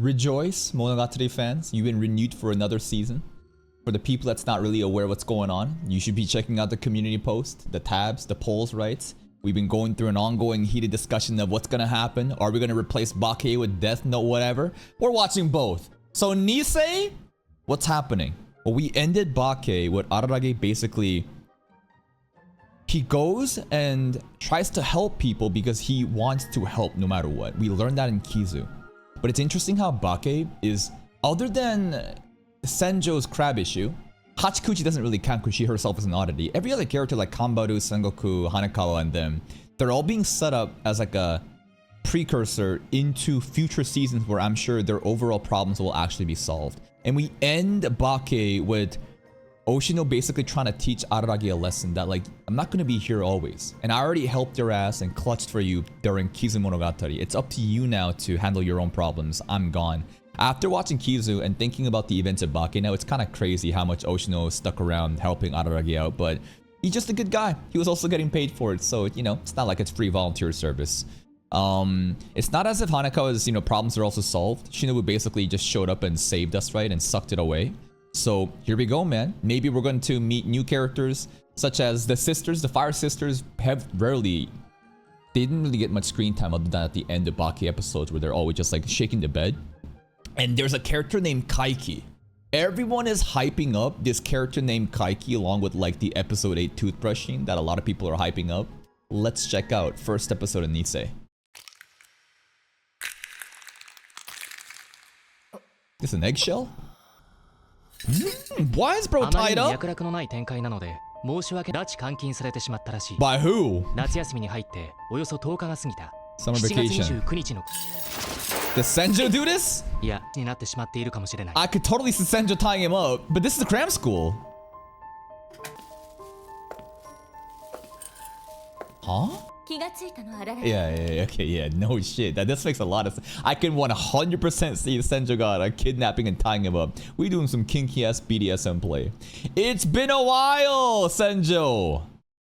Rejoice, Monogatari fans. You've been renewed for another season. For the people that's not really aware what's going on, you should be checking out the community post, the tabs, the polls, right? We've been going through an ongoing heated discussion of what's gonna happen. Are we gonna replace Bake with Death Note, whatever? We're watching both. So Nisei, what's happening? Well, we ended Bake with Araragi basically... He goes and tries to help people because he wants to help no matter what. We learned that in Kizu. But it's interesting how Bake is, other than Senjo's crab issue, Hachikuchi doesn't really count because she herself is an oddity. Every other character like Kanbaru, Sengoku, Hanekawa, and them, they're all being set up as like a precursor into future seasons where I'm sure their overall problems will actually be solved. And we end Bake with Oshino basically trying to teach Araragi a lesson that, like, I'm not going to be here always. And I already helped your ass and clutched for you during Nisemogatari. It's up to you now to handle your own problems. I'm gone. After watching Kizu and thinking about the events of Bake, now it's kind of crazy how much Oshino stuck around helping Araragi out, but he's just a good guy. He was also getting paid for it, so, you know, it's not like it's free volunteer service. It's not as if Hanekawa's, you know, problems are also solved. Shinobu basically just showed up and saved us, right, and sucked it away. So here we go, man. Maybe we're going to meet new characters such as the sisters. The Fire Sisters have rarely... They didn't really get much screen time other than at the end of Baki episodes where they're always just like shaking the bed. And there's a character named Kaiki. Everyone is hyping up this character named Kaiki along with like the episode 8 toothbrush scene that a lot of people are hyping up. Let's check out first episode of Nisei. This an eggshell? Why is bro tied up? By who? Summer vacation. Does Senjo do this? I could totally see Senjo tying him up, but this is a cram school. Huh? Yeah, okay, yeah, no shit. This makes a lot of sense. I can 100% see Senjogata kidnapping and tying him up. We doing some kinky ass BDSM play. It's been a while, Senjo.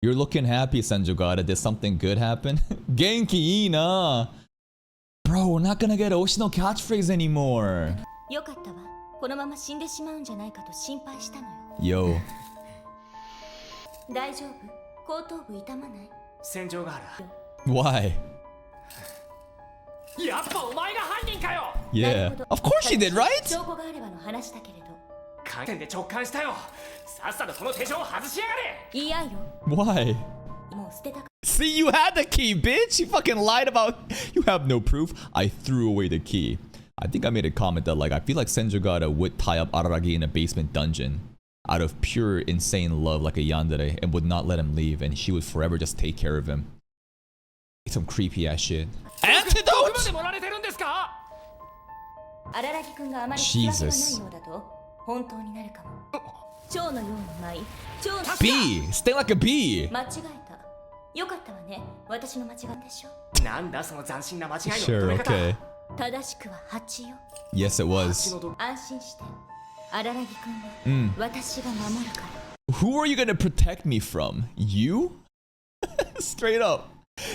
You're looking happy, Senjogata. Did something good happen? Genki ina. Bro, we're not gonna get Oshino catchphrase anymore. Yo. Why? Yeah. Of course she did, right? Why? See, you had the key, bitch! You fucking lied about... You have no proof. I threw away the key. I think I made a comment that, like, I feel like Senjogata would tie up Araragi in a basement dungeon out of pure insane love like a yandere and would not let him leave, and she would forever just take care of him. Some creepy ass shit. Antidote! Jesus. Bee! Stay like a bee! Sure, okay. Yes, it was. Who are you gonna protect me from? You? Straight up.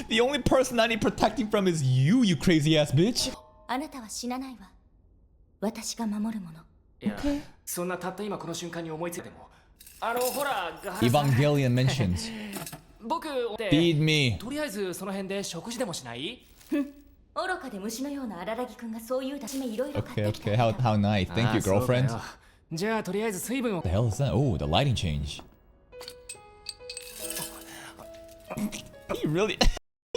The only person I need protecting from is you, you crazy ass bitch. Okay. Evangelion mentions. Feed me. Okay, how nice. Thank you, girlfriend. What the hell is that? Oh, the lighting change. He really...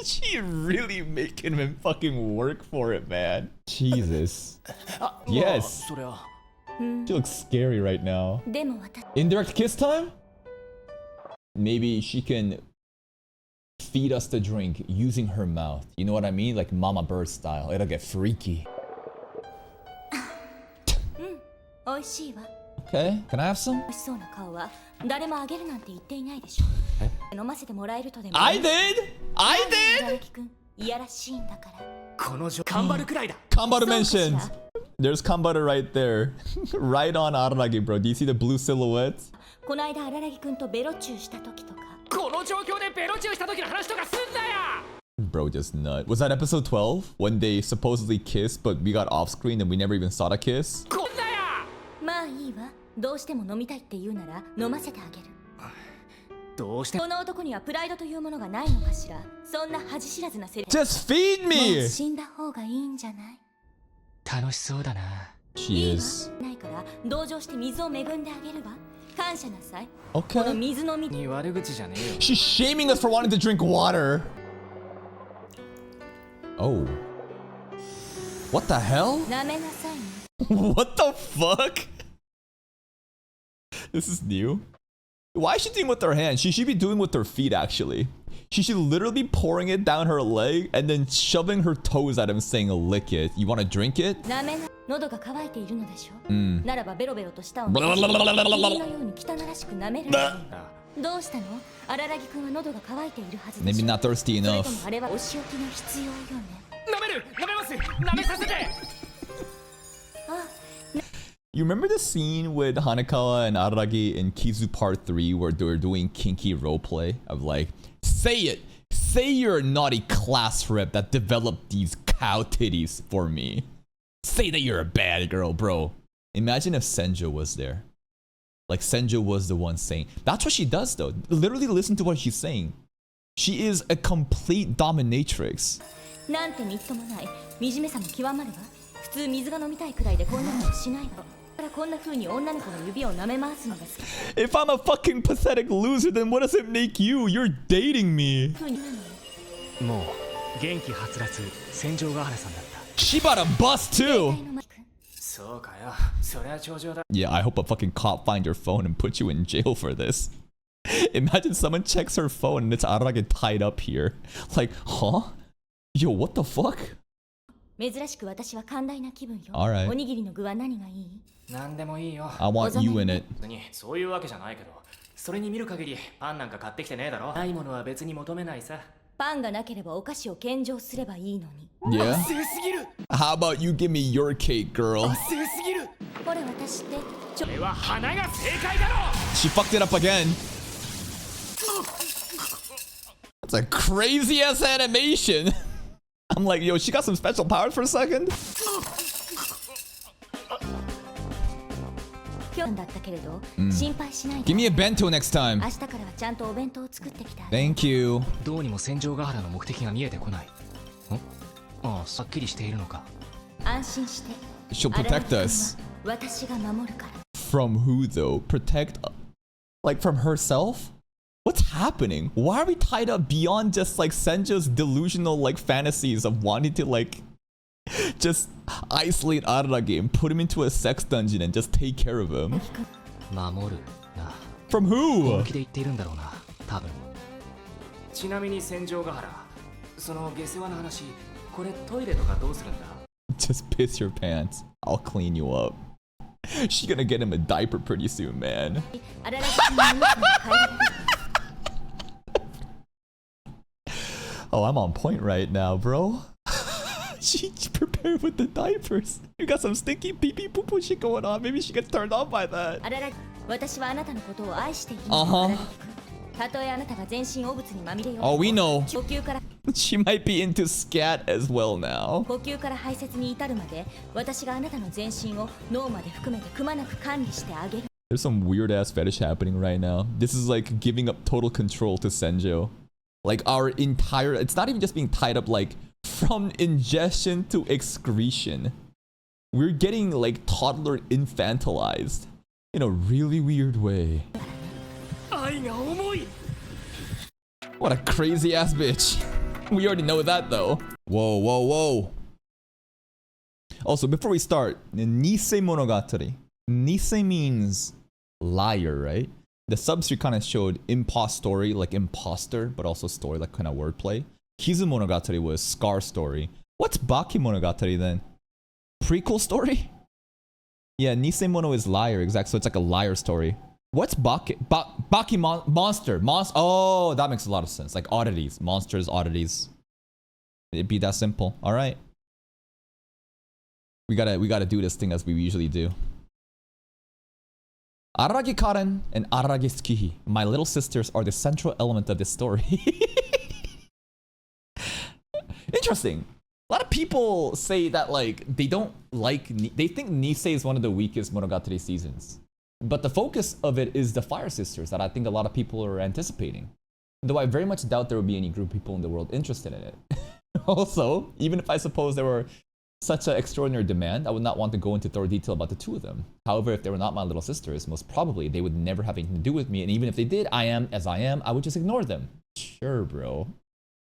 She really making him fucking work for it, man. Jesus. Yes. She looks scary right now. Indirect kiss time? Maybe she can feed us the drink using her mouth. You know what I mean? Like Mama Bird style. It'll get freaky. Okay, can I have some? I did! Kanbaru mentioned! There's Kanbaru right there. Right on Araragi, bro. Do you see the blue silhouette? Bro just nut. Was that episode 12? When they supposedly kissed, but we got off screen and we never even saw the kiss? まあいいわ。どうしても飲みたいって言うなら飲ませてあげる。どうしてこの男にはプライドというものがないのかしら。そんな恥知らずなセリフ。Just feed もう me! 死んだ方がいいんじゃない？楽しそうだな。 She is. ないから同情して水を恵んであげるわ。感謝なさい。 Okay. この水のみに悪口じゃねえよ。 She's shaming us for wanting to drink water. Oh. What the hell? 舐めなさいね。What the fuck? This is new. Why is she doing with her hands? She should be doing with her feet, actually. She should literally be pouring it down her leg and then shoving her toes at him saying, lick it. You want to drink it? 舐めな。喉が渇いているのでしょ。ならばベロベロと舌を Blah, の blah, blah, blah, blah, blah, blah. ように汚らしく舐めるのよ。どうしたの？荒らぎくんは喉が渇いているはずでしょ。 Maybe not thirsty それ enough. ともあれはお仕置きが必要よね。舐めます。舐めさせて。You remember the scene with Hanekawa and Araragi in Kizu Part 3 where they were doing kinky roleplay of like, say it! Say you're a naughty class rep that developed these cow titties for me. Say that you're a bad girl, bro. Imagine if Senjo was there. Like Senjo was the one saying. That's what she does though. Literally listen to what she's saying. She is a complete dominatrix. なんてみっともない。惨めさも極まるわ。普通水が飲みたいくらいでこんなのしないわ。だからこんな風に女の子の指を舐め回すのが好き。 If I'm a fucking pathetic loser, then what does it make you? You're dating me. 風になのよ。もう元気はつらつ戦場ヶ原さんだった。 She bought a bus too. そうかよ。そりゃ頂上だ。 Yeah, I hope a fucking cop find your phone and put you in jail for this. Imagine someone checks her phone and it's Araragi tied up here. Like, huh? Yo, what the fuck? 珍しく私は寛大な気分よ。 Alright. おにぎりの具は何がいい？なんでもいいよ。 I want you in it. そういうわけじゃないけど、それに見る限りパンなんか買ってきてねえだろ。ないものは別に求めないさ。パンがなければお菓子を献上すればいいのに。 Yeah? 強すぎる。 How about you give me your cake, girl? 強すぎる。これ私ってちょこれは花が正解だろ。 She fucked it up again. That's a crazy ass animation. I'm like, yo, she got some special powers for a second? 今日だったけれど、心配しないで。 Give me a bento next time. 明日からはちゃんとお弁当を作ってきた。 Thank you. どうにも戦場ヶ原の目的が見えてこない。ああ、さっきりしているのか。安心して。 She'll protect us. 私が守るから。 From who though? Protect, like from herself? What's happening? Why are we tied up beyond just like Senjo's delusional like fantasies of wanting to like just isolate Araragi and put him into a sex dungeon and just take care of him? 守るな。 From 本 who? 気で言っているんだろうな、多分。ちなみに戦場ヶ原、その下世話の話、これトイレとかどうするんだ？ Just piss your pants. I'll clean you up. She's gonna get him a diaper pretty soon, man. あららきのお肉が変えられる。 Oh, I'm on point right now, bro. She prepared with the diapers. You got some stinky pee pee poo poo shit going on. Maybe she gets turned on by that. あららき、私はあなたのことを愛している。たとえあなたが全身汚物にまみれよう。 Oh, we know. 呼吸から She might be into scat as well now. 呼吸から排泄に至るまで、私があなたの全身を脳まで含めてくまなく管理してあげる。 There's some weird ass fetish happening right now. This is like giving up total control to Senjo. Like our entire, it's not even just being tied up like from ingestion to excretion. We're getting like toddler infantilized in a really weird way. 愛が重い。 What a crazy ass bitch. We already know that though. Whoa, whoa, whoa. Also, before we start, Nisemogatari. Nise means liar, right? The subs kind of showed impostory, like imposter, but also story, like kind of wordplay. Kizumonogatari was Scar story. What's Bakemonogatari then? Prequel story? Yeah, Nisemono is liar, exactly. So it's like a liar story. What's monster? Oh, that makes a lot of sense. Like oddities, monsters, oddities. It'd be that simple. All right. We gotta do this thing as we usually do. Araragi Karen and Araragi Tsukihi, my little sisters, are the central element of this story. interesting. A lot of people say that like they don't like they think Nisei is one of the weakest Monogatari seasons. But the focus of it is the Fire Sisters that I think a lot of people are anticipating. Though I very much doubt there will be any group of people in the world interested in it. Also, even if I suppose there were such an extraordinary demand, I would not want to go into thorough detail about the two of them. However, if they were not my little sisters, most probably they would never have anything to do with me. And even if they did, I am as I am, I would just ignore them. Sure, bro.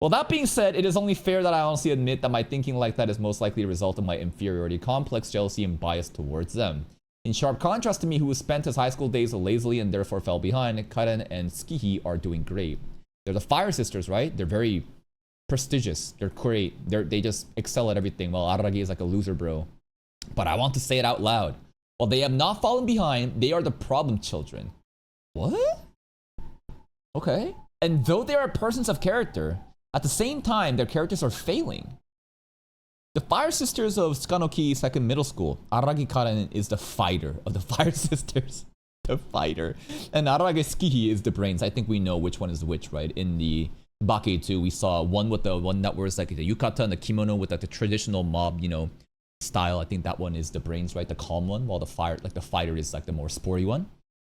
Well, that being said, it is only fair that I honestly admit that my thinking like that is most likely a result of my inferiority complex, jealousy, and bias towards them. In sharp contrast to me, who spent his high school days lazily and therefore fell behind, Karen and Tsukihi are doing great. They're the Fire Sisters, right? They're very prestigious. They're great. They just excel at everything, while Araragi is like a loser, bro. But I want to say it out loud. While they have not fallen behind, they are the problem children. What? Okay. And though they are persons of character, at the same time, their characters are failing. The Fire Sisters of Tsukanoki Second Middle School, Araragi Karen is the fighter of the Fire Sisters. The fighter. And Araragi Tsukihi is the brains. I think we know which one is which, right? In the Bake 2, we saw one with the one that wears like the yukata and the kimono with like the traditional mob, you know, style. I think that one is the brains, right? The calm one, while the fighter is like the more sporty one.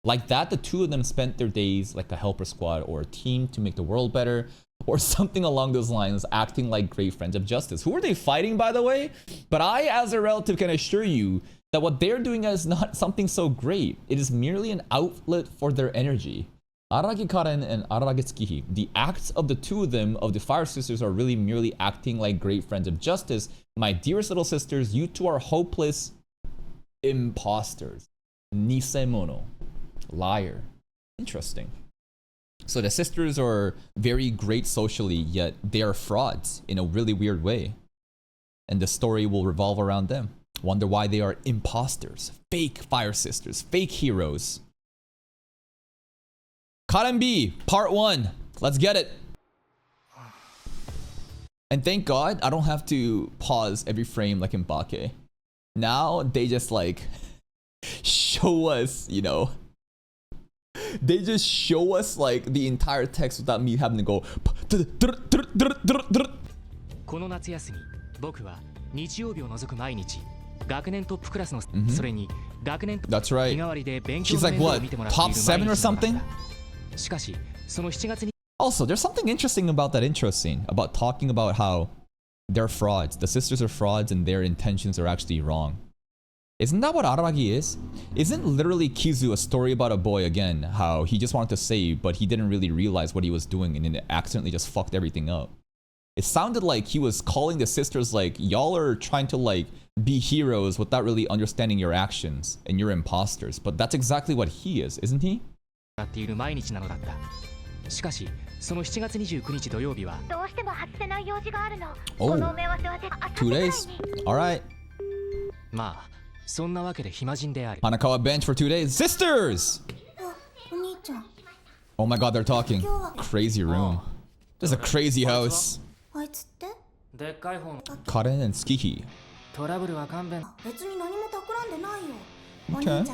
Like that, the two of them spent their days like a helper squad or a team to make the world better, or something along those lines, acting like great friends of justice. Who are they fighting, by the way? But I, as a relative, can assure you that what they're doing is not something so great. It is merely an outlet for their energy. Araragi Karen and Araragi Tsukihi, the acts of the two of them, of the Fire Sisters, are really merely acting like great friends of justice. My dearest little sisters, you two are hopeless imposters. Nisemono. Liar. Interesting. So the sisters are very great socially, yet they are frauds in a really weird way. And the story will revolve around them. Wonder why they are imposters, fake Fire Sisters, fake heroes. Karen B, part 1. Let's get it. And thank God I don't have to pause every frame like in Bake. Now they just like show us, you know. They just show us like the entire text without me having to go. That's right. She's like what? Top 7 or something? Also, there's something interesting about that intro scene, about talking about how they're frauds. The sisters are frauds and their intentions are actually wrong. Isn't that what Araragi is? Isn't literally Kizu a story about a boy again, how he just wanted to save, but he didn't really realize what he was doing and then accidentally just fucked everything up? It sounded like he was calling the sisters like, y'all are trying to like be heroes without really understanding your actions and you're imposters. But that's exactly what he is, isn't he? Oh, 2 days. Alright. Hanakawa bench for 2 days. Sisters! Oh my god, they're talking. Crazy room. This is a crazy house. Karen and Tsukihi. Okay.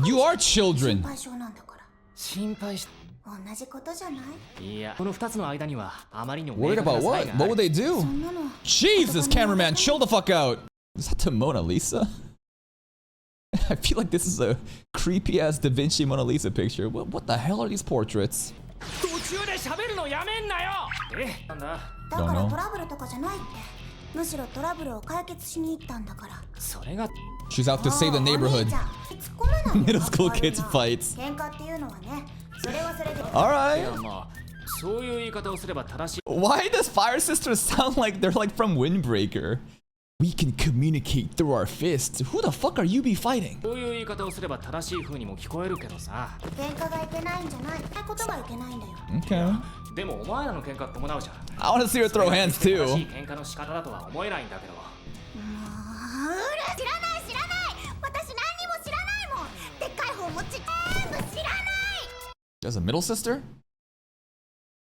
You are children. Worried about what? What would they do? Jesus, cameraman, chill the fuck out. Is that the Mona Lisa? I feel like this is a creepy ass Da Vinci Mona Lisa picture. What the hell are these portraits? Don't know. She's out to save the neighborhood. Middle school kids fights. Alright. Why does Fire Sisters sound like they're like from Windbreaker? We can communicate through our fists. Who the fuck are you be fighting? Okay. I want to see her throw hands too. There's a middle sister?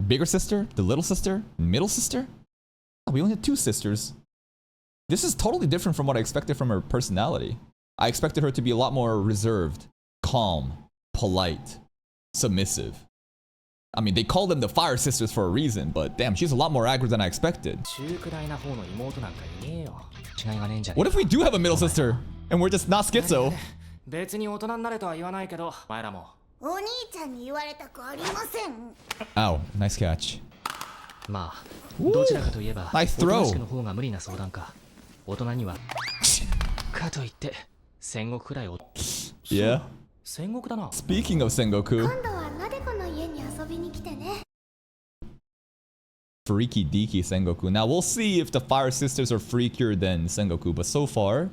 Bigger sister? The little sister? Middle sister? Oh, we only had 2 sisters. This is totally different from what I expected from her personality. I expected her to be a lot more reserved, calm, polite, submissive. I mean, they call them the Fire Sisters for a reason, but damn, she's a lot more aggro than I expected. 中くらいな方の妹なんかいねえよ。違いがねえんじゃね What if we do have a middle sister and we're just not schizo? 別に大人になれとは言わないけど、お前らも。お兄ちゃんに言われたくありません。 Ow, nice catch. まあ、どちらかといえば、 Nice おとなし throw. くの方が無理な相談か。大人には。かといって、戦国くらいを。 Yeah. 戦国だな。 Speaking of Sengoku, 今度はなでこの家に遊びに来てね。 freaky deaky Sengoku. Now we'll see if the Fire Sisters are freakier than Sengoku, but so far,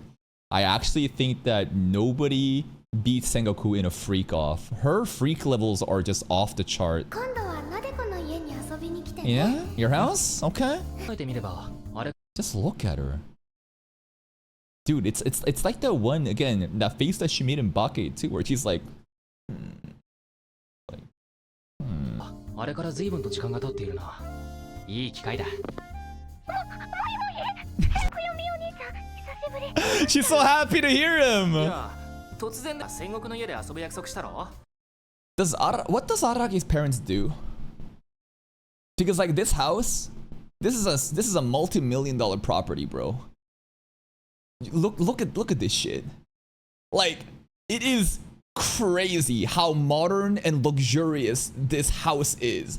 I actually think that nobody beats Sengoku in a freak off. Her freak levels are just off the chart. 今度はなでこの家に遊びに来てね。 Yeah? Your house? Okay. 考えてみれば、あれ Just look at her. Dude, it's like the one, again, that face that she made in Bake too, where she's like... あれから随分と時間が経っているな。いい機会だ。 She's so happy to hear い him! や、突然だ。戦国の家で遊ぶ約束したろ What does Aragi's parents do? Because like this house, this is a multi-million-dollar property, bro. Look at this shit. Like, it is crazy how modern and luxurious this house is.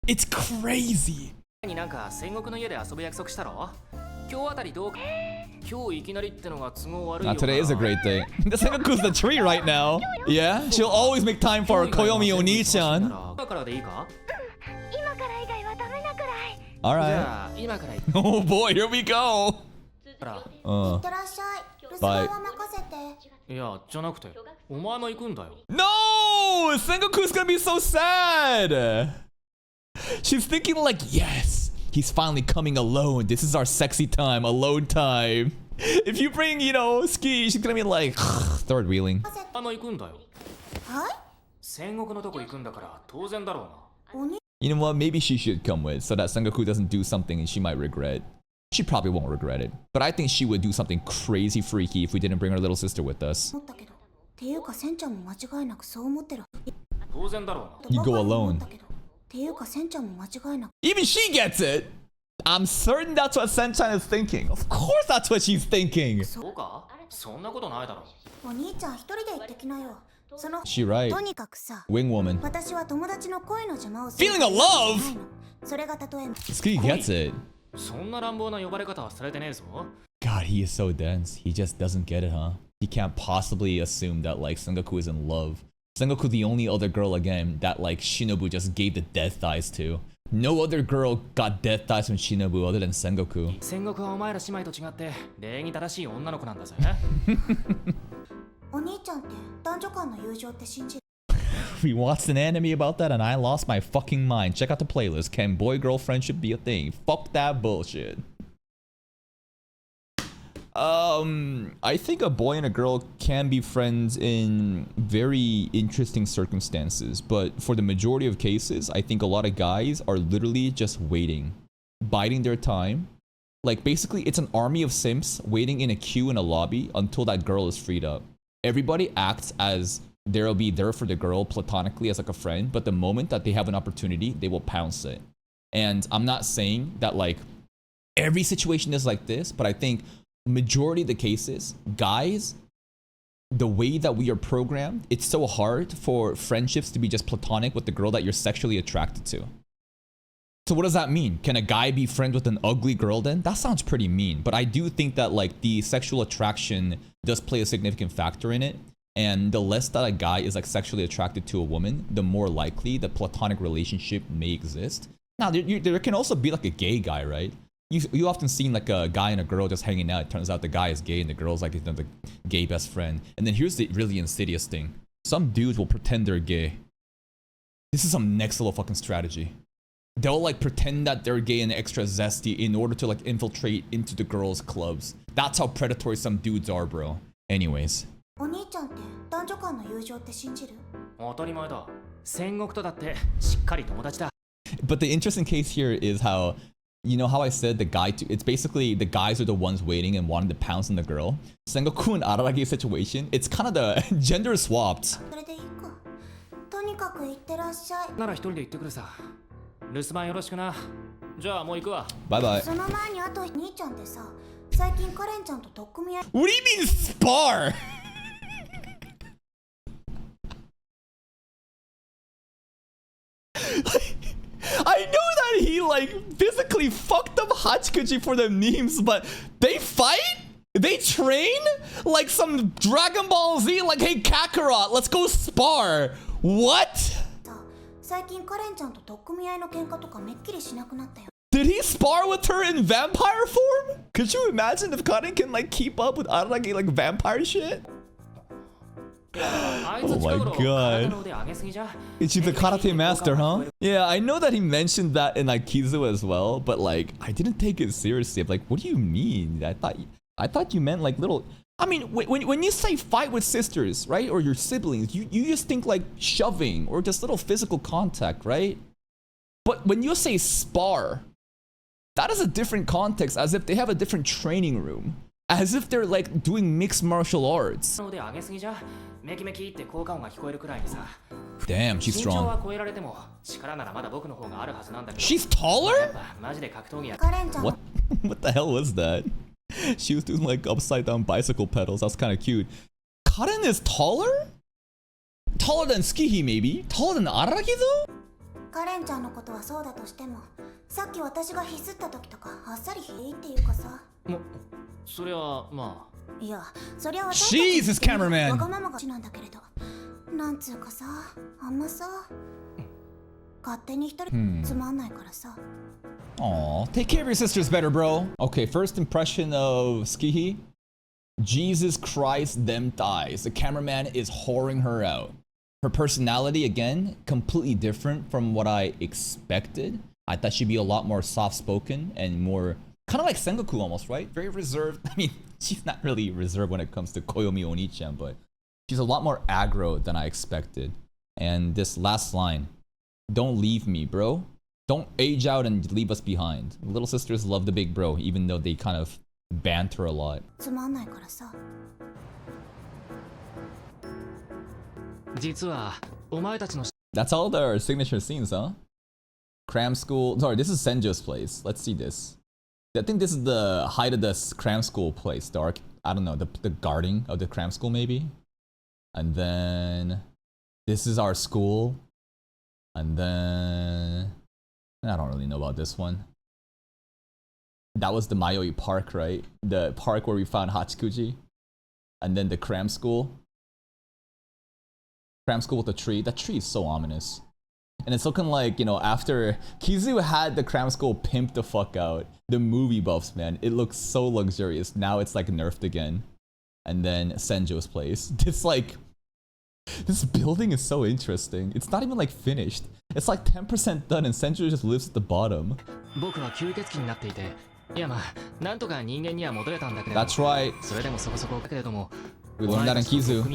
It's crazy. になんか戦国の家で遊ぶ約束したろ今日あたりどうか今日いきなりってのが都合悪いよ Now today is a great day. The Sengoku's the tree right now. Yeah, she'll always make time for Koyomi Oni-chan. 今からでいいか今から以外はダメなくらい。じ Alright. ゃあ今から Oh boy, here we go. らいってらっしゃい。留守番は任せて。いやじゃなくてお前も行くんだよ No! Sengoku's gonna be so sad. She's thinking like, yes, he's finally coming alone. This is our sexy time, alone time. If you bring, you know, Ski, she's gonna be like, third wheeling. お前も行くんだよはい。戦国のとこ行くんだから当然だろうなお兄 You know what? Maybe she should come with so that Sengoku doesn't do something she might regret. She probably won't regret it. But I think she would do something crazy freaky if we didn't bring her little sister with us. 思ったけど。っていうかセンちゃんも間違いなくそう思ってる。当然だろうな You go バカに alone. 思ったけどっていうかセンちゃんも間違いなく。 Even she gets it! I'm certain that's what Senchan is thinking. Of course that's what she's thinking. そうかそんなことないだろお兄ちゃん一人で行ってきなよ。その She right. とにかくさ。 Wing woman. 私は友達の恋の邪魔をする Feeling a love? それがたとえ Ski gets it. そんな乱暴な呼ばれ方はされてねえぞ God, he is so dense. He just doesn't get it, huh? He can't possibly assume that like Sengoku is in love. Sengoku the only other girl again that like Shinobu just gave the death thighs to. No other girl got death thighs from Shinobu other than Sengoku. 戦国はお前ら姉妹と違って礼儀正しい女の子なんだぜお兄ちゃんって男女間の友情って信じる We watched an anime about that and I lost my fucking mind. Check out the playlist. Can boy-girl friendship be a thing? Fuck that bullshit. I think a boy and a girl can be friends in very interesting circumstances, but for the majority of cases, I think a lot of guys are literally just waiting, biding their time. Like basically, it's an army of simps waiting in a queue in a lobby until that girl is freed up. Everybody acts as they'll be there for the girl platonically as like a friend, but the moment that they have an opportunity, they will pounce it. And I'm not saying that like every situation is like this, but I think majority of the cases, guys, the way that we are programmed, it's so hard for friendships to be just platonic with the girl that you're sexually attracted to. So what does that mean? Can a guy be friends with an ugly girl then? That sounds pretty mean, but I do think that like the sexual attraction does play a significant factor in it. And the less that a guy is like sexually attracted to a woman, the more likely the platonic relationship may exist. Now, there can also be like a gay guy, right? You often seen like a guy and a girl just hanging out. It turns out the guy is gay and the girl's like the gay best friend. And then here's the really insidious thing. Some dudes will pretend they're gay. This is some next level fucking strategy. They'll like pretend that they're gay and extra zesty in order to like infiltrate into the girls' clubs. That's how predatory some dudes are, bro. Anyways. お兄ちゃんって男女間の友情って信じる当たり前だ戦国とだってしっかり友達だ But the interesting case here is how, you know how I said the guy, it's basically the guys are the ones waiting and wanting to pounce on the girl. Sengoku and Araragi's situation, it's kind of the gender swapped. それでいいかととにかく行ってらっしゃい。なら一人で行ってくるさ。留守番よろしくな。じゃあもう行くわ。Bye bye. その前にあと兄ちゃんってさ、最近カレンちゃんと取っ組み合い。 What do you mean spar? I know that he like physically fucked up Hachikuji for the memes, but they fight? They train? Like some Dragon Ball Z, like, hey Kakarot, let's go spar. What? さ、最近カレンちゃんと取っ組み合いの喧嘩とかめっきりしなくなったよ。 Did he spar with her in vampire form? Could you imagine if Karen can like keep up with Araragi like vampire shit? Oh my god. She's a karate master, huh? Yeah, I know that he mentioned that in like Kizu as well, but like I didn't take it seriously. I'm like, what do you mean? I thought you meant like little. I mean, when you say fight with sisters, right, or your siblings, you just think like shoving or just little physical contact, right? But when you say spar, that is a different context, as if they have a different training room, as if they're like doing mixed martial arts. Damn, she's strong. She's taller? カレンちゃん What the hell was that? She was doing like upside down bicycle pedals. That's kind of cute. Karen is taller? Taller than Skihi maybe? Taller than Araragi though? カレンちゃんのことはそうだとしても、さっき私がヒスった時とかあっさりいいっていうかさ。それはまあ。いや、そりゃ私たち Jesus, cameraman. わがままがちなんだけれど、なんつうかさ、あんまさ、勝手に一人つまんないからさ。Aw, take care of your sisters better, bro. Okay, first impression of Skihi. Jesus Christ, them thighs. The cameraman is whoring her out. Her personality, again, completely different from what I expected. I thought she'd be a lot more soft-spoken and more... kind of like Sengoku almost, right? Very reserved. I mean, she's not really reserved when it comes to Koyomi Oni-chan, but she's a lot more aggro than I expected. And this last line, don't leave me, bro. Don't age out and leave us behind. Little sisters love the big bro, even though they kind of banter a lot. つまんないからさ。実はお前たちの That's all their signature scenes, huh? Cram school. Sorry, this is Senjo's place. Let's see this. I think this is the height of the cram school place. Dark. I don't know. The guarding of the cram school maybe. And then this is our school. And then I don't really know about this one. That was the Mayoi Park, right? The park where we found Hachikuji. And then the cram school. Cram school with the tree. That tree is so ominous. And it's looking like, you know, after Kizu had the cram school pimped the fuck out, the movie buffs, man, it looks so luxurious. Now it's like nerfed again. And then Senjo's place. It's like, this building is so interesting. It's not even like finished. It's like 10% done and Senjo just lives at the bottom. That's right. We learned that in Kizu.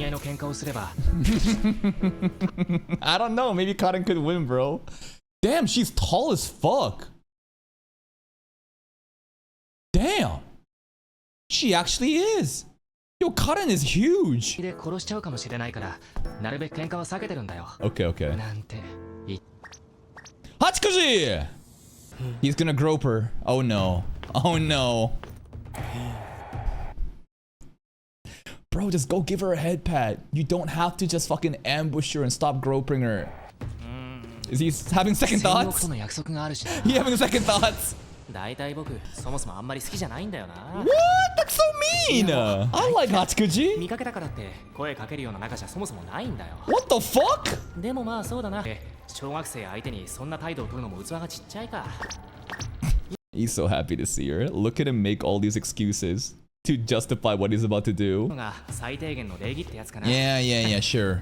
I don't know. Maybe Karen could win, bro. Damn, she's tall as fuck. Damn. She actually is. Yo, Karen is huge. Okay, okay. Hachikuji! He's gonna grope her. Oh no. Oh no. Bro, just go give her a head pat. You don't have to just fucking ambush her and stop groping her. Is he having second thoughts? He having second thoughts? What? That's so mean! I like Hachikuji. What the fuck? He's so happy to see her. Look at him make all these excuses to justify what he's about to do. Yeah, sure.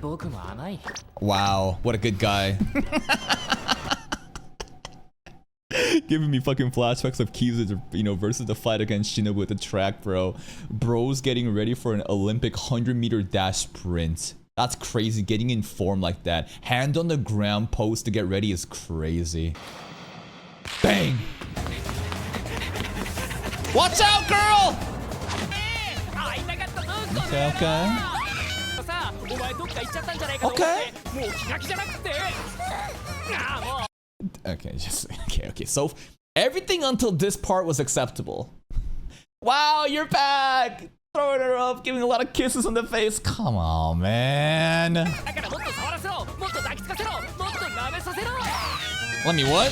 Wow, what a good guy. Giving me fucking flashbacks of Kizu, you know, versus the fight against Shinobu at the track, bro. Bro's getting ready for an Olympic 100-meter dash sprint. That's crazy, getting in form like that. Hand on the ground pose to get ready is crazy. Bang! Watch out, girl! Okay. Okay. Okay, just okay. So everything until this part was acceptable. Wow, you're back. Throwing her up, giving a lot of kisses on the face. Come on, man. Let me what?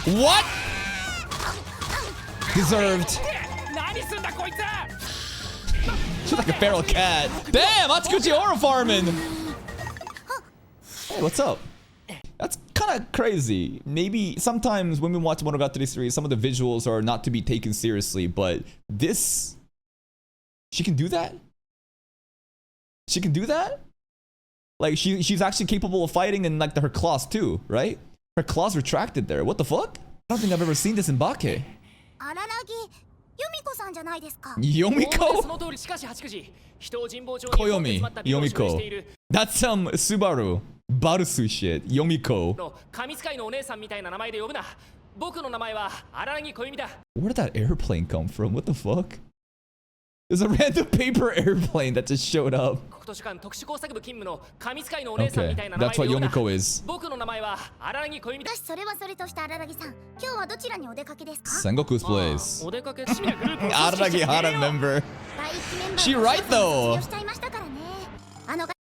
What? Deserved. She's like a feral cat. Damn, Achikuchi horror farming. Hey, what's up? That's kind of crazy. Maybe sometimes when we watch Monogatari series, some of the visuals are not to be taken seriously, but this... She can do that? She can do that? Like, she's actually capable of fighting in like her claws too, right? Her claws retracted there. What the fuck? I don't think I've ever seen this in Bake. Yomiko? Koyomi. Yomiko. That's some Subaru. Barusu shit. Yomiko. Where did that airplane come from? What the fuck? There's a random paper airplane that just showed up. Okay, that's what Yomiko is. Sengoku's place. Araragi Hara member. She right though.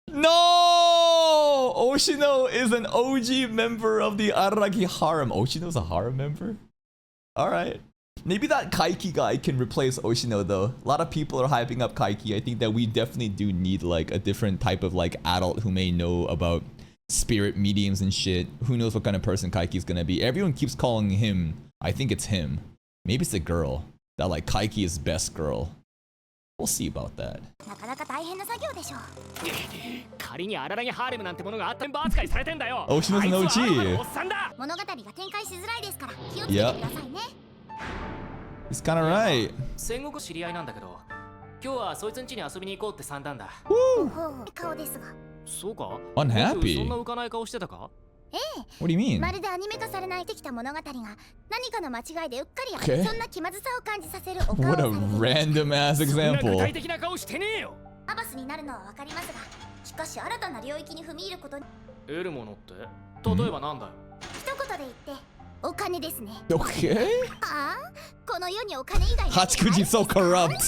No! Oshino is an OG member of the Araragi harem. Oshino's a harem member? Alright. Maybe that Kaiki guy can replace Oshino though. A lot of people are hyping up Kaiki. I think that we definitely do need like a different type of like adult who may know about spirit mediums and shit. Who knows what kind of person Kaiki is gonna be. Everyone keeps calling him, I think it's him. Maybe it's a girl. That like Kaiki is best girl. We'll see about that. Oshino's an OG. Yep. He's kind of right. Woo! Unhappy? What do you mean? Okay. What a random ass example. Okay? Hachikuji's so corrupt.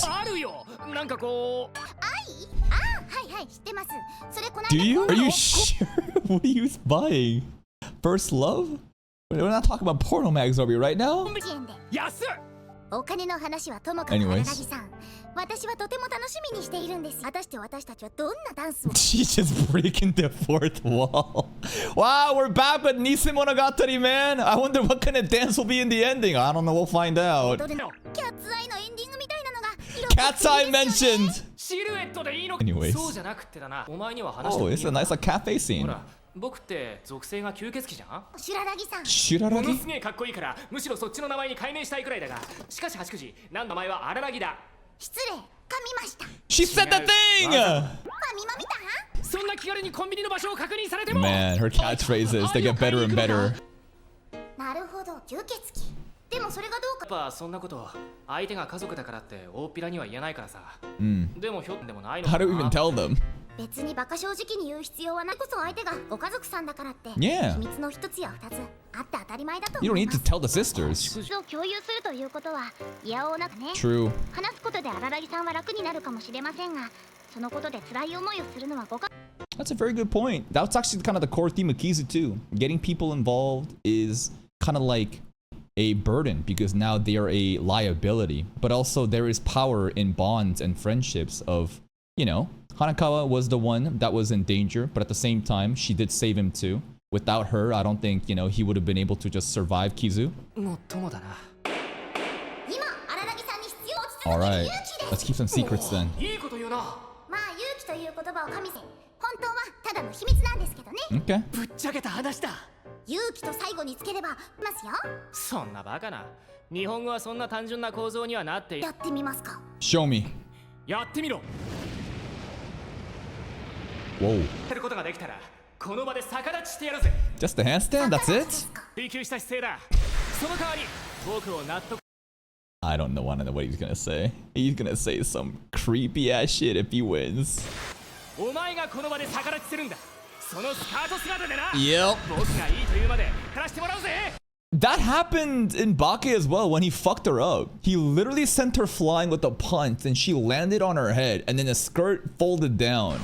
Do you? Are you sure? What are you buying? First love? We're not talking about porno mags, are we, right now? Anyways. She's just breaking the fourth wall. Wow, we're back with Nisemogatari, man. I wonder what kind of dance will be in the ending. I don't know, we'll find out. Cat's eye mentioned. Anyways. Oh, it's a nice like, cafe scene. Shuraragi? She said the thing! Man, her catchphrases, they get better and better. How do we even tell them? Yeah. You don't need to tell the sisters. True. That's a very good point. That's actually kind of the core theme of Kizu too. Getting people involved is kind of like a burden because now they are a liability. But also there is power in bonds and friendships of, you know, Hanakawa was the one that was in danger, but at the same time, she did save him too. Without her, I don't think, you know, he would have been able to just survive Kizu. Alright, let's keep some secrets then. Okay. Show me. Whoa. Just the handstand? That's it? I don't know what he's gonna say. He's gonna say some creepy ass shit if he wins. お前がこの場で逆立ちするんだ。そのスカート姿でな。 Yep. 僕がいいというまで暮らしてもらうぜ。 That happened in Bake as well when he fucked her up. He literally sent her flying with a punch and she landed on her head and then the skirt folded down.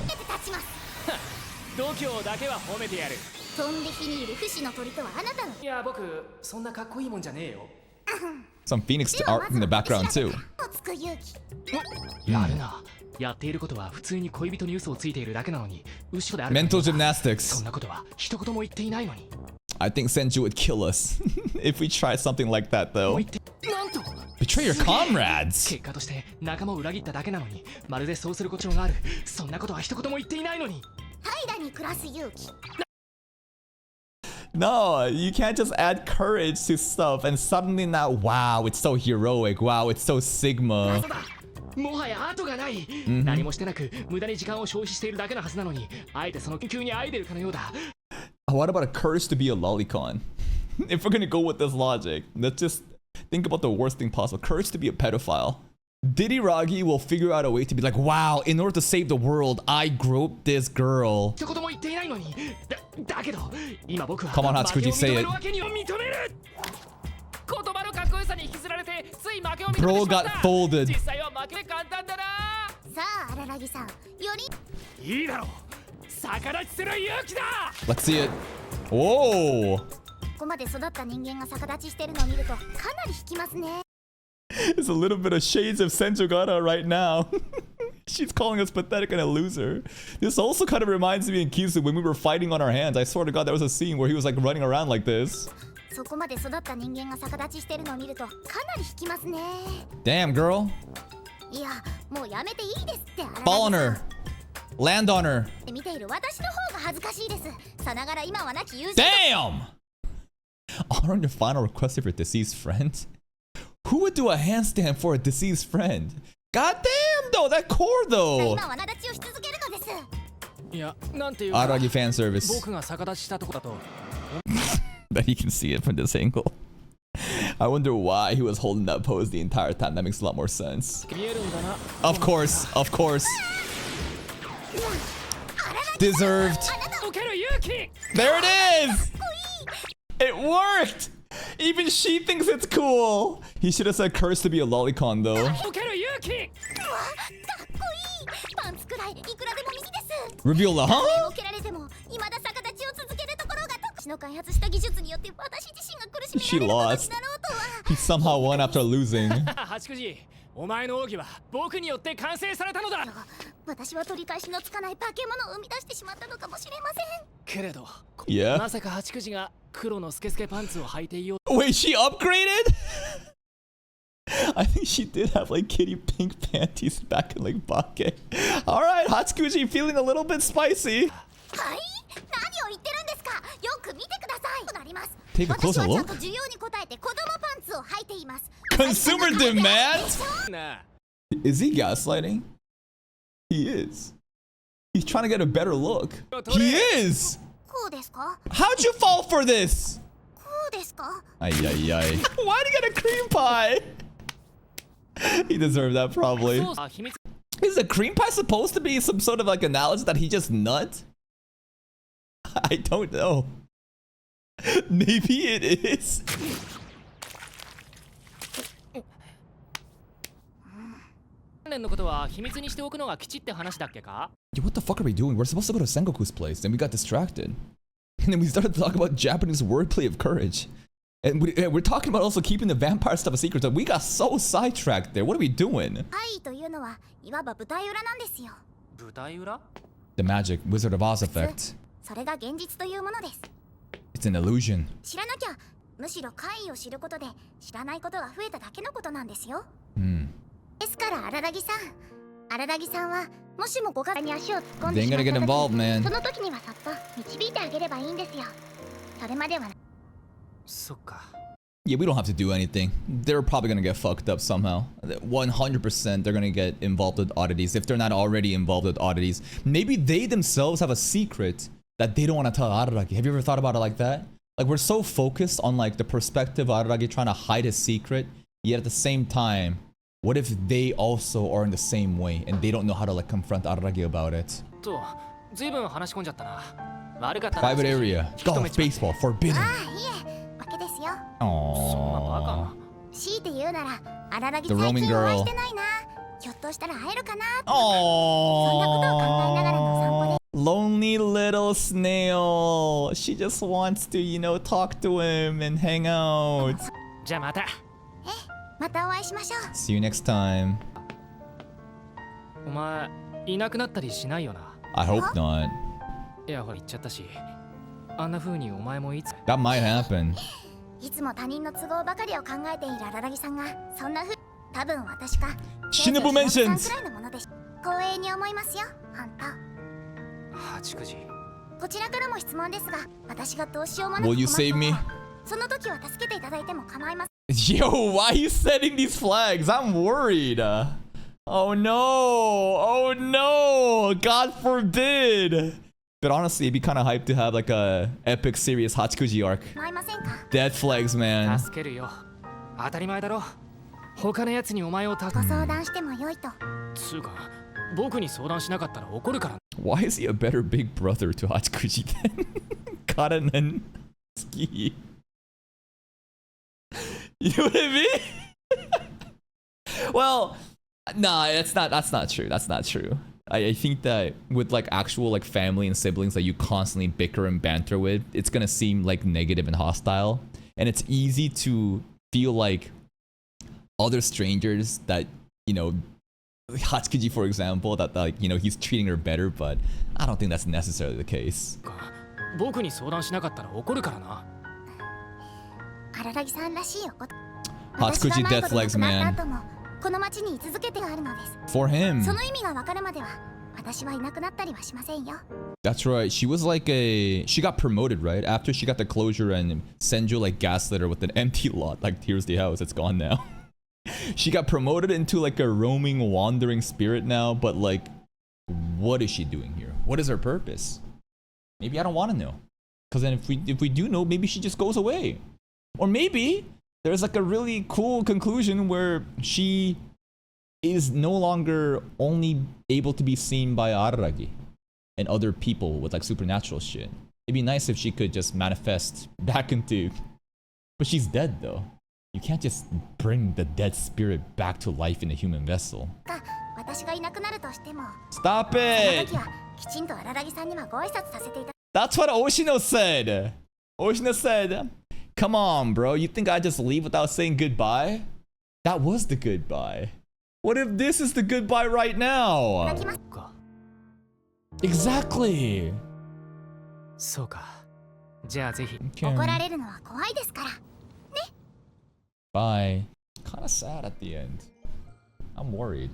度胸だけは褒めてやる。飛んで火にいる不死の鳥とはあなたの。いや僕そんなかっこいいもんじゃねえよ。 Some Phoenix art in the background too. つく勇気。やるな。やっていることは普通に恋人に嘘をついているだけなのに、後ろである。 Mental そ gymnastics. んなことは一言も言っていないのに。 I think Senju would kill us if we tried something like that though. なんと Betray your comrades. 結果として仲間を裏切っただけなのに、まるでそうすることがある。そんなことは一言も言っていないのに。平らに暮らす勇気。 No, you can't just add courage to stuff and suddenly now, wow, it's so heroic. Wow, it's so Sigma. もはや後がない。何もしてなく無駄に時間を消費しているだけのはずなのに、あえてその研究にあいでるかのようだ。 What about a courage to be a lolicon? If we're gonna go with this logic, let's just think about the worst thing possible. Courage to be a pedophile. Diddy will figure out a way to be like, wow, in order to save the world, I groped this girl. 一言も言っていないのに。だけど今僕は Come on, Hatsukuji, say it. 負けを認めるわけには認める。言葉のかっこよさに引きずられてつい負けを認めてし Bro まった。 got folded. 実際は負け簡単だな。さあ荒木さん、よりいいだろう。逆立ちする勇気だ。 Let's see it. Whoa. ここまで育った人間が逆立ちしてるのを見るとかなり引きますね。 It's a little bit of shades of Senjogata right now. She's calling us pathetic and a loser. This also kind of reminds me in Kizu when we were fighting on our hands. I swear to God, there was a scene where he was like running around like this. そこまで育った人間が逆立ちしてるのを見るとかなり引きますね。 Damn, girl. いや、もうやめていいですって。 Fall on her. Land on her. 見ている私の方が恥ずかしいです。さながら今はなき友人。 Damn! Honor your final request of your deceased friend? Who would do a handstand for a deceased friend? God damn though, that core though! 今はな立ちをし続けるのです。いや、なんていうか。 Aragi fan service. 僕が逆立ちしたとこだと。 That you can see it from this angle. I wonder why he was holding that pose the entire time. That makes a lot more sense. 見えるんだな。 Of course, of course. Deserved. 受ける勇気。 There it is! It worked! Even she thinks it's cool! He should have said curse to be a lolicon though. 受ける勇気。うわ、かっこいい。パンツくらいいくらでも右です。 Reveal the 目 huh? を蹴られても未だ逆立ちを続けるところが私の開発した技術によって私自身が苦しめられることになろうとは。 He somehow won after losing. 八九時、お前の奥義は僕によって完成されたのだ。私は取り返しのつかない化け物を生み出してしまったのかもしれません。けれど、 Yeah. まさか八九時が黒のスケスケパンツを履いていよう。 Wait, she upgraded? I think she did have like kitty pink panties back in like Bake. Alright, Hatsukuji feeling a little bit spicy. はい、何を言ってるんですか。よく見てください。となります。 Take a 私 closer はちゃん look. と需要に応えて子供パンツを履いています。 Consumer demand? なあ、 Is he gaslighting? He is. He's trying to get a better look. He is! こうですか。 How'd you fall for this? こうですか。 Ay, ay, ay. Why'd he get a cream pie? He deserved that probably. そうさ、秘密。 Is a cream pie supposed to be some sort of like analogy that he just nut? I don't know. Maybe it is. 関連のことは秘密にしておくのが吉って話だっけか？ Yo, what the fuck are we doing? We're supposed to go to Sengoku's place, then we got distracted. And then we started to talk about Japanese wordplay of courage. And we're talking about also keeping the vampire stuff a secret. That we got so sidetracked there. What are we doing? はいというのはいわば舞台裏なんですよ。舞台裏？ The magic Wizard of Oz effect. それが現実というものです。 It's an illusion. 知らなきゃ、むしろ怪異を知ることで知らないことが増えただけのことなんですよ。 Hmm. ですから荒木さん、荒木さんはもしもご家に足を突っ込ん They で ain't しま gonna った get 時 involved, に man. その時にはそっと導いてあげればいいんですよ。それまでは。そっか。 Yeah, we don't have to do anything. They're probably gonna get fucked up somehow. 100% they're gonna get involved with oddities if they're not already involved with oddities. Maybe they themselves have a secret that they don't want to tell Araragi. Have you ever thought about it like that? Like we're so focused on like the perspective of Araragi trying to hide his secret, yet at the same time, What if they also are in the same way and they don't know how to like confront Araragi about it? とずいぶん話し込んじゃったな。悪かったな。 Private area, golf, baseball, forbidden. ああいえわけですよ。そんなバカ Aww. な。強いて言うなら荒らぎ The 最 roaming 近お会い girl. してないな。ひょっとしたら会えるかな。そんなことを考えながらの散歩で。 Lonely little snail. She just wants to, you know, talk to him and hang out. じゃあまた。またお会いしましょう。 See you next time. お前いなくなったりしないよな。 I hope not. いやほら言っちゃったし。あんな風にお前もいつ。 That might happen. いつも他人の都合ばかりを考えている荒らぎさんがそんなふう多分私か Shinobu せいぜい mentions. ひろきさんくらいのものでし光栄に思いますよあんた8、9時。こちらからも質問ですが私がどうしようもなく Will you 困った save me? その時は助けていただいても構いません Yo, why are you setting these flags? I'm worried. Oh no. Oh no. God forbid. But honestly, it'd be kind of hype to have like a epic serious Hachikuji arc. 構いませんか Dead flags, man. 助けるよ。当たり前だろ。他のやつにお前を助ご相談してもよいとつうか、僕に相談しなかったら怒るから。 Why is he a better big brother to Hachikuji than Karen and Ski? You know what I mean? Well, nah, that's not true. That's not true. I think that with like actual like family and siblings that you constantly bicker and banter with, it's gonna seem like negative and hostile. And it's easy to feel like other strangers that, you know, Hatsukuji, for example, that like, you know, he's treating her better, but I don't think that's necessarily the case. 僕に相談しなかったら怒るからな。荒らぎさんらしいおこと Hatsukuji 私が death 迷子で flags, 亡くな man. った後もこの町に居続けてがあるのです For him. その意味がわかるまでは私はいなくなったりはしませんよ That's right. She was like she got promoted, right? After she got the closure and Senju like gaslit her with an empty lot, like here's the house, it's gone now. She got promoted into like a roaming, wandering spirit now, but like, what is she doing here? What is her purpose? Maybe I don't want to know. Because then if we do know, maybe she just goes away. Or maybe there's like a really cool conclusion where she is no longer only able to be seen by Araragi and other people with like supernatural shit. It'd be nice if she could just manifest back into... But she's dead though. You can't just bring the dead spirit back to life in a human vessel. か私がいなくなるとしても Stop その it! 時はきちんと荒らぎさんにはご挨拶させていた That's what Oshino said! Oshino said, come on, bro. You think I just leave without saying goodbye? That was the goodbye. What if this is the goodbye right now? だきます か。 Exactly. そうか。じゃあぜひ。 Okay. 怒られるのは怖いですから Bye. Kind of sad at the end. I'm worried.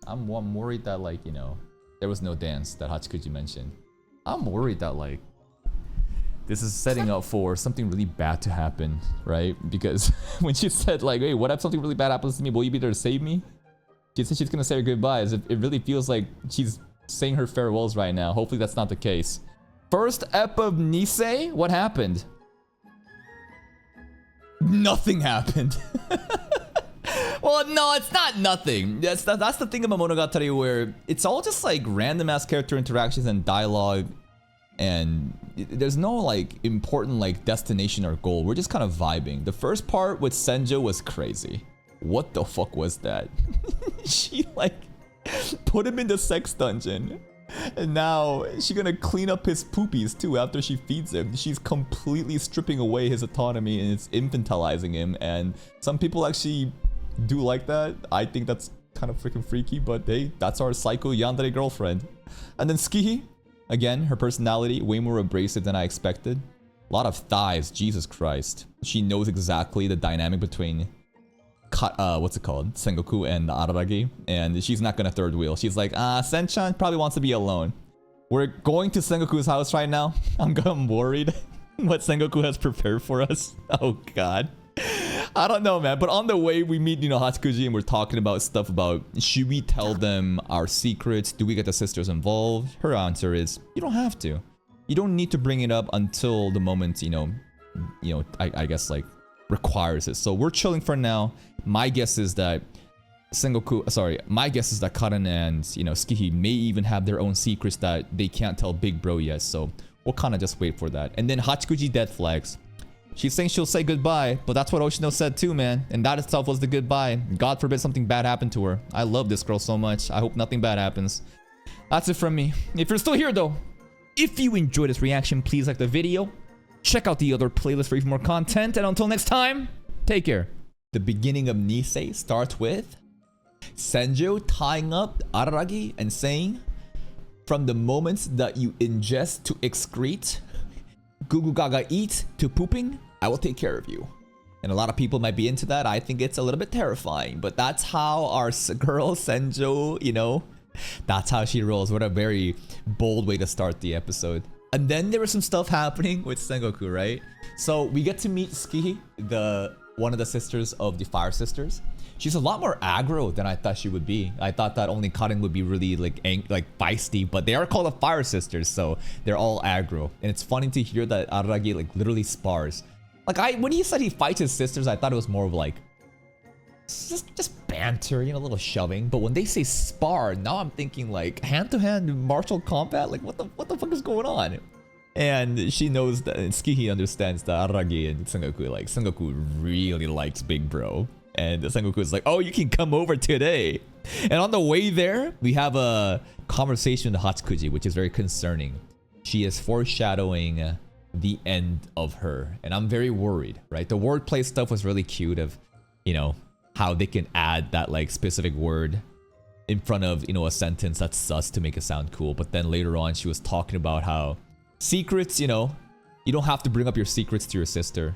I'm worried that like, you know, there was no dance that Hachikuji mentioned. I'm worried that like this is setting up for something really bad to happen, right? Because when she said like, hey, what if something really bad happens to me? Will you be there to save me? She said she's gonna say her goodbyes. It really feels like she's saying her farewells right now. Hopefully that's not the case. First ep of Nisei? What happened? Nothing happened. Well, no, it's not nothing. That's the thing about Monogatari where it's all just like random ass character interactions and dialogue, and there's no like important like destination or goal. We're just kind of vibing. The first part with Senjo was crazy. What the fuck was that? She like put him in the sex dungeon. And now she's gonna clean up his poopies too after she feeds him. She's completely stripping away his autonomy and it's infantilizing him. And some people actually do like that. I think that's kind of freaking freaky, but hey, that's our psycho yandere girlfriend. And then Skihi, again, her personality way more abrasive than I expected. A lot of thighs, Jesus Christ. She knows exactly the dynamic between what's it called? Sengoku and Araragi, and she's not gonna third wheel. She's like, Senchan probably wants to be alone. We're going to Sengoku's house right now. I'm worried what Sengoku has prepared for us. Oh god. I don't know, man. But on the way, we meet, you know, Hatsukuji, and we're talking about stuff about, should we tell them our secrets? Do we get the sisters involved? Her answer is, you don't have to. You don't need to bring it up until the moment, you know, I guess like requires it. So we're chilling for now. My guess is that Sengoku, sorry, my guess is that Karen and, you know, Skihi may even have their own secrets that they can't tell Big Bro yet, so we'll kind of just wait for that. And then Hachikuji dead flags. She's saying she'll say goodbye, but that's what Oshino said too, man. And that itself was the goodbye. God forbid something bad happened to her. I love this girl so much. I hope nothing bad happens. That's it from me. If you're still here though, if you enjoyed this reaction, please like the video. Check out the other playlist for even more content. And until next time, take care. The beginning of Nisei starts with Senjo tying up Araragi and saying, from the moments that you ingest to excrete, Gugu Gaga eat to pooping, I will take care of you. And a lot of people might be into that. I think it's a little bit terrifying, but that's how our girl Senjo, you know, that's how she rolls. What a very bold way to start the episode. And then there was some stuff happening with Sengoku, right? So we get to meet Skihi, one of the sisters of the Fire Sisters. She's a lot more aggro than I thought she would be. I thought that only Karen would be really like feisty, but they are called the Fire Sisters, so they're all aggro. And it's funny to hear that Araragi like literally spars. Like when he said he fights his sisters, I thought it was more of like just banter, you know, a little shoving. But when they say spar, now I'm thinking like hand-to-hand martial combat. Like what the fuck is going on? And she knows that, and Skihi understands that Araragi and Sengoku really likes Big Bro. And Sengoku is like, oh, you can come over today. And on the way there, we have a conversation with Hachikuji, which is very concerning. She is foreshadowing the end of her. And I'm very worried, right? The wordplay stuff was really cute of, you know, how they can add that like specific word in front of, you know, a sentence that's sus to make it sound cool. But then later on, she was talking about how secrets, you know, you don't have to bring up your secrets to your sister.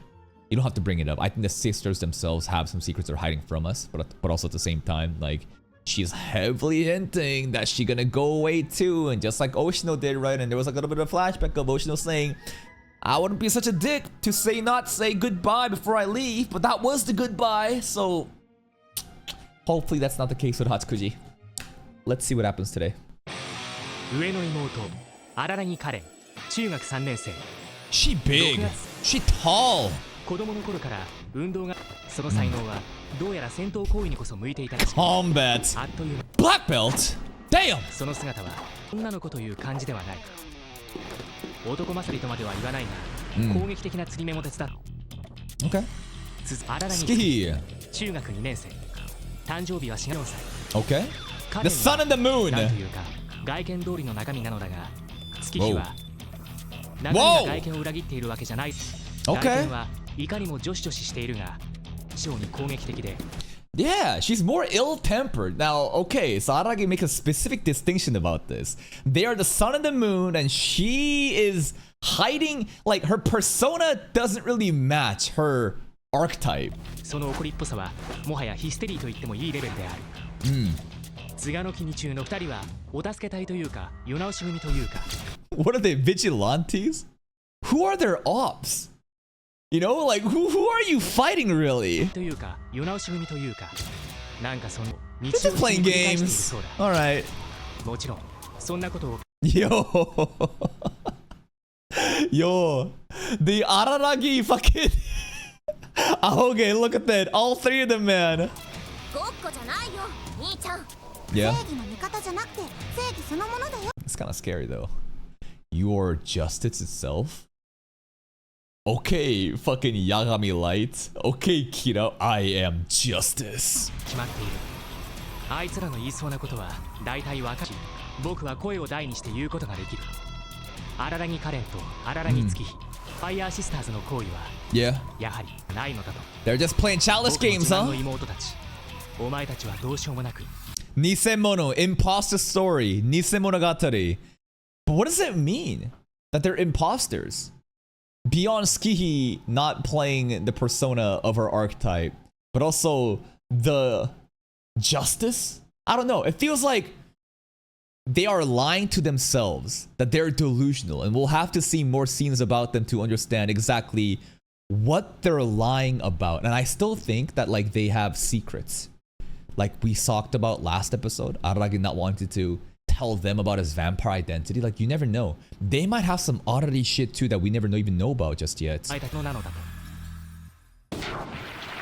You don't have to bring it up. I think the sisters themselves have some secrets they're hiding from us, but also at the same time, like, she's heavily hinting that she's gonna go away too, and just like Oshino did, right? And there was like a little bit of a flashback of Oshino saying, I wouldn't be such a dick to not say goodbye before I leave, but that was the goodbye, so hopefully that's not the case with Hachikuji. Let's see what happens today. She big. She tall. 子供の頃から運動がその才能はどうやら戦闘行為にこそ向いていたらしい。 Combat. あっという間 Black belt. Damn. その姿は女の子という感じではない。男勝りとまでは言わないが、攻撃的な釣り目も手伝う。Okay. あららに Skihi. 中学2年生。誕生日は4歳。 Okay. The sun and the moon. なんというか外見通りの中身なのだが、月日は中身が外見を裏切っているわけじゃない。外見はいかにも女子しているが、非常に攻撃的で。Yeah, she's more ill-tempered. Now, okay, so Araragi makes a specific distinction about this. They are the sun and the moon, and she is hiding, like, her persona doesn't really match her archetype. その怒りっぽさは、もはやヒステリーと言ってもいいレベルである。菅の木に中の2人は、お助け隊というか、世直し組というか。What are they, vigilantes? Who are their ops? You know, like, who are you fighting, really? というか、世直し組というか。なんかその、 They're just playing games. Alright. もちろん、そんなことを。Yo. Yo. The Araragi fucking... Okay, look at that. All three of them, man. Yeah. It's kind of scary, though. Your justice itself? Okay, fucking Yagami Light. Okay, Kira, I am justice. 決まっている。あいつらの言いそうなことは大体わかる。僕は声を大にして言うことができる。荒木カレンと荒木月日、ファイヤーシスターズの行為は Yeah. やはりないのだと。 They're just playing childish games, 僕の huh? 自慢の妹たち、お前たちはどうしようもなく。 Nisemono, imposter story, Nisemogatari. But what does it mean? That they're imposters? Beyond Skihi not playing the persona of her archetype, but also the justice? I don't know. It feels like they are lying to themselves, that they're delusional, and we'll have to see more scenes about them to understand exactly what they're lying about. And I still think that like they have secrets. Like we talked about last episode, Araragi not wanting to tell them about his vampire identity. Like you never know. They might have some oddity shit too that we never even know about just yet.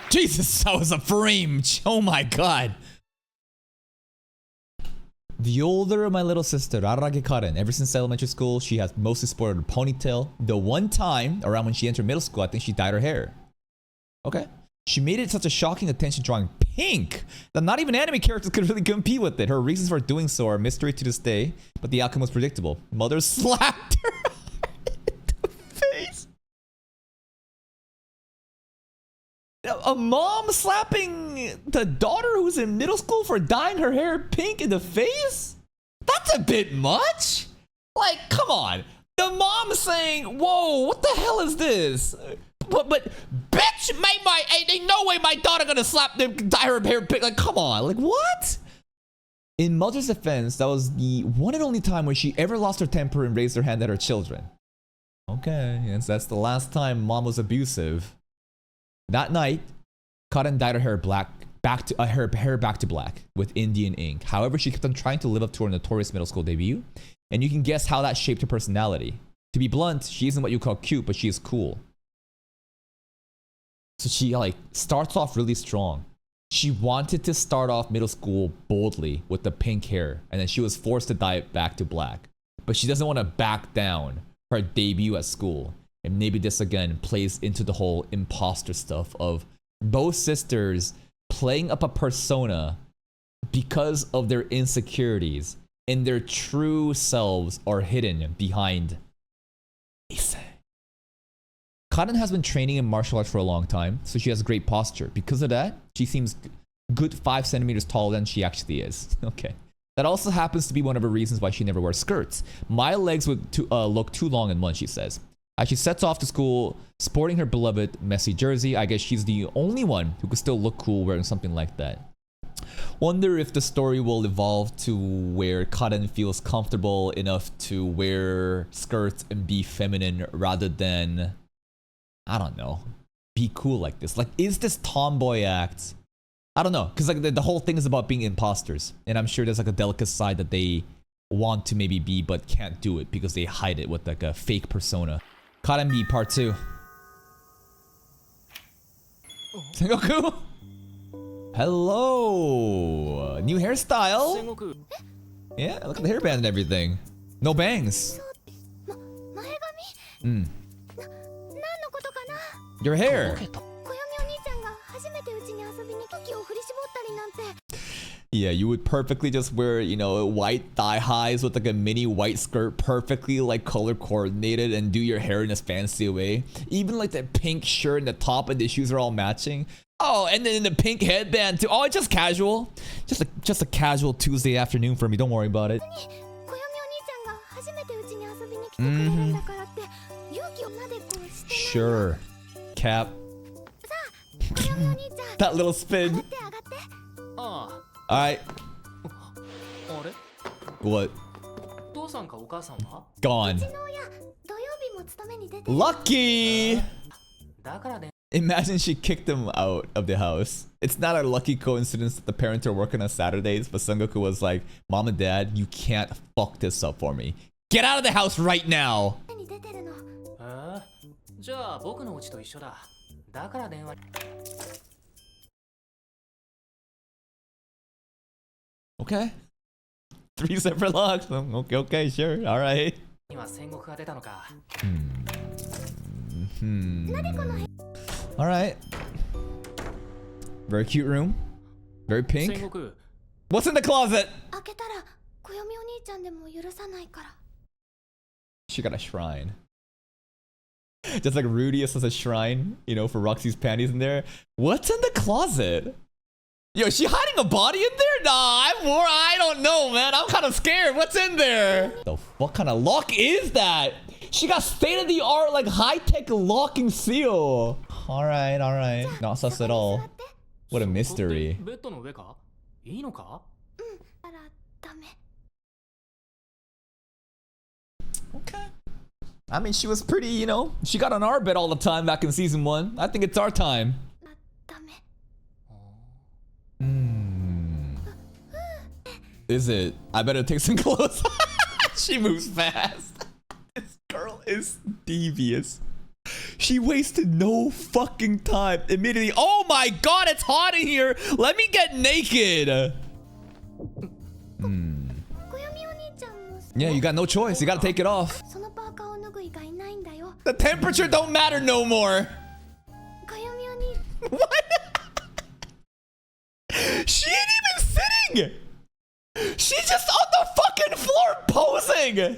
Jesus, that was a frame. Oh my god. The older my little sister, Ararage Karen, ever since elementary school, she has mostly sported a ponytail. The one time, around when she entered middle school, I think she dyed her hair. Okay. She made it such a shocking attention drawing pink that not even anime characters could really compete with it. Her reasons for doing so are a mystery to this day, but the outcome was predictable. Mother slapped her in the face. A mom slapping the daughter who's in middle school for dyeing her hair pink in the face? That's a bit much. Like, come on. The mom saying, whoa, what the hell is this? But bitch, ain't no way my daughter gonna slap them, dye her hair pink. Like, come on, like what? In mother's defense, that was the one and only time when she ever lost her temper and raised her hand at her children. Okay, yes, that's the last time mom was abusive. That night, Karen dyed her hair back to black with Indian ink. However, she kept on trying to live up to her notorious middle school debut, and you can guess how that shaped her personality. To be blunt, she isn't what you call cute, but she is cool. So she like starts off really strong. She wanted to start off middle school boldly with the pink hair, and then she was forced to dye it back to black. But she doesn't want to back down her debut at school. And maybe this again plays into the whole imposter stuff of both sisters playing up a persona because of their insecurities, and their true selves are hidden behind Ise. Karen has been training in martial arts for a long time, so she has great posture. Because of that, she seems good 5 centimeters taller than she actually is. Okay. That also happens to be one of the reasons why she never wears skirts. My legs would look too long in one, she says. As she sets off to school, sporting her beloved messy jersey, I guess she's the only one who could still look cool wearing something like that. Wonder if the story will evolve to where Karen feels comfortable enough to wear skirts and be feminine rather than, I don't know, be cool like this. Like, is this tomboy act? I don't know, because like the whole thing is about being imposters, and I'm sure there's like a delicate side that they want to maybe be but can't do it because they hide it with like a fake persona. Karen B part 2. Sengoku? Hello! New hairstyle? Yeah, look at the hairband and everything. No bangs. Your hair. Yeah, you would perfectly just wear, you know, white thigh highs with like a mini white skirt, perfectly like color coordinated, and do your hair in this fancy way. Even like the pink shirt and the top and the shoes are all matching. Oh, and then the pink headband too. Oh, it's just casual. Just a casual Tuesday afternoon for me. Don't worry about it. Sure. Cap. That little spin. Alright. What? Gone. Lucky! Imagine she kicked him out of the house. It's not a lucky coincidence that the parents are working on Saturdays, but Sengoku was like, Mom and Dad, you can't fuck this up for me. Get out of the house right now! Okay. 3 separate locks. Okay, sure. Alright. Alright. Very cute room. Very pink. What's in the closet? She got a shrine. Just like Rudius has a shrine, you know, for Roxy's panties in there. What's in the closet? Yo, is she hiding a body in there? Nah, I don't know, man. I'm kind of scared. What's in there? What kind of lock is that? She got state-of-the-art, like, high-tech locking seal. Alright, alright. Not sus at all. What a mystery. Okay. I mean, she was pretty, you know, she got on our bed all the time back in season 1. I think it's our time. Is it? I better take some clothes. She moves fast. This girl is devious. She wasted no fucking time. Immediately, oh my god, it's hot in here. Let me get naked. Yeah, you got no choice. You gotta take it off. そのパーカーを脱ぐ以外ないんだよ。 The temperature don't matter no more. かよみおに What? She ain't even sitting. She's just on the fucking floor posing.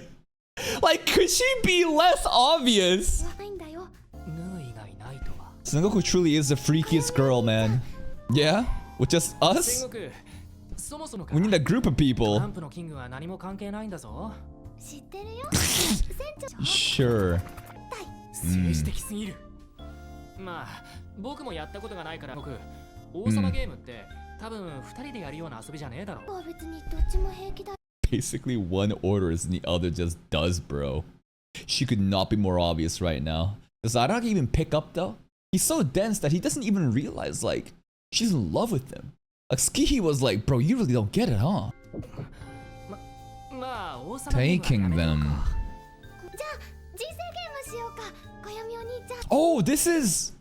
Like, could she be less obvious? ないんだよ。 縫う以外ないとは。 Sengoku truly is the freakiest girl, man. Yeah? With just us? 戦国、そもそもか We need a group of ト people. ランプのキングは何も関係ないんだぞ。知ってるよ。船長 Sure. 政治的すぎる。まあ、僕もやったことがないから、僕、王様ゲームって、多分2人でやるような遊びじゃねえだろ。は別にどっちも平気だ。 Basically, one orders and the other just does, bro. She could not be more obvious right now. Does Araki even pick up though? He's so dense that he doesn't even realize, like, she's in love with him. Like, Skihi was like, bro, you really don't get it, huh? まあ、王様ゲームは Taking やめよう them. じゃあ人生ゲームしようか。かよみお兄ちゃん。 Oh, this is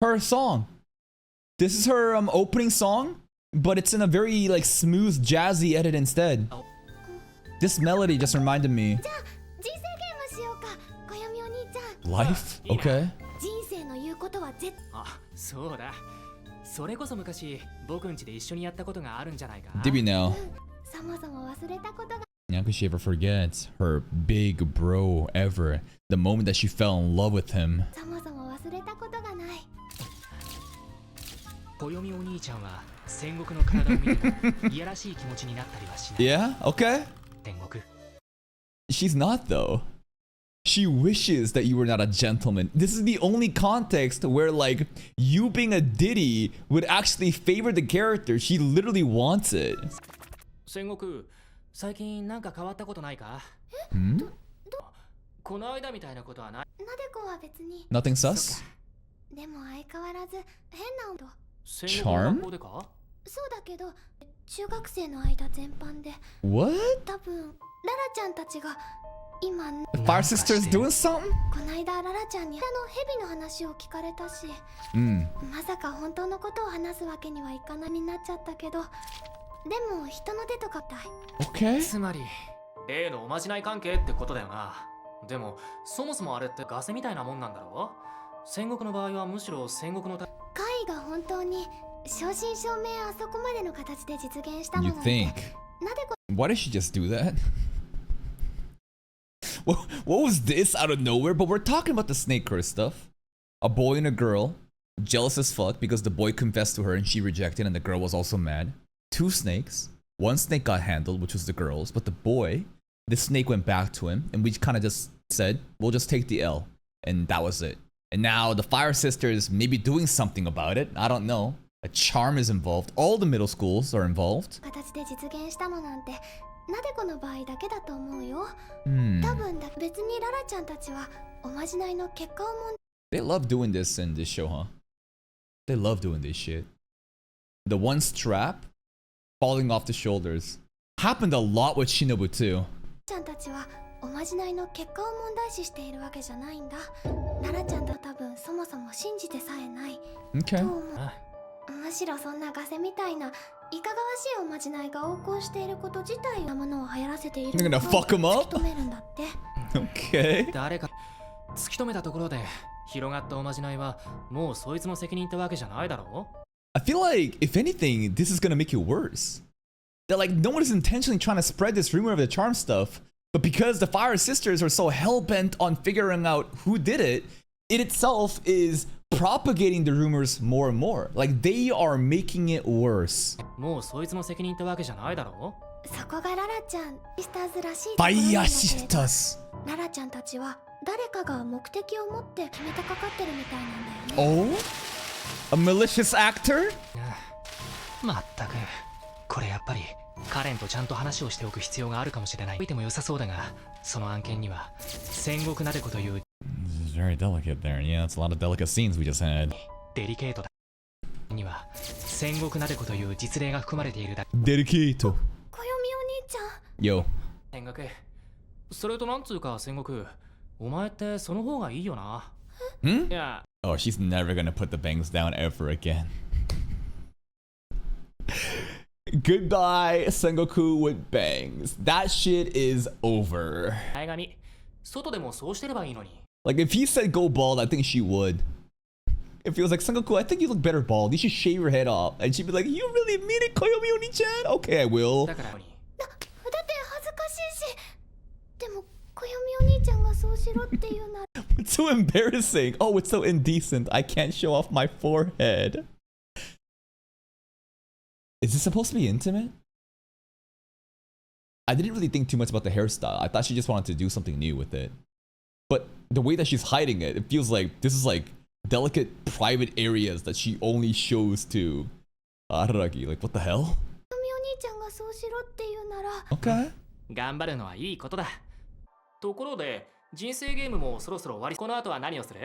her song. This is her opening song, but it's in a very, like, smooth, jazzy edit instead. This melody just reminded me. じゃあ人生ゲームしようか。かよみお兄ちゃん。 Life? Okay. 人生の言うことは絶あ、そうだ。それこそ昔、僕ん家で一緒にやったことがあるんじゃないか。 Did we know? そもそも忘れたことが How could she ever forget her big bro ever? The moment that she fell in love with him. そもそも忘れたことがない。暦お兄ちゃんは戦国の体を見るといやらしい気持ちになったりはしない。 Yeah? Okay. 天国。 She's not, though. She wishes that you were not a gentleman. This is the only context where, like, you being a ditty would actually favor the character. She literally wants it. 戦国、最近なんか変わったことないか？ Hmm? この間みたいなことはない。なでこは別に。 Nothing sus? でも相変わらず変な音。戦国の学校でか？そうだけど中学生の間全般で What? 多分ララちゃんたちが今 The Fire Sisters doing something? こないだララちゃんに蛇の話を聞かれたし、 Hmm. まさか本当のことを話すわけにはいかないになっちゃったけど、でも人の手とかたい。 Okay. つまり例のおまじない関係ってことだよな。でもそもそもあれってガセみたいなもんなんだろう？戦国の場合はむしろ戦国の怪異が本当に正真正銘あそこまでの形で実現したの You なんて think? なでこ Why did she just do that? What was this out of nowhere? But we're talking about the snake curse stuff. A boy and a girl, jealous as fuck because the boy confessed to her and she rejected and the girl was also mad. Two snakes. One snake got handled, which was the girl's, but the boy, the snake went back to him and we kind of just said, we'll just take the L. And that was it. And now the Fire Sisters may be doing something about it. I don't know. A charm is involved. All the middle schools are involved. 形で実現したのなんてなでこの場合だけだと思うよ。 Hmm. 多分だ別にララちゃんたちはおまじないの結果をもん They love doing this in this show, huh? They love doing this shit. The one strap falling off the shoulders happened a lot with Shinobu too. ちゃんたちはおまじないの結果を問題視しているわけじゃないんだ。ララちゃんと多分そもそも信じてさえない。 Okay. と思う。むしろそんなガセみたいないかがわしいおまじないが横行していること自体なものを流行らせている You're gonna の fuck him を up? 突き止めるんだって。 Okay. 誰か突き止めたところで広がったおまじないはもうそいつの責任ってわけじゃないだろう？ I feel like, if anything, this is gonna make it worse. That like no one is intentionally trying to spread this rumor of the charm stuff, but because the Fire Sisters are so hell-bent on figuring out who did it, it itself is propagating the rumors more and more. Like they are making it worse. もうそいつの責任ってわけじゃないだろう？そこがララちゃんシスターズらしいところなんだけれど Fire Sisters. ララちゃんたちは誰かが目的を持って決めてかかってるみたいなんだよね。 Oh? A malicious actor? まったくこれやっぱりカレンとちゃんと話をしておく必要があるかもしれない。見ても良さそうだが、その案件には戦国なでこという This is very delicate there. Yeah, it's a lot of delicate scenes we just had. デリケートだには戦国なでこという実例が含まれているだ。 Dedicate. 小読みお兄ちゃん Yo. 戦国。それとなんつうか戦国。お前ってその方がいいよな。Hmm? いや、 Oh, she's never gonna put the bangs down ever again. Goodbye, Sengoku with bangs. That shit is over. 前髪外でもそうしてればいいのに。 Like, if he said go bald, I think she would. If he was like, Sengoku, I think you look better bald. You should shave your head off. And she'd be like, you really mean it, Koyomi Oni-chan? Okay, I will. だからに。だって恥ずかしいし。でも小読お兄ちゃんがそうしろって言うなら。It's so embarrassing. Oh, it's so indecent. I can't show off my forehead. Is this supposed to be intimate? I didn't really think too much about the hairstyle. I thought she just wanted to do something new with it. But the way that she's hiding it, it feels like this is like delicate private areas that she only shows to Araragi. Like, what the hell? 小読お兄ちゃんがそうしろって言うなら。Okay. 頑張るのはいいことだ。ところで、人生ゲームもそろそろ終わり。この後は何をする？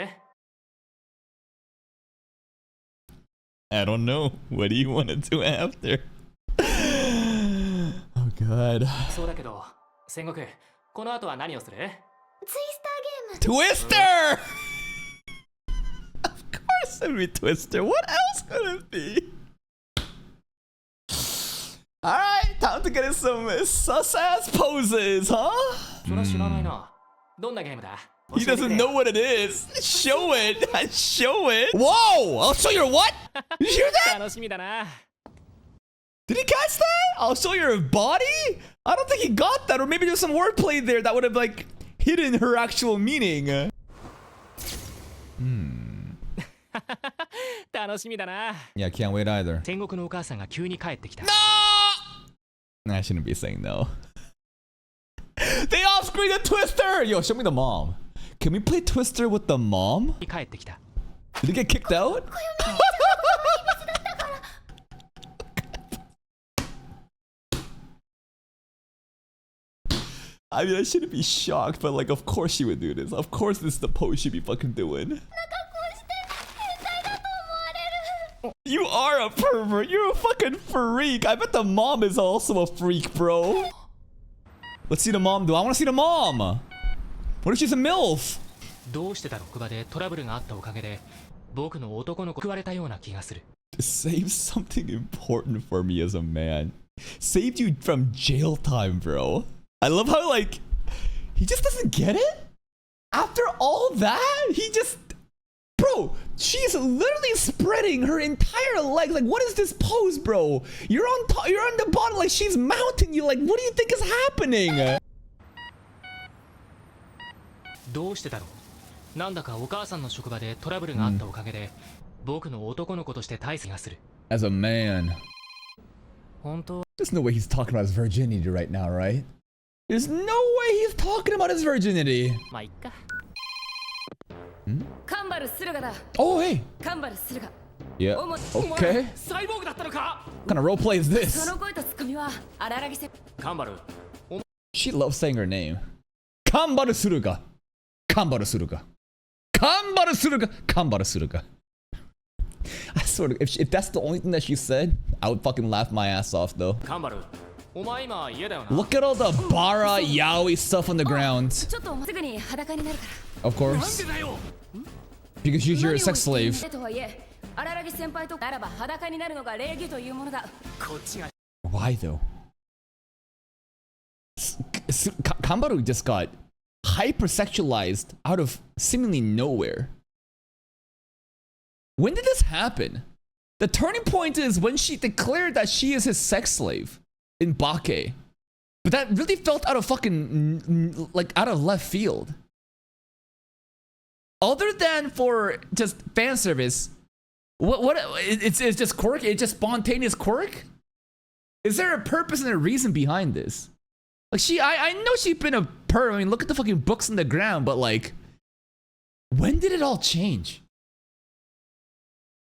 I don't know. What do you want to do after? Oh god. そうだけど、戦国、この後は何をする？ツイスターゲーム。 Twister! Of course it'd be Twister. What else could it be? Alright, time to get in some sus-ass poses, huh? それは知らないな。どんなゲームだ？ He doesn't know what it is. Show it. Show it. Whoa! I'll show you what? Did you hear that? 楽しみだな。 Did he catch that? I'll show you her body? I don't think he got that. Or maybe there's some wordplay there that would have like hidden her actual meaning. 楽しみだな。 Yeah, can't wait either. 戦国のお母さんが急に帰ってきた。 No! I shouldn't be saying no. They off-screen the Twister! Yo, show me the mom. Can we play Twister with the mom? 帰ってきた。 Did he get kicked out? I mean, I shouldn't be shocked, but like, of course she would do this. Of course this is the pose she'd be fucking doing. You are a pervert. You're a fucking freak. I bet the mom is also a freak, bro. Let's see the mom do. I want to see the mom. What if she's a MILF? どうしてだ職場でトラブルがあったおかげで僕の男の子食われたような気がする。 Save something important for me as a man. Saved you from jail time, bro. I love how, like, he just doesn't get it? After all that, he just... Bro, she's literally spreading her entire legs. Like, what is this pose, bro? You're on top, you're on the bottom, like, she's mounting you. Like, what do you think is happening? どうしてだろう。なんだかお母さんの職場でトラブルがあったおかげで僕の男の子として大切がする。 As a man. 本当 There's no way he's talking about his virginity right now, right? There's no way he's talking about his virginity. まあいっか。カンバル駿河だ。 Oh, hey. カンバル駿河。 Yeah. おも Okay. サイボーグだったのか。 What kind of roleplay is そ this? の声とツッコミは荒木先カンバル。 She loves saying her name. Kambaru Suruga. Kambaru Suruga. Kambaru Suruga. Kambaru Suruga. I swear to, if that's the only thing that she said, I would fucking laugh my ass off though. カンバル。お前今家だよな。 Look at all the bara yaoi stuff on the ground. ちょっとすぐに裸になるから。 Of なん course. でだよ。 Because you're a sex 何を言 slave. っているとはいえ、荒木先輩とならば裸になるのが礼儀というものだ。こっちが。 Why though? Kambaru just got hypersexualized out of seemingly nowhere. When did this happen? The turning point is when she declared that she is his sex slave in Bake. But that really felt out of fucking, like, out of left field. Other than for just fan service, it's just quirk? It's just spontaneous quirk? Is there a purpose and a reason behind this? Like, I know she's been a perv. I mean, look at the fucking books on the ground, but like, when did it all change?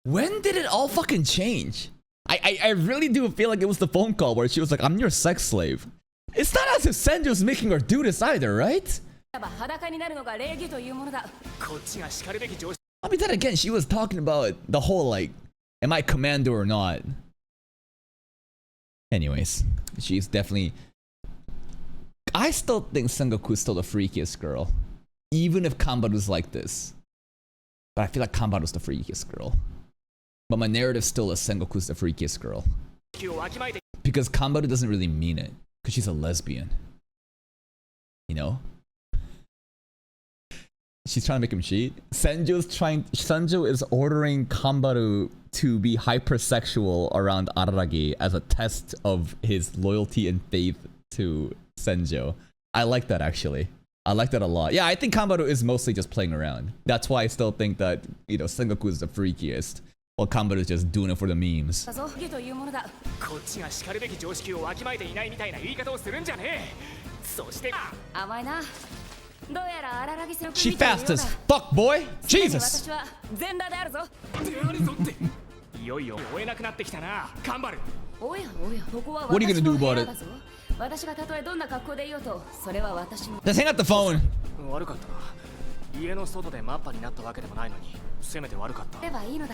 When did it all fucking change? I really do feel like it was the phone call where she was like, I'm your sex slave. It's not as if Senjo's making her do this either, right? 裸になるのが礼儀というものだ。こっちが叱るべき上司。 I mean, then again, she was talking about the whole, like, am I commando or not? Anyways, she's definitely... I still think Sengoku's still the freakiest girl. Even if Kambaru's like this. But I feel like Kambaru's the freakiest girl. But my narrative still is Sengoku's the freakiest girl. because Kambaru doesn't really mean it because she's a lesbian. You know? She's trying to make him cheat. Senjo is ordering Kambaru to be hypersexual around Araragi as a test of his loyalty and faith to Senjo. I like that actually. I like that a lot. Yeah, I think Kambaru is mostly just playing around. That's why I still think that, you know, Sengoku is the freakiest, while Kambaru is just doing it for the memes. こっちが叱るべき常識をわきまえていないみたいな言い方をするんじゃねえ。そして甘いな。どうやら荒らぎ戦 She fast as fuck, boy. Jesus. 私は全裸であるぞ。であるぞって。いよいよ追えなくなってきたな、カンバル。おやおや、ここは What are you 私 gonna の do 部 about 屋 it? だぞ。私がたとえどんな格好でいようと、それは私の。Just hang up the phone. 悪かったな。家の外でマッパになったわけでもないのに、せめて悪かった。ればいいのだ。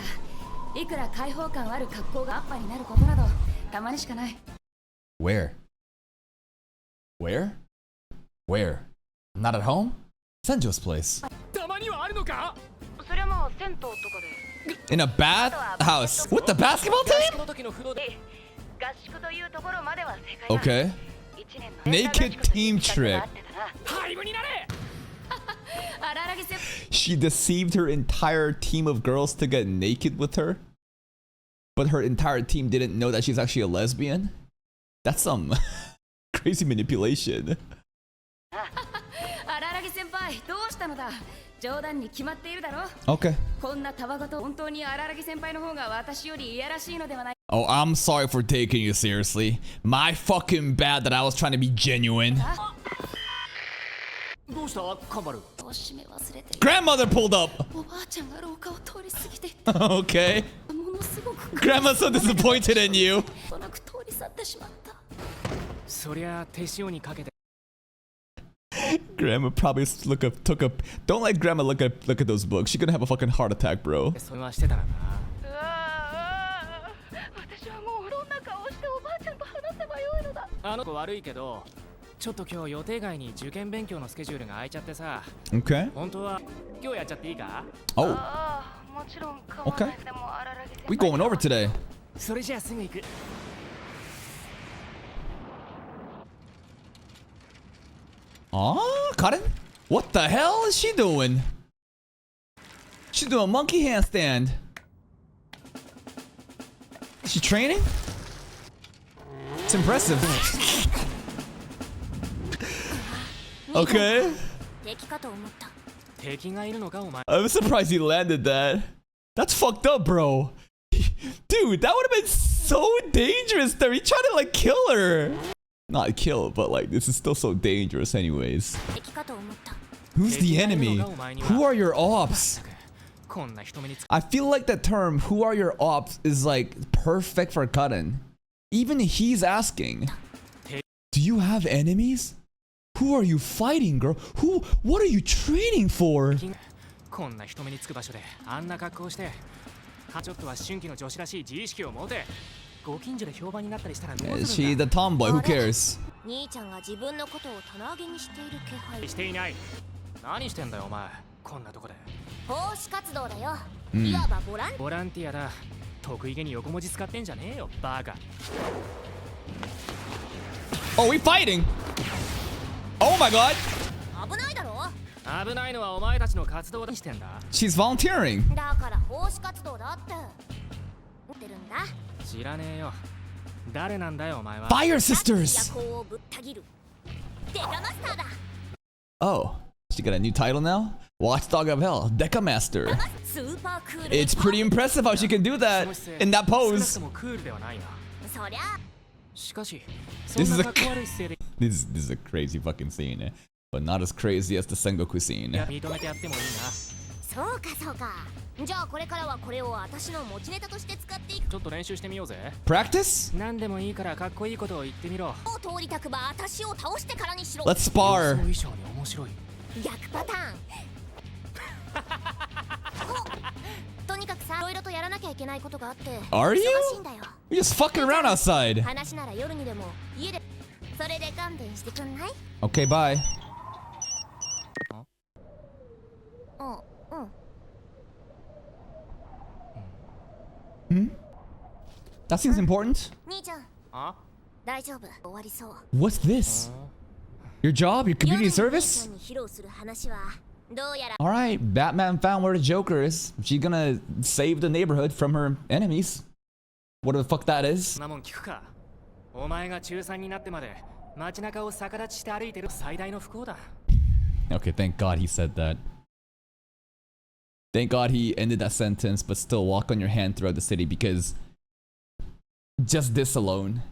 いくら開放感ある格好がアッパになることなどたまにしかない。Where? Where? Where? Not at home? Senjo's place. たまにはあるのか？それはもう銭湯とかで。In a bathhouse with the basketball 合 team? 宿の時の風呂で。合宿というところまでは正解だ。Okay. Naked team trip. 廃部になれ。荒らぎ戦 She deceived her entire team of girls to get naked with her, but her entire team didn't know that she's actually a lesbian. That's some crazy manipulation. 荒らぎ先輩、どうしたのだ。冗談に決まっているだろ。 Okay. こんなたわごと本当に荒らぎ先輩の方が私よりいやらしいのではない。 Oh, I'm sorry for taking you seriously. My fucking bad that I was trying to be genuine. どうしたカンバル？閉め忘れて。Grandmother pulled up. おばあちゃんが廊下を通り過ぎて。Okay. ものすごく。Grandma's so disappointed in you. となく通り去ってしまった。そりゃ手塩にかけて。Grandma probably took a. Don't let Grandma look at those books. She's gonna have a fucking heart attack, bro. それはしてたらな。私はもうどんな顔しておばあちゃんと話せばよいのだ。あの子悪いけど、ちょっと今日予定外に受験勉強のスケジュールが空いちゃってさ。Okay. 本当は今日やっちゃっていいか？ Oh, ああ、もちろん構わない。でも荒らぎ先輩。 we going over today. それじゃあすぐ行く。Aw, Karen? What the hell is she doing? She's doing a monkey handstand. Is she training? It's impressive. Okay. 敵かと思った。敵がいるのかお前。 I'm surprised he landed that. That's fucked up, bro. Dude, that would have been so dangerous there. He tried to like kill her. Not kill, but like this is still so dangerous anyways. 敵かと思った。 Who's the enemy? Who are your ops? こんな人目につ I feel like that term, who are your ops, is like perfect for Karen. Even he's asking, do you have enemies? Who are you fighting, girl? What are you training for? こんな人目につく場所であんな格好して、ちょっとは春季の女子らしい自意識を持て。ご近所で評判になったりしたらどう Is する she んだ？ the tomboy? Who cares? 兄ちゃんが自分のことを棚上げにしている気配。していない。何してんだよお前。こんなとこで。奉仕活動だよ。いわばボランティボランティアだ。得意げに横文字使ってんじゃねえよ、バカ。Oh, we fighting! Oh my god! ア。危ないだろ。危ないのはお前たちの活動だしてんだ。She's volunteering. だから奉仕活動だって。持ってるんだ。知らねえよ。誰なんだよお前は。 Fire sisters! 夜行をぶった切る。デカマスターだ。 Oh, she got a new title now? Watchdog of Hell, Deca Master. スーパークール。 It's pretty impressive how she can do that in that 少なく pose. ともクールではないな。そりゃ。しかし、 This そ is ん a な格好悪い姿勢で this is a crazy fucking scene, eh? But not as crazy as the Sengoku scene. 認めてやってもいいな。そうかそうか。じゃあこれからはこれを私の持ちネタとして使っていく。ちょっと練習してみようぜ。 Practice? 何でもいいからかっこいいことを言ってみろ。通りたくば私を倒してからにしろ。 Let's 想 spar. 像以上に面白い。逆パターン。とにかくさ、いろいろとやらなきゃいけないことがあって。 Are you? 忙しいんだよ。 You're just fucking around outside. 話なら夜にでも家で。それで勘弁してくんない？ Okay, bye. うん。That seems important. 兄ちゃん、あ？大丈夫終わりそう What's this? Your job? Your community 夜 service? に披露する話はどうやら Alright, Batman found where the Joker is. She's gonna save the neighborhood from her enemies. Whatever the fuck that is. そんなもん聞くか。お前が中3になってまで街中を逆立ちして歩いてる最大の不幸だ。 Okay, thank God he said that. Thank God he ended that sentence, but still walk on your hand throughout the city because just this alone,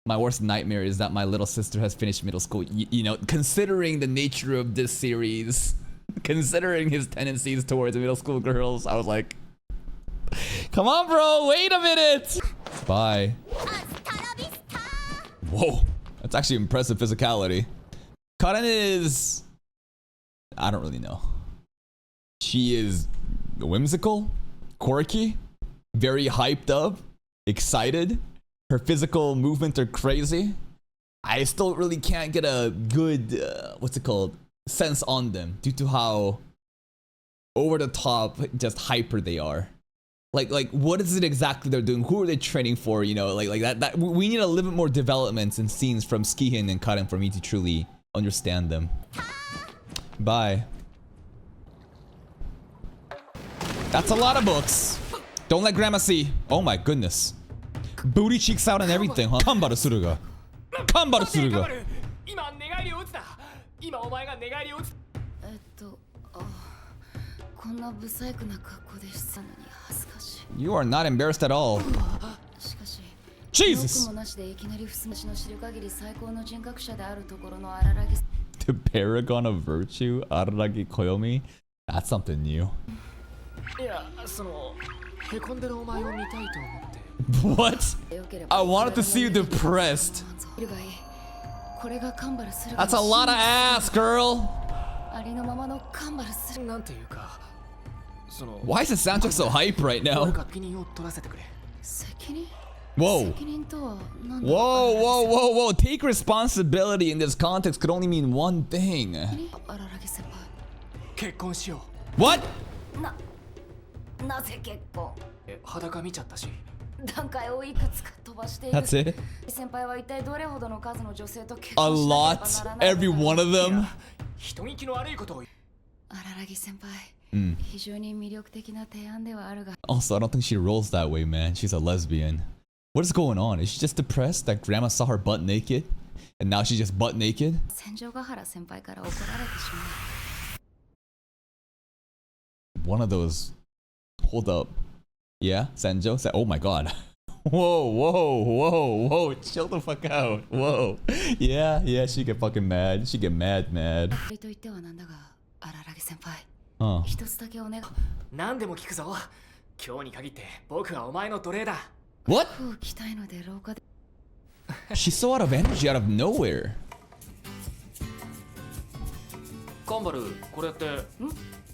my worst nightmare is that my little sister has finished middle school. You know, considering the nature of this series, considering his tendencies towards middle school girls, I was like, come on, bro, wait a minute. Bye. Whoa, that's actually impressive physicality. Karen is... I don't really know. She is whimsical, quirky, very hyped up, excited. Her physical movements are crazy. I still really can't get a good, what's it called, sense on them due to how over the top, just hyper they are. Like what is it exactly they're doing? Who are they training for? You know, like that. We need a little bit more developments and scenes from Skihin and Karen for me to truly understand them. Bye. That's a lot of books. Don't let grandma see. Oh my goodness. Booty cheeks out and everything, huh? Kanbaru suruga. Kanbaru suruga. 今寝返りを打つな。今お前が寝返りを打つ。こんな不細工な格好でしたのに恥ずかしい You are not embarrassed at all. しかし Jesus! もなしでいきなり不死の知る限り最高の人格者であるところの荒らぎ The paragon of virtue, Araragi Koyomi. That's something new. いや、そのへこんでるお前を見たいと思って。What? I wanted to see you depressed. これがカンバルする That's a lot of ass, girl. ありのままのカンバルするなんていうか、その Why is the soundtrack so hype right 俺 now? が責任を取らせてくれ。責任 Whoa. 責任とは何だ Whoa, whoa, whoa, whoa. Take responsibility in this context could only mean one thing. 荒木先輩結婚しよ What? なぜ結婚う。裸見ちゃったし。段階をいくつか飛ばしている That's it? 先輩は一体どれほどの数の女性と結 A 婚しなければ lot? ならない Every one of them? 人聞きの悪いことを。荒木先輩、Mm. 非常に魅力的な提案ではあるが Also, I don't think she rolls that way, man. She's a lesbian. What is going on? Is she just depressed that grandma saw her butt naked? And now she's just butt naked? 戦場ヶ原先輩から怒られてしまう One of those... Hold up. Yeah? Senjo? Oh my god. Whoa, whoa, whoa, whoa. Chill the fuck out. Whoa. Yeah, she get fucking mad. She get mad. と言ってはなんだが荒木先輩 Huh. 一つだけお願い何でも聞くぞ。今日に限って僕はお前の奴隷だ。What? 服を着たいので廊下で She's so out of energy out of nowhere. カンバル、これって。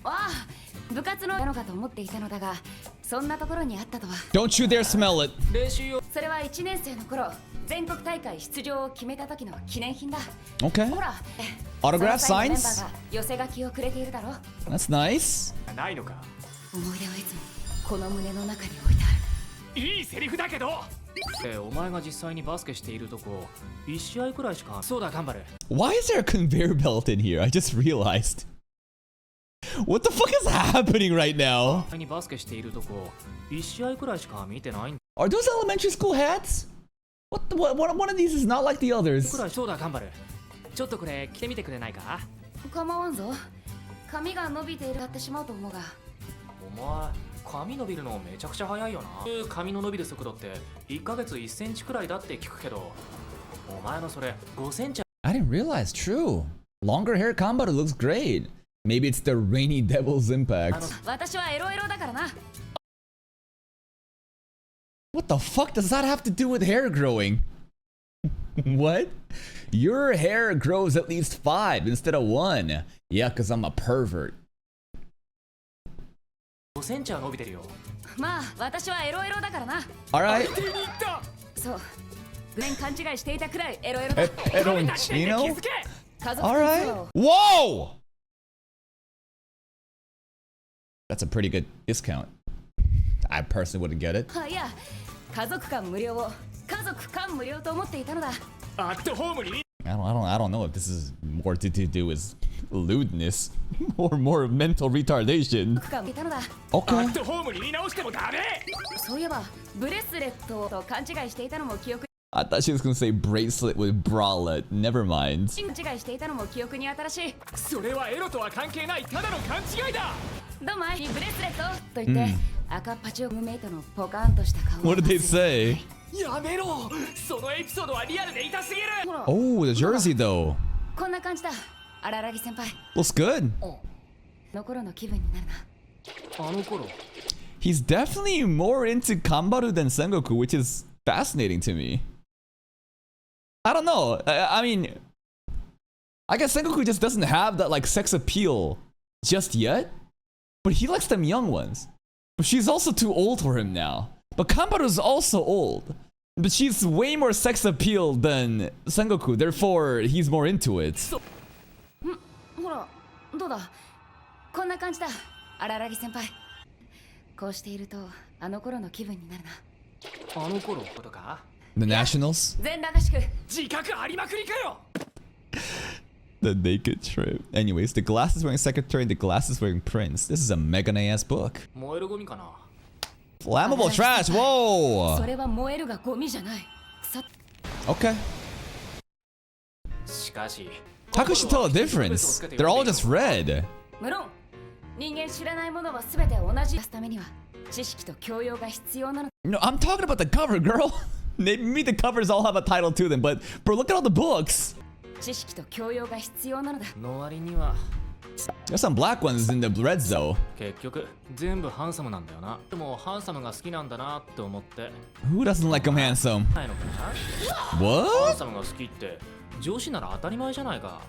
ああ部活ののかと思っていたのだがそんなところにあったとは Don't you dare smell it. 練習用。それは1年生の頃全国大会出場を決めた時の記念品だ Okay. ほら Autograph その際のメンバ signs? ーが寄せ書きをくれているだろ That's nice. ないのか。思い出はいつもこの胸の中に置いてあるいいセリフだけど。お前が実際にバスケしているとこ1試合くらいしか。そうだ、カンバル。 Why is there a conveyor belt in here? I just realized. What the fuck is happening right now? にバスケしているとこ1試合くらいしか見てないん Are those elementary school hats? What one of these is not like the く others. らい。そうだ、カンバル。ちょっとこれ着てみてくれないか。構わんぞ髪が伸びているやってしまうと思うがお前髪伸びるのめちゃくちゃ早いよな。髪の伸びる速度って1ヶ月1センチくらいだって聞くけど、お前のそれ5センチ。 I didn't realize. True. Longer hair Kanbaru looks great. Maybe it's the rainy devil's impact. 私はエロエロだからな What the fuck does that have to do with hair growing? What? Your hair grows at least 5 instead of 1. Yeah, because I'm a pervert. 5センチは伸びてるよ。まあ私はエロエロだからな Alright. 手に入った。そう年勘違いしていたくらいエロエロだ Eroncino? 気づけ。家族 Alright. Whoa! That's a pretty good discount. I personally wouldn't get it. いや家族間無料を家族間無料と思っていたのだ。アットホームに I don't know if this is more to do with lewdness or more mental retardation. 間いたのだ。ア Okay. ットホームに見直してもダメ。そういえばブレスレットと勘違いしていたのも記憶 I thought she was gonna say bracelet with bralette. Never mind. 勘違いしていたのも記憶に新しい。それはエロとは関係ないただの勘違いだ。どうもいいブレスレットと言って、赤パチオムメイトのポカンとした顔を What did they say? やめろ。そのエピソードはリアルで痛すぎる。ほら Oh, the jersey though. こんな感じだ。荒らぎ先輩 Looks good. の頃の気分になるな。あの頃 He's definitely more into Kambaru than Sengoku, which is fascinating to me. I don't know. I mean, I guess Sengoku just doesn't have that like sex appeal just yet. But he likes them young ones. But she's also too old for him now. But Kambaru's also old. But she's way more sex appeal than Sengoku. Therefore, he's more into it. ほらどうだこんな感じだ。荒らぎ先輩こうしているとあの頃の気分になるな。あの頃ことか The Nationals? 全裸合宿 自覚ありまくりかよ。 The naked trip. Anyways, the glasses wearing secretary and the glasses wearing prince. This is a mega ass book. 燃えるゴミかな。 Flammable trash. そ Whoa. れは燃えるがゴミじゃない。さ Okay. しかし How could she tell a difference? They're all just red. 無論人間知らないものは全て同じ出すためには知識と教養が必要なの。 No, I'm talking about the cover, girl. Maybe the covers all have a title to them, but bro, look at all the books. 知識と教養が必要なのだ。の割には There's some black ones in the reds though. 結局全部ハンサムなんだよな。でもハンサムが好きなんだなって思って。 Who doesn't like him handsome? ないのかな。ハン What? サムが好きって上司なら当たり前じゃないか。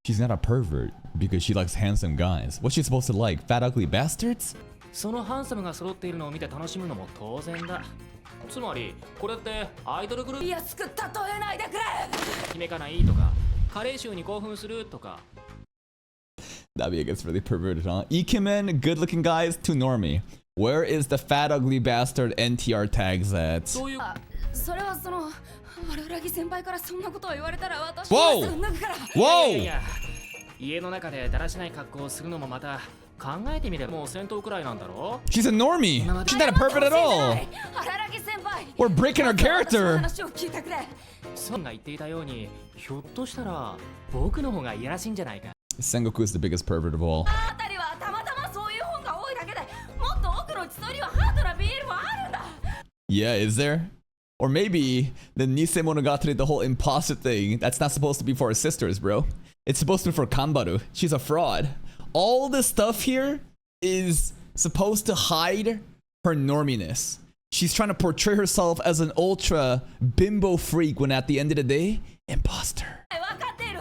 She's not a pervert because she likes handsome guys. What's she supposed to like? Fat ugly bastards? そのハンサムが揃っているのを見て楽しむのも当然だ。つまりこれってアイドルグループ安く例えないでくれ。姫かないとか加齢臭に興奮するとか。 That be gets really perverted, huh? Ikemen, good looking guys, too normie. Where is the fat ugly bastard NTR tags at? そういう。それはその荒らぎ先輩からそんなことを言われたら私 Whoa! は脱ぐから。いや Whoa! いや家の中でだらしない格好をするのもまた考えてみればもう戦闘くらいなんだろ。 She's a normie. She's not a pervert at all. 荒らぎ先輩 We're breaking her 私の character. 話を聞いてくれ。ソンが言っていたようにひょっとしたら僕の方がいやらしいんじゃないか。 Sengoku is the biggest pervert of all. あたりはたまたまそういう本が多いだけでもっと奥の地層にはハードな BL もあるんだ。 Yeah, is there? Or maybe the Nisemogatari, the whole imposter thing, that's not supposed to be for her sisters, bro. It's supposed to be for Kambaru. She's a fraud. All this stuff here is supposed to hide her norminess. She's trying to portray herself as an ultra bimbo freak when at the end of the day, imposter. 分かっている。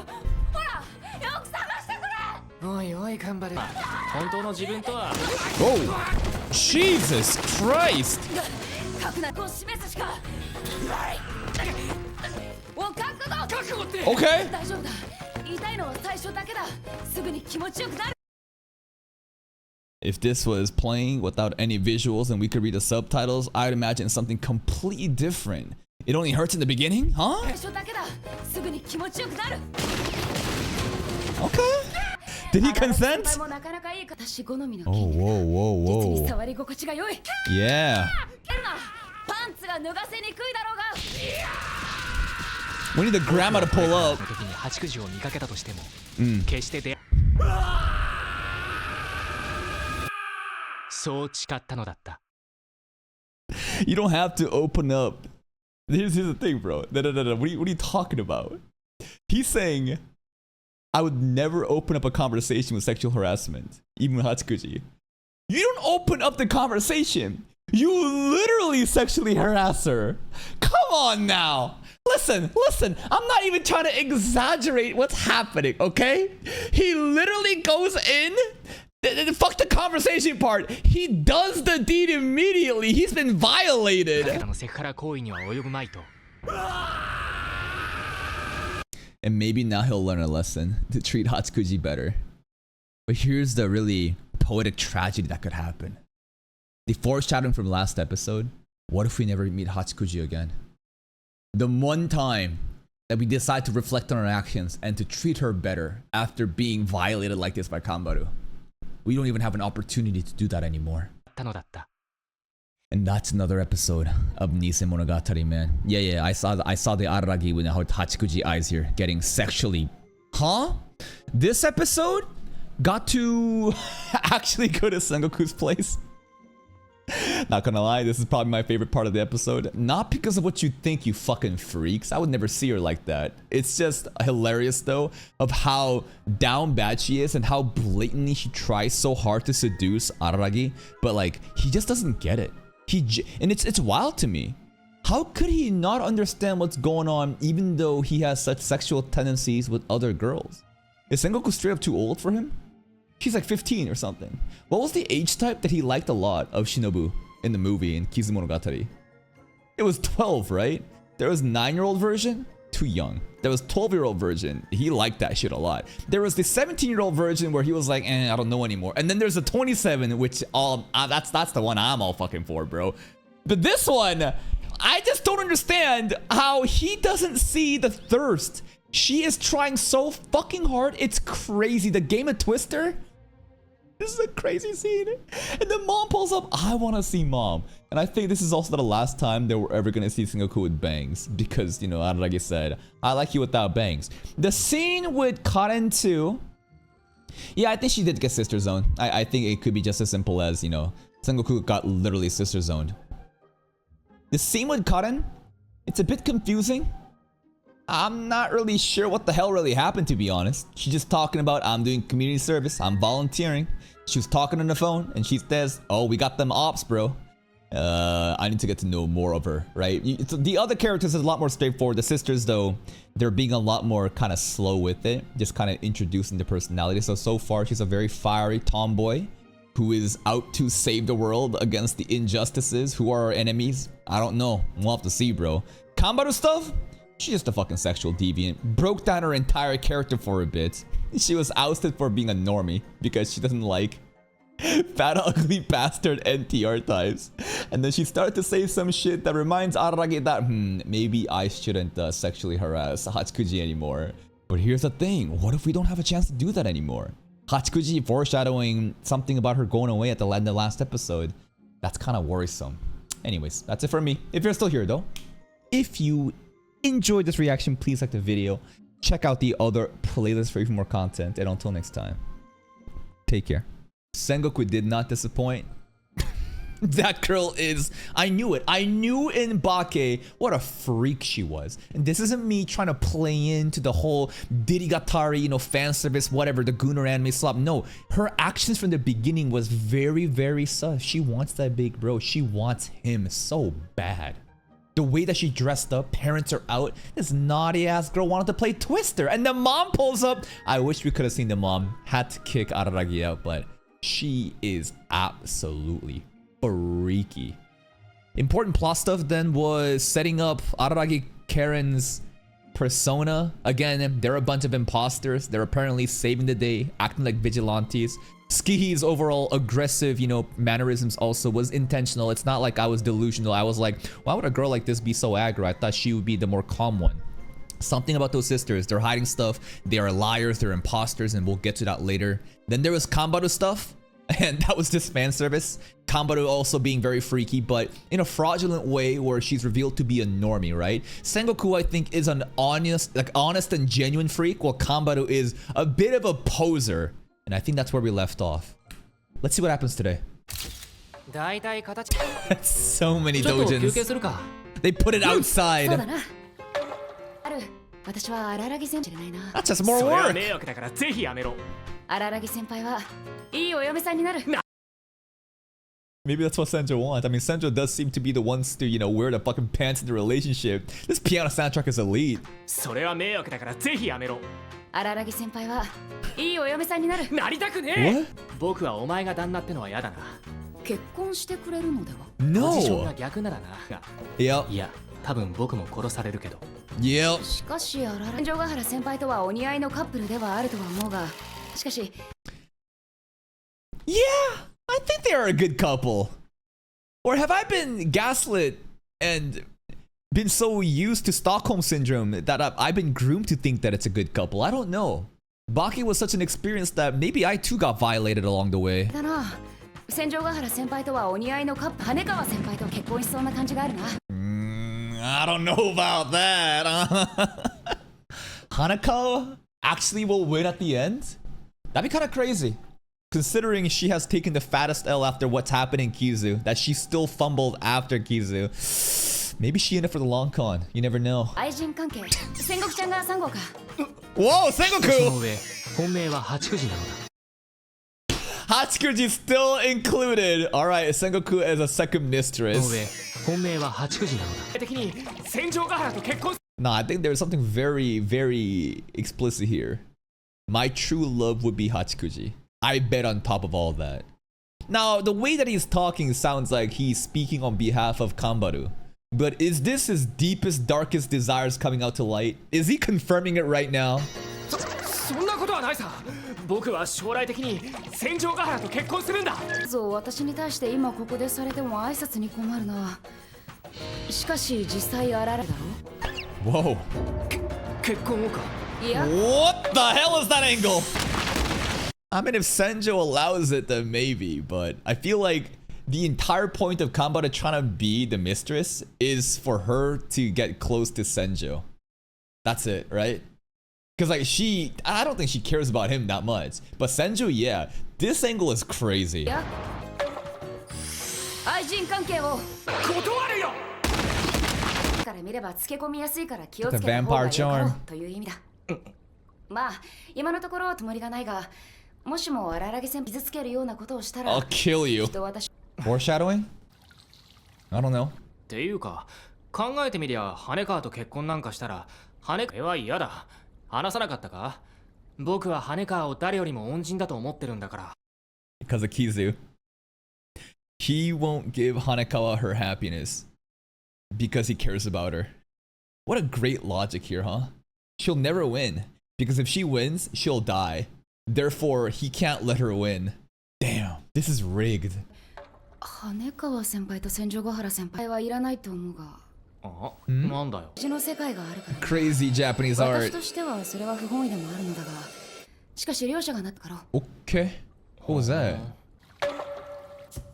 ほらよく探してくれ。おいおい頑張れ。本当の自分とは。 Oh, Jesus Christ. 覚悟を示すしか。お覚悟って Okay. 大丈夫だ。痛いのは最初だけだ。すぐに気持ちよくなる。 If this was playing without any visuals and we could read the subtitles, I'd imagine something completely different. It only hurts in the beginning, huh? 最初だけだ。すぐに気持ちよくなる。 Okay. Did he 先 consent? 輩もなかなかいい私好みの Oh, 筋肉。 whoa, 実に whoa, whoa. 触り心地が良い。 Yeah. 蹴るな。パンツが脱がせにくいだろうが。 We need the grandma to pull up. その時に八九時を見かけたとしても、Mm. 決してでそう誓ったのだった。 You don't have to open up. Here's the thing, bro. No. What are you talking about? He's saying, I would never open up a conversation with sexual harassment, even with Hatsukuji. You don't open up the conversation. You literally sexually harass her. Come on now. Listen. I'm not even trying to exaggerate what's happening, okay? He literally goes in. Fuck the conversation part. He does the deed immediately. He's been だ violated. けのセクハラ行為には及ぶまいと。 And maybe now he'll learn a lesson to treat Hatsukuji better. But here's the really poetic tragedy that could happen. The foreshadowing from last episode. What if we never meet Hachikuji again? The one time that we decide to reflect on our actions and to treat her better after being violated like this by Kanbaru. We don't even have an opportunity to do that anymore. And that's another episode of Nisemogatari, man. Yeah, I saw the Araragi with the Hachikuji eyes here getting sexually. Huh? This episode got to actually go to Sengoku's place. Not gonna lie, this is probably my favorite part of the episode. Not because of what you think, you fucking freaks. I would never see her like that. It's just hilarious though of how down bad she is and how blatantly she tries so hard to seduce Araragi, but like he just doesn't get it. And it's wild to me. How could he not understand what's going on even though he has such sexual tendencies with other girls? Is Sengoku straight up too old for him? She's like 15 or something. What was the age type that he liked a lot of Shinobu in the movie in Nisemogatari? It was 12, right? There was 9-year-old version, too young. There was 12-year-old version, he liked that shit a lot. There was the 17-year-old version where he was like, I don't know anymore. And then there's the 27, which that's the one I'm all fucking for, bro. But this one, I just don't understand how he doesn't see the thirst. She is trying so fucking hard, it's crazy. The game of Twister. This is a crazy scene. And then mom pulls up, I want to see mom. And I think this is also the last time that we're ever going to see Sengoku with bangs. Because, you know, Araragi said, I like you without bangs. The scene with Karen too. Yeah, I think she did get sister zoned. I think it could be just as simple as, you know, Sengoku got literally sister zoned. The scene with Karen, it's a bit confusing. I'm not really sure what the hell really happened, to be honest. She's just talking about, I'm doing community service, I'm volunteering. She was talking on the phone and she says, oh, we got them ops, bro. I need to get to know more of her, right? The other characters is a lot more straightforward. The sisters, though, they're being a lot more kind of slow with it. Just kind of introducing the personality. So far, she's a very fiery tomboy who is out to save the world against the injustices who are our enemies. I don't know. We'll have to see, bro. Kanbaru stuff? She's just a fucking sexual deviant. Broke down her entire character for a bit. She was ousted for being a normie because she doesn't like fat, ugly bastard NTR types. And then she started to say some shit that reminds Araragi that, maybe I shouldn't sexually harass Hachikuji anymore. But here's the thing. What if we don't have a chance to do that anymore? Hachikuji foreshadowing something about her going away at the end of the last episode. That's kind of worrisome. Anyways, that's it for me. If you're still here though, if you enjoyed this reaction, please like the video. Check out the other playlists for even more content. And until next time, take care. Sengoku did not disappoint. That girl is... I knew it. I knew in Bake what a freak she was. And this isn't me trying to play into the whole Dirigatari, you know, fan service, whatever, the Gunner anime slop. No, her actions from the beginning was very, very sus. She wants that big bro. She wants him so bad. The way that she dressed up, parents are out. This naughty ass girl wanted to play Twister. And the mom pulls up. I wish we could have seen the mom. Had to kick Araragi out, but she is absolutely freaky. Important plot stuff then was setting up Araragi Karen's persona. Again, they're a bunch of imposters. They're apparently saving the day, acting like vigilantes. Skihi's overall aggressive, you know, mannerisms also was intentional. It's not like I was delusional. I was like, why would a girl like this be so aggro? I thought she would be the more calm one. Something about those sisters. They're hiding stuff. They are liars. They're imposters, and we'll get to that later. Then there was Kanbaru stuff, and that was just fan service. Kanbaru also being very freaky, but in a fraudulent way where she's revealed to be a normie, right? Sengoku, I think, is an honest and genuine freak, while Kanbaru is a bit of a poser. And I think that's where we left off. Let's see what happens today. So many dojins. They put it outside. That's just more work. Maybe that's what Senjo wants. I mean, Senjo does seem to be the ones to, you know, wear the fucking pants in the relationship. This piano soundtrack is elite. No. Yep. Yep. Yeah, I think they are a good couple. Or have I been gaslit and been so used to Stockholm Syndrome that I've been groomed to think that it's a good couple? I don't know. Baki was such an experience that maybe I too got violated along the way. 戦場ヶ原先輩とはお似合いのカップ羽川先輩と結婚しそうな感じがあるな。I don't know about that. Hanako actually will win at the end? That'd be kind of crazy. Considering she has taken the fattest L after what's happened in Kizu, that she still fumbled after Kizu. Maybe she in it for the long con. You never know. 愛人関係、戦国ちゃんが3号か。Whoa, そ Sengoku! の上本命は八九時なのだ。 Hatsukuri still included. Alright, Sengoku as a second その mistress. 上本命は八九時なのだ。的に戦場ヶ原と結婚。 Nah, I think there's something very, very explicit here. My true love would be Hachikuji. I bet on top of all that. Now, the way that he's talking sounds like he's speaking on behalf of Kambaru. But is this his deepest, darkest desires coming out to light? Is he confirming it right now? そんなことはないさ。僕は将来的に戦場ヶ原と結婚するんだ。そう私に対して今ここでされても挨拶に困るな。しかし実際あられだろ。 Whoa. 結婚をか。いや。 What the hell is that angle? I mean, if Senjo allows it, then maybe. But I feel like the entire point of Kambaru trying to be the mistress is for her to get close to Senjo. That's it, right? Because like I don't think she cares about him that much. But Senjo, yeah. This angle is crazy. いや。愛人関係を断るよ。から見ればつけ込みやすいから気をつけ The た方が vampire よかろ charm. うという意味だ。まあ今のところつもりがないが、もしも荒らぎ戦傷つけるようなことをしたら、 I'll kill you. きっと私 Foreshadowing? I don't know. っていうか考えてみりゃ羽川と結婚なんかしたら羽川は嫌だ。話さなかったか？僕は羽川を誰よりも恩人だと思ってるんだから。 Because of Kizu. He won't give Hanekawa her happiness because he cares about her. What a great logic here, huh? She'll never win because if she wins, she'll die. Therefore, he can't let her win. Damn, this is rigged. 羽川先輩と戦場ヶ原先輩はいらないと思うが。あ、なんだよ。私の世界があるから。 Crazy Japanese 私 art. としてはそれは不本意でもあるのだが、しかし両者がなったから。 Okay. What was that?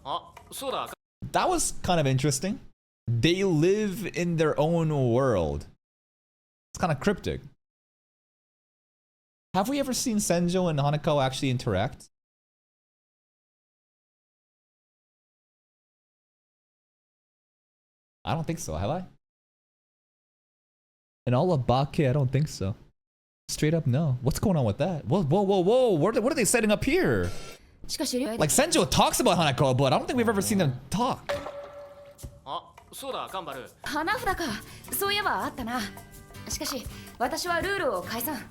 あ、そうだ。 That was kind of interesting. They live in their own world. It's kind of cryptic. Have we ever seen Senjo and Hanako actually interact? I don't think so, have I? In all of Bake, I don't think so. Straight up, no. What's going on with that? Whoa, whoa, whoa, whoa. What are they setting up here? しかし Like, Senjo talks about Hanako, but I don't think we've ever seen them talk. あ、そうだ、カンバル。花札か。そういえばあったな。しかし私はルールを改ざん。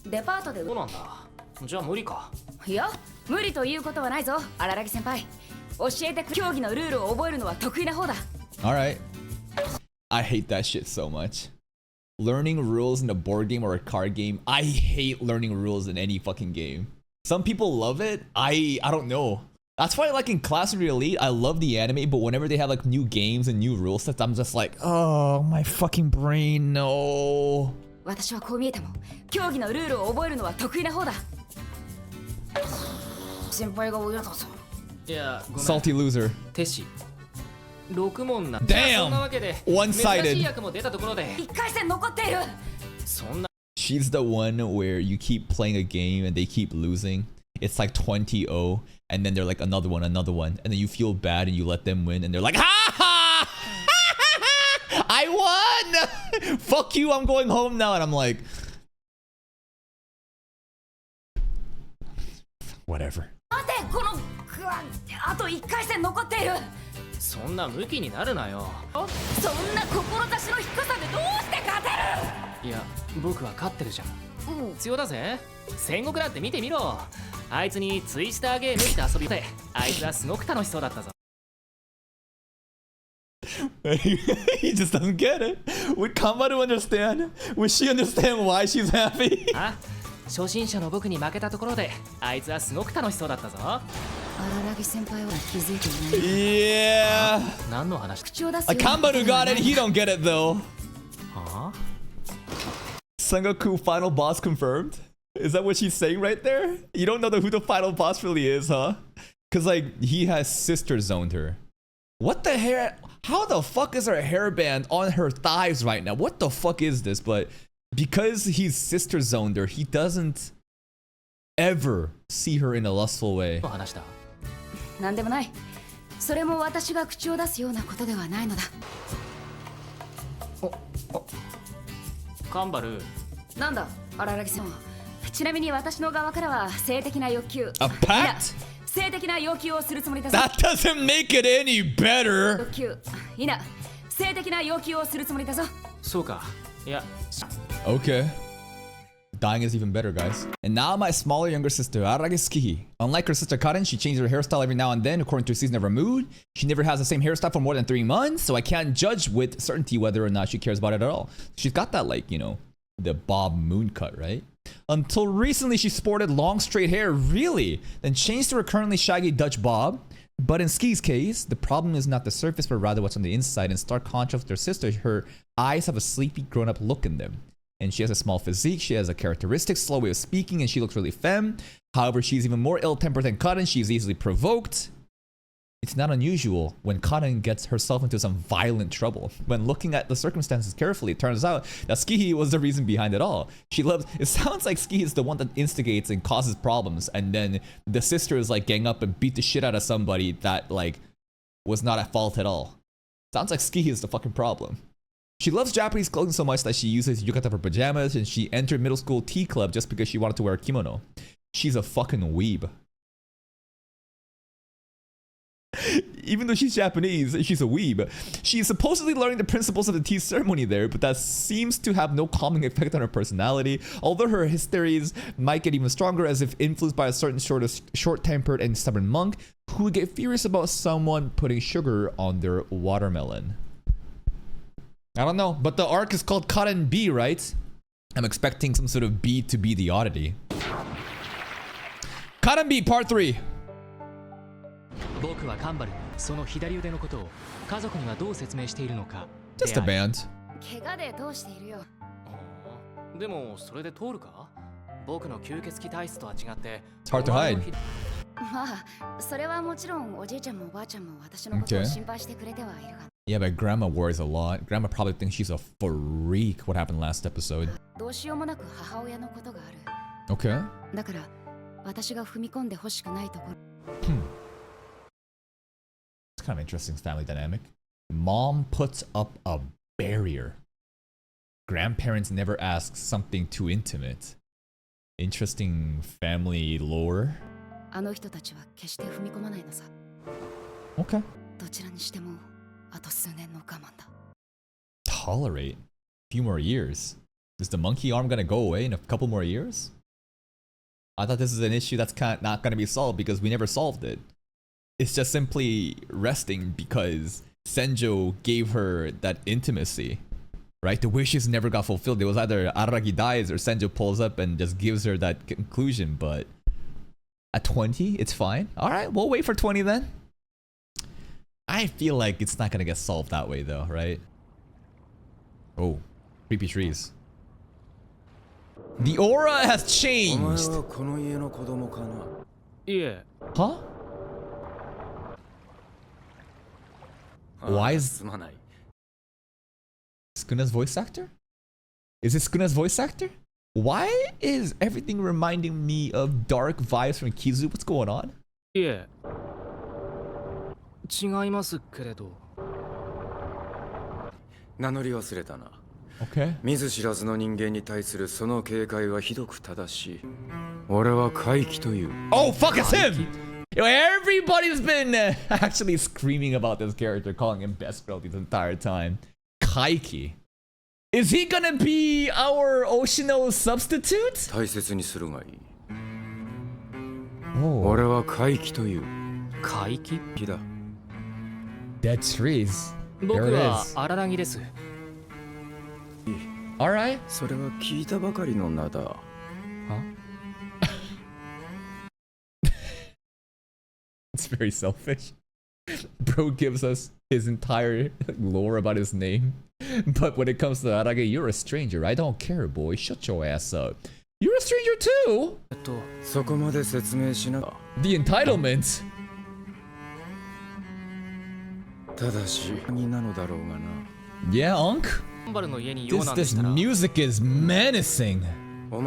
デパートで。そうなんだ。じゃあ無理か。いや、無理ということはないぞ、荒木先輩。教えて競技のルールを覚えるのは得意な方だ。Alright. I hate that shit so much. Learning rules in a board game or a card game. I hate learning rules in any fucking game. Some people love it. I don't know. That's why like in Class of the Elite, I love the anime, but whenever they have like new games and new rule sets, I'm just like, oh, my fucking brain, no. 私はこう見えても競技のルールを覚えるのは得意な方だ。先輩が親だぞ。いや、ごめん。 Salty loser. テシ。6問な。 Damn! そんなわけで One-sided. 珍しい役も出たところで。1回戦残っている。そんな。 She's the one where you keep playing a game and they keep losing. It's like 20-0, and then they're like another one, and then you feel bad and you let them win, and they're like, ha ha! I won! Fuck you, I'm going home now. And I'm like, whatever. 待て、このあと1回戦残っている。そんなムキになるなよ。そんな志の低さでどうして勝てる。いや、僕は勝ってるじゃん。必要だぜ。戦国なんて見てみろ。あいつにツイスターゲームして遊びて、あいつはすごく楽しそうだったぞ。He just doesn't get it. Would Kambaru understand? Would she understand why she's happy? あ、初心者の僕に負けたところで、あいつはすごく楽しそうだったぞ。Yeah. 何の話 Like Kanbaru got it, he don't get it though. Sengoku final boss confirmed? Is that what she's saying right there? You don't know who the final boss really is, huh? Cause like he has sister zoned her. What the hair? How the fuck is her hairband on her thighs right now? What the fuck is this? But because he's sister zoned her, he doesn't ever see her in a lustful way. なんでもない。それも私が口を出すようなことではないのだ。カンバル。なんだ、荒木さん。ちなみに私の側からは性的な欲求。A pat? 性的な要求をするつもりだぞ。That doesn't make it any better. 欲求。いな、性的な要求をするつもりだぞ。そうか。いや。Okay. Dying is even better, guys. And now my smaller younger sister, Arage Tsukihi. Unlike her sister Karen, she changes her hairstyle every now and then according to the season of her mood. She never has the same hairstyle for more than 3 months, so I can't judge with certainty whether or not she cares about it at all. She's got that, like, you know, the Bob Moon cut, right? Until recently, she sported long straight hair, really, then changed to her currently shaggy Dutch bob. But in Ski's case, the problem is not the surface, but rather what's on the inside. In stark contrast with her sister, her eyes have a sleepy, grown-up look in them. And she has a small physique, she has a characteristic, slow way of speaking, and she looks really femme. However, she's even more ill-tempered than Karin. She's easily provoked. It's not unusual when Karin gets herself into some violent trouble. When looking at the circumstances carefully, it turns out that Skihi was the reason behind it all. She loves, it sounds like Skihi is the one that instigates and causes problems, and then the sister is like gang up and beat the shit out of somebody that like was not at fault at all. Sounds like Skihi is the fucking problem. She loves Japanese clothing so much that she uses yukata for pajamas, and she entered middle school tea club just because she wanted to wear a kimono. She's a fucking weeb. Even though she's Japanese, she's a weeb. She's supposedly learning the principles of the tea ceremony there, but that seems to have no calming effect on her personality. Although her hysterias might get even stronger as if influenced by a certain short-tempered and stubborn monk who would get furious about someone putting sugar on their watermelon. I don't know, but the arc is called Karen B, right? I'm expecting some sort of B to be the oddity. Karen B, part 3. 僕はカンバルにその左腕のことを家族にはどう説明しているのか。Just a band. 怪我で通しているよ。でもそれで通るか？僕の吸血鬼体質とは違って。It's hard to hide. まあ、それはもちろんおじいちゃんもおばあちゃんも私のことを心配してくれてはいるが。Yeah, but Grandma worries a lot. Grandma probably thinks she's a freak. What happened last episode? どうしようもなく母親のことがある。Okay. だから私が踏み込んでほしくないところ。It's kind of interesting family dynamic. Mom puts up a barrier. Grandparents never ask something too intimate. Interesting family lore. あの人たちは決して踏み込まないのさ。Okay. どちらにしてもあと数年の我慢だ。Tolerate? A few more years? Is the monkey arm gonna go away in a couple more years? I thought this is an issue that's not gonna be solved because we never solved it. It's just simply resting because Senjo gave her that intimacy, right? The wishes never got fulfilled. It was either Araragi dies or Senjo pulls up and just gives her that conclusion, but at 20, it's fine. All right, we'll wait for 20 then. I feel like it's not gonna get solved that way though, right? Oh, creepy trees. The aura has changed. Yeah. Huh? Why is Skuna's voice actor? Is it Skuna's voice actor? Why is everything reminding me of dark vibes from Kizu? What's going on? Yeah. 違いますけれど。名乗り忘れたな。Okay. 見ず知らずの人間に対するその警戒はひどく正しい。俺は怪奇という。Oh fuck, it's him! Yo, everybody's been actually screaming about this character, calling him best girl the entire time. Kaiki. Is he gonna be our Oshino substitute? 大切にするがいい。Oh. 俺は怪奇という。怪奇？木だ。Dead trees. 僕 There it は is. 荒らぎです。Alright. それは聞いたばかりの名だ。Huh? It's very selfish. Bro gives us his entire lore about his name. But when it comes to Arage, you're a stranger. I don't care, boy. Shut your ass up. You're a stranger too? The entitlement. Yeah, Unc? This music is menacing. Why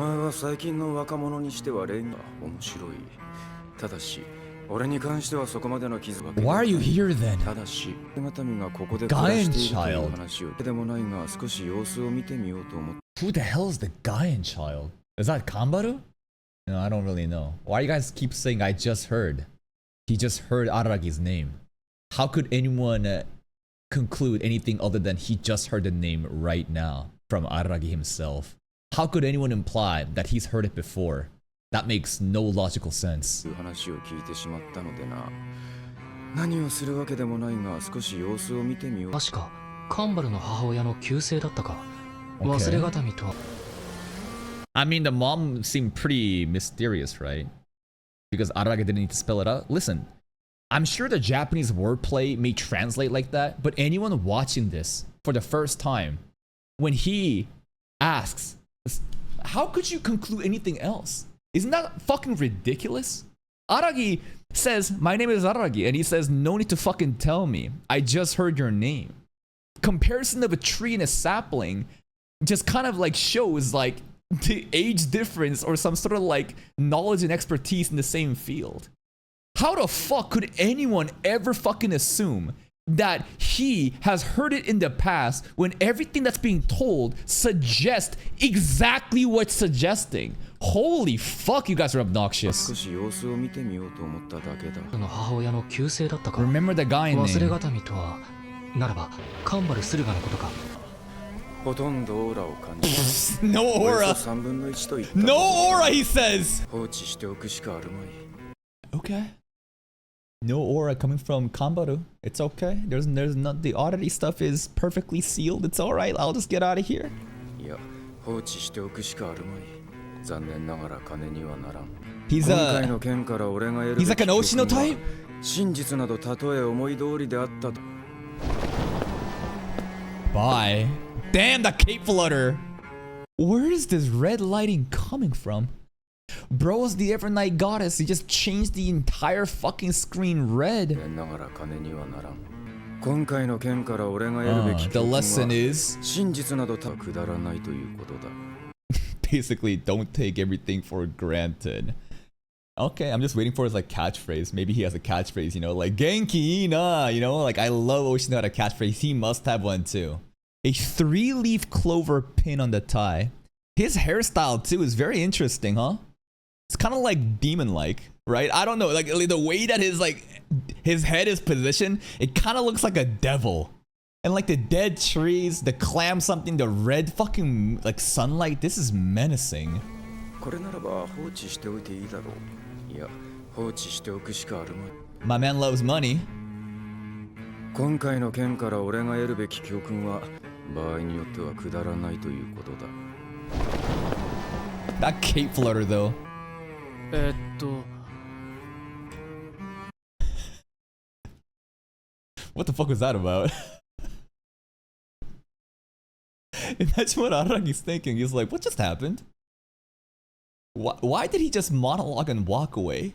are you here then? Gaian child. Who the hell is the Gaian child? Is that Kambaru? No, I don't really know. Why you guys keep saying I just heard? He just heard Aragi's name. How could anyone conclude anything other than he just heard the name right now from Aragi himself? How could anyone imply that he's heard it before? That makes no logical sense. Okay. I mean, the mom seemed pretty mysterious, right? Because Aragi didn't need to spell it out. Listen, I'm sure the Japanese wordplay may translate like that, but anyone watching this for the first time, when he asks, how could you conclude anything else? Isn't that fucking ridiculous? Aragi says, my name is Aragi, and he says, no need to fucking tell me. I just heard your name. Comparison of a tree and a sapling just kind of like shows like the age difference or some sort of like knowledge and expertise in the same field. How the fuck could anyone ever fucking assume that he has heard it in the past when everything that's being told suggests exactly what's suggesting? Holy fuck, you guys are obnoxious. Remember the guy name. No aura. No aura, he says. Okay. No aura coming from Kambaru. It's okay. There's not, the oddity stuff is perfectly sealed. It's alright. I'll just get out of here. He's like an Oshino type? Bye. Damn, the cape flutter. Where is this red lighting coming from? Bro's the Evernight goddess. He just changed the entire fucking screen red. The lesson is basically don't take everything for granted. Okay, I'm just waiting for his like catchphrase. Maybe he has a catchphrase, you know, like Genki na, you know, like I love Oshino had a catchphrase. He must have one too. A 3-leaf clover pin on the tie. His hairstyle too is very interesting, huh? It's kind of like demon-like, right? I don't know, like the way that his head is positioned, it kind of looks like a devil. And like the dead trees, the clam something, the red fucking like sunlight, this is menacing. My man loves money. That cape flutter though. What the fuck was that about? Imagine what Aragi's thinking. He's like, what just happened? Why did he just monologue and walk away?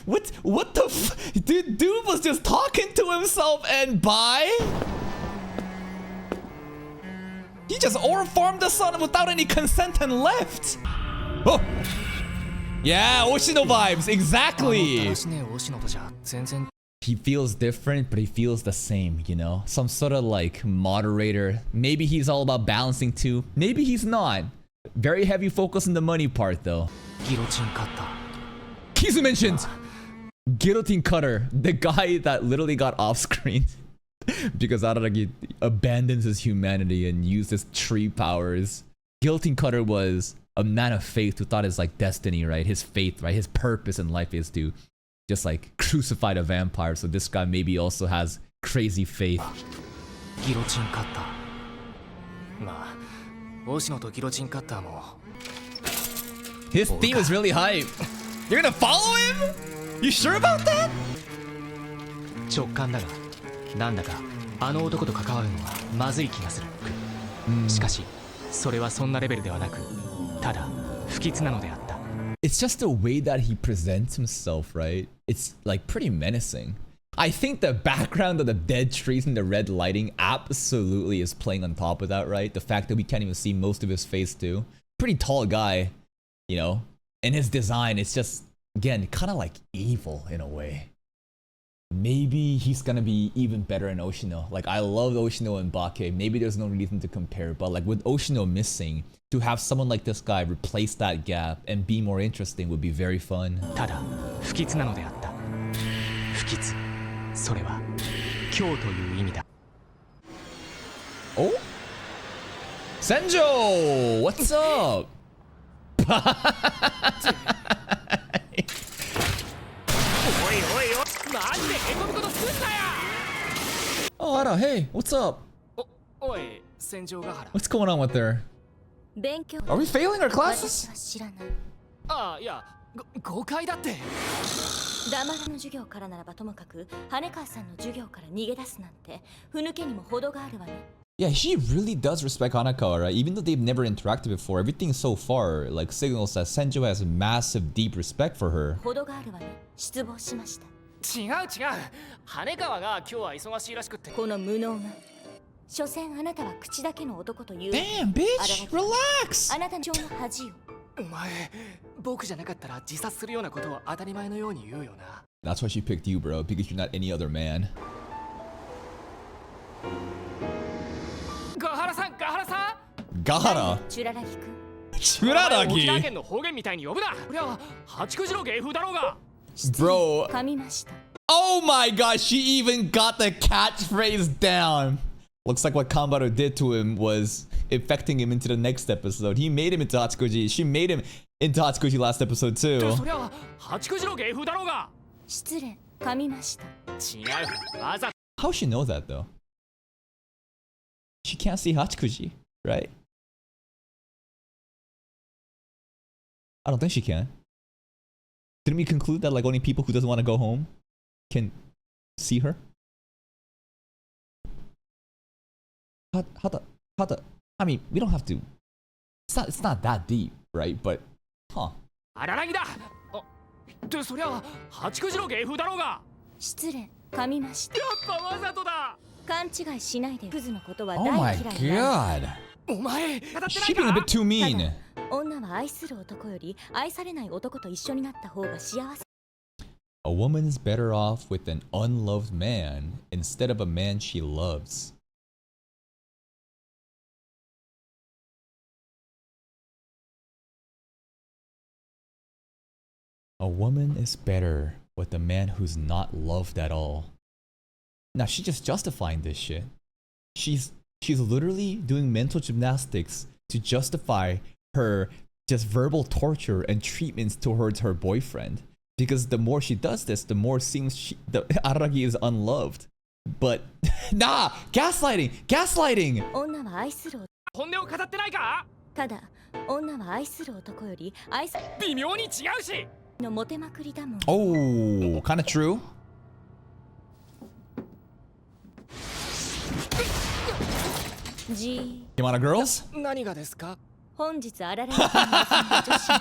Wait, what the f- Dude was just talking to himself and bye? He just aura farmed the sun without any consent and left. Oh! Yeah, Oshino vibes, exactly! He feels different, but he feels the same, you know? Some sort of like moderator. Maybe he's all about balancing too. Maybe he's not. Very heavy focus on the money part though. Kizu mentioned! Guillotine cutter. The guy that literally got off screen. Because Araragi abandons his humanity and uses tree powers. Guillotine cutter was a man of faith who thought his like destiny, right? His faith, right? His purpose in life is to just like crucify the vampire. So this guy maybe also has crazy faith. His theme is really hype. You're gonna follow him? You sure about that? 直感だが、なんだかあの男と関わるのはまずい気がする。しかし、それはそんなレベルではなく、ただ不吉なのであった。It's just the way that he presents himself, right? It's like pretty menacing. I think the background of the dead trees and the red lighting absolutely is playing on top of that, right? The fact that we can't even see most of his face too. Pretty tall guy, you know? And his design, it's just, again, kind of like evil in a way. Maybe he's gonna be even better in Oshino. Like, I love Oshino and Bake. Maybe there's no reason to compare, but like with Oshino missing, to have someone like this guy replace that gap and be more interesting would be very fun. ただ不吉なのであった。不吉。それは今日という意味だ。Oh? Senjo! What's up? おいおいおい、マジでへこむことすんなや。 Oh, Ara, hey, what's up? おい、戦場ヶ原。 What's going on with her? 勉強 Are we failing our 私 classes? は知らない。ああ、いや、誤解だって。ダマの授業からならばともかく、羽川さんの授業から逃げ出すなんて、ふぬけにも程があるわね。Yeah, she really does respect Hanakawa, right? Even though they've never interacted before, everything so far like signals that Senjo has massive, deep respect for her. 程があるわね。失望しました。違う違う。羽川が今日は忙しいらしくって。この無能が。所詮あなたは口だけの男という。Damn, bitch! Relax! あなたの情の恥よ。お前、僕じゃなかったら自殺するようなことを当たり前のように言うよな。That's why she picked you, bro, because you're not any other man. ガハラさん、ガハラさん。ガハラ？チュララギくん。チュララギ？沖縄県の方言みたいに呼ぶな。こりゃ八九時の芸風だろうが。Bro. 噛みました。Oh my god, she even got the catchphrase down. Looks like what Kanbaru did to him was infecting him into the next episode. He made him into Hatsukuji. She made him into Hatsukuji last episode too. そりゃ八九時の芸風だろうが。失礼、噛みました。違う、わざ。How she know that though? She can't see Hatsukuji, right? I don't think she can. Didn't we conclude that like only people who doesn't want to go home can see her? How the I mean, we don't have to. It's not that deep, right? But, huh? あららぎだ。ってそりゃ八九時の芸風だろうが。失礼、噛みました。やっぱわざとだ。勘違いしないで。クズのことは Oh 大 my 嫌いだ。god. お前、当たってない She being a か。 bit too mean. 女は愛する男より愛されない男と一緒になった方が幸せ。A woman is better off with an unloved man instead of a man she loves. A woman is better with a man who's not loved at all. Now she's just justifying this shit. She's literally doing mental gymnastics to justify her just verbal torture and treatments towards her boyfriend. Because the more she does this, the more it seems the Araragi is unloved. But nah, gaslighting, gaslighting. 女は愛する。本音を語ってないか。ただ、女は愛する男より愛さ微妙に違うし。のモテまくりだもん。Oh, kind of true. G。You wanna girls? 何がですか。本日あららぎくんが遊んだ女子の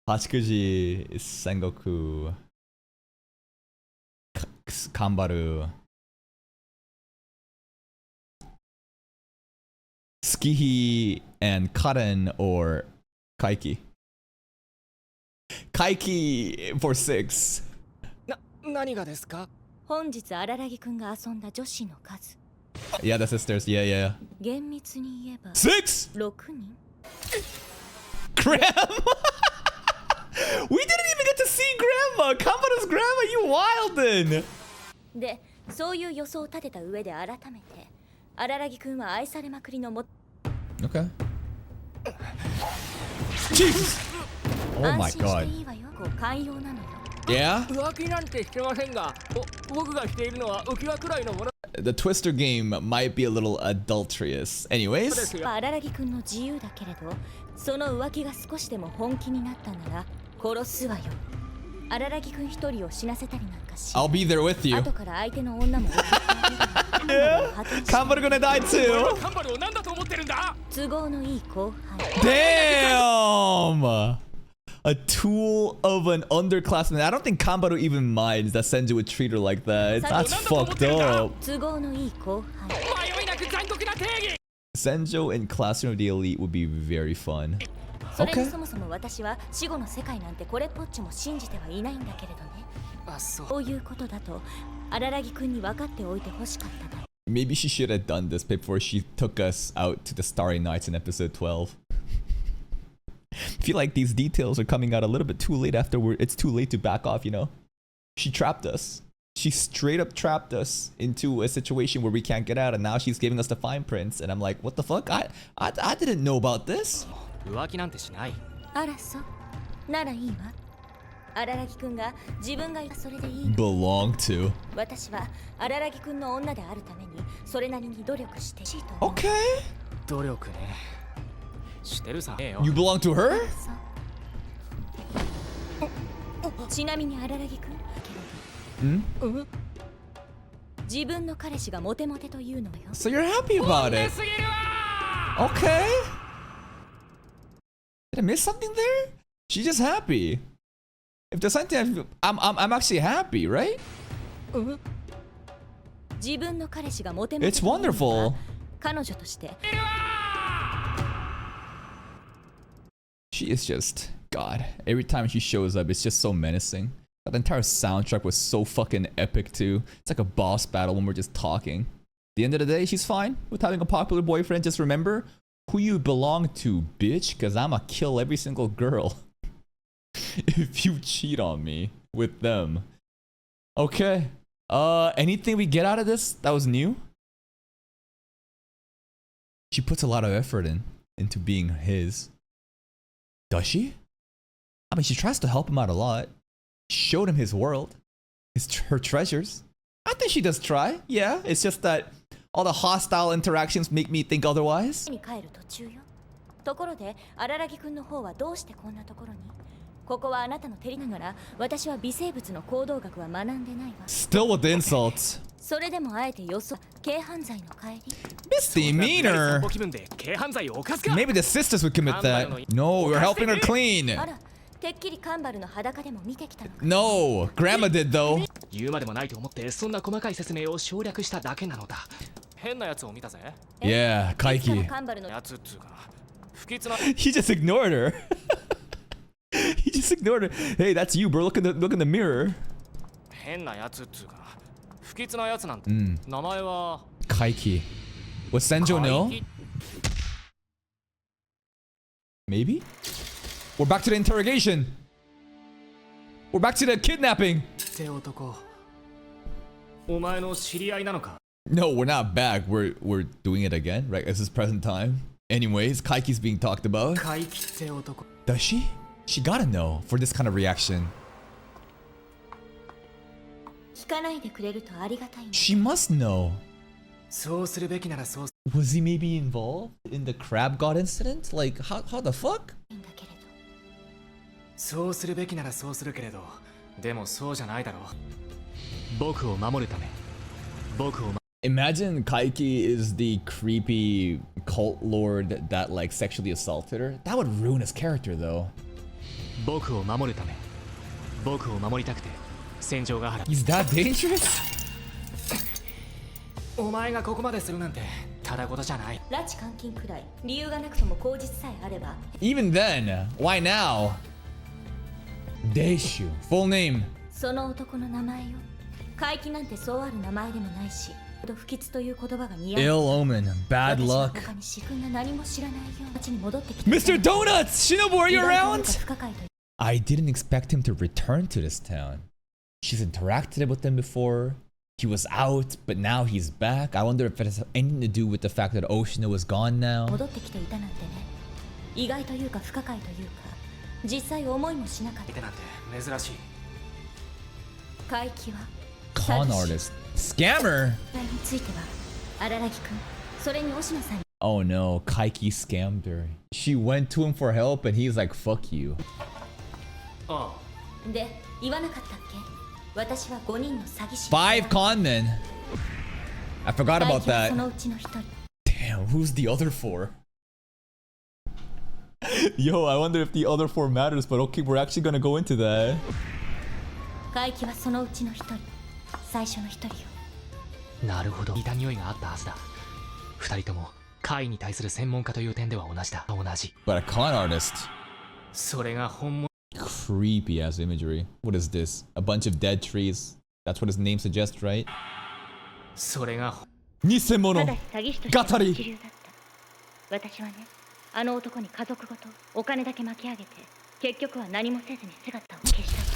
Hatsukuji, Sengoku, Kanbaru, Tsukihi, and Karen or Kaiki. Kaiki for 6. 何がですか。本日あららぎくんが遊んだ女子の数。Yeah, the sisters. Yeah, yeah. 厳密に言えば 6! 6人。Grandma! We didn't even get to see Grandma! Kanbaru's grandma, you wildin'! で、そういう予想を立てた上で改めて、あららぎくんは愛されまくりのも。Okay. Jesus! Oh my 安心して god. いいわよ。こう寛容なのよ。Yeah? 浮気なんてしてませんが、僕がしているのは浮き輪くらいのもの。The Twister game might be a little adulterous. Anyways. あららぎくんの自由だけれど、その浮気が少しでも本気になったなら、殺すわよ。荒木くん一人を死なせたりなんかし。 I'll be there with you. 後から相手の女も Kambaru gonna die too. カンバルを何だと思ってるんだ。都合のいい後輩。 Damn! A tool of an underclassman. I don't think Kambaru even minds that Senju would treat her like that. That's fucked up. 都合のいい後輩。迷いなく残酷な定義。 Senju in Classroom of the Elite would be very fun. それにそもそも私は死後の世界なんてこれっぽっちも信じてはいないんだけれどね。あ、そう。こういうことだと荒木くんに分かっておいてほしかっただ。 Maybe she should have done this before she took us out to the Starry Nights in episode 12. I feel like these details are coming out a little bit too late after it's too late to back off, you know? She trapped us. She straight up trapped us into a situation where we can't get out, and now she's giving us the fine prints, and I'm like, what the fuck? I didn't know about this. 浮気なんてしない。あらそう。ならいいわ。荒木くんが自分がそれでいい。 Belong to. 私は荒木くんの女であるためにそれなりに努力してほしいと思う。 Okay. 努力ね。してるさ。 You belong to her? そうちなみに荒木くん、自分の彼氏がモテモテというのよ。 So you're happy about it. すぎるわ。 Okay. Did I miss something there? She's just happy. If there's something, I'm actually happy, right? 自分の彼氏がモテモテ It's というの wonderful. は彼女として She is just God. Every time she shows up, it's just so menacing. That entire soundtrack was so fucking epic too. It's like a boss battle when we're just talking. At the end of the day, she's fine with having a popular boyfriend. Just remember who you belong to, bitch, because I'ma kill every single girl if you cheat on me with them. Okay. Anything we get out of this that was new? She puts a lot of effort into being his. Does she? I mean, she tries to help him out a lot. Showed him his world, her treasures. I think she does try. Yeah, it's just that all the hostile interactions make me think otherwise. に帰る途中よ。ところで荒木くんの方はどうしてこんなところに？ここはあなたの照りながら私は微生物の行動学は学んでないわ。 Still with the insults. それでもあえてよそ軽犯罪の帰り。 Misdemeanor. 気分で軽犯罪を犯すか。 Maybe the sisters would commit that. No, we're helping her clean. あら、てっきりカンバルの裸でも見てきたのか。 No, Grandma did though. 言うまでもないと思ってそんな細かい説明を省略しただけなのだ。変なやつを見たぜ。 Yeah, いつから Kaiki. カンバルのやつっつうか不吉な。 He just ignored her. He just ignored her. Hey, that's you, bro. Look in the mirror. 変なやつっつうか不吉なやつなんて。名前は Kaiki. Was Senjo know? 怪奇。 Maybe? We're back to the interrogation. We're back to the kidnapping. って男。お前の知り合いなのか。 No, we're not back. We're doing it again, right? This is present time. Anyways, Kaiki's being talked about. 怪奇って男。 Does she? She gotta know for this kind of reaction. 聞かないでくれるとありがたいの。 She must know. そうするべきならそう。 Was he maybe involved in the crab god incident? Like, how the fuck? いいんだけれど。そうするべきならそうするけれど、でもそうじゃないだろう。僕を守るため。僕を。 Imagine Kaiki is the creepy cult lord that like sexually assaulted her. That would ruin his character though. 僕を守るため。僕を守りたくて。戦場が原。 He's that dangerous? お前がここまでするなんてただごとじゃない。拉致監禁くらい理由がなくとも口実さえあれば。 Even then, why now? Deishu, full name. その男の名前よ。怪奇なんてそうある名前でもないし、不吉という言葉が似合う。 Ill omen, bad 私は luck. 他に自分が何も知らないよう町に戻ってきた。 Mr. Donuts! Shinobu, are you 意外という around? か不可解という I didn't expect him to return to this town. She's interacted with him before. He was out, but now he's back. I wonder if it has anything to do with the fact that Oshino was gone now. 戻ってきていたなんてね。意外というか不可解というか、実際思いもしなかった。てなんて珍しい。怪奇は Con artist. Scammer! については荒木くん、それに押野さんに Oh no, Kaiki scammed her. She went to him for help and he's like, fuck you. あで言わなかったっけ？私は5人の詐欺師。 5 con men. I forgot about そ that. のうちの1人。 Damn, who's the other 4? Yo, I wonder if the other 4 matters, but okay, we're actually gonna go into that. 怪奇はそのうちの1人。最初の1人よ。なるほど。似た匂いがあったはずだ。二人とも怪異に対する専門家という点では同じだ。同じ。 But a con artist. それが本物。 Creepy ass imagery. What is this? A bunch of dead trees. That's what his name suggests, right? それがNisemogatari. 詐欺師として一流だった。私はね、あの男に家族ごとお金だけ巻き上げて、結局は何もせずに姿を消したわ。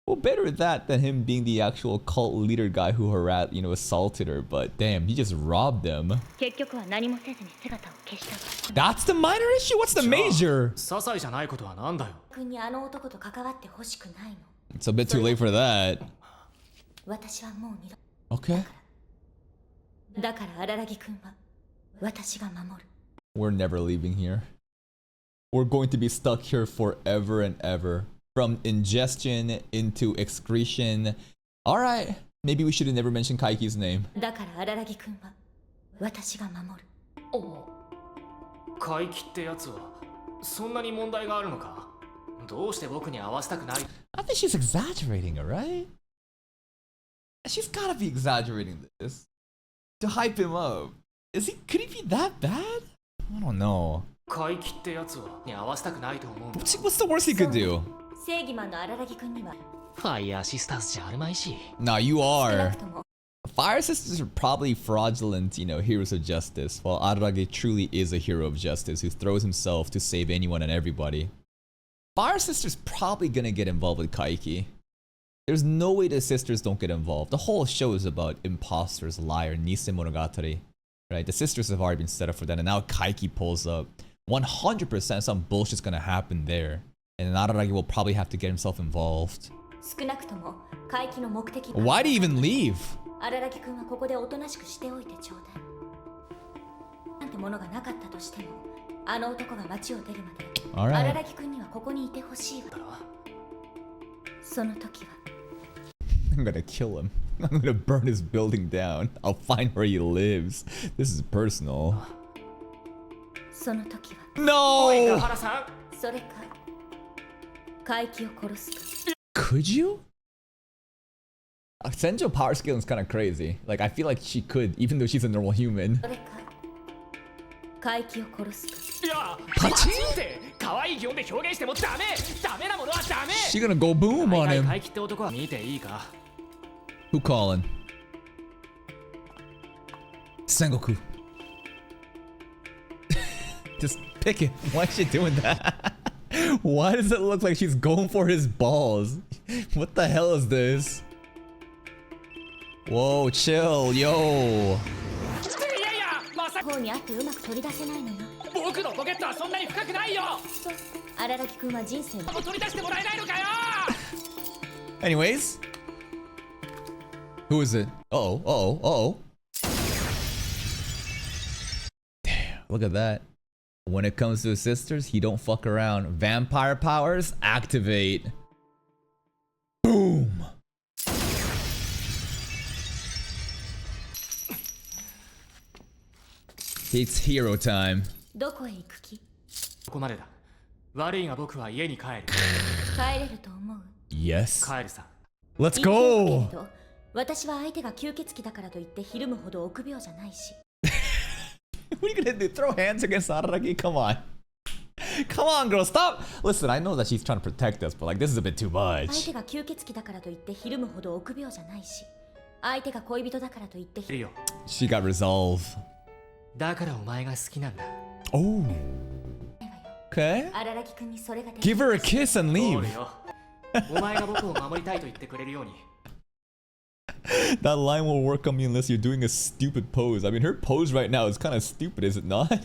Well, better that than him being the actual cult leader guy who harassed, assaulted her. But damn, he just robbed them. 結局は何もせずに姿を消したわ。 That's the minor issue? What's the major? 些細じゃないことはなんだよ。君にあの男と関わってほしくないの。 It's a bit too late for that. 私はもう二度。 Okay. だから荒木君は私が守る。 We're never leaving here. We're going to be stuck here forever and ever. From ingestion into excretion. Alright. Maybe we should have never mentioned Kaiki's name. だから荒木君は私が守る。怪奇ってやつはそんなに問題があるのか。どうして僕に合わせたくない。 I think she's exaggerating it, right? She's gotta be exaggerating this. To hype him up. Could he be that bad? I don't know. 怪奇ってやつはに合わせたくないと思う。 What's the worst he could do? 正義マンの荒木君にはファイヤーシスターズじゃあるまいし。 Nah, you 少な are. くとも Fire Sisters are probably fraudulent, heroes of justice, while Ararage truly is a hero of justice who throws himself to save anyone and everybody. Fire Sisters probably gonna get involved with Kaiki. There's no way the sisters don't get involved. The whole show is about imposters, liar, Nisemogatari. Right? The sisters have already been set up for that, and now Kaiki pulls up. 100% some bullshit's gonna happen there. And Ararage will probably have to get himself involved. 少なくとも怪奇の目的 Why did he even leave? 荒木君はここでおとなしくしておいてちょうだい。なんてものがなかったとしても、あの男が街を出るまで、 Alright. 荒木君にはここにいてほしいわ。その時は I'm gonna kill him. I'm gonna burn his building down. I'll find where he lives. This is personal. その時は No! 原さん。それか怪奇を殺すか。 Could you? Senjo power scaling is kind of crazy. Like, I feel like she could, even though she's a normal human. それか怪奇を殺すか。いや、パチンって可愛い擬音で表現してもダメ。ダメなものはダメ。 She gonna go boom on him. 怪奇って男は見ていいか。 Who calling? Sengoku. Just pick it. Why is she doing that? Why does it look like she's going for his balls? What the hell is this? Whoa, chill, yo. いやいや、まさか方にあってうまく取り出せないのよ。僕のポケットはそんなに深くないよ。荒木君は人生のもう取り出してもらえないのかよ。 Anyways. Who is it? Uh-oh, uh-oh, uh-oh. Damn, look at that. When it comes to his sisters, he don't fuck around. Vampire powers, activate. Boom! It's hero time. どこへ行く気？ここまでだ。悪いが僕は家に帰る。帰れると思う？ Yes. 帰るさ。 Let's 言ってお go! くけれど私は相手が吸血鬼だからといってひるむほど臆病じゃないし。What are you gonna do? Throw hands against Araragi? Come on. Come on, girl, stop! Listen, I know that she's trying to protect us, but like, this is a bit too 相 much. 手が吸血鬼だからといってひるむほど臆病じゃないし。相手が恋人だからといっているよ。 She got resolve. だからお前が好きなんだ。 Oh. Okay. 荒木君にそれができ Give her a kiss and そう leave. よ。お前が僕を守りたいと言ってくれるように。That line won't work on me unless you're doing a stupid pose. I mean, her pose right now is kind of stupid, is it not?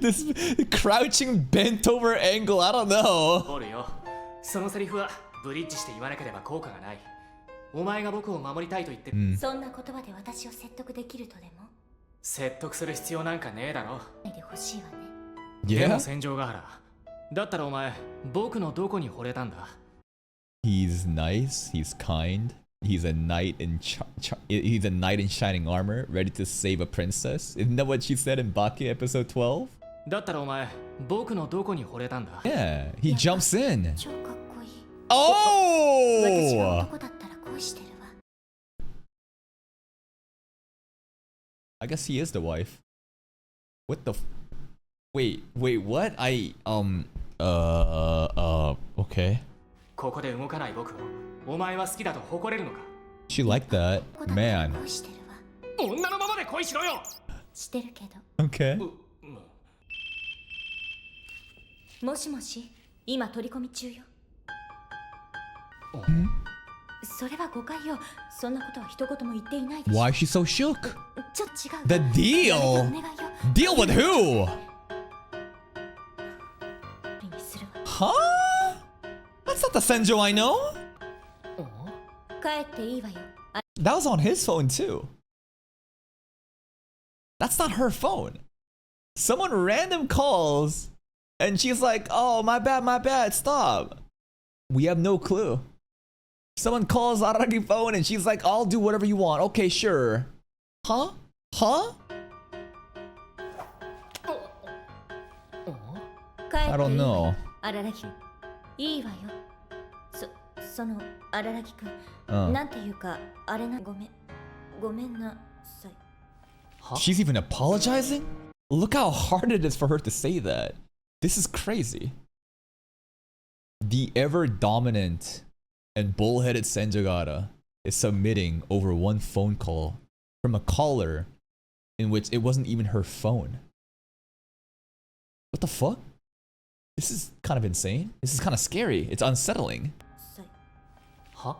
This crouching bent over angle, I don't know. おるよ。そのセリフはブリッジして言わなければ効果がない。お前が僕を守りたいと言ってる。そんな言葉で私を説得できるとでも説得する必要なんかねえだろ。ないでほしいわね。でも Yeah? 戦場ヶ原だったらお前僕のどこに惚れたんだ He's nice, he's kind, he's a knight in he's a knight in shining armor, ready to save a princess. Isn't that what she said in Baki episode 12? だったらお前僕のどこに惚れたんだ Yeah, he jumps in. 超かっこいい。私は Oh! 男だったら恋してるわ。 I guess he is the wife. What the wait, what? Okay. ここで動かない僕をお前は好きだと誇れるのか She liked that. 男だったら Man. 恋してるわ。女のままで恋しろよしてるけど。 Okay. もしもし今取り込み中よ。それは誤解よ。そんなことは一言も言っていないでしょ。 Why is she so shook? ちょっと違うわ。 The deal? やめてお願いよ。 Deal with who? にするわ。 Huh? That's not the Senjo I know. 帰っていいわよ。That was on his phone too. That's not her phone. Someone random calls and she's like, oh, my bad, stop. We have no clue. Someone calls Araragi phone and she's like, I'll do whatever you want. Okay, sure. Huh? Huh? 帰っていい I わ don't よ know. あららぎ。いいわよ。そのあららぎくん、 Uh. なんていうかあれなごめんなさい。 She's even apologizing? Look how hard it is for her to say that. This is crazy. The ever dominant and bullheaded Senjogata is submitting over one phone call from a caller in which it wasn't even her phone. What the fuck? This is kind of insane. This is kind of scary. It's unsettling. さいは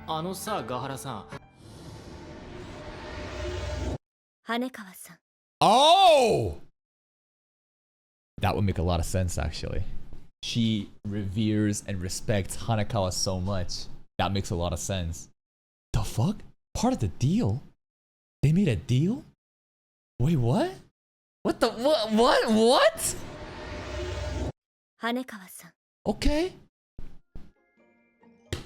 あのさガハラさん羽川さん。 Oh! That would make a lot of sense, actually. She reveres and respects Hanekawa so much. That makes a lot of sense. The fuck? Part of the deal? They made a deal? Wait, what? What the what? 羽川さん。 Okay.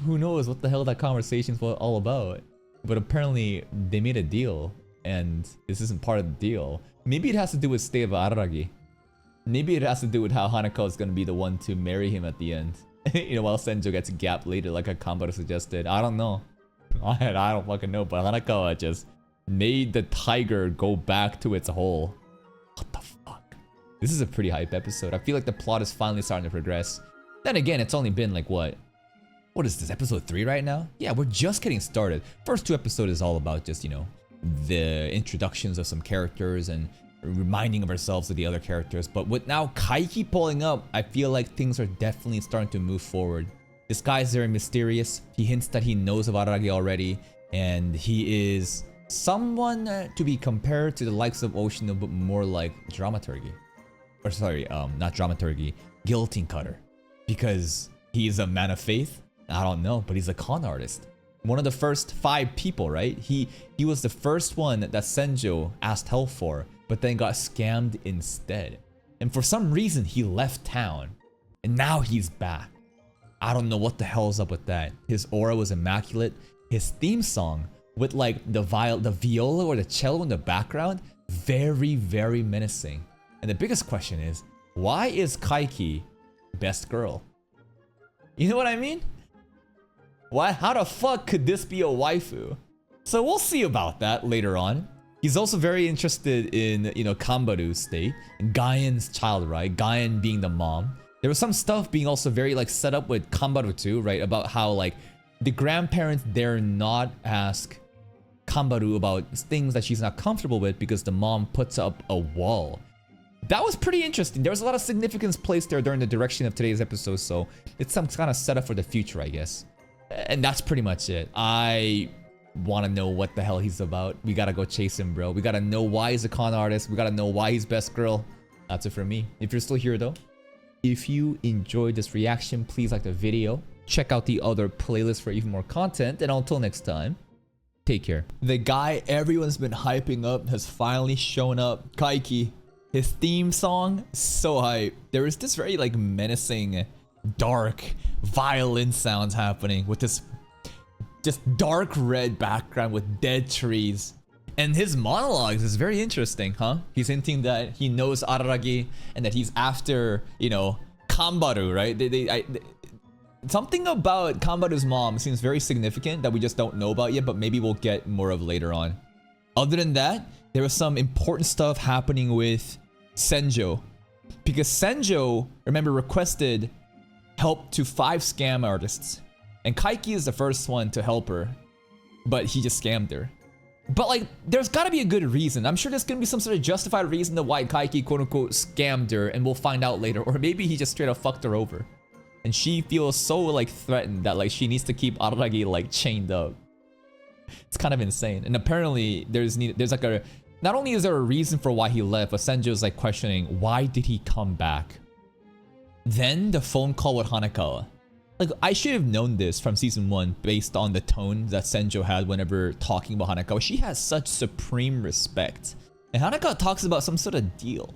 Who knows what the hell that conversation's all about? But apparently they made a deal and this isn't part of the deal. Maybe it has to do with State of Araragi. Maybe it has to do with how Hanako is gonna be the one to marry him at the end. You know, while Senjo gets gapped later like Akambara suggested. I don't know. I don't fucking know, but Hanako just made the tiger go back to its hole. What the fuck? This is a pretty hype episode. I feel like the plot is finally starting to progress. Then again, it's only been like what is this, episode 3 right now? Yeah, we're just getting started. First 2 episodes is all about just, you know, the introductions of some characters and reminding of ourselves of the other characters. But with now Kaiki pulling up, I feel like things are definitely starting to move forward. This guy is very mysterious. He hints that he knows of Araragi already, and he is someone to be compared to the likes of Oshino, but more like dramaturgy. Or sorry, not dramaturgy, guillotine cutter. Because he's a man of faith? I don't know, but he's a con artist. One of the first 5 people, right? He was the first one that Senjo asked help for, but then got scammed instead. And for some reason, he left town. And now he's back. I don't know what the hell is up with that. His aura was immaculate. His theme song, with like the viola or the cello in the background, very, very menacing. And the biggest question is, why is Kaiki best girl? You know what I mean? Why? How the fuck could this be a waifu? So we'll see about that later on. He's also very interested in, you know, Kambaru's state, Gaian's child, right? Gaian being the mom. There was some stuff being also very like set up with Kambaru too, right? About how like the grandparents dare not ask Kambaru about things that she's not comfortable with because the mom puts up a wall. That was pretty interesting. There was a lot of significance placed there during the direction of today's episode, so it's some kind of setup for the future, I guess. And that's pretty much it. I want to know what the hell he's about. We gotta go chase him, bro. We gotta know why he's a con artist. We gotta know why he's best girl. That's it for me. If you're still here though, if you enjoyed this reaction, please like the video. Check out the other playlists for even more content. And until next time, Take care. The guy everyone's been hyping up has finally shown up. Kaiki. His theme song, so hype. There is this very like menacing, dark violin sounds happening with this just dark red background with dead trees. And his monologues is very interesting, huh? He's hinting that he knows Araragi and that he's after, you know, Kambaru, right? Something about Kambaru's mom seems very significant that we just don't know about yet, but maybe we'll get more of later on. Other than that, there was some important stuff happening with Senjo. Because Senjo, remember, requested help to 5 scam artists. And Kaiki is the first one to help her. But he just scammed her. But like, there's gotta be a good reason. I'm sure there's gonna be some sort of justified reason to why Kaiki quote-unquote scammed her, and we'll find out later. Or maybe he just straight up fucked her over. And she feels so like threatened that like she needs to keep Araragi like chained up. It's kind of insane. And apparently there's like a, not only is there a reason for why he left, but Senjo's like questioning, why did he come back? Then the phone call with Hanekawa. Like, I should have known this from season 1 based on the tone that Senjo had whenever talking about Hanekawa. She has such supreme respect. And Hanekawa talks about some sort of deal,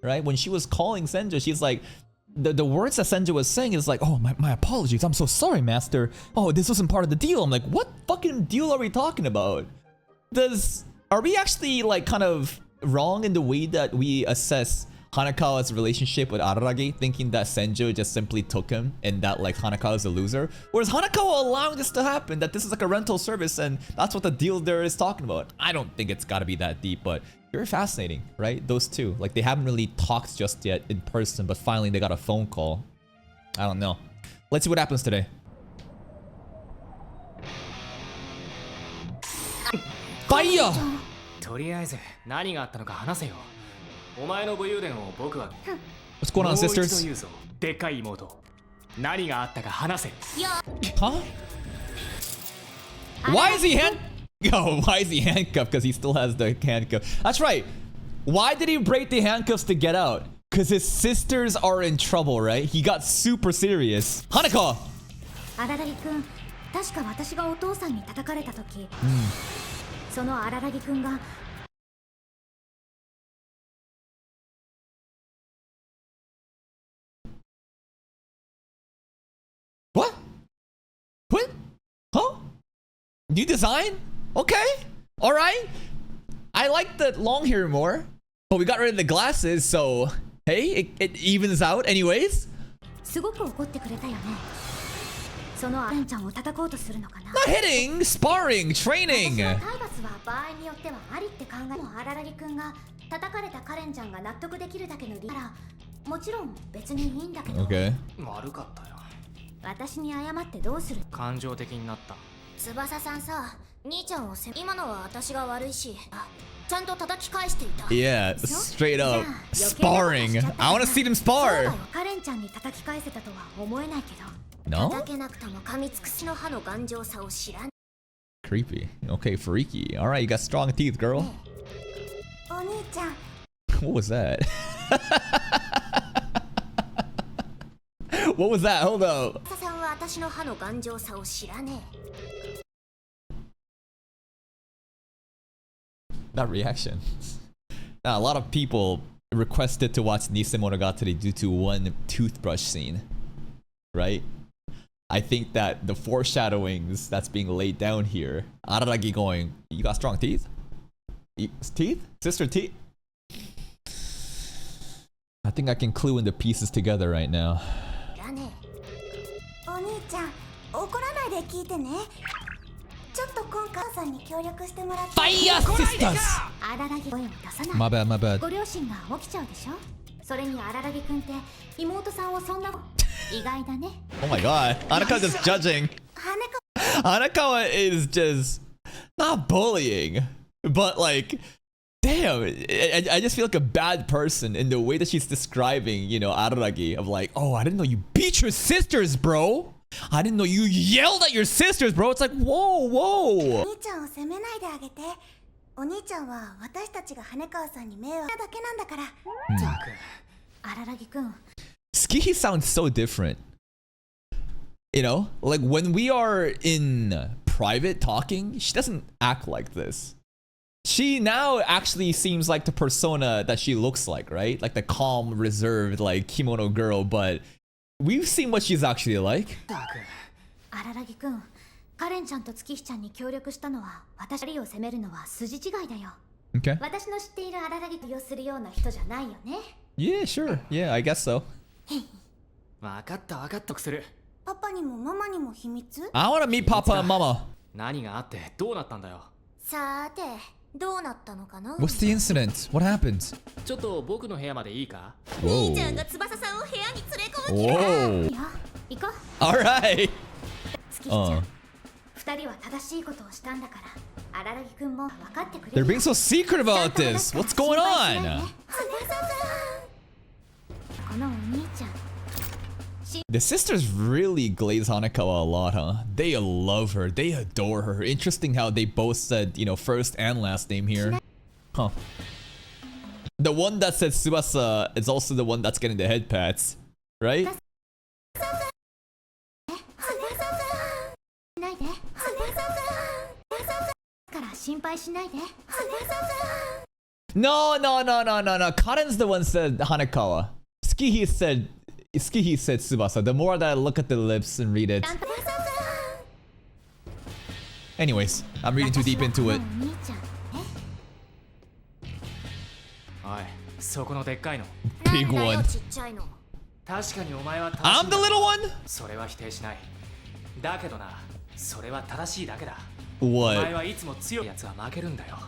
right? When she was calling Senjo, she's like, the words that Senjo was saying is like, oh, my apologies. I'm so sorry, master. Oh, this wasn't part of the deal. I'm like, what fucking deal are we talking about? Are we actually like kind of wrong in the way that we assess Hanekawa's relationship with Araragi, thinking that Senjo just simply took him and that like Hanekawa is a loser? Or is Hanekawa allowing this to happen, that this is like a rental service and that's what the deal there is talking about? I don't think it's gotta be that deep, but very fascinating, right? Those two, like they haven't really talked just yet in person, but finally they got a phone call. I don't know. Let's see what happens today. Fire! とりあえず何があったのか話せよ。お前の武勇伝を僕は What's going on, もう一度 sisters? 言うぞ。でっかい妹。何があったか話せ。 Huh? Why is he why is he handcuffed? Because he still has the handcuff. That's right. Why did he break the handcuffs to get out? Because his sisters are in trouble, right? He got super serious. Hanekawa! 荒木くん、確か私がお父さんに叩かれた時、その荒木くんが What? What? Huh? New design? Okay. Alright. I like the long hair more. But we got rid of the glasses, so hey, it evens out anyways. すごく怒ってくれたよね。そのアレンちゃんを叩こうとするのかな。 Not hitting, sparring, training. 体罰は場合によってはありって考えも荒木くんが叩かれたカレンちゃんが納得できるだけの理由ならもちろん別にいいんだけど。Okay. 悪かったよ。私に謝ってどうする？感情的になった。翼さんさ、兄ちゃんを今のは私が悪いし、ちゃんと叩き返していた。 Yeah, straight up sparring. I want to see them spar. カレンちゃんに叩き返せたとは思えないけど。 No? 叩けなくとも噛みつくしの歯の頑丈さを知らん。 Creepy. Okay, freaky. Alright, you got strong teeth, girl. お兄ちゃん。 What was that? What was that? Hold up. 翼さんは私の歯の頑丈さを知らねえ。 That reaction. Now, a lot of people requested to watch Nisemogatari due to one toothbrush scene, right? I think that the foreshadowings that's being laid down here, Araragi going, you got strong teeth? Teeth? Sister teeth? I think I can clue in the pieces together right now. お兄ちゃん、怒らないで聞いてね。ちょっと今回さんに協力してもらって。 Fire sisters! 荒木声を出さない。 My bad, my bad. ご両親が起きちゃうでしょ。それに荒木くんって妹さんをそんな意外だね。 Oh my god. Hanekawa just judging. Hanekawa is just not bullying, but like, damn, I just feel like a bad person in the way that she's describing, you know, Araragi of like, oh, I didn't know you beat your sisters, bro. I didn't know you yelled at your sisters, bro. It's like, whoa, whoa. お兄ちゃんを責めないであげて。お兄ちゃんは私たちが羽川さんに迷惑だけなんだから。荒木くん。 Ski sounds so different. You know, like when we are in private talking, she doesn't act like this. She now actually seems like the persona that she looks like, right? Like the calm, reserved, like kimono girl, but we've seen what she's actually like. 荒木くん、カレンちゃんと月日ちゃんに協力したのは私を責めるのは筋違いだよ。 Okay. 私の知っている荒木をするような人じゃないよね。Yeah, sure. Yeah, I guess so. 分かったする。パパにもママにも秘密？ I want to meet Papa and Mama. 何があってどうなったんだよ。さて、どうなったのかな？ What's the incident? What happened? ちょっと僕の部屋までいいか？ Whoa. 兄ちゃんが翼さんを部屋に連れ込む気だ。 Whoa. いや、行こう。 Alright. 月日ちゃん、二人は正しいことをしたんだから、荒木くんも分かってくれ They're るよ。 being so secret about this. What's going on? このお兄ちゃん。 The sisters really glaze Hanekawa a lot, huh? They love her. They adore her. Interesting how they both said, you know, first and last name here. Huh. The one that said Tsubasa is also the one that's getting the head pats, right? ないで。から心配しないで。 No. Karen's the one said Hanekawa. Skihi said Tsubasa. The more that I look at the lips and read it. Anyways, I'm reading too deep into it. お兄ちゃん。おい、そこのでっかいの。 Big one. ちっちゃいの。確かにお前は正しい。 I'm the little one? それは否定しない。だけどな、それは正しいだけだ。お前 What? はいつも強いやつは負けるんだよ。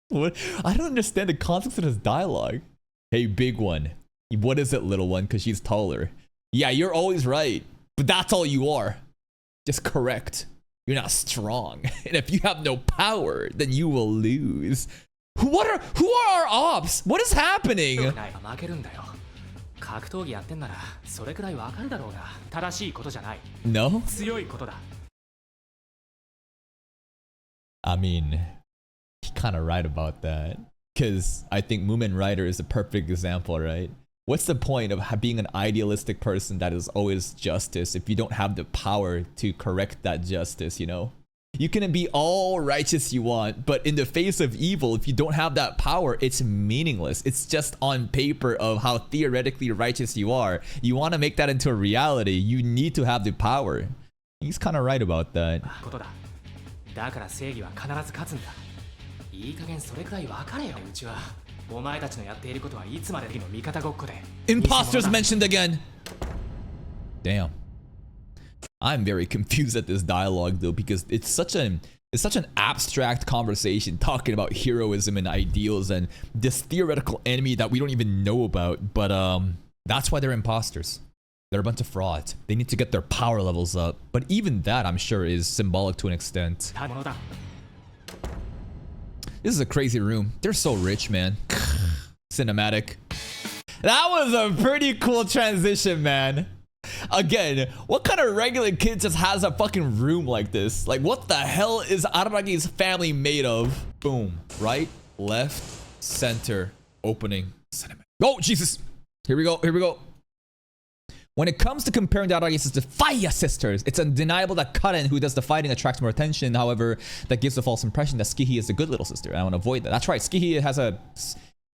What? I don't understand the context of this dialogue. Hey, big one. What is it, little one? Because she's taller. Yeah, you're always right. But that's all you are. Just correct. You're not strong. And if you have no power, then you will lose. Who are our ops? What is happening? ない負けるんだよ。格闘技やってんならそれくらいわかるだろうが、正しいことじゃない。 No? 強いことだ。 I mean, he's kind of right about that. Because I think Moomin Rider is a perfect example, right? What's the point of being an idealistic person that is always justice if you don't have the power to correct that justice, you know? You can be all righteous you want, but in the face of evil, if you don't have that power, it's meaningless. It's just on paper of how theoretically righteous you are. You want to make that into a reality, you need to have the power. He's kind of right about that. ことだ。だから正義は必ず勝つんだ。いい加減それくらい分かれよ。うちはお前たちのやっていることはいつまでの味方ごっこで。 Imposters mentioned again. Damn. I'm very confused at this dialogue though, because it's such an abstract conversation talking about heroism and ideals and this theoretical enemy that we don't even know about. But that's why they're imposters. They're a bunch of frauds. They need to get their power levels up. But even that, I'm sure, is symbolic to an extent. たものだ。 This is a crazy room. They're so rich, man. Cinematic. That was a pretty cool transition, man. Again, what kind of regular kid just has a fucking room like this? Like, what the hell is Araragi's family made of? Boom. Right, left, center, opening, cinematic. Oh, Jesus. Here we go. When it comes to comparing the Araragi sisters to Fire sisters, it's undeniable that Karen, who does the fighting, attracts more attention. However, that gives a false impression that Skihi is a good little sister. I want to avoid that. That's right. Skihi has a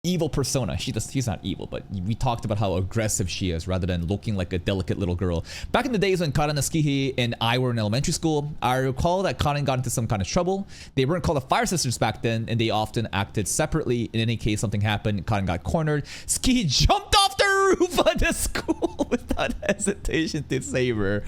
evil persona. She's not evil, but we talked about how aggressive she is rather than looking like a delicate little girl. Back in the days when Karen, Skihi, and I were in elementary school, I recall that Karen got into some kind of trouble. They weren't called the Fire Sisters back then, and they often acted separately. In any case, something happened, Karen got cornered. Skihi jumped off the roof of the school without hesitation to save her.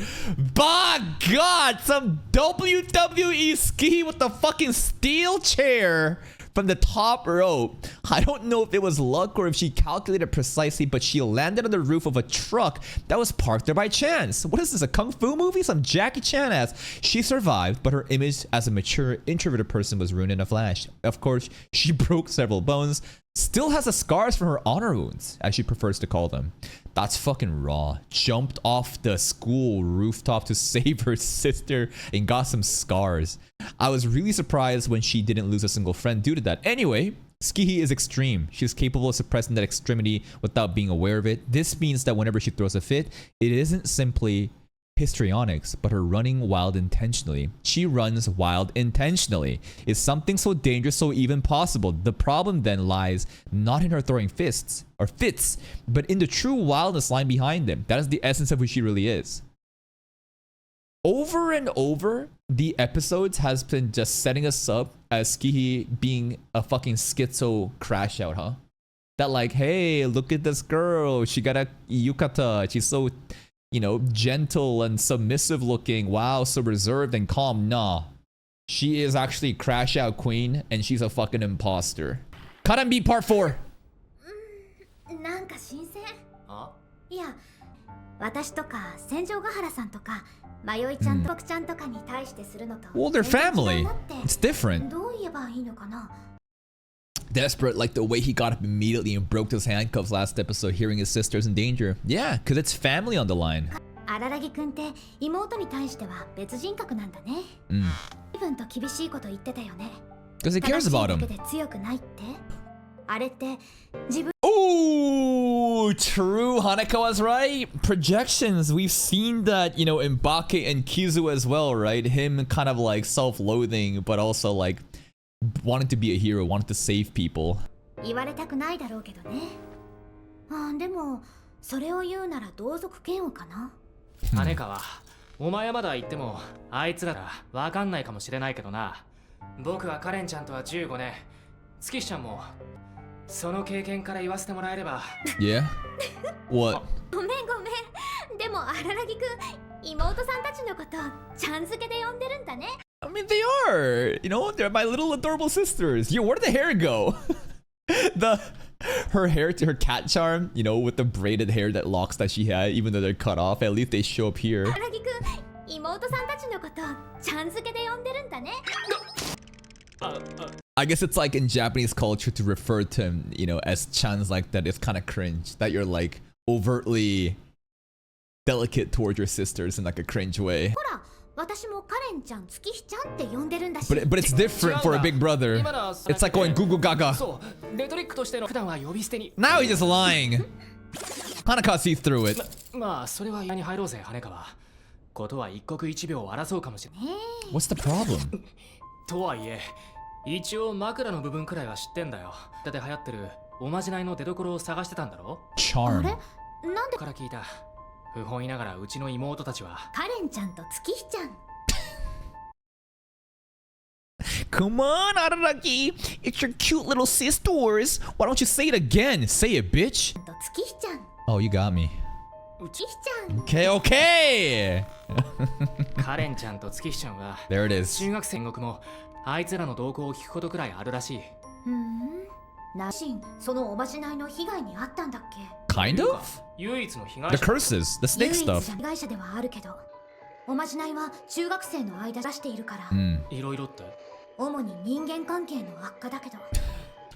By God, some WWE Skihi with the fucking steel chair from the top rope. I don't know if it was luck or if she calculated precisely, but she landed on the roof of a truck that was parked there by chance. What is this, a kung fu movie? Some Jackie Chan ass. She survived, but her image as a mature, introverted person was ruined in a flash. Of course, she broke several bones, still has the scars from her honor wounds, as she prefers to call them. That's fucking raw. Jumped off the school rooftop to save her sister and got some scars. I was really surprised when she didn't lose a single friend due to that. Anyway, Skihi is extreme. She's capable of suppressing that extremity without being aware of it. This means that whenever she throws a fit, it isn't simply histrionics, but her running wild intentionally. She runs wild intentionally. Is something so dangerous so even possible? The problem then lies not in her throwing fists or fits, but in the true wildness lying behind them. That is the essence of who she really is. Over and over, the episodes has been just setting us up as Skihi being a fucking schizo crash out, huh? That like, hey, look at this girl. She got a yukata. She's so, you know, gentle and submissive looking. Wow, so reserved and calm. Nah. She is actually crash out queen and she's a fucking imposter. Cut and beat part 4. なんか新鮮。いや、私とか千丈ヶ原さんとか迷いちゃんと僕ちゃんとかに対してするのと。Well, they're family. It's different. どう言えばいいのかな。 Desperate, like the way he got up immediately and broke his handcuffs last episode, hearing his sister's in danger. Yeah, because it's family on the line. 荒木くんって妹に対しては別人格なんだね。自分と厳しいこと言ってたよね。Because he cares about him. 正しいだけで強くないって。あれって自分。Oh, true. Hanako was right. Projections. We've seen that, you know, in Bake and Kizu as well, right? Him kind of like self-loathing, but also like wanting to be a hero, wanting to save people. 言われたくないだろうけどね。でもそれを言うなら同族嫌悪かな。羽川、お前はまだ言ってもあいつらわかんないかもしれないけどな。僕はカレンちゃんとは15年、月ちゃんもその経験から言わせてもらえれば。Yeah? What? ごめん。でも荒木くん、妹さんたちのことちゃん付けで呼んでるんだね。I mean, they are. You know, they're my little adorable sisters. Yo, where did the hair go? Her hair to her cat charm, you know, with the braided hair that locks that she had, even though they're cut off, at least they show up here. 荒木くん、妹さんたちのことちゃん付けで呼んでるんだね。I guess it's like in Japanese culture to refer to him, you know, as chans like that is kind of cringe. That you're like overtly delicate towards your sisters in like a cringe way. ほら、私もカレンちゃん、月日ちゃんって呼んでるんだし。But it's different for a big brother. It's like going Google Gaga. そう、レトリックとしての普段は呼び捨てに。Now he's just lying. Hanaka sees through it. まあ、それは家に入ろうぜ、羽川。ことは一刻一秒を争うかもしれない。What's the problem? とはいえ、一応枕の部分くらいは知ってんだよ。だって流行ってるおまじないの出所を探してたんだろ。Charm. なんでから聞いた。不本意ながらうちの妹たちは。カレンちゃんと月日ちゃん。Come on, Araraki. It's your cute little sisters. Why don't you say it again? Say it, bitch. と月日ちゃん。Oh, you got me. 月日ちゃん。Okay, okay. カレンちゃんと月日ちゃんは There it is. 中学生国もあいつらの動向を聞くことくらいあるらしい。なしん、そのおまじないの被害にあったんだっけ？ Kind of? 唯一の被害 The 者。 curses, the snake 唯一 stuff. 被害者ではあるけど、おまじないは中学生の間出しているから、いろいろって。主に人間関係の悪化だけど。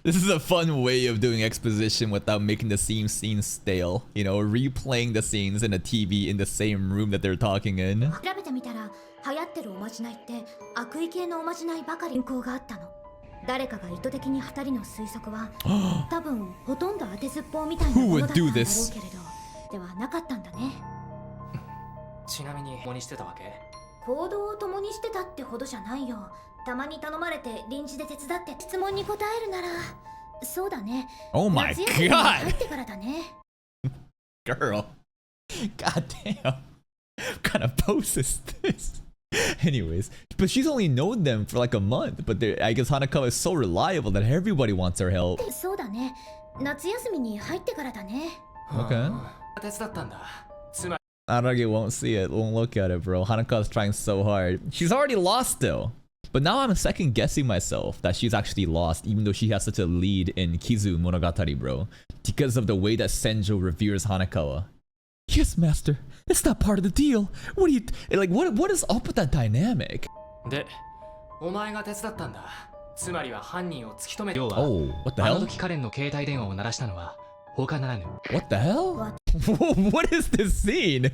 This is a fun way of doing exposition without making the same scenes stale. You know, replaying the scenes in a TV in the same room that they're talking in. 調べてみたら、流行ってるおまじないって悪意系のおまじないばかり。変更があったの。誰かが意図的に2人の推測は多分ほとんど当てずっぽうみたいなものだったんだろうけれど、ではなかったんだね。ちなみに共にしてたわけ？行動を共にしてたってほどじゃないよ。たまに頼まれて臨時で手伝って。質問に答えるなら、そうだね。 Oh my 夏休みに入 god! ってからだね。Girl. God damn. What kind of post is this? Anyways, but she's only known them for like a month. But I guess Hanako is so reliable that everybody wants her help. そうだね。夏休みに入ってからだね。 Okay. 手伝ったんだ。つまり Aragi won't see it, won't look at it, bro. Hanako is trying so hard. She's already lost though. But now I'm second guessing myself that she's actually lost, even though she has such a lead in Kizu Monogatari, bro. Because of the way that Senjo reveres Hanakawa. Yes, master. It's not part of the deal. What do you like? What is up with that dynamic? で、お前が手伝ったんだ。つまりは犯人を突き止める。 Oh, what the あの hell? 時カレンの携帯電話を鳴らしたのは他ならぬ。 What the hell? What is this scene?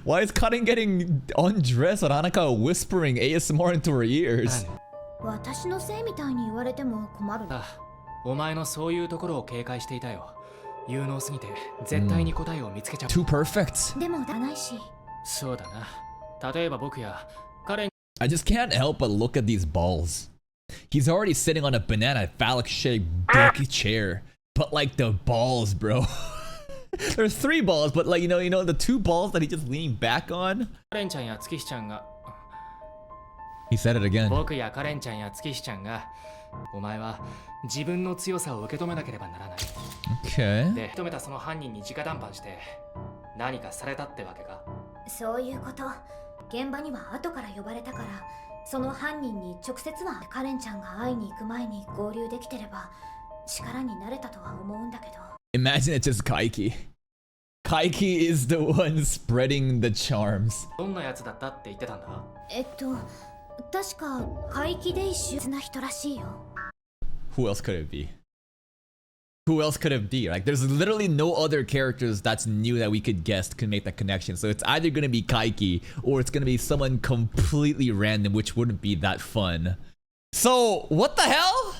Why is Karen getting undressed and Hanakawa whispering ASMR into her ears? 私のせいみたいに言われても困る。あ、お前のそういうところを警戒していたよ。有能すぎて絶対に答えを見つけちゃう。 Too perfect. でもだないし、そうだな。例えば僕やカレン I just can't help but look at these balls. He's already sitting on a banana phallic shaped big chair. But like the balls, bro. There's 3 balls, but like you know the 2 balls that he just leaned back on. カレンちゃんや月日ちゃんが He said it again. 僕やカレンちゃんや月日ちゃんがお前は自分の強さを受け止めなければならない。 Okay. で、止めたその犯人に直談判して何かされたってわけか。そういうこと。現場には後から呼ばれたから、その犯人に直接はカレンちゃんが会いに行く前に合流できてれば力になれたとは思うんだけど。Imagine it's just Kaiki. Kaiki is the one spreading the charms. どんなやつだったって言ってたんだ？確か怪奇で一緒な人らしいよ。 Who else could it be? Who else could it be? Like, there's literally no other characters that's new that we could guess could make that connection. So it's either gonna be Kaiki or it's gonna be someone completely random, which wouldn't be that fun. So what the hell?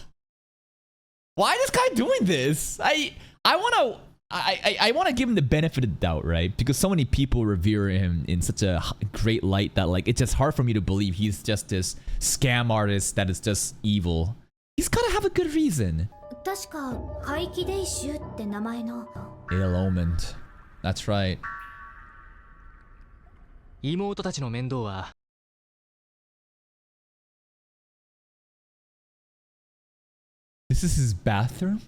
Why is this guy doing this? I wanna give him the benefit of the doubt, right? Because so many people revere him in such a great light that like it's just hard for me to believe he's just this scam artist that is just evil. He's gotta have a good reason. 確か怪奇で一緒って名前の。 Ill omened. That's right. 妹たちの面倒は This is his bathroom?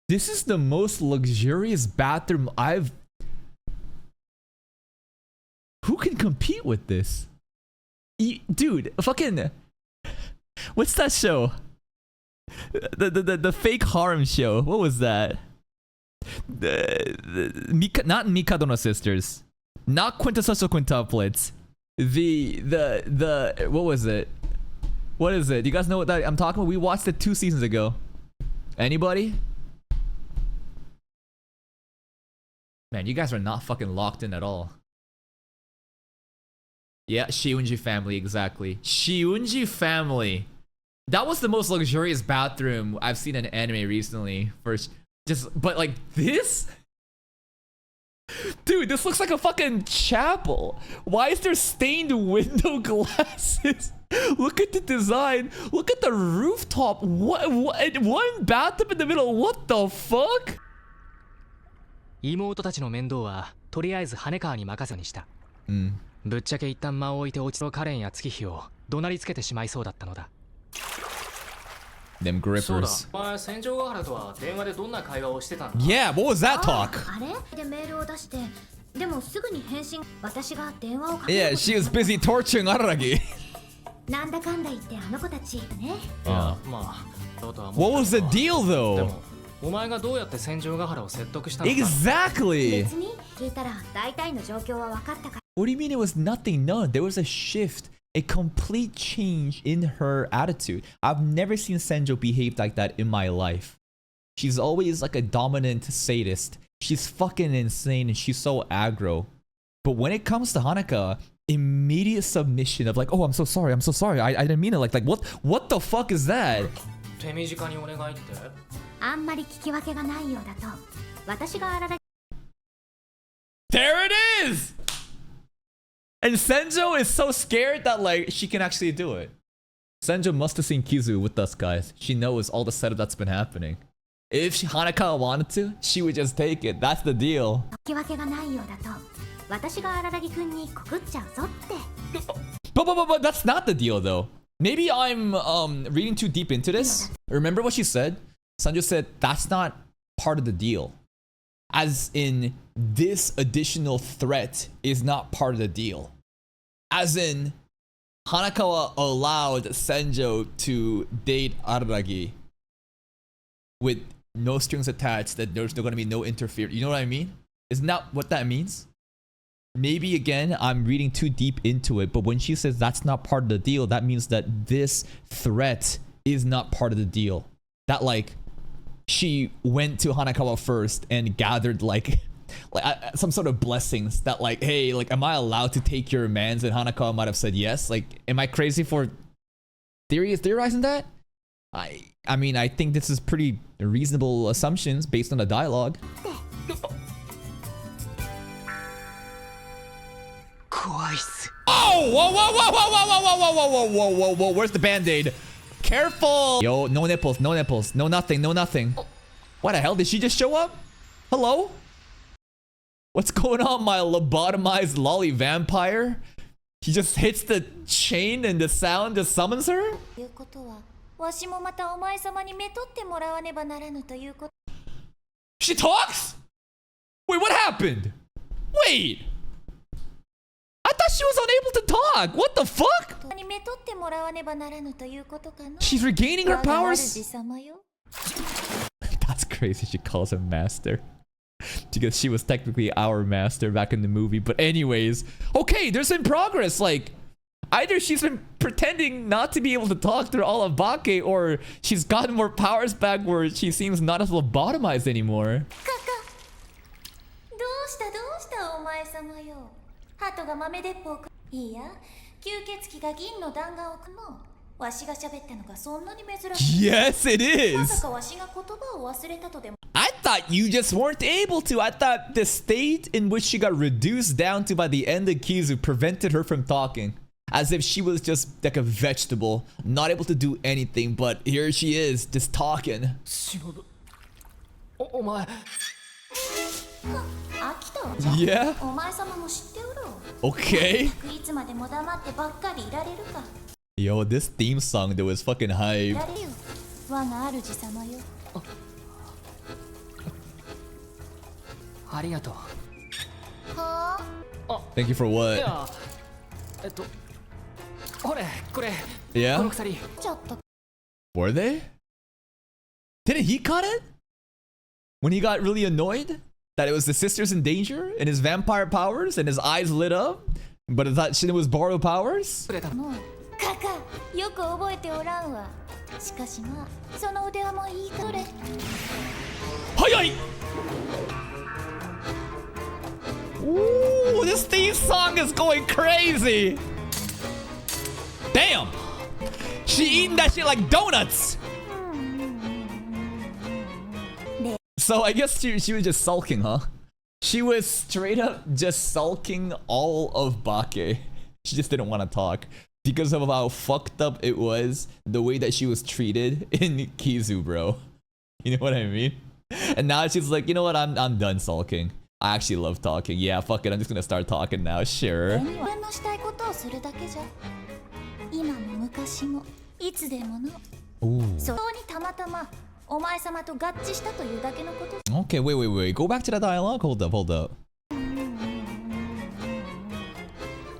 This is the most luxurious bathroom I've... Who can compete with this? Dude, fucking... What's that show? The fake harem show. What was that? Not Mikado no Sisters. Not quintessential quintuplets. The what was it? What is it? Do you guys know what that I'm talking about? We watched it 2 seasons ago. Anybody? Man, you guys are not fucking locked in at all. Yeah, Shiunji family, exactly. Shiunji family. That was the most luxurious bathroom I've seen in anime recently. But like this? Dude, this looks like a fucking chapel. Why is there stained window glasses? Look at the design. Look at the rooftop. What? One bathroom in the middle. What the fuck? 妹たちの面倒はとりあえず羽川に任せにした。ぶっちゃけ一旦間を置いて落ち着くカレンや月日を怒鳴りつけてしまいそうだったのだ。 Them grippers. そうだ。お前戦場ヶ原とは電話でどんな会話をしてたんだ？ Yeah, what was that talk? あれでメールを出して、でもすぐに返信。私が電話をかけ Yeah, she was busy torturing Araragi. なんだかんだ言ってあの子たちね。まあ、そうとは What was the deal で though? もお前がどうやって戦場ヶ原を説得したのか。 Exactly. 別に聞いたら大体の状況は分かったから。 What do you mean it was nothing? No, there was a shift. A complete change in her attitude. I've never seen Senjo behave like that in my life. She's always like a dominant sadist. She's fucking insane and she's so aggro. But when it comes to Hanaka, immediate submission of like, oh, I'm so sorry, I didn't mean it. Like what the fuck is that? 手短にお願いって。あんまり聞き分けがないようだと。私があらら。 There it is! And Senjo is so scared that like she can actually do it. Senjo must have seen Kizu with us guys. She knows all the setup that's been happening. If Hanaka wanted to, she would just take it. That's the deal. 聞き分けがないようだと。私が荒木くんに告っちゃうぞって。 But that's not the deal though. Maybe I'm reading too deep into this. Remember what she said? Senjo said that's not part of the deal. As in, this additional threat is not part of the deal. As in, Hanakawa allowed Senjo to date Araragi with no strings attached, that there's going to be no interference. You know what I mean? Isn't that what that means? Maybe again, I'm reading too deep into it, but when she says that's not part of the deal, that means that this threat is not part of the deal. That like, she went to Hanakawa first and gathered like some sort of blessings that like, hey, like, am I allowed to take your mans? And Hanakawa might have said yes. Like, am I crazy for theorizing that? I mean, I think this is pretty reasonable assumptions based on the dialogue. 室。 Oh! Whoa, whoa, whoa, whoa, whoa, whoa, whoa, whoa, whoa, whoa, whoa, whoa. Where's the band-aid? Careful! Yo, no nipples, no nipples. No nothing, no nothing. What the hell? Did she just show up? Hello? What's going on, my lobotomized lolly vampire? He just hits the chain and the sound just summons her? いうことは、わしもまたお前様にめとってもらわねばならぬということ。 She talks? Wait, what happened? Wait! I thought she was unable to talk! What the fuck? にめとってもらわねばならぬということかな。 She's regaining her 我が powers? 主様よ。 That's crazy, she calls him master. Because she was technically our master back in the movie. But anyways, okay, there's been progress. Like, either she's been pretending not to be able to talk through all of Bake, or she's gotten more powers back where she seems not as lobotomized anymore. どうしたお前様よ。鳩が豆鉄砲か。いいや、吸血鬼が銀の弾丸をくの。わしが喋ったのがそんなに珍しい。 Yes, it ま is. さかわしが言葉を忘れたとでも。 I thought you just weren't able to. I thought the state in which she got reduced down to by the end of Kizu prevented her from talking. As if she was just like a vegetable, not able to do anything, but here she is, just talking. お前。飽きたわ。 Yeah? お前様も知っておろう。 Okay. いつまでも黙ってばっかりいられるか。 Yo, this theme song though is fucking い hype. られよ。我が主様よ。ありがとう。はあ。 Thank you for い what? や、ほれ、これ。 Yeah? この鎖。ちょっと。 Were they? Didn't he cut it? When he got really annoyed that it was the sisters in danger and his vampire powers and his eyes lit up? But I thought Shin was borrowed powers? くれたの。もう。カカ、よく覚えておらんわ。しかしまあ、その腕輪もいいかれ。 Hi-yi! Ooh, this theme song is going crazy! Damn! She eating that shit like donuts! So I guess she was just sulking, huh? She was straight up just sulking all of Bake. She just didn't want to talk. Because of how fucked up it was, the way that she was treated in Kizu, bro. You know what I mean? And now she's like, you know what, I'm done sulking. I actually love talking. Yeah, fuck it, I'm just gonna start talking now, sure. 俺のしたいことをするだけじゃ。今も昔もいつでもの。 Ooh. そうにたまたまお前様と合致したというだけのこと。 Okay, wait. Go back to that dialogue. Hold up.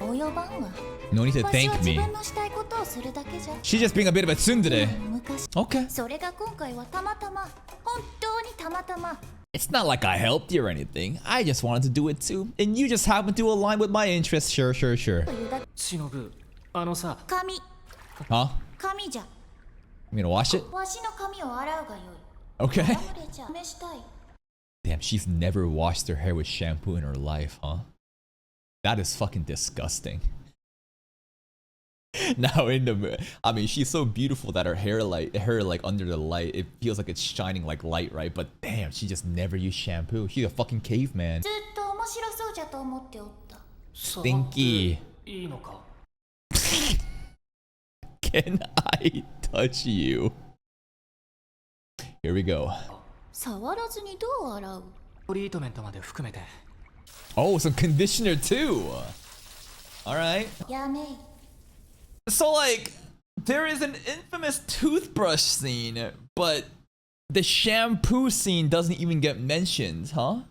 及ばんわ。 No need to わし thank は自 me. 分のしたいことをするだけじゃ。 She's just being a bit of a tsundere. 昔。 Okay. それが今回はたまたま、本当にたまたま。 It's not like I helped you or anything. I just wanted to do it too. And you just happen to align with my interests. Sure. というだけ。しのぶ、あのさ。髪、 Huh? 髪じゃ。 I'm gonna wash it? わしの髪を洗うがよい。 Okay. ラムレじゃ試したい。 Damn, she's never washed her hair with shampoo in her life, huh? That is fucking disgusting. Now I mean, she's so beautiful that her hair like under the light, it feels like it's shining like light, right? But damn, she just never used shampoo. She's a fucking caveman. ずっと面白そうじゃと思っておった。 Stinky. いいのか。 Can I touch you? Here we go. 触らずにどう洗う？トリートメントまで含めて。 Oh, some conditioner too. All right. やめい。 So like, there is an infamous toothbrush scene, but the shampoo scene doesn't even get mentioned, huh?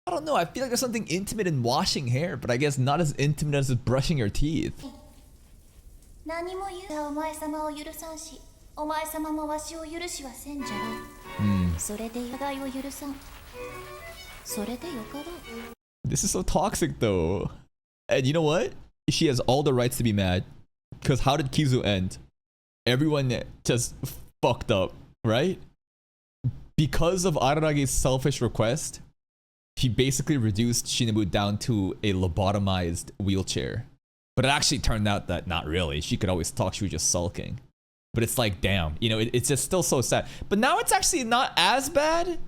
I don't know. I feel like there's something intimate in washing hair, but I guess not as intimate as brushing your teeth. 何も言うお前様を許さんし、お前様もわしを許しはせんじゃろう。それで互いを許さん。それでよかろう。 This is so toxic though. And you know what? She has all the rights to be mad. Because how did Kizu end? Everyone just fucked up, right? Because of Araragi's selfish request, he basically reduced Shinobu down to a lobotomized wheelchair. But it actually turned out that not really. She could always talk, she was just sulking. But it's like, damn, you know, it's just still so sad. But now it's actually not as bad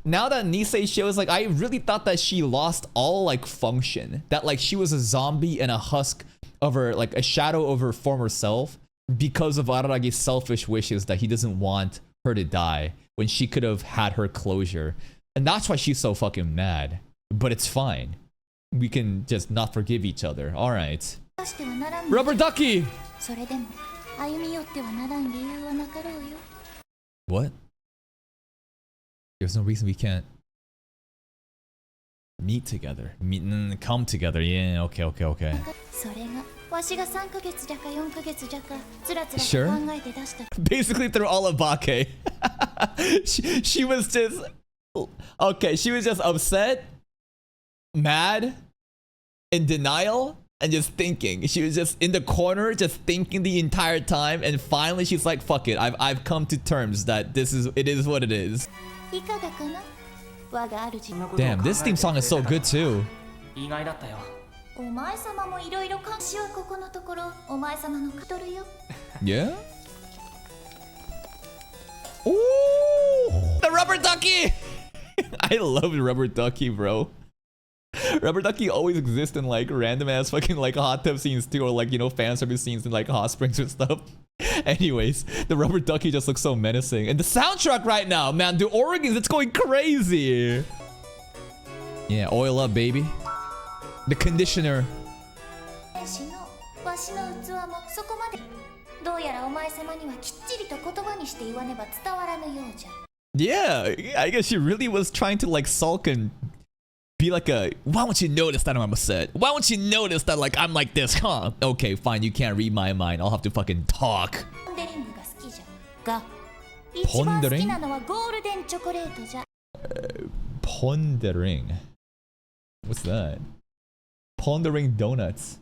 now that Nisei shows, like, I really thought that she lost all like function. That like she was a zombie and a husk of her, like a shadow of her former self, because of Araragi's selfish wishes that he doesn't want her to die when she could have had her closure. And that's why she's so fucking mad. But it's fine. We can just not forgive each other. Alright. Rubber ducky! What? There's no reason we can't meet together. Come together. Yeah, okay. Sure. Basically through all of Bake. she was just... Okay, she was just upset, mad, in denial, and just thinking. She was just in the corner, just thinking the entire time, and finally she's like, fuck it, I've come to terms that it is what it is. Damn, this theme song is so good too. Yeah? Ooh! The rubber ducky! I love rubber ducky, bro. Rubber ducky always exists in like random ass fucking like hot tub scenes too, or like, you know, fan service scenes in like hot springs and stuff. Anyways, the rubber ducky just looks so menacing. And the soundtrack right now, man, the organs, it's going crazy. Yeah, oil up, baby. The conditioner. Yeah, I guess she really was trying to like sulk and be like a, why won't you notice that I'm upset? Why won't you notice that like I'm like this, huh? Okay, fine, you can't read my mind. I'll have to fucking talk. Pondering? Pondering. What's that? Pondering donuts.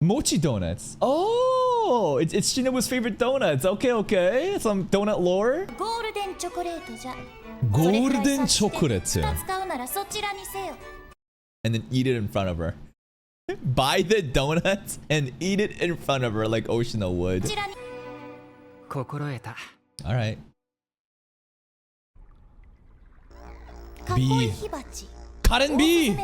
Mochi donuts. Oh, it's Shinobu's favorite donuts. Okay. Some donut lore. Golden chocolate. And then eat it in front of her. Buy the donuts and eat it in front of her like Oshino would. Alright. B. Karen B!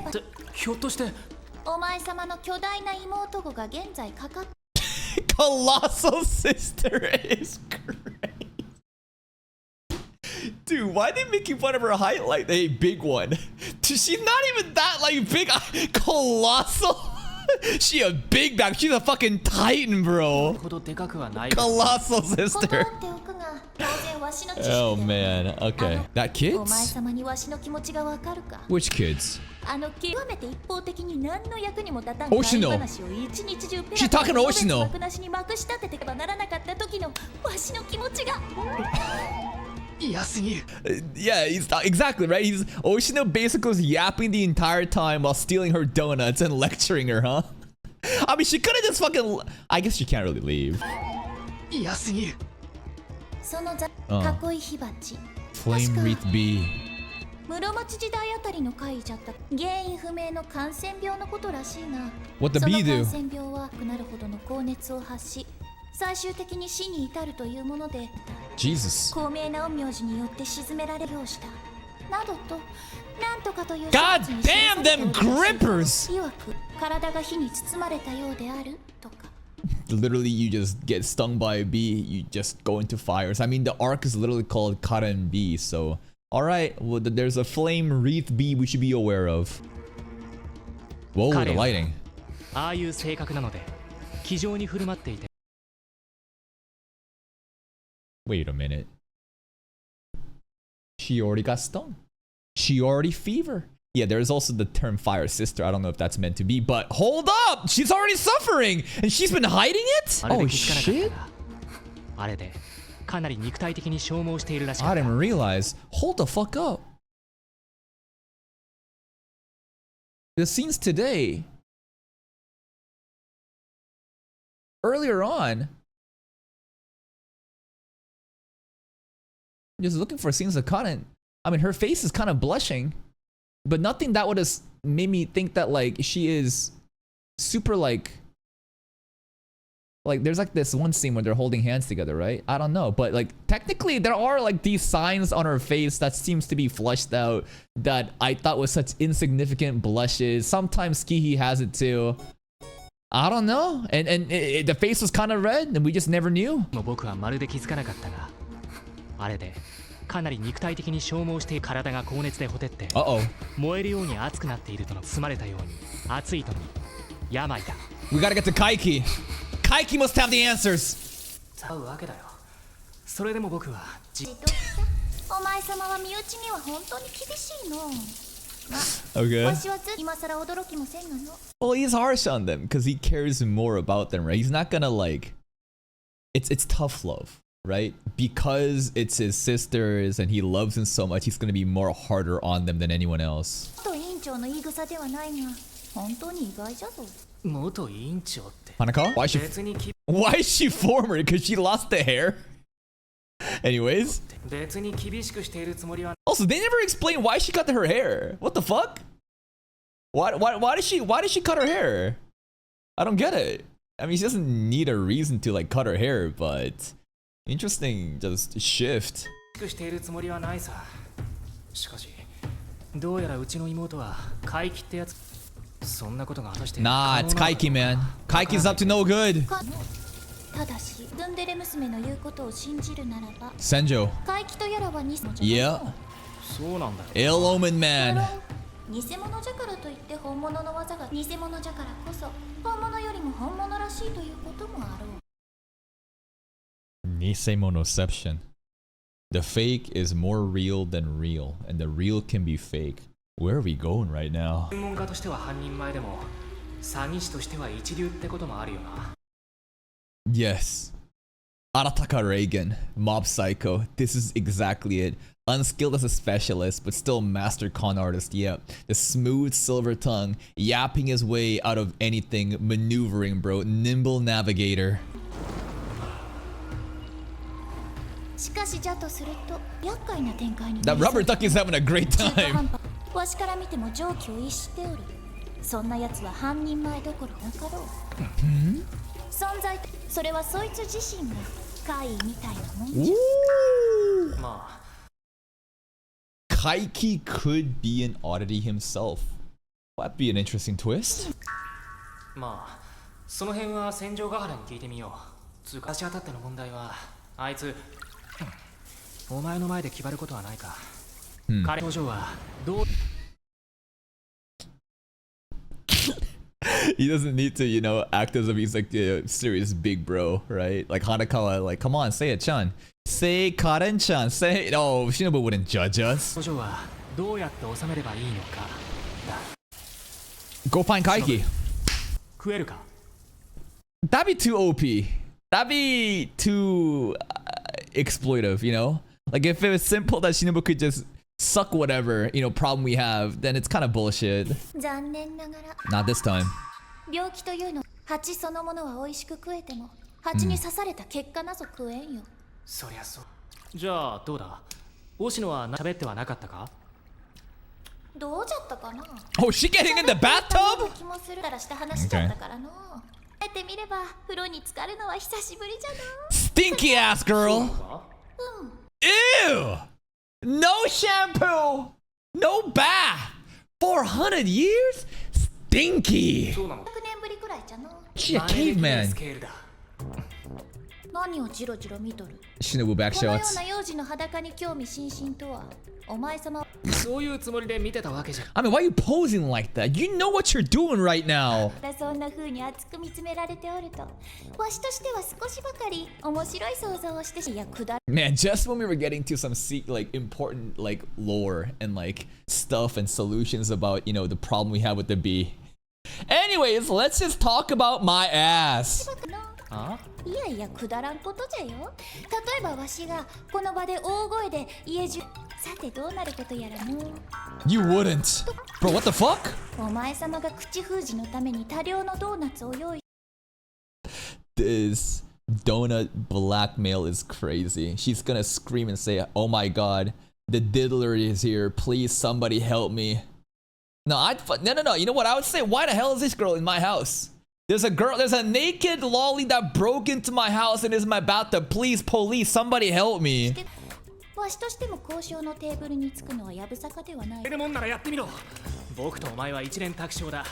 Colossal sister is crazy. Dude, why they making fun of her height like a big one? Dude, she's not even that like big. Colossal. She a big bag. She's a fucking titan, bro. Colossal sister. Oh man. Okay. That kids? Which kids? Oshino. She's talking to Oshino. Yeah, exactly, right? Oshino basically was yapping the entire time while stealing her donuts and lecturing her, huh? I mean, she could have just fucking... I guess she can't really leave. Flame Wreath B. What the bee do? Jesus. God damn them grippers! Literally, you just get stung by a bee, you just go into fires. I mean, the arc is literally called Karen Bee, so... Alright, well, there's a flame wreath bee we should be aware of. Whoa, the lighting. Wait a minute. She already got stung. She already fever. Yeah, there's also the term fire sister. I don't know if that's meant to be, but hold up! She's already suffering! And she's been hiding it? Oh shit! I didn't realize. Hold the fuck up. The scenes today. Earlier on. Just looking for scenes of Karin. I mean, her face is kind of blushing. But nothing that would have made me think that, like, she is super, like, Like there's like this one scene where they're holding hands together, right? I don't know, but like technically there are like these signs on her face that seems to be flushed out that I thought was such insignificant blushes. Sometimes Kihi has it too. I don't know, and the face was kind of red and we just never knew. もう僕はまるで気づかなかったが、あれでかなり肉体的に消耗して体が高熱でほてって、燃えるように熱くなっているとの包まれたように熱いとに病だ。We gotta get to Kaiki. Kaiki must have the answers. 会うわけだよ。それでも僕はお前様は身内には本当に厳しいの。Okay. わしは今更驚きもせんのよ。Well, he's harsh on them because he cares more about them, right? He's not gonna like. It's tough love, right? Because it's his sisters and he loves them so much, he's gonna be more harder on them than anyone else. 元委員長の言い草ではないが、本当に意外じゃぞ。元委員長って。Hanako? Why is she former? Because she lost the hair? Anyways. 別に厳しくしているつもりは。Also, they never explain why she cut her hair. What the fuck? Why did she cut her hair? I don't get it. I mean, she doesn't need a reason to like cut her hair, but interesting just shift. しているつもりはないさ。しかし、どうやらうちの妹は怪奇ってやつ。そんなことが果たして。Nah, it's Kaiki, man. Kaiki's up to no good. ただし、ドゥンデレ娘の言うことを信じるならば。Senjo. 怪奇とやらは偽物。Yeah. そうなんだ。Ill omen man. 偽物じゃからといって本物の技が偽物じゃからこそ本物よりも本物らしいということもあろう。Nisemonoception. The fake is more real than real, and the real can be fake. Where are we going right now? 専門家としては半人前でも、詐欺師としては一流ってこともあるよな。Yes. Arataka Reagan, Mob Psycho. This is exactly it. Unskilled as a specialist, but still master con artist. Yeah. The smooth silver tongue, yapping his way out of anything, maneuvering, bro. Nimble navigator. しかしじゃとすると厄介な展開に。That rubber duck is having a great time. わしから見ても常軌を逸しておる。そんな奴は半人前どころなかろう。存在それはそいつ自身が怪異みたいなもんじゃ。まあ。Kaiki could be an oddity himself. That'd be an interesting twist. まあ、その辺は戦場ヶ原に聞いてみよう。つうか、足当たっての問題は、あいつ、お前の前で決まることはないか。彼の表情はどうHe doesn't need to, you know, act as if he's like a serious big bro, right? Like Hanakawa, like, come on, say it, Chan. Say Karen-chan, say it. No, Shinobu wouldn't judge us. 表情はどうやって収めればいいのか。Go find Kaiki. 食えるか。 That'd be too OP. That'd be too exploitive, you know? Like if it was simple that Shinobu could just suck whatever, you know, problem we have, then it's kind of bullshit. 残念ながら。Not this time. 病気というの、蜂そのものは美味しく食えても、蜂に刺された結果なぞ食えんよ。そりゃそう。じゃあどうだ。星野は喋ってはなかったか。どうじゃったかな。Oh, she getting in the bathtub? 気もするからした話だったからの。えてみれば風呂に浸かるのは久しぶりじゃな。Stinky ass girl. Ew. No shampoo. No bath. 400 years? Stinky. 100年ぶりくらいじゃな。She a caveman. 何をジロジロ見とる。 Shinobu back このよ shots. うな幼児の裸に興味津々とはお前様。そういうつもりで見てたわけじゃ。I mean, why are you posing like that? You know what you're doing right now. そんな風に熱く見つめられておると、わしとしては少しばかり面白い想像をしていやくだ。 Man, just when we were getting to some like important like lore and like stuff and solutions about, you know, the problem we have with the bee. Anyways, let's just talk about my ass. いやいやくだらんことじゃよ。例えばわしがこの場で大声で家中、さてどうなることやらの。 You wouldn't. Bro, what the fuck? お前様が口封じのために多量のドーナツを用意。 This donut blackmail is crazy. She's gonna scream and say, oh my god, the diddler is here. Please somebody help me. No, no. You know what I would say? Why the hell is this girl in my house? There's a naked lolly that broke into my house and is in my bathtub. Please, police, somebody help me. わしとしても交渉のテーブルに着くのはやぶさかではない。るもんならやってみろ。僕とお前は一連卓勝だ。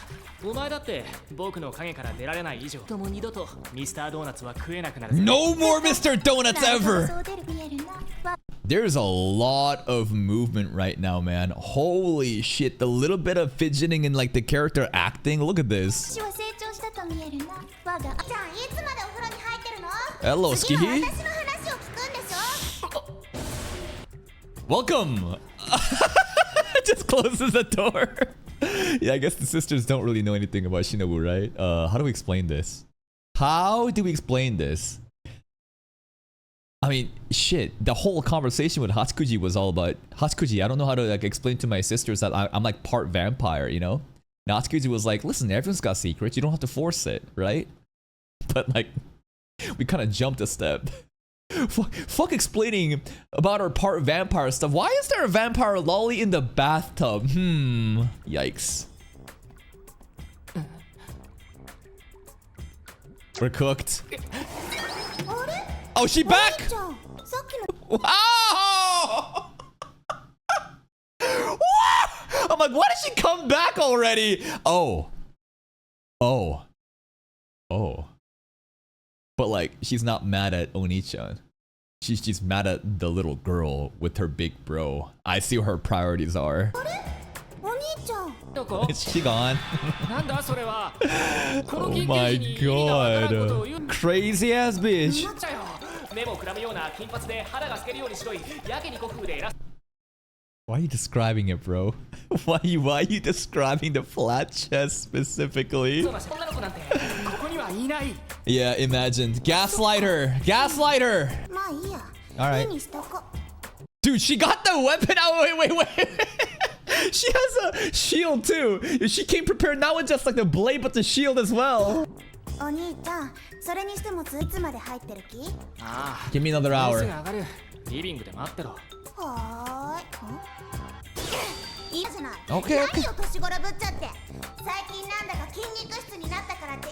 お前だって僕の影から出られない以上、とも二度とミスタードーナツは食えなくなる。No more Mr. Donuts ever. そう出る見えるな。 There's a lot of movement right now, man. Holy shit, the little bit of fidgeting and like the character acting. Look at this. 私は成長したと見えるな。我がじゃあいつまでお風呂に入ってるの？ Hello, 次は Skihi. 私の話を聞くんでしょ。 Welcome. Just closes the door. Yeah, I guess the sisters don't really know anything about Shinobu, right? How do we explain this? How do we explain this? I mean, shit. The whole conversation with Hatsukuji was all about Hatsukuji. I don't know how to like explain to my sisters that I'm like part vampire, you know? And Hatsukuji was like, listen, everyone's got secrets. You don't have to force it, right? But like, we kind of jumped a step. Fuck explaining about our part vampire stuff. Why is there a vampire lolly in the bathtub? Yikes. We're cooked. Oh, she back? じゃあさっきの Wow! I'm like, why did she come back already? Oh. But like, she's not mad at Oni-chan. She's just mad at the little girl with her big bro. I see what her priorities are. お兄ちゃん。 Is she gone? なんだそれは。この Oh 緊急 my 時に意味がわからんことを god. 言う Crazy ass bitch. なっちゃよ。目もくらむような金髪で肌が透けるように白いやけに古風で偉 Why are you describing it, bro? Why are you describing the flat chest specifically? そうな女の子なんてここにはいない。 Yeah, imagine. Gaslight her. Gaslight her. まあいいや。 Alright. いいにしとこ。 Dude, she got the weapon out. Wait. She has a shield too. She came prepared not with just like the blade, but the shield as well. お兄ちゃん、それにしてもいつまで入ってる気？ああ。 Give me another もうす hour. ぐ上がる。リビングで待ってろ。はーい。いいじゃない。 Okay, 何 okay. よ年頃ぶっちゃって。最近なんだか筋肉質になったからって。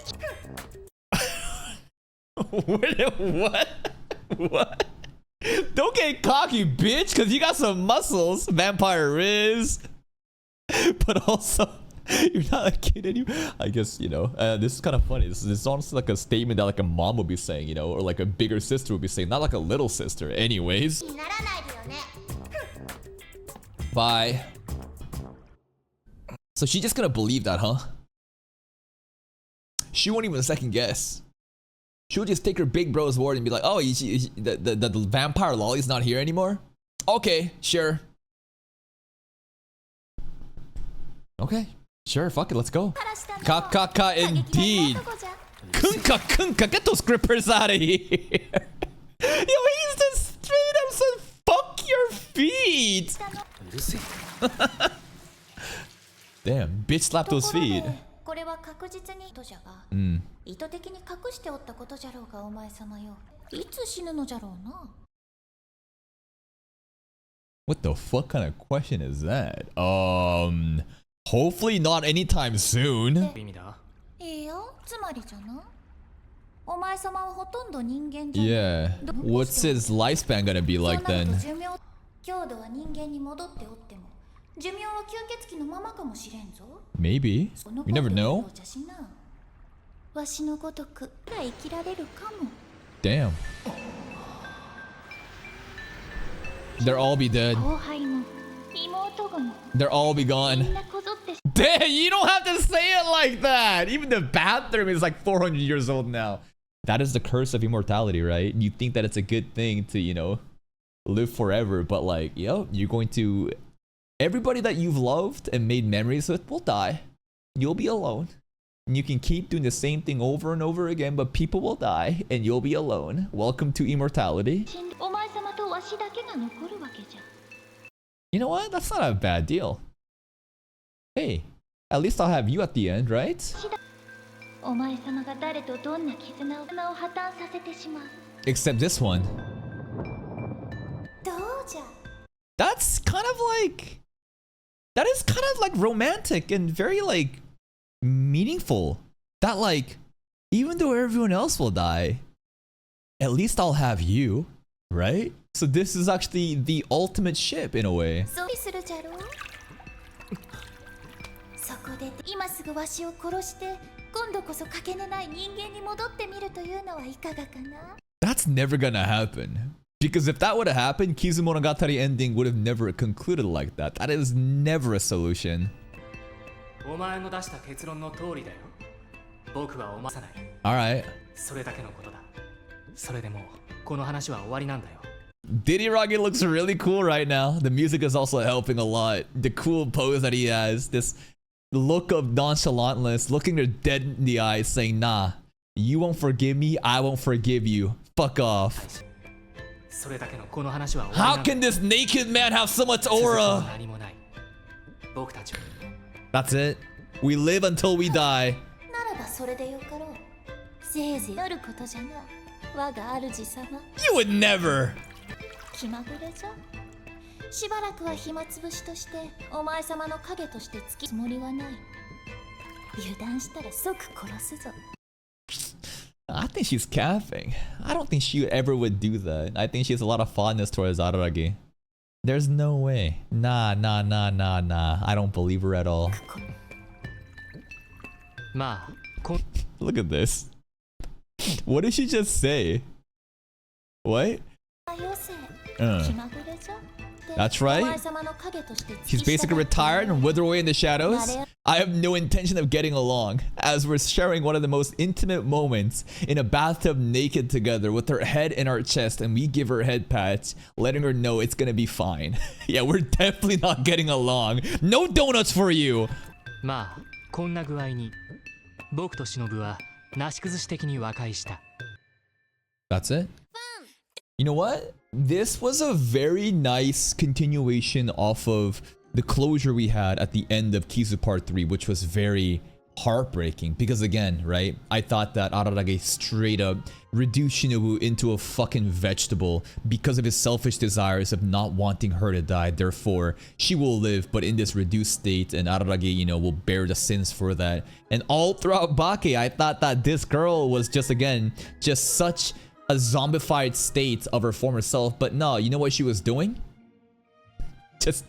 What? Don't get cocky, bitch, because you got some muscles, Vampire Riz. But also, you're not a kid anymore. I guess, you know, this is kind of funny. This is honestly like a statement that like a mom would be saying, you know, or like a bigger sister would be saying, not like a little sister. Anyways. にならないでよね。 Bye. So she's just gonna believe that, huh? She won't even second guess. She'll just take her big bro's word and be like, oh, the vampire lolly's not here anymore? Okay, sure. Okay, sure, fuck it, let's go. Ka, indeed. Kunka, get those grippers out of here. Yo, he's just straight up said, fuck your feet. Damn, bitch slapped those feet. これは確実にとじゃが、意図的に隠しておったことじゃろうがお前様よ。いつ死ぬのじゃろうな。 What the fuck kind of question is that? Hopefully not anytime soon. 意味だ。いいよ、つまりじゃな。お前様はほとんど人間じゃ。 Yeah. What's his lifespan gonna be like そうなる then? と寿命、強度は人間に戻っておっても、寿命は吸血鬼のままかもしれんぞ。 Maybe. その You never ことの know. ようじゃしな。わしのごとくくらい生きられるかも。 Damn. They'll all be dead. 後輩も妹も They'll all be み gone. んなこぞって Damn, you don't have to say it like that. Even the bathroom is like 400 years old now. That is the curse of immortality, right? You think that it's a good thing to, you know, live forever, but like, yo, you're going to... Everybody that you've loved and made memories with will die. You'll be alone. And you can keep doing the same thing over and over again, but people will die and you'll be alone. Welcome to immortality. お前様とわしだけが残るわけじゃ。 You know what? That's not a bad deal. Hey, at least I'll have you at the end, right? お前様が誰とどんな絆を破綻させてしまう。 Except this one. どうじゃ。 That's kind of like... That is kind of like romantic and very like meaningful. That like even though everyone else will die, at least I'll have you, right? So this is actually the ultimate ship in a way. そうするじゃろう。そこで今すぐわしを殺して今度こそかけねない人間に戻ってみるというのはいかがかな。 That's never gonna happen. Because if that would have happened, Nisemogatari ending would have never concluded like that. That is never a solution. お前の出した結論の通りだよ。僕はおまさない。 Alright. それだけのことだ。それでもうこの話は終わりなんだよ。 Diddy looks really cool right now. The music is also helping a lot. The cool pose that he has. This look of nonchalantness, looking her dead in the eyes, saying, nah, you won't forgive me, I won't forgive you. Fuck off. それだけのこの話は終わり How なんだ can this naked man have so much 続きは aura? 何もない。僕たちは That's it. We live until we die. ならばそれでよかろう。せいぜいなることじゃな。我が主様。 You would never. 気まぐれじゃ。しばらくは暇つぶしとしてお前様の影としてつきつもりはない。油断したら即殺すぞ。 I think she's capping. I don't think she ever would do that. I think she has a lot of fondness towards Araragi. There's no way. Nah. I don't believe her at all. まあこん Look at this. What did she just say? What? よせ。 Uh. 気まぐれじゃ。 That's right. お前様の影として付 She's き従って basically retired and wither away in the shadows. I have no intention of getting along, as we're sharing one of the most intimate moments in a bathtub naked together with her head in our chest, and we give her a head pat, letting her know it's gonna be fine. Yeah, we're definitely not getting along. No donuts for you! まあこんな具合に僕と忍はなし崩し的に和解した。 That's it? You know what? This was a very nice continuation off of the closure we had at the end of Kizu Part 3, which was very heartbreaking. Because again, right? I thought that Ararage straight up reduced Shinobu into a fucking vegetable because of his selfish desires of not wanting her to die. Therefore, she will live, but in this reduced state, and Ararage, you know, will bear the sins for that. And all throughout Bake, I thought that this girl was just, again, just such a zombified state of her former self. But no, you know what she was doing? Just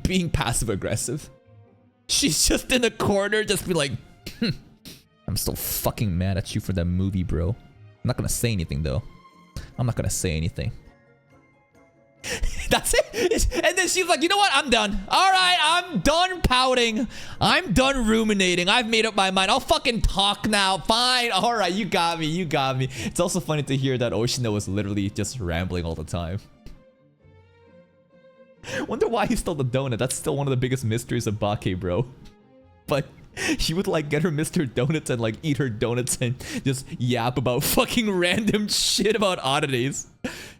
being passive aggressive. She's just in the corner, just be like, I'm still fucking mad at you for that movie, bro. I'm not gonna say anything though. I'm not gonna say anything. That's it. And then she's like, you know what? I'm done. All right, I'm done pouting. I'm done ruminating. I've made up my mind. I'll fucking talk now. Fine. All right, you got me. You got me. It's also funny to hear that Oshino was literally just rambling all the time. Wonder why he stole the donut. That's still one of the biggest mysteries of Bake, bro. But she would like get her Mr. Donuts and like eat her donuts and just yap about fucking random shit about oddities.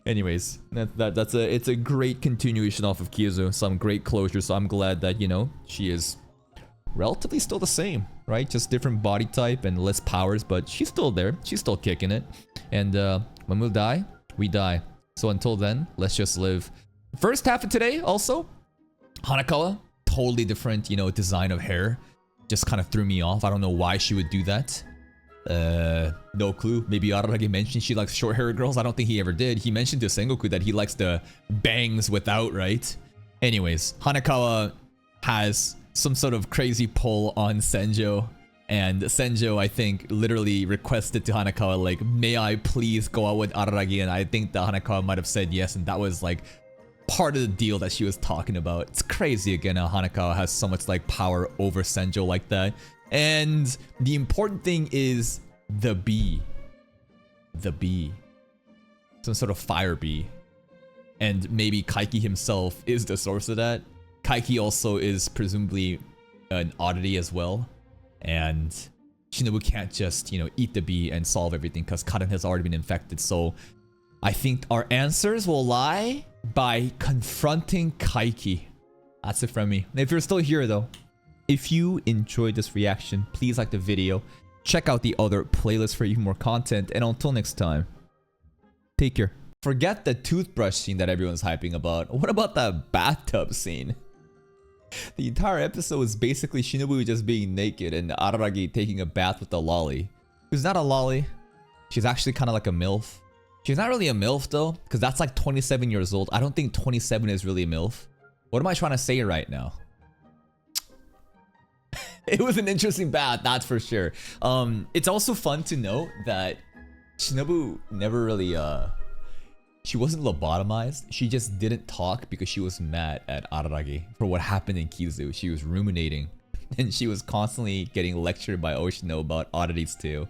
Anyways, it's a great continuation off of Kizu, some great closure. So I'm glad that, you know, she is relatively still the same, right? Just different body type and less powers, but she's still there. She's still kicking it. And when we die, we die. So until then, let's just live. First half of today, also, Hanakawa, totally different, you know, design of hair. Just kind of threw me off. I don't know why she would do that. No clue. Maybe Ararage mentioned she likes short-haired girls. I don't think he ever did. He mentioned to Sengoku that he likes the bangs without, right? Anyways, Hanakawa has some sort of crazy pull on Senjo. And Senjo, I think, literally requested to Hanakawa, like, may I please go out with Ararage? And I think that Hanakawa might have said yes. And that was, like, part of the deal that she was talking about. It's crazy again how Hanakawa has so much like power over Senjo like that. And the important thing is the bee. The bee. Some sort of fire bee. And maybe Kaiki himself is the source of that. Kaiki also is presumably an oddity as well. And Shinobu can't just, you know, eat the bee and solve everything because Karen has already been infected. So I think our answers will lie by confronting Kaiki. That's it from me. If you're still here though, if you enjoyed this reaction, please like the video. Check out the other playlists for even more content. And until next time, take care. Forget the toothbrush scene that everyone's hyping about. What about that bathtub scene? The entire episode is basically Shinobu just being naked and Araragi taking a bath with a lolly. who's not a lolly. She's actually kind of like a MILF. She's not really a MILF though, because that's like 27 years old. I don't think 27 is really a MILF. What am I trying to say right now? It was an interesting bat, that's for sure. It's also fun to note that Shinobu never really, she wasn't lobotomized. She just didn't talk because she was mad at Araragi for what happened in Kizu. She was ruminating, and she was constantly getting lectured by Oshino about oddities too.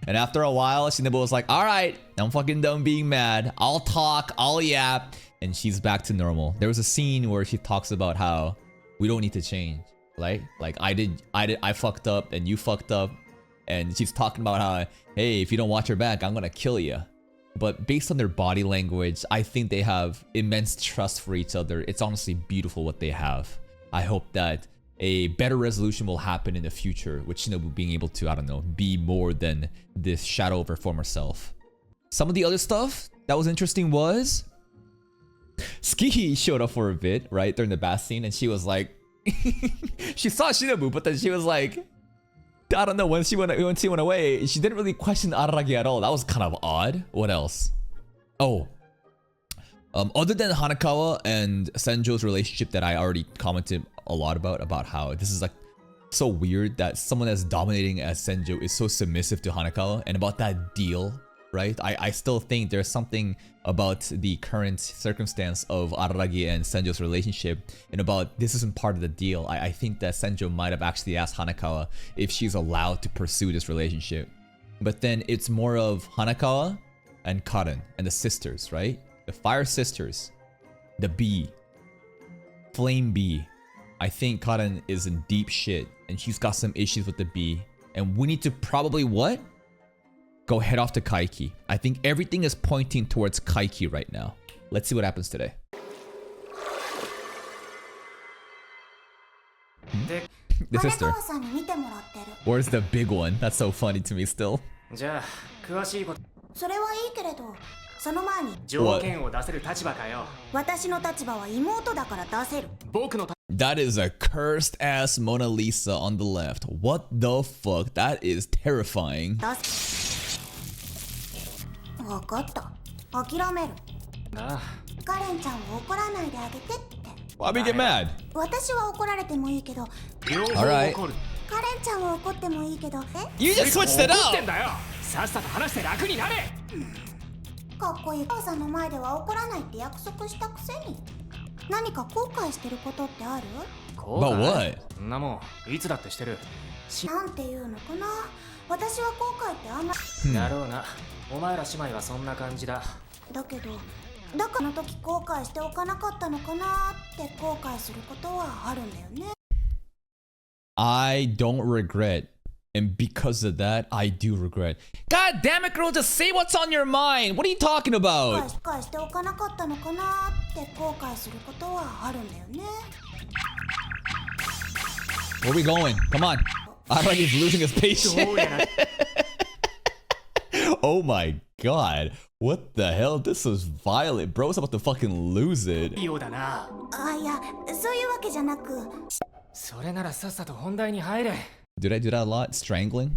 And after a while, Shinobu was like, alright, I'm fucking done being mad. I'll talk, I'll yap. And she's back to normal. There was a scene where she talks about how we don't need to change, right? Like, I fucked up and you fucked up. And she's talking about how, hey, if you don't watch your back, I'm gonna kill you. But based on their body language, I think they have immense trust for each other. It's honestly beautiful what they have. I hope that a better resolution will happen in the future with Shinobu being able to, I don't know, be more than this shadow of her former self. Some of the other stuff that was interesting was Skihi showed up for a bit, right, during the bath scene, and she was like, she saw Shinobu, but then she was like, I don't know, when she went away, she didn't really question Araragi at all. That was kind of odd. What else? Oh, other than Hanakawa and Senjo's relationship that I already commented a lot about how this is like so weird that someone as dominating as Senjo is so submissive to Hanakawa, and about that deal, right? I still think there's something about the current circumstance of Araragi and Senjo's relationship, and about this isn't part of the deal. I think that Senjo might have actually asked Hanakawa if she's allowed to pursue this relationship. But then it's more of Hanakawa and Karen and the sisters, right? The Fire Sisters, the Bee, Flame Bee. I think Karen is in deep shit and she's got some issues with the Bee, and we need to probably what? Go head off to Kaiki. I think everything is pointing towards Kaiki right now. Let's see what happens today. The sister. Where's the big one? That's so funny to me still. じゃあ詳しいことそれはいいけれど、その前に条件を出せる立場かよ。私の立場は妹だから出せる。僕の That is a cursed ass Mona Lisa on the left. What the fuck? That is terrifying. わかった。諦める。なあ。カレンちゃんを怒らないであげてって。Why we get mad? 私は怒られてもいいけど、両方 Alright. 怒る。カレンちゃんは怒ってもいいけど、You just switched it 怒ってん up! だよ。さっさと話して楽になれ。かっこいい。お母さんの前では怒らないって約束したくせに。何か後悔してることってある？ But what? そんなもんいつだってしてる。なんていうのかな。私は後悔ってあんま。だろうな。お前ら姉妹はそんな感じだ。だけど、だからあの時後悔しておかなかったのかなって後悔することはあるんだよね。I don't regret. And because of that, I do regret. God damn it, girl, just say what's on your mind. What are you talking 後 about? 悔しておかなかったのかなって後悔することはあるんだよね。Where are we going? Come on. Aragi's losing his patience. Oh my god. What the hell? This is violent. Bro's about to fucking lose it. いいようだな。あ、いや、そういうわけじゃなく。それならさっさと本題に入れ。Did I do that a lot? Strangling?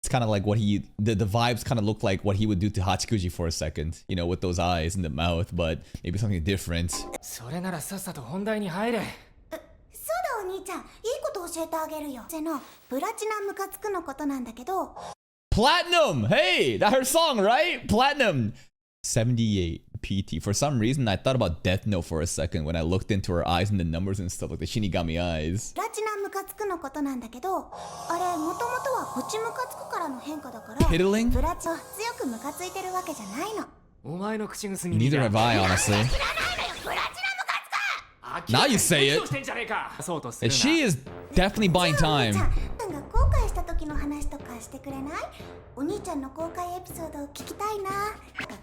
It's kind of like what he... The vibes kind of look like what he would do to Hachikuji for a second. You know, with those eyes and the mouth, but maybe something different. それならさっさと本題に入れ。そうだお兄ちゃん、いいこと教えてあげるよ。せの、プラチナムカつくのことなんだけど。Platinum! Hey! That's her song, right? Platinum! 78 PT. For some reason, I thought about Death Note for a second when I looked into her eyes and the numbers and stuff, like the Shinigami eyes. プラチナムカつくのことなんだけど、あれ、もともとはこっちムカつくからの変化だから。Piddling? プラチナ強くムカついてるわけじゃないの。お前の口癖に。Neither have I, honestly. Now you say it. And she is definitely buying time. が後悔した時の話とかしてくれない？お兄ちゃんの後悔エピソードを聞きたいな。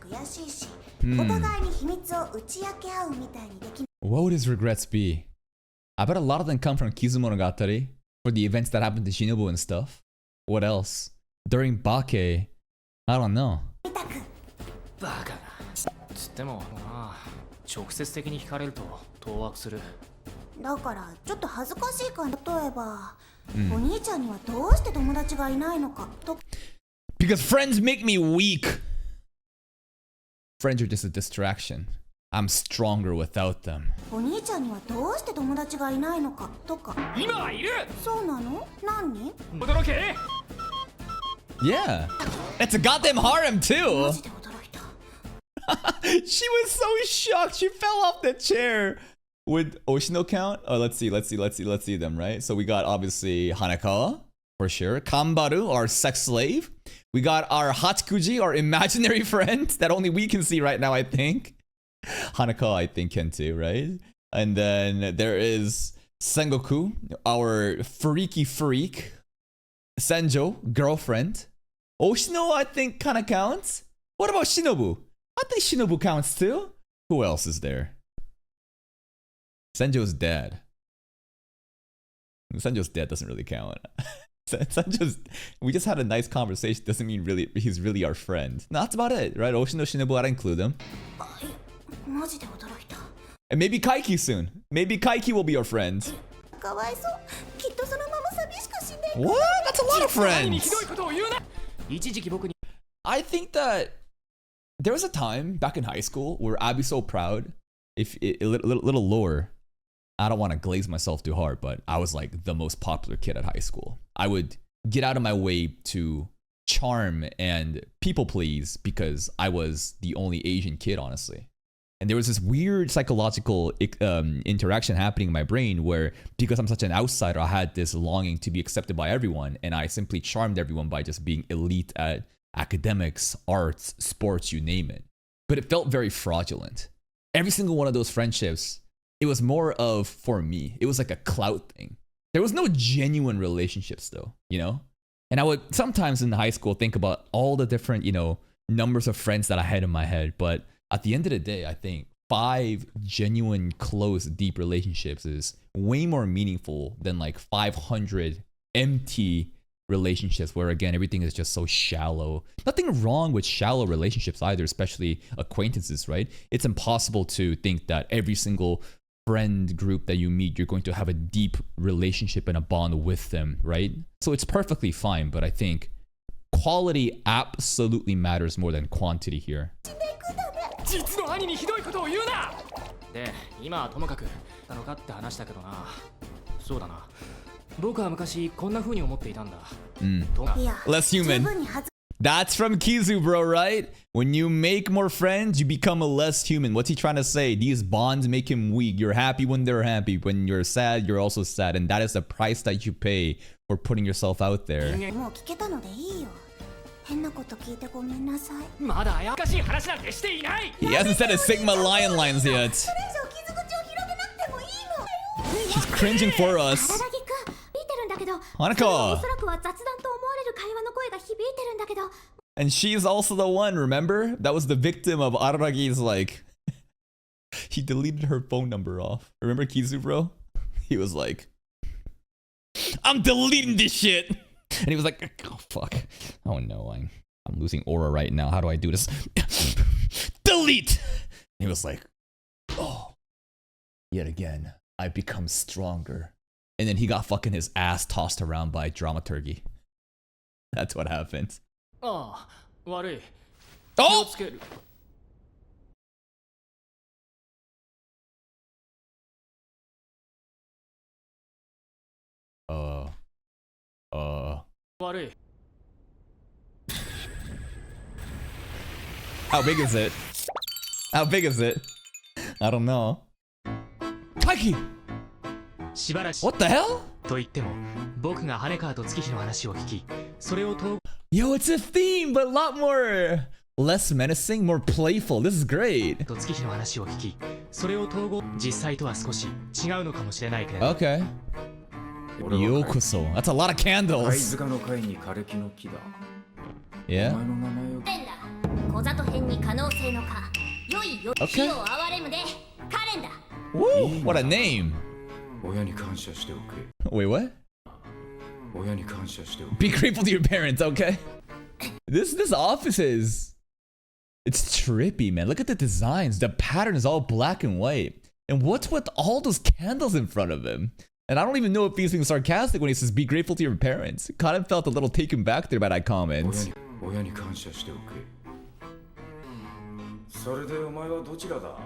悔しいし、お互いに秘密を打ち明け合うみたいにでき。What would his regrets be? I bet a lot of them come from Nisemogatari for the events that happened to Shinobu and stuff. What else? During Bake, I don't know. バカな。つってもまあ直接的に聞かれると当惑する。だからちょっと恥ずかしいから、例えば、お兄ちゃんにはどうして友達がいないのかと。Because friends make me weak. Friends are just a distraction. I'm stronger without them. お兄ちゃんにはどうして友達がいないのかとか。今はいる。そうなの？何人？驚け。 Yeah. It's a goddamn harem マ too. ジで驚いた。 She was so shocked. She fell off the chair. Would Oshino count? Oh, let's see them, right? So we got obviously Hanakawa, for sure. Kambaru, our sex slave. We got our Hatsukuji, our imaginary friend that only we can see right now, I think. Hanakawa, I think, can too, right? And then there is Sengoku, our freaky freak. Senjo, girlfriend. Oshino, I think, kind of counts. What about Shinobu? I think Shinobu counts too. Who else is there? Senjo's dad. Senjo's dad doesn't really count. Senjo's, we just had a nice conversation. Doesn't mean really he's really our friend. No, that's about it, right? Oshino, Shinobu, I'd include them. マジで驚いた。 And maybe Kaiki soon. Maybe Kaiki will be our friend. かわいそう。きっとそのまま寂しく死んでいく。 What? That's a lot of に friends. ひどいことを言うな。一時期僕に。 I think that there was a time back in high school where I'd be so proud. If a little lore, I don't want to glaze myself too hard, but I was like the most popular kid at high school. I would get out of my way to charm and people please because I was the only Asian kid, honestly. And there was this weird psychological interaction happening in my brain where, because I'm such an outsider, I had this longing to be accepted by everyone, and I simply charmed everyone by just being elite at academics, arts, sports, you name it. But it felt very fraudulent. Every single one of those friendships, it was more of, for me, it was like a clout thing. There was no genuine relationships though, you know? And I would sometimes in high school think about all the different, you know, numbers of friends that I had in my head, but at the end of the day, I think 5 genuine, close, deep relationships is way more meaningful than like 500 empty relationships where, again, everything is just so shallow. Nothing wrong with shallow relationships either, especially acquaintances, right? It's impossible to think that every single friend group that you meet, you're going to have a deep relationship and a bond with them, right? So it's perfectly fine, but I think quality absolutely matters more than quantity here. 実の兄にひどいことを言うな。で、今はともかくなのかって話だけどな。そうだな。僕は昔こんな風に思っていたんだ。いや、 Less 十 human. 分に恥ず That's from Kizu, bro, right? When you make more friends, you become a less human. What's he trying to say? These bonds make him weak. You're happy when they're happy. When you're sad, you're also sad. And that is the price that you pay for putting yourself out there. もう聞けたのでいいよ。変なこと聞いてごめんなさい。まだ怪しい話なんてしていない。 He hasn't said his Sigma Lion lines yet. それ以上傷口を広げなくてもいいの。 She's cringing for us. 荒木くん、見てるんだけど、花川。おそらくは雑談と思われる会話の声が響いてるんだけど。 And she's also the one, remember? That was the victim of Araragi's, like... he deleted her phone number off. Remember Kizu, bro? He was like... I'm deleting this shit! And he was like, oh, fuck. Oh, no, I'm losing aura right now. How do I do this? Delete! And he was like, oh, yet again, I become stronger. And then he got fucking his ass tossed around by dramaturgy. That's what happened. ああ、悪い。気を Oh! つける。悪い。 How big is it? How big is it? I don't know. Kaiki! しばらく What the hell? と言っても、僕が羽川と月日の話を聞き、それを統 Yo, it's a theme, but a lot more less menacing, more playful. This is great. と月日の話を聞き、それを統合、実際とは少し違うのかもしれないけれど。 Okay. Yokoso. That's a lot of 貝 candles. 塚の貝に枯れ木の木だ。 Yeah. お前の名前を。レンダ、小里編に可能性のか。良いよ、 Okay. 火を憐れむで、カレンダ。 Woo! What a name. 親に感謝しておけ。 Wait, what? 親に感謝しておけ。 Be grateful to your parents, okay? This office is... It's trippy, man. Look at the designs. The pattern is all black and white. And what's with all those candles in front of him? And I don't even know if he's being sarcastic when he says, be grateful to your parents. Kind of felt a little taken back there by that comment. 親に親に感謝しておけ。それでお前はどちらだ？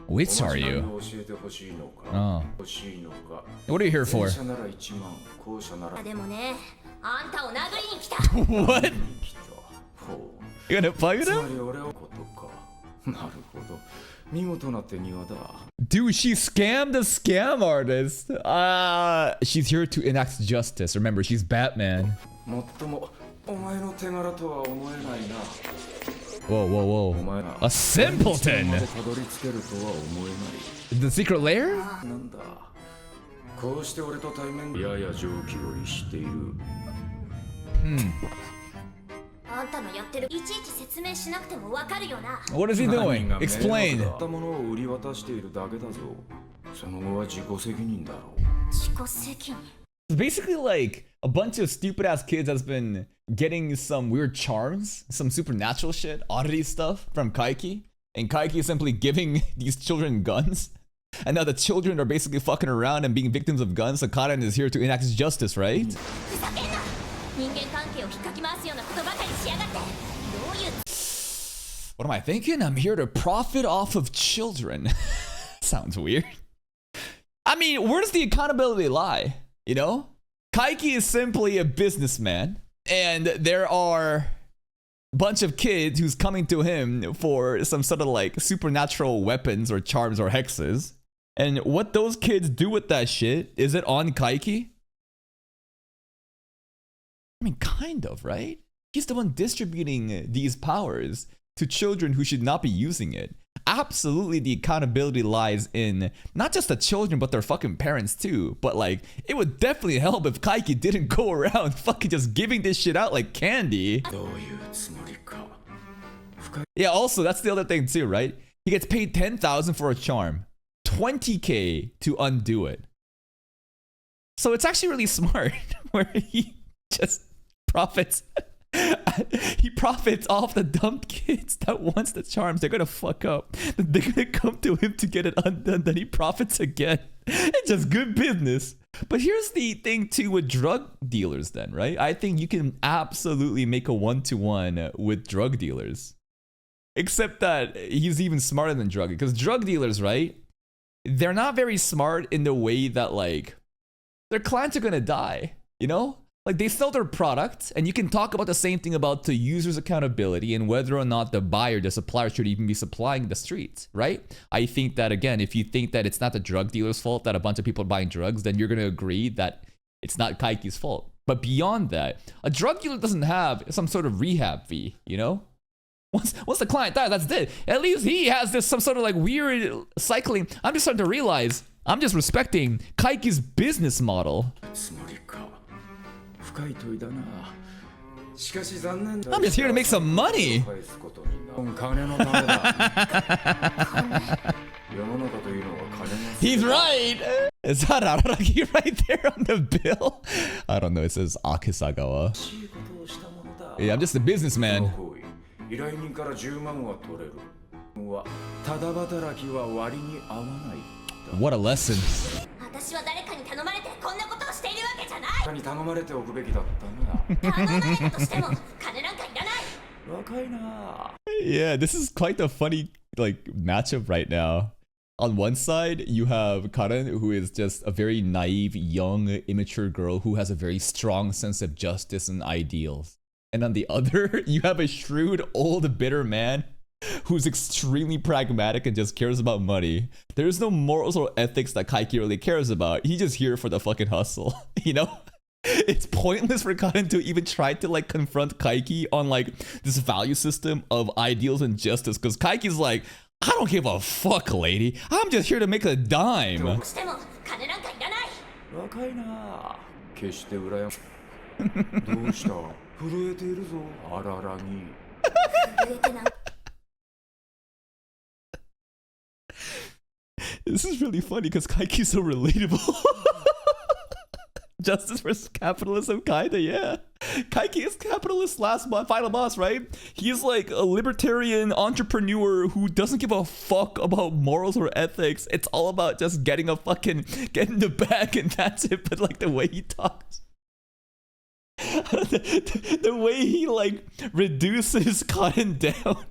Which are you? 教えてほしいのか。 Oh. 欲しいのか。 What are you here for? 前者なら1万、後者ならでもね、あんたを殴りに来た。What? 来た。ほう。 You gonna fight つま him? り俺はことか。なるほど。見事な手際だ。 Dude, she scammed the scam artist. She's here to enact justice. Remember, she's Batman. もっともお前の手柄とは思えないな。 Whoa, whoa, お whoa. 前ら A simpleton. までたどり着けるとは思え The secret lair? ない。なんだ。こうして俺と対面でやや常軌を逸している。あんたのやってるいちいち説明しなくてもわかるよな。 What is he doing? 何が迷惑 Explain. だったものを売り渡しているだけだぞ。その後は自己責任だろう。自己責任。 It's basically like a bunch of stupid ass kids that's been getting some weird charms, some supernatural shit, oddity stuff from Kaiki. And Kaiki is simply giving these children guns. And now the children are basically fucking around and being victims of guns. So Karen is here to enact justice, right? ふざけんな。人間関係を引っかき回すようなことばかりしやがって。どういう What am I thinking? I'm here to profit off of children. Sounds weird. I mean, where does the accountability lie? You know? Kaiki is simply a businessman, and there are a bunch of kids who's coming to him for some sort of like supernatural weapons or charms or hexes. And what those kids do with that shit, is it on Kaiki? I mean, kind of, right? He's the one distributing these powers to children who should not be using it. Absolutely, the accountability lies in not just the children, but their fucking parents too. But like, it would definitely help if Kaiki didn't go around fucking just giving this shit out like candy. どういうつもりか。深い Yeah, also, that's the other thing too, right? He gets paid 10,000 for a charm, 20K to undo it. So it's actually really smart where he just profits. He profits off the dumb kids that wants the charms. They're gonna fuck up. They're gonna come to him to get it undone. Then he profits again. It's just good business. But here's the thing too with drug dealers then, right? I think you can absolutely make a one-to-one with drug dealers. Except that he's even smarter than drug, because drug dealers, right? They're not very smart in the way that like their clients are gonna die, you know? Like they sell their product, and you can talk about the same thing about the user's accountability and whether or not the buyer, the supplier should even be supplying the streets, right? I think that again, if you think that it's not the drug dealer's fault that a bunch of people are buying drugs, then you're gonna agree that it's not Kaiki's fault. But beyond that, a drug dealer doesn't have some sort of rehab fee, you know? Once the client dies, that's it. At least he has this some sort of like weird cycling. I'm just starting to realize I'm just respecting Kaiki's business model. つもりか。深い問いだな。しかし残念だ。 I'm just here to make some money. 返すことになる。金のためだ。世の中というのは金の。 He's right. Is that Araragi right there on the bill? I don't know. It says Akisagawa. しいことをしたものだ。 Yeah, I'm just a businessman. 依頼人から10万は取れる。ただ働きは割に合わない。 What a lesson. 私は誰かに頼まれてこんなことをしているわけじゃない。他に頼まれておくべきだったな。頼まれたとしても金なんかいらない。若いな。 Yeah, this is quite a funny like matchup right now. On one side, you have Karen, who is just a very naive, young, immature girl who has a very strong sense of justice and ideals. And on the other, you have a shrewd, old, bitter man who's extremely pragmatic and just cares about money. There's no morals or ethics that Kaiki really cares about. He's just here for the fucking hustle, you know? It's pointless for Karen to even try to like confront Kaiki on like this value system of ideals and justice, because Kaiki's like, I don't give a fuck, lady. I'm just here to make a dime. しても金なんかいらない。若いな。決して羨む。どうした震えているぞ、あららに。震えてない。 This is really funny because Kaiki's so relatable. Justice versus capitalism, kinda, yeah. Kaiki is capitalist final boss, right? He's like a libertarian entrepreneur who doesn't give a fuck about morals or ethics. It's all about just getting the bag and that's it. But like the way he talks, The way he like reduces Cotton down.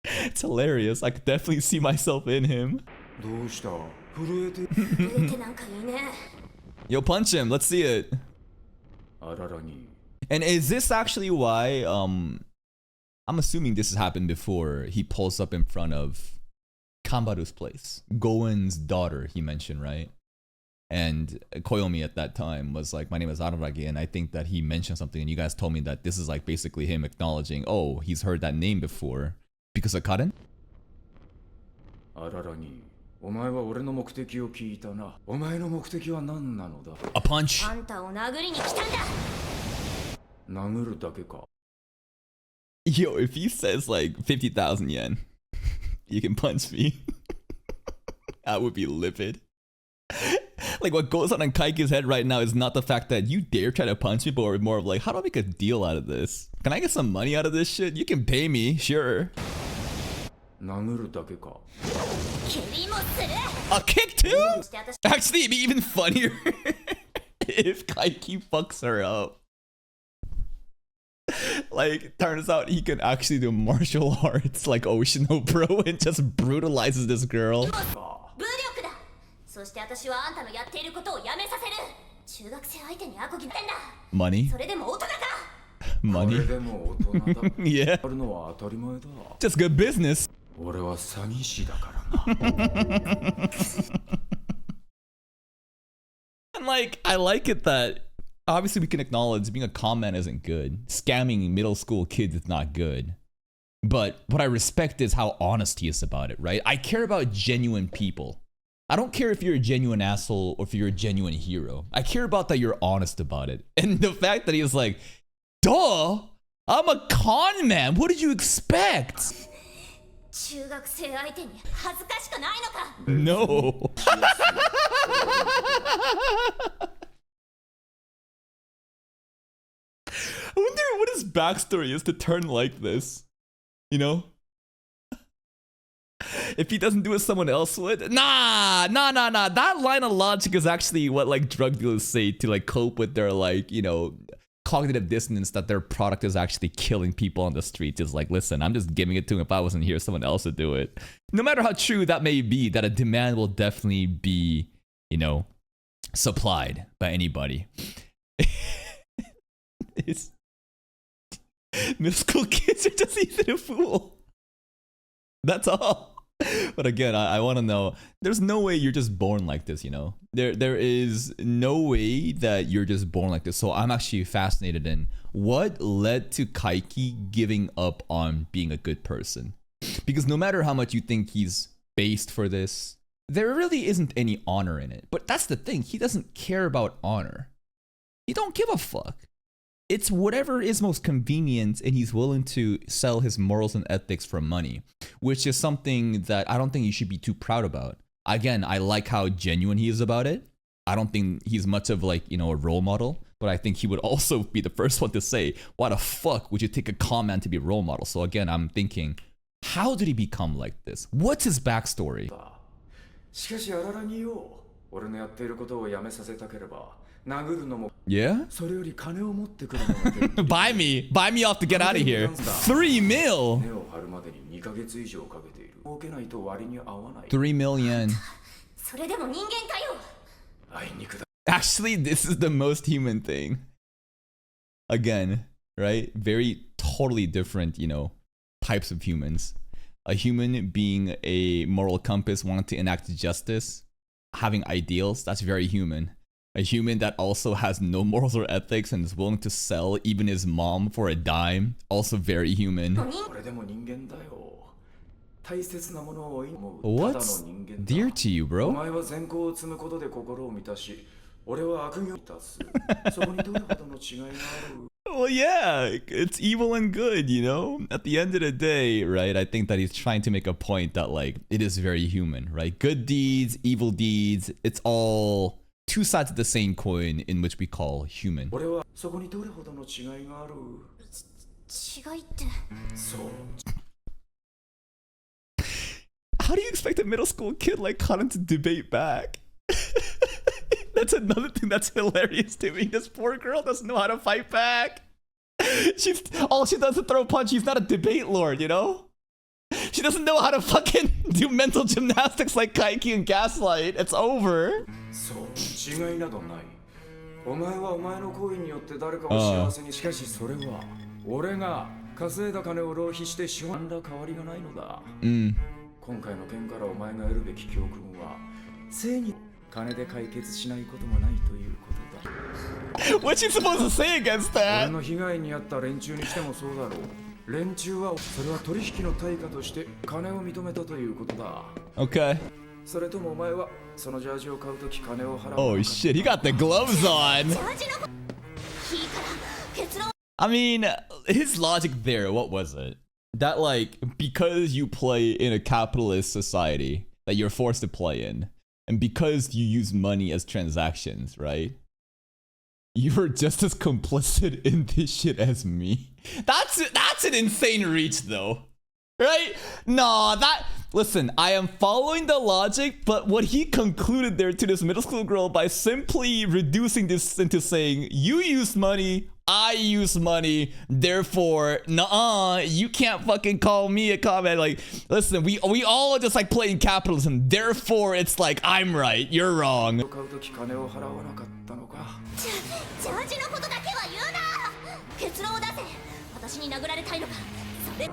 It's hilarious. I could definitely see myself in him. どうした震えて震えてなんかいいね Yo, punch him. Let's see it. あららに And is this actually why I'm assuming this has happened before he pulls up in front of Kambaru's place. Goen's daughter, he mentioned, right? And Koyomi at that time was like, my name is Araragi, and I think that he mentioned something, and you guys told me that this is like basically him acknowledging, oh, he's heard that name before. Because of Karen? あららにお前は俺の目的を聞いたな。お前の目的は何なのだ A punch. あんたを殴りに来たんだ殴るだけか Yo, if he says like 50,000 yen, you can punch me. I would be livid. Like what goes on in Kaike's head right now is not the fact that you dare try to punch me, but more of like, how do I make a deal out of this? Can I get some money out of this shit? You can pay me, sure. 殴るだけか A kick too? Actually, it'd be even funnier if Kaiki fucks her up. Like, turns out he can actually do martial arts like Oshino Bro and just brutalizes this girl. 武力だそして私はあんたのやっていることをやめさせる中学生相手にアコギってんだ Money? それでも大人か Money? これでも大人だ Yeah. あるのは当たり前だ Just good business. 俺は詐欺師だからな And like, I like it that obviously we can acknowledge being a con man isn't good. Scamming middle school kids is not good. But what I respect is how honest he is about it, right? I care about genuine people. I don't care if you're a genuine asshole or if you're a genuine hero. I care about that you're honest about it. And the fact that he was like, duh, I'm a con man. What did you expect? 中学生相手に恥ずかしくないのか No. I wonder what his backstory is to turn like this. You know? If he doesn't do it, someone else would. Nah. That line of logic is actually what like drug dealers say to like cope with their like, you know, cognitive dissonance that their product is actually killing people on the streets. Is like, listen, I'm just giving it to him. If I wasn't here, someone else would do it. No matter how true that may be, that a demand will definitely be, you know, supplied by anybody. It's middle school kids are just easy a fool. That's all. But again, I want to know, there's no way you're just born like this, you know? There is no way that you're just born like this. So I'm actually fascinated in what led to Kaiki giving up on being a good person. Because no matter how much you think he's based for this, there really isn't any honor in it. But that's the thing, he doesn't care about honor. He don't give a fuck. It's whatever is most convenient, and he's willing to sell his morals and ethics for money, which is something that I don't think you should be too proud about. Again, I like how genuine he is about it. I don't think he's much of like, you know, a role model, but I think he would also be the first one to say, why the fuck would you take a con man to be a role model? So again, I'm thinking, how did he become like this? What's his backstory? しかしあららによ俺のやっていることをやめさせたければ殴るのも Yeah? それより金を持ってくるのが手っ取り Buy me off to get out of here. 3 mil. 根を張るまでに2ヶ月以上かけている儲けないと割に合わない 3 million. それでも人間かよ あいにくだ Actually, this is the most human thing. Again, right? Very totally different, you know, types of humans. A human being a moral compass, wanting to enact justice, having ideals, that's very human. A human that also has no morals or ethics and is willing to sell even his mom for a dime, also very human. 俺でも人間だよ大切なものを追い思うただ What's の人間だ dear to you, お bro? 前は善行を積むことで心を満たし俺は悪行を満たすそこにどれほどの違いがある Well, yeah, it's evil and good, you know? At the end of the day, right, I think that he's trying to make a point that, like, it is very human, right? Good deeds, evil deeds, it's all two sides of the same coin in which we call human. 俺はそこにどれほどの違いがある違いってそう How do you expect a middle school kid like Karan to debate back? That's another thing that's hilarious to me. This poor girl doesn't know how to fight back. She's all she does is throw a punch. She's not a debate lord, you know? She doesn't know how to fucking do mental gymnastics like Kaiki and Gaslight. It's over. そう違いなどないお前はお前の行為によって誰かを幸せにしかしそれは俺が稼いだ金を浪費して資本だ変わりがないのだ今回の件からお前が得るべき教訓は正に金で解決しないこともないということだ What's she supposed to say against 俺 that? の被害に遭った連中にしてもそうだろう連中はそれは取引の対価として金を認めたということだ Okay. それともお前はそのジャージを買うとき金を払う Oh shit, he got the gloves on. I mean, his logic there, what was it? That like, because you play in a capitalist society that you're forced to play in, and because you use money as transactions, right? You're just as complicit in this shit as me. That's an insane reach though. Right? No, listen, I am following the logic, but what he concluded there to this middle school girl by simply reducing this into saying, you use money, I use money, therefore, nuh-uh, you can't fucking call me a comment. Like, listen, we all just like playing capitalism, therefore it's like, I'm right, you're wrong. 買うとき金を払わなかったのかジャージのことだけは言うな結論を出せ私に殴られたいのかそれ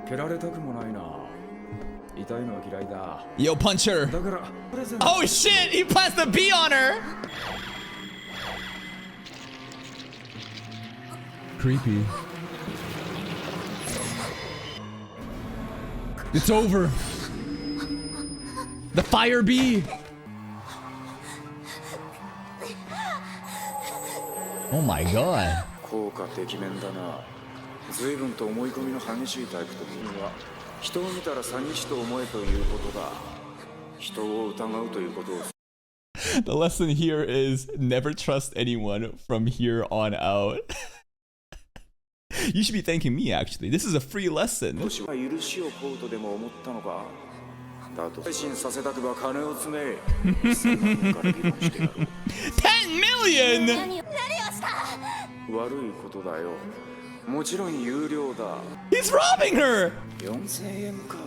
蹴られたくもないな痛いのは嫌いだ Yo, punch her. だからプレゼント Oh shit, he plants the bee on her. Creepy. It's over. The fire bee. Oh my god. 効果てきめんだな随分と思い込みの激しいタイプと君は人を見たら詐欺師と思えということだ人を疑うということを The lesson here is never trust anyone from here on out. You should be thanking me actually. This is a free lesson. 少しは許しを請うとでも思ったのかだと配信させたくば金を詰め1000万から議論してやろう 10 million! 何をした悪いことだよもちろん有料だ He's robbing her! 4000円か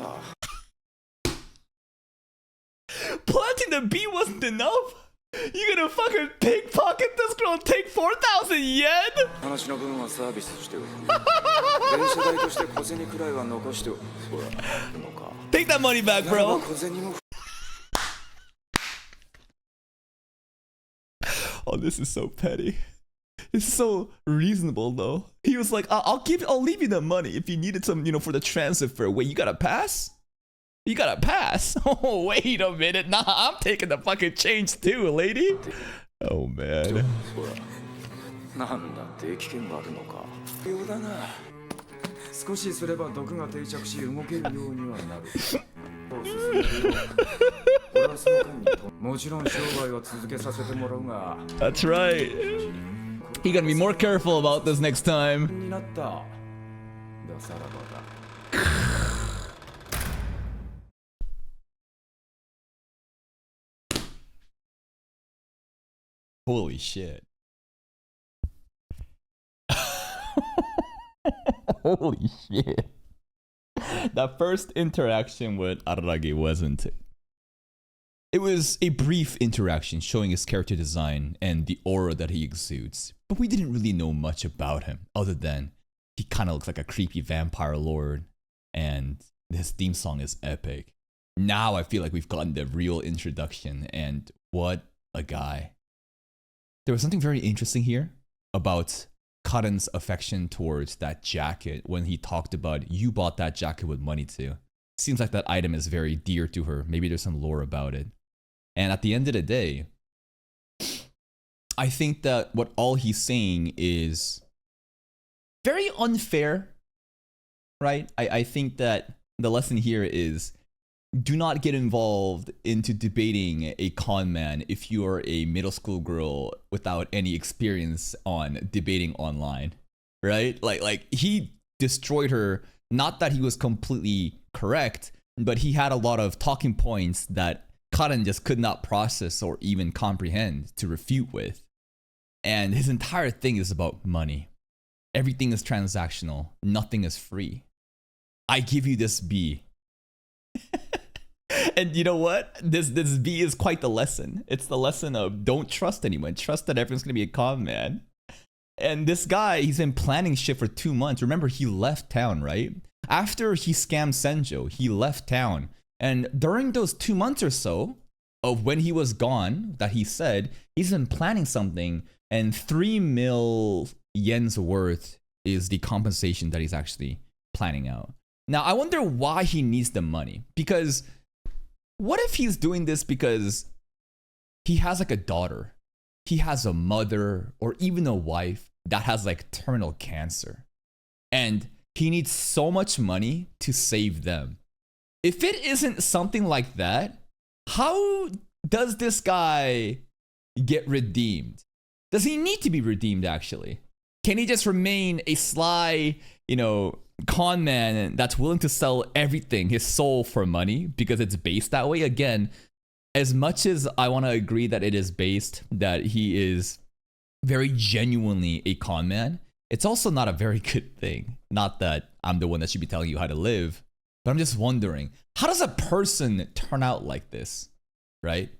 Planting the bee wasn't enough? You gonna fucking pickpocket this girl and take 4,000 yen? 話の分はサービスしておく電車代として小銭くらいは残しておくほらのか Take that money back, ならば bro. 小銭も Oh, this is so petty. It's so reasonable though. He was like, I'll leave you the money if you needed some, for the transit fare. Wait, you got a pass? You got a pass? Oh, wait a minute. Nah, I'm taking the fucking change too, lady. Oh, man. ほらなんだって危険があるのかようだな少しすれば毒が定着し動けるようにはなる俺はその間にもちろん商売は続けさせてもらうが That's right. You gotta be more careful about this next time. になったださらばだ Holy shit. Holy shit. That first interaction with Araragi wasn't it? It was a brief interaction showing his character design and the aura that he exudes. But we didn't really know much about him other than he kind of looks like a creepy vampire lord and his theme song is epic. Now I feel like we've gotten the real introduction and what a guy. There was something very interesting here about Karen's affection towards that jacket when he talked about you bought that jacket with money too. Seems like that item is very dear to her. Maybe there's some lore about it. And at the end of the day, I think that what all he's saying is very unfair, right? I think that the lesson here is do not get involved into debating a con man if you are a middle school girl without any experience on debating online, right? Like he destroyed her. Not that he was completely correct, but he had a lot of talking points that Karen just could not process or even comprehend to refute with. And his entire thing is about money. Everything is transactional. Nothing is free. I give you this B. And you know what? This B is quite the lesson. It's the lesson of don't trust anyone. Trust that everyone's going to be a con man. And this guy, he's been planning shit for 2 months. Remember, he left town, right? After he scammed Senjo, he left town. And during those 2 months or so of when he was gone, that he said, he's been planning something. And 3 mil yen's worth is the compensation that he's actually planning out. Now, I wonder why he needs the money. Because what if he's doing this because he has like a daughter, he has a mother, or even a wife that has like terminal cancer, and he needs so much money to save them? If it isn't something like that, how does this guy get redeemed? Does he need to be redeemed actually? Can he just remain a sly, con man that's willing to sell everything, his soul, for money because it's based that way? Again, as much as I want to agree that it is based, that he is very genuinely a con man, it's also not a very good thing. Not that I'm the one that should be telling you how to live, but I'm just wondering, how does a person turn out like this, right?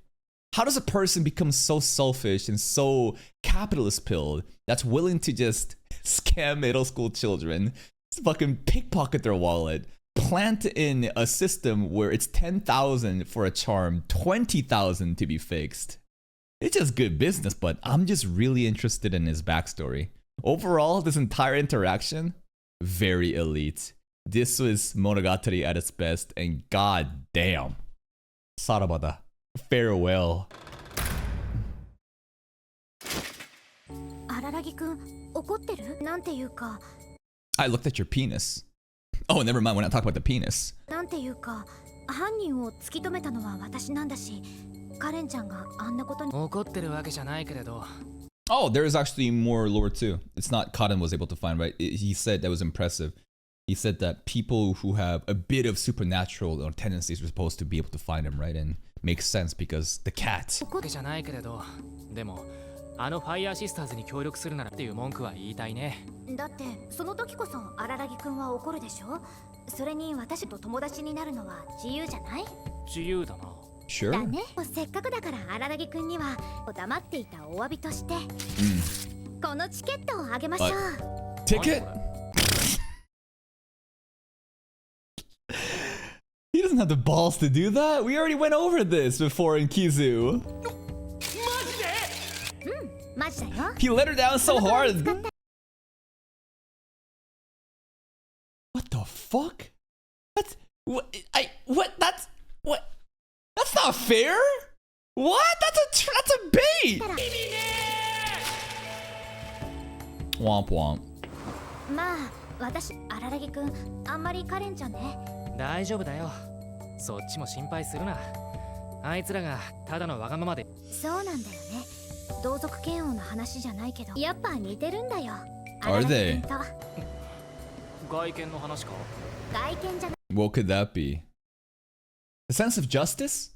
How does a person become so selfish and so capitalist pilled that's willing to just scam middle school children, fucking pickpocket their wallet, plant in a system where it's 10,000 for a charm, 20,000 to be fixed? It's just good business, but I'm just really interested in his backstory. Overall, this entire interaction, very elite. This was Monogatari at its best, and god damn, Sarabada, farewell. 荒木くん、怒ってる？なんていうか。 I looked at your penis. Oh, never mind, we're not talking about the penis. なんていうか、犯人を突き止めたのは私なんだし、カレンちゃんがあんなことに。怒ってるわけじゃないけれど。 Oh, there is actually more lore too. It's not Cotton was able to find, right? He said that was impressive. He said that people who have a bit of supernatural tendencies were supposed to be able to find him, right? And makes sense because the cat. わけじゃないけれど、でもあのファイヤーシスターズに協力するならっていう文句は言いたいね。だってその時こそ荒木くんは怒るでしょ。それに私と友達になるのは自由じゃない？自由だな。 Sure. だね。せっかくだから荒木くんには黙っていたお詫びとして、このチケットをあげましょう。Ticket? He doesn't have the balls to do that. We already went over this before in Kizu. マジだよ。 He let her down so hard. What the fuck? That's That's not fair. What? That's a bait. Womp womp. まあ私荒木くんあんまりカレンちゃんね。大丈夫だよ。そっちも心配するな。あいつらがただのわがままで。そうなんだよね。同族嫌悪の話じゃないけど、やっぱ似てるんだよ。 Are they? 外見の話か？外見じゃない。 What could that be? The sense of justice?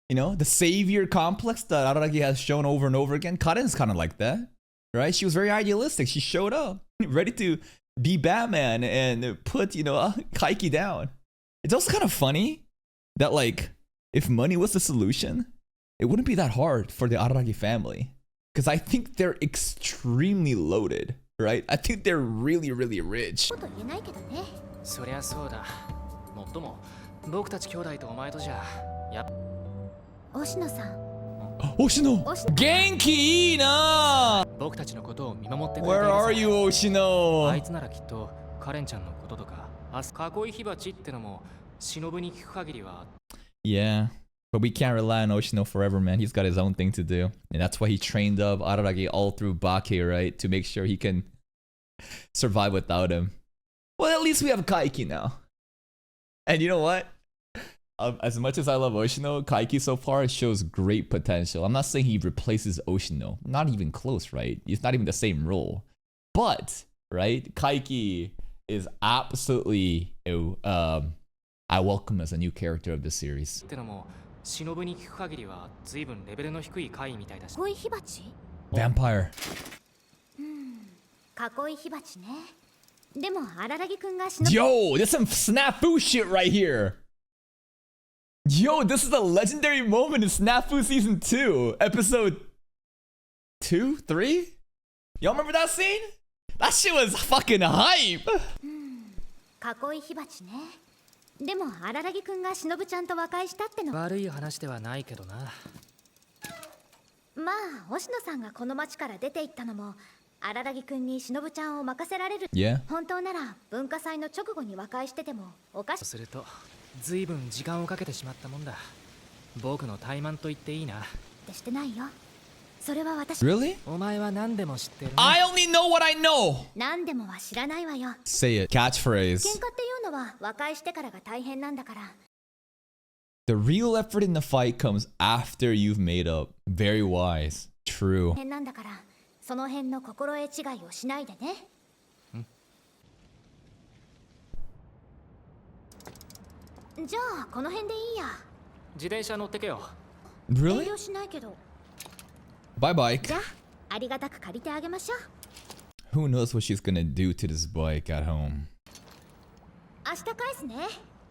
The savior complex that Araragi has shown over and over again. Karen's kind of like that, right? She was very idealistic. She showed up, ready to be Batman and put, Kaiki down. It's also kind of funny that, like, if money was the solution, it wouldn't be that hard for the Araragi family. Because I think they're extremely loaded, right? I think they're really, really rich. こと言えないけどね。そりゃそうだ。もっとも僕たち兄弟とお前とじゃやっ。押野さん。Oshino! Genkiいいな! 僕たちのことを見守ってくれてい Where る are you, あ Oshino? いつならきっとカレンちゃんのこととか、囲い火鉢ってのも忍に聞く限りは。Yeah, but we can't rely on Oshino forever, man. He's got his own thing to do. And that's why he trained up Araragi all through Bake, right? To make sure he can survive without him. Well, at least we have Kaiki now. And you know what? As much as I love Oshino, Kaiki so far shows great potential. I'm not saying he replaces Oshino. Not even close, right? It's not even the same role. But, right? Kaiki is absolutely... I welcome as a new character of the series. ってのも忍に聞く限りは随分レベルの低い怪異みたいだし。囲い火鉢 Vampire. 囲い火鉢ね。でも荒木くんが忍ぶ Yo, there's some snafu shit right here. Yo, this is a legendary moment in Snafu Season 2, Episode 2, 3? Y'all remember that scene? That shit was fucking hype. 囲い火鉢ね。でも荒木くんが忍ちゃんと和解したっての。悪い話ではないけどな。まあ星野さんがこの町から出て行ったのも荒木くんに忍ちゃんを任せられる。Yeah. 本当なら文化祭の直後に和解しててもおかしい。すると随分時間をかけてしまったもんだ。僕の怠慢と言っていいな。ってしてないよ。それは私。 Really? お前は何でも知ってるね。 I only know what I know. 何でもは知らないわよ。 Say it. 喧 Catchphrase. 嘩っていうのは和解してからが大変なんだから。 The real effort in the fight comes after you've made up. Very wise. True. 変なんだからその辺の心得違いをしないでね。じゃあこの辺でいいや。自転車乗ってけよ。遠 Really? 慮しないけど。 Bye bike. じゃあありがたく借りてあげましょう。 Who knows what she's gonna do to this bike at home? 明日返すね。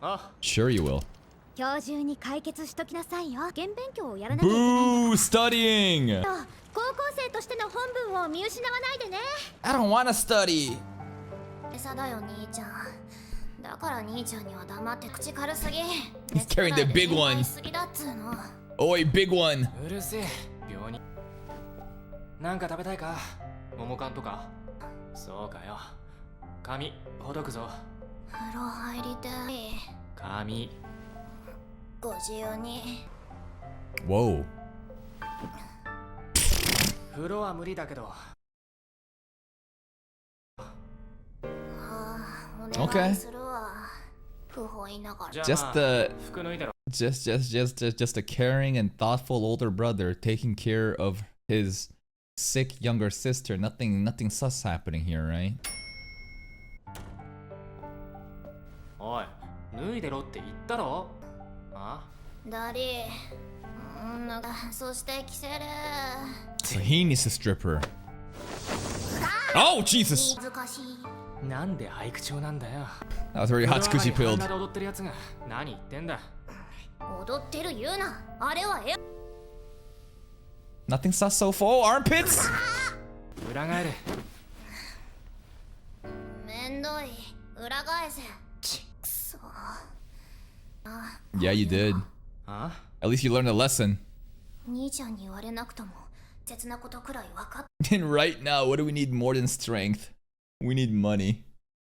あ、 Sure you will. 今日中に解決しときなさいよ。原勉強をやらなきゃいけないん Boo! Studying! だから。高校生としての本分を見失わないでね。 I don't wanna study. 餌だよ兄ちゃん。だから兄ちゃんには黙って口軽すぎ。 He's carrying the big one. 熱くないで心配しすぎだっつうの。 Oi, big one. うるせえ。病人。なんか食べたいか。桃缶とか。そうかよ。髪ほどくぞ。風呂入りたい。髪。ご自由に。 Whoa. 風呂は無理だけど。お願いするわ。不本意ながら。じゃあ Just まあ the 服脱いだろ。 just a caring and thoughtful older brother taking care of his sick younger sister. Nothing sus happening here, right? おい、脱いでろって言ったろ。あ？ダリなんかそしてキセル。 So he needs to strip her. Oh Jesus! 難しい。なんで俳句調なんだよ。 That was very Hatsukushi 風呂上 pilled. がり半裸で踊ってるやつが何言ってんだ。踊ってる言うな。あれはNothing sus so far. Oh, armpits! 裏返れ。めんどい。裏返せ。くそ。 Yeah, you did. あ？ At least you learned a lesson. 兄ちゃんに言われなくとも切なことくらい分かっ And right now, what do we need more than strength? We need money.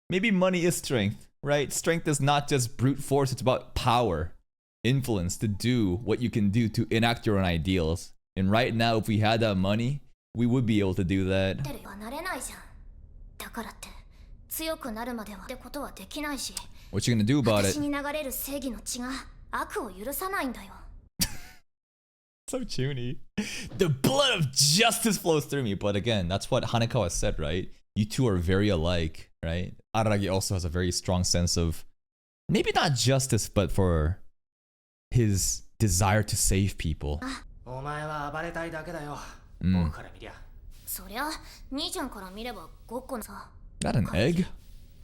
Maybe money is strength, right? Strength is not just brute force, it's about power, influence to do what you can do to enact your own ideals. And right now, if we had that money, we would be able to do that. てればなれないじゃん。だからって強くなるまではってことはできないし。 What you gonna do about 私 it? に流れる正義の血が悪を許さないんだよ。 So chuny. The blood of justice flows through me. But again, that's what Hanekawa said, right? You two are very alike, right? Araragi also has a very strong sense of maybe not justice, but for his desire to save people. お前は暴れたいだけだよ。うん僕から見りゃ。そりゃ兄ちゃんから見ればごっこのさ。 That an egg?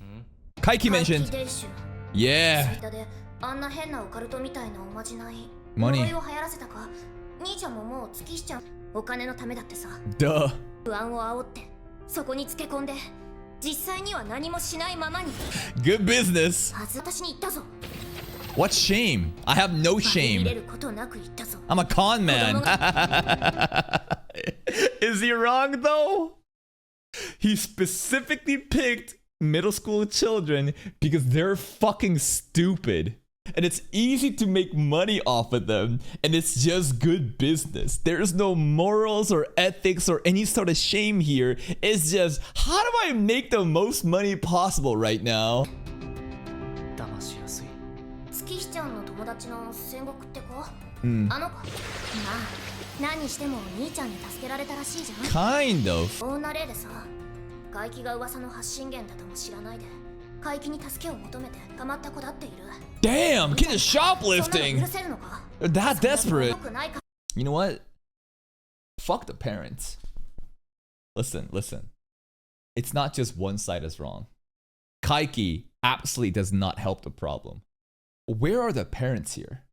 ん？ Kaiki mentioned. 伝習。 Yeah. ツイッターであんな変なオカルトみたいなおまじない。 Money. 呪いを流行らせたか。兄ちゃんももう月しちゃう。お金のためだってさ。 Duh. 不安を煽ってそこにつけ込んで実際には何もしないままに。 Good business. はず私に言ったぞ。 What shame? I have no 見れ shame. ることなく言ったぞ。 I'm a con man. Is he wrong though? He specifically picked middle school children because they're fucking stupid. And it's easy to make money off of them. And it's just good business. There's no morals or ethics or any sort of shame here. It's just, how do I make the most money possible right now? 騙しやすい。月しちゃんの友達の戦国って子、うんあの子。まあ何しても兄ちゃんに助けられたらしいじゃん。 Kind of. 大な例でさ、外気が噂の発信源だとも知らないで怪奇に助けを求めてたまった子だっている。 Damn, kid is そんなの shoplifting. 許せるのか？ They're that そんな desperate. 良くないか。 You know what? Fuck the parents. Listen. It's not just one side is wrong. Kaiki absolutely does not help the problem. Where are the parents here?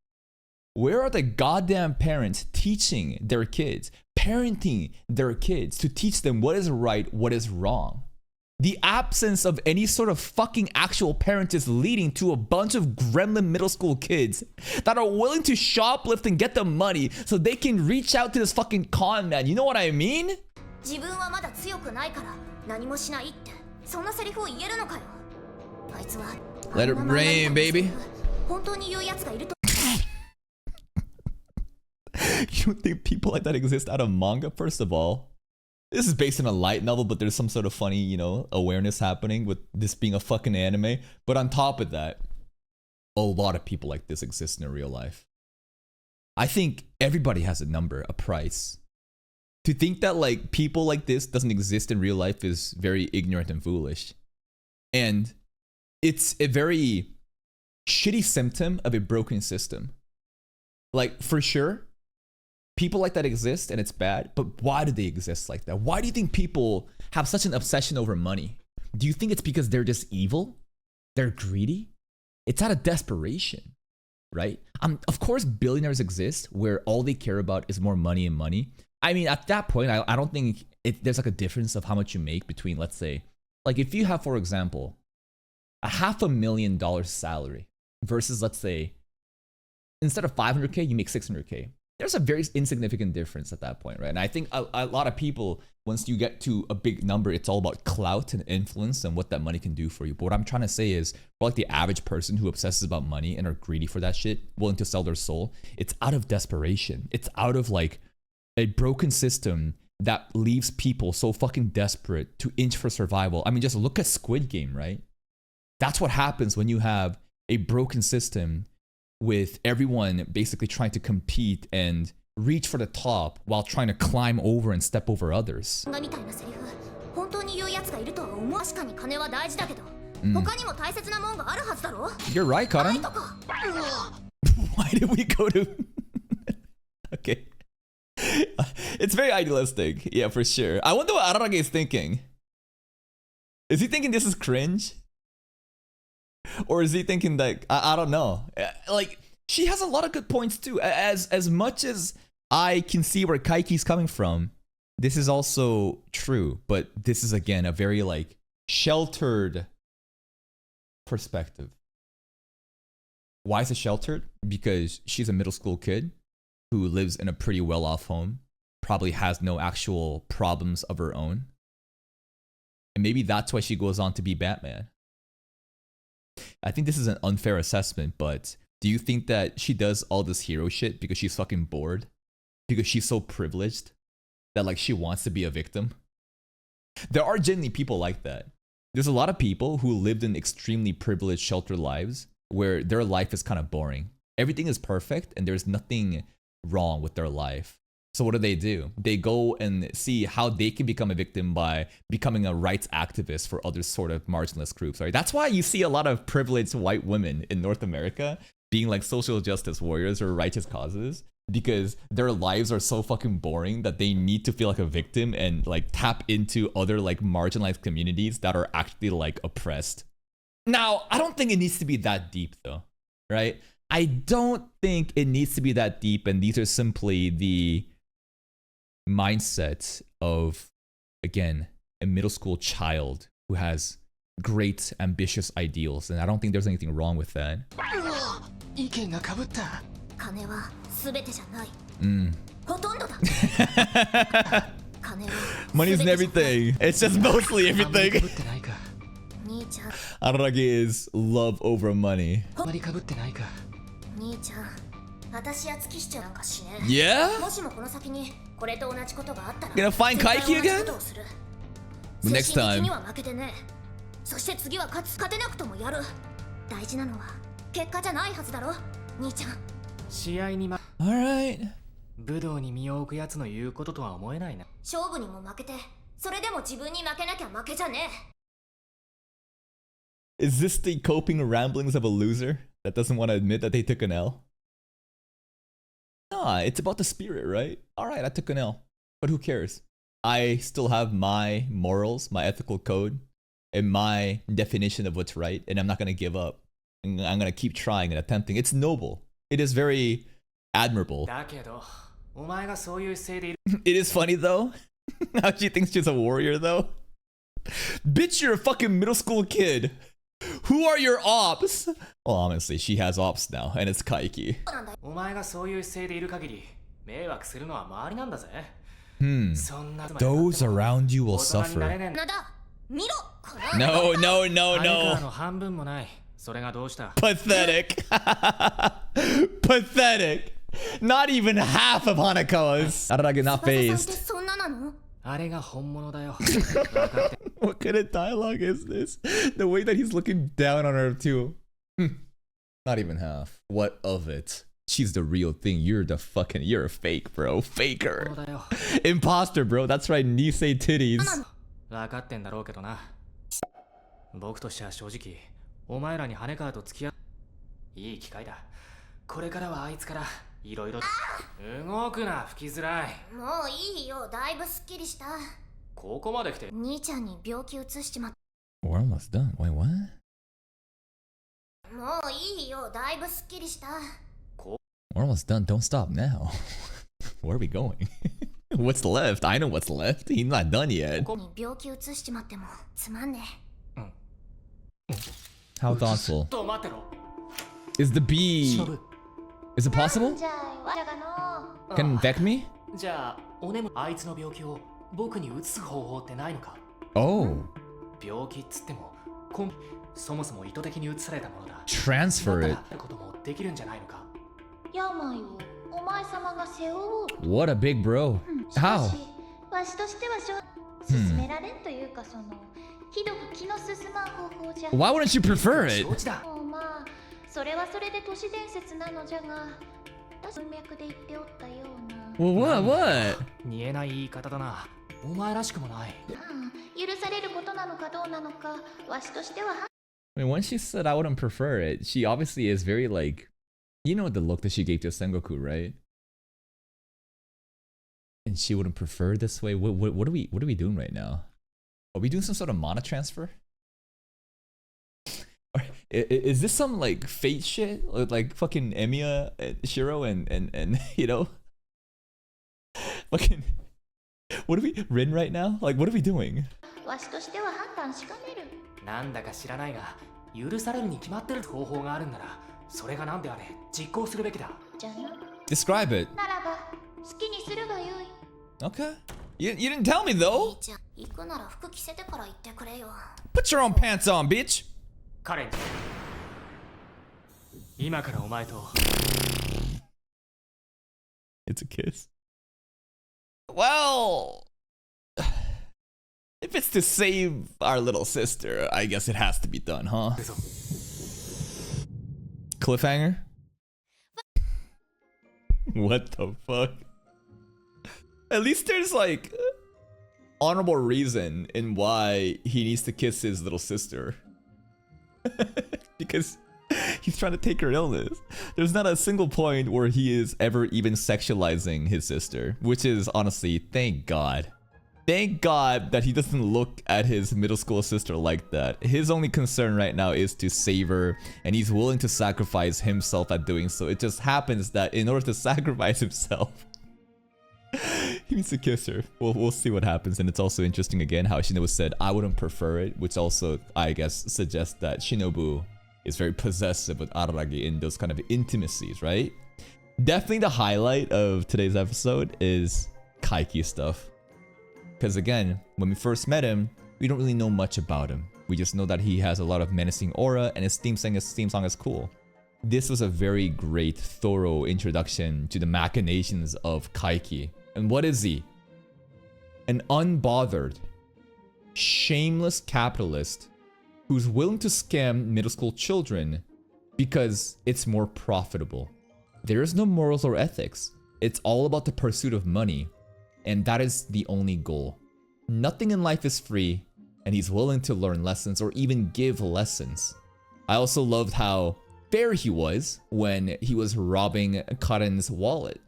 Where are the goddamn parents teaching their kids, parenting their kids to teach them what is right, what is wrong? The absence of any sort of fucking actual parent is leading to a bunch of gremlin middle school kids that are willing to shoplift and get the money so they can reach out to this fucking con man. You know what I mean? 自分はまだ強くないから何もしないってそんなセリフを言えるのかよ。あいつは Let it rain, baby. 本当に言うやつがいると。 You don't think people like that exist out of manga? First of all, this is based on a light novel, but there's some sort of funny, you know, awareness happening with this being a fucking anime. But on top of that, a lot of people like this exist in real life. I think everybody has a number, a price. To think that like people like this doesn't exist in real life is very ignorant and foolish. And it's a very shitty symptom of a broken system. Like, for sure, people like that exist and it's bad, but why do they exist like that? Why do you think people have such an obsession over money? Do you think it's because they're just evil? They're greedy? It's out of desperation, right? Of course, billionaires exist where all they care about is more money and money. I mean, at that point, I don't think there's like a difference of how much you make between, let's say, like if you have, for example, a $500,000 salary versus, let's say, instead of 500K, you make 600K. There's a very insignificant difference at that point, right? And I think a lot of people, once you get to a big number, it's all about clout and influence and what that money can do for you. But what I'm trying to say is, for like the average person who obsesses about money and are greedy for that shit, willing to sell their soul, it's out of desperation. It's out of like a broken system that leaves people so fucking desperate to inch for survival. I mean, just look at Squid Game, right? That's what happens when you have a broken system with everyone basically trying to compete and reach for the top while trying to climb over and step over others. みたいなセリフ本当に言うやつがいるとは思う。確かに金は大事だけど、他にも大切なもんがあるはずだろ。 You're right, Karan. Why did we go to... Okay. It's very idealistic. Yeah, for sure. I wonder what Ararage is thinking. Is he thinking this is cringe? Or is he thinking that... I don't know. Like, she has a lot of good points too. As much as I can see where Kaiki's coming from, this is also true. But this is, again, a very, like, sheltered perspective. Why is it sheltered? Because she's a middle school kid who lives in a pretty well-off home, probably has no actual problems of her own. And maybe that's why she goes on to be Batman. I think this is an unfair assessment, but do you think that she does all this hero shit because she's fucking bored? Because she's so privileged that like she wants to be a victim? There are genuinely people like that. There's a lot of people who lived in extremely privileged, sheltered lives where their life is kind of boring. Everything is perfect and there's nothing wrong with their life. So what do? They go and see how they can become a victim by becoming a rights activist for other sort of marginalist groups, right? That's why you see a lot of privileged white women in North America being like social justice warriors or righteous causes, because their lives are so fucking boring that they need to feel like a victim and like tap into other like marginalized communities that are actually like oppressed. Now, I don't think it needs to be that deep though, right? I don't think it needs to be that deep, and these are simply the mindset of, again, a middle school child who has great ambitious ideals, and I don't think there's anything wrong with that. 意見が被った。金は全てじゃない。ほとんどだ。金は Money isn't everything. It's just mostly あんまり everything. 被ってないか。兄ちゃん、 Ararage is love over money. あんまり被ってないか。兄ちゃん、私や月市長なんかしね。 Yeah? もしもこの先にこれと同じことがあったら、 Gonna find 絶対 Kaiki 同じ again? ことをする。 But next 精神的 time. には負けてね。そして次は勝てなくともやる。大事なのは結果じゃないはずだろ、兄ちゃん。試合にAlright. 武道に身を置くやつの言うこととは思えないな。勝負にも負けて、それでも自分に負けなきゃ負けじゃねえ。Is this the coping ramblings of a loser that doesn't want to admit that they took an L? Nah, it's about the spirit, right? Alright, I took an L. But who cares? I still have my morals, my ethical code, and my definition of what's right, and I'm not gonna give up. And I'm gonna keep trying and attempting. It's noble. It is very admirable. It is funny though, how she thinks she's a warrior though. Bitch, you're a fucking middle school kid. Who are your ops? Well, honestly, she has ops now, and it's Kaiki. Those around you will suffer. No, no, no, no. Pathetic. Pathetic. Not even half of Hanakawa's. Araragi not phased. What kind of dialogue is this? The way that he's looking down on her too. Not even half. What of it? She's the real thing. You're a fake, bro. Faker. Imposter, bro. That's right. Nisei titties. 分かってんだろうけどな。僕としては正直、お前らに羽川と付き合ういい機会だ。これからはあいつからいろいろ動くな、吹きづらい。もういいよ、だいぶすっきりした。ここまで来て。兄ちゃんに病気移しちまった。We're almost done. Wait, what? もういいよ、だいぶすっきりした。We're almost done. Don't stop now. Where are we going? What's left? I know what's left. He's not done yet. 病気移しちまってもつまんねえ。How thoughtful. Is the bee... Is it possible? Can it infect me? じゃあ、おねむあいつの病気を僕に移す方法ってないのか? Oh. 病気っつっても、そもそも意図的に移されたものだ。 Transfer it. こともできるんじゃないのか? 病をお前様が背負う。 What a big bro. How? わしとしては進められんというかそのひどく気の進まん方法じゃ。 Why wouldn't you prefer it? まあそれはそれで都市伝説なのじゃが、文脈で言っておったような。Well, what? 見えない言い方だな。お前らしくもない。許されることなのかどうなのか、わしとしては。I mean, when she said I wouldn't prefer it, she obviously is very like, you know the look that she gave to Sengoku, right? And she wouldn't prefer this way. What are we doing right now? Are we doing some sort of mana transfer? Is this some like fate shit? Like fucking Emiya, Shiro, and you know? Fucking, what are we, Rin right now? Like, what are we doing? わしとしては判断しかねる。なんだか知らないが、許されるに決まってる方法があるんなら、それがなんであれ、実行するべきだ。じゃな。Describe it. ならば、好きにするがよい。Okay. You didn't tell me though. じゃあ、行くなら服着せてから言ってくれよ。Put your own pants on, bitch. カレン、今からお前と。It's a kiss. Well, if it's to save our little sister, I guess it has to be done, huh? Cliffhanger? What the fuck? At least there's like honorable reason in why he needs to kiss his little sister. Because he's trying to take her illness. There's not a single point where he is ever even sexualizing his sister, which is honestly, thank God. Thank God that he doesn't look at his middle school sister like that. His only concern right now is to save her, and he's willing to sacrifice himself at doing so. It just happens that in order to sacrifice himself, he needs to kiss her. We'll see what happens. And it's also interesting again how Shinobu said, I wouldn't prefer it, which also, I guess, suggests that Shinobu is very possessive with Araragi in those kind of intimacies, right? Definitely the highlight of today's episode is Kaiki stuff. Because again, when we first met him, we don't really know much about him. We just know that he has a lot of menacing aura and his theme song is cool. This was a very great, thorough introduction to the machinations of Kaiki. And what is he? An unbothered, shameless capitalist who's willing to scam middle school children because it's more profitable. There is no morals or ethics. It's all about the pursuit of money. And that is the only goal. Nothing in life is free, and he's willing to learn lessons or even give lessons. I also loved how fair he was when he was robbing Karen's wallet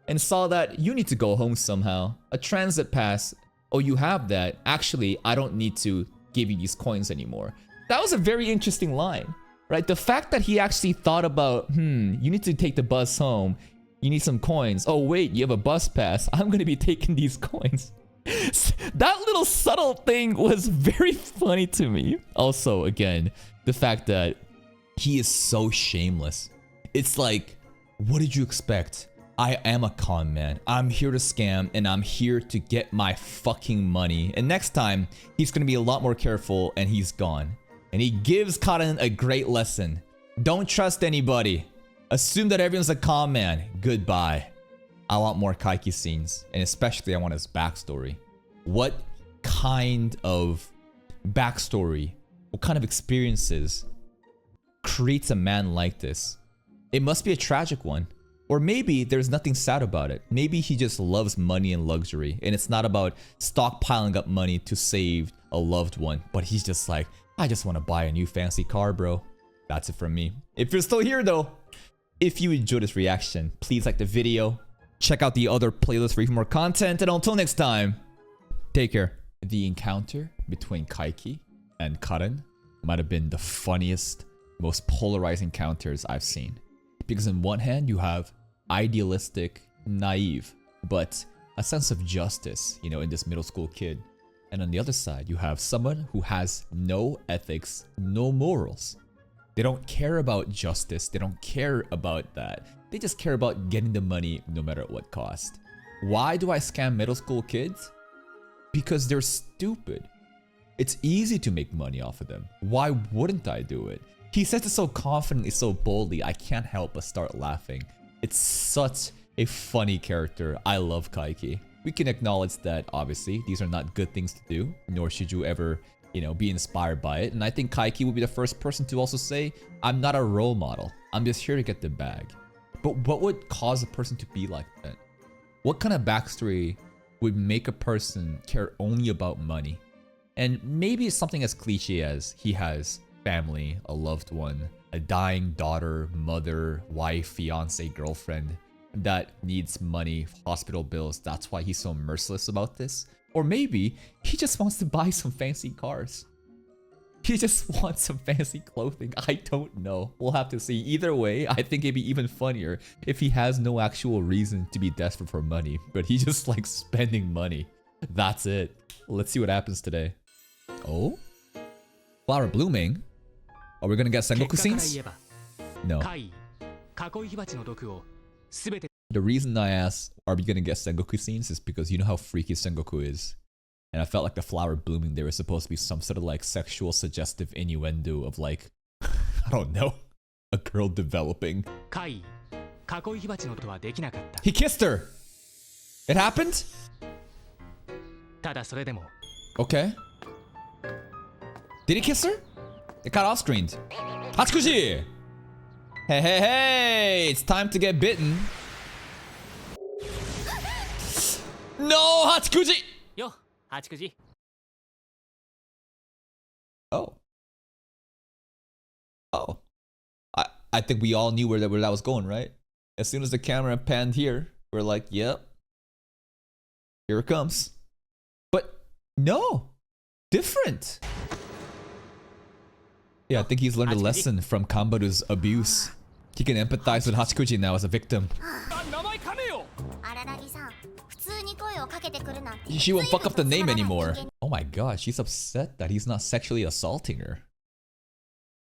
and saw that you need to go home somehow. A transit pass. Oh, you have that. Actually, I don't need to give you these coins anymore. That was a very interesting line, right? The fact that he actually thought about, you need to take the bus home. You need some coins. Oh, wait, you have a bus pass. I'm going to be taking these coins. That little subtle thing was very funny to me. Also, again, the fact that he is so shameless. It's like, what did you expect? I am a con man. I'm here to scam and I'm here to get my fucking money. And next time, he's going to be a lot more careful and he's gone. And he gives Karen a great lesson. Don't trust anybody. Assume that everyone's a con man. Goodbye. I want more Kaiki scenes. And especially I want his backstory. What kind of backstory, what kind of experiences creates a man like this? It must be a tragic one. Or maybe there's nothing sad about it. Maybe he just loves money and luxury. And it's not about stockpiling up money to save a loved one. But he's just like, I just want to buy a new fancy car, bro. That's it from me. If you're still here though, if you enjoyed this reaction, please like the video. Check out the other playlist for even more content. And until next time, take care. The encounter between Kaiki and Karen might have been the funniest, most polarizing encounters I've seen. Because on one hand, you have idealistic, naive, but a sense of justice, you know, in this middle school kid. And on the other side, you have someone who has no ethics, no morals. They don't care about justice. They don't care about that. They just care about getting the money no matter what cost. Why do I scam middle school kids? Because they're stupid. It's easy to make money off of them. Why wouldn't I do it? He says it so confidently, so boldly, I can't help but start laughing. It's such a funny character. I love Kaiki. We can acknowledge that, obviously, these are not good things to do, nor should you ever, you know, be inspired by it. And I think Kaiki would be the first person to also say, I'm not a role model. I'm just here to get the bag. But what would cause a person to be like that? What kind of backstory would make a person care only about money? And maybe it's something as cliche as he has family, a loved one, a dying daughter, mother, wife, fiance, girlfriend that needs money, hospital bills. That's why he's so merciless about this. Or maybe he just wants to buy some fancy cars. He just wants some fancy clothing. I don't know. We'll have to see. Either way, I think it'd be even funnier if he has no actual reason to be desperate for money, but he just likes spending money. That's it. Let's see what happens today. Oh? Flower blooming? Are we gonna get Sengoku scenes? No. The reason I asked, are we gonna get Sengoku scenes, is because you know how freaky Sengoku is. And I felt like the flower blooming there was supposed to be some sort of like sexual suggestive innuendo of like, I don't know, a girl developing. He kissed her! It happened? Okay. Did he kiss her? It got off screened. Hatsukuji! Hey, hey, hey! It's time to get bitten. No, Hatsukuji! Yo, Hatsukuji. Oh. Oh. I think we all knew where that was going, right? As soon as the camera panned here, we're like, yep. Here it comes. But no. Different. Yeah, I think he's learned a lesson from Kambaru's abuse. He can empathize with Hatsukuji now as a victim. She won't fuck up the name anymore. Oh my god, she's upset that he's not sexually assaulting her.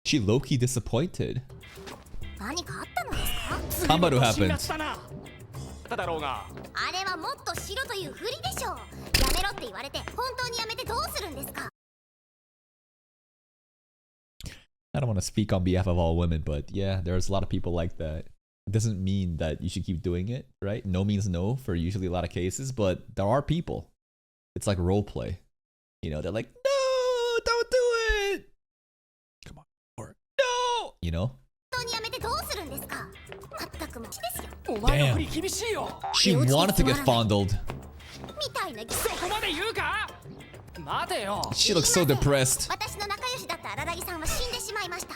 She low-key disappointed. Kambaru happened. I don't want to speak on behalf of all women, but yeah, there's a lot of people like that. It doesn't mean that you should keep doing it, right? No means no for usually a lot of cases, but there are people. It's like role play. You know, they're like, no, don't do it. Come on, or no, you know? Damn. She wanted to get fondled. 待てよ。 She looks so depressed. 私の仲良しだった荒木さんは死んでしまいました。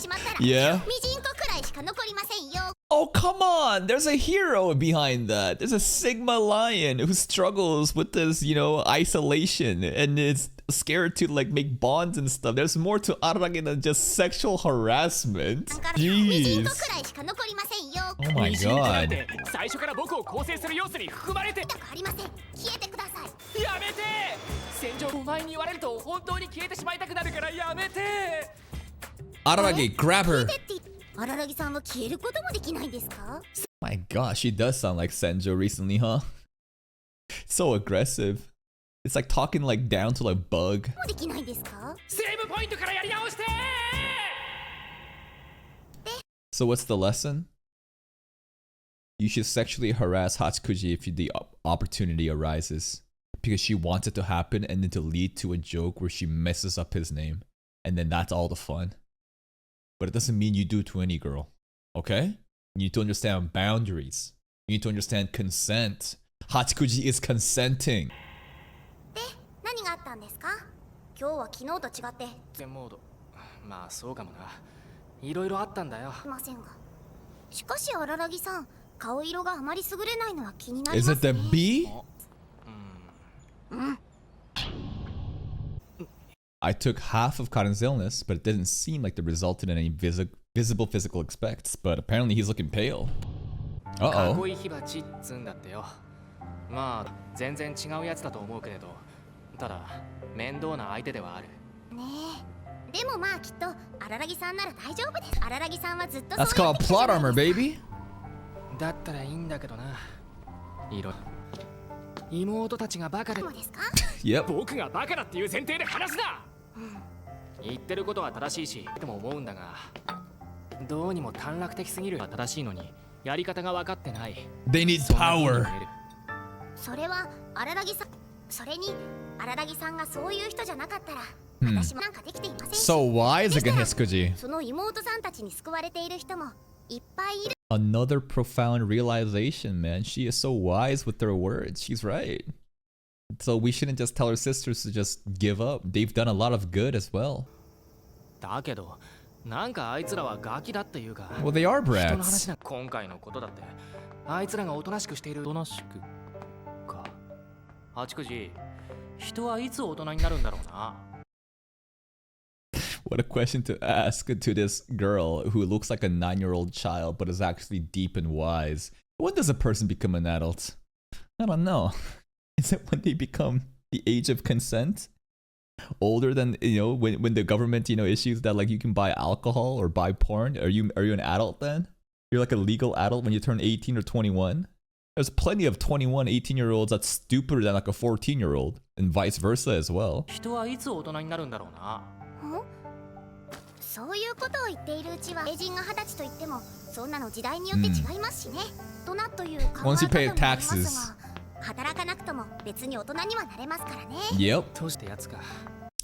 しまったら Yeah? ミジンコくらいしか残りませんよ。 Oh, come on. There's a hero behind that. There's a Sigma lion who struggles with this, you know, isolation and is scared to like make bonds and stuff. There's more to Araragi than just sexual harassment. ミジン Jeez. コくらいしか残りませんよ。 Oh my 虹になっ god. て最初から僕を構成する要素に含まれて。痛くありません。消えてください。やめて。戦場お前に言われると本当に消えてしまいたくなるからやめて。 Araragi, grab her. 荒木さんは消えることもできないんですか？ My gosh, she does sound like Senjo recently, huh? So aggressive. It's like talking like down to like bug. もできないんですか？セーブポイントからやり直して。 So what's the lesson? You should sexually harass Hatsukuji if the opportunity arises. Because she wants it to happen and then to lead to a joke where she messes up his name. And then that's all the fun. But it doesn't mean you do it to any girl. Okay? You need to understand boundaries. You need to understand consent. Hatsukuji is consenting. で、何があったんですか？今日は昨日と違って全モード。まあそうかもな。いろいろあったんだよ。いませんが。しかし荒木さん、顔色があまり優れないのは気になり Is ます it ね。 the B? I took half of Karen's illness, but it didn't seem like it resulted in any visible physical effects. But apparently he's looking pale. かっ Uh-oh. こいい火鉢っつんだってよ。まあ全然違うやつだと思うけれど、ただ面倒な相手ではある。ねえ。でもまあきっと荒木さんなら大丈夫です。荒木さんはずっと That's そうやっ called てきたじゃ plot ない armor, ですか。 baby. だったらいいんだけどな。妹たちがバカでそうですか？ Yep. 僕がバカだっていう前提で話すな。言ってることは正しいし、とも思うんだが、どうにも短絡的すぎるは正しいのに、やり方が分かってない。 They need そんな風に power. 見える。それは荒木さん。それに荒木さんがそういう人じゃなかったら、 私もなんかできていませんし。 So wise against Hitsukuji. その妹さんたちに救われている人もいっぱいいる。 Another profound realization, man. She is so wise with her words. She's right. So we shouldn't just tell her sisters to just give up. They've done a lot of good as well. だけど、なんかあいつらはガキだっていうか。 Well, they are 人の brats. 話な。今回のことだって、あいつらがおとなしくしている。おとなしくか。八九時、人はいつ大人になるんだろうな。What a question to ask to this girl who looks like a 9-year-old child but is actually deep and wise. When does a person become an adult? I don't know. Is it when they become the age of consent? Older than, you know, when the government, you know, issues that like you can buy alcohol or buy porn? Are you an adult then? You're like a legal adult when you turn 18 or 21? There's plenty of 21, 18-year-olds that's stupider than like a 14-year-old and vice versa as well. 人はいつ大人になるんだろうな。そういうことを言っているうちは、成人が20歳と言っても、そんなの時代によって違いますしね。大人という考え Once you 方 pay もあります taxes. が、働かなくとも別に大人にはなれますからね。 Yep. どうしてやつか。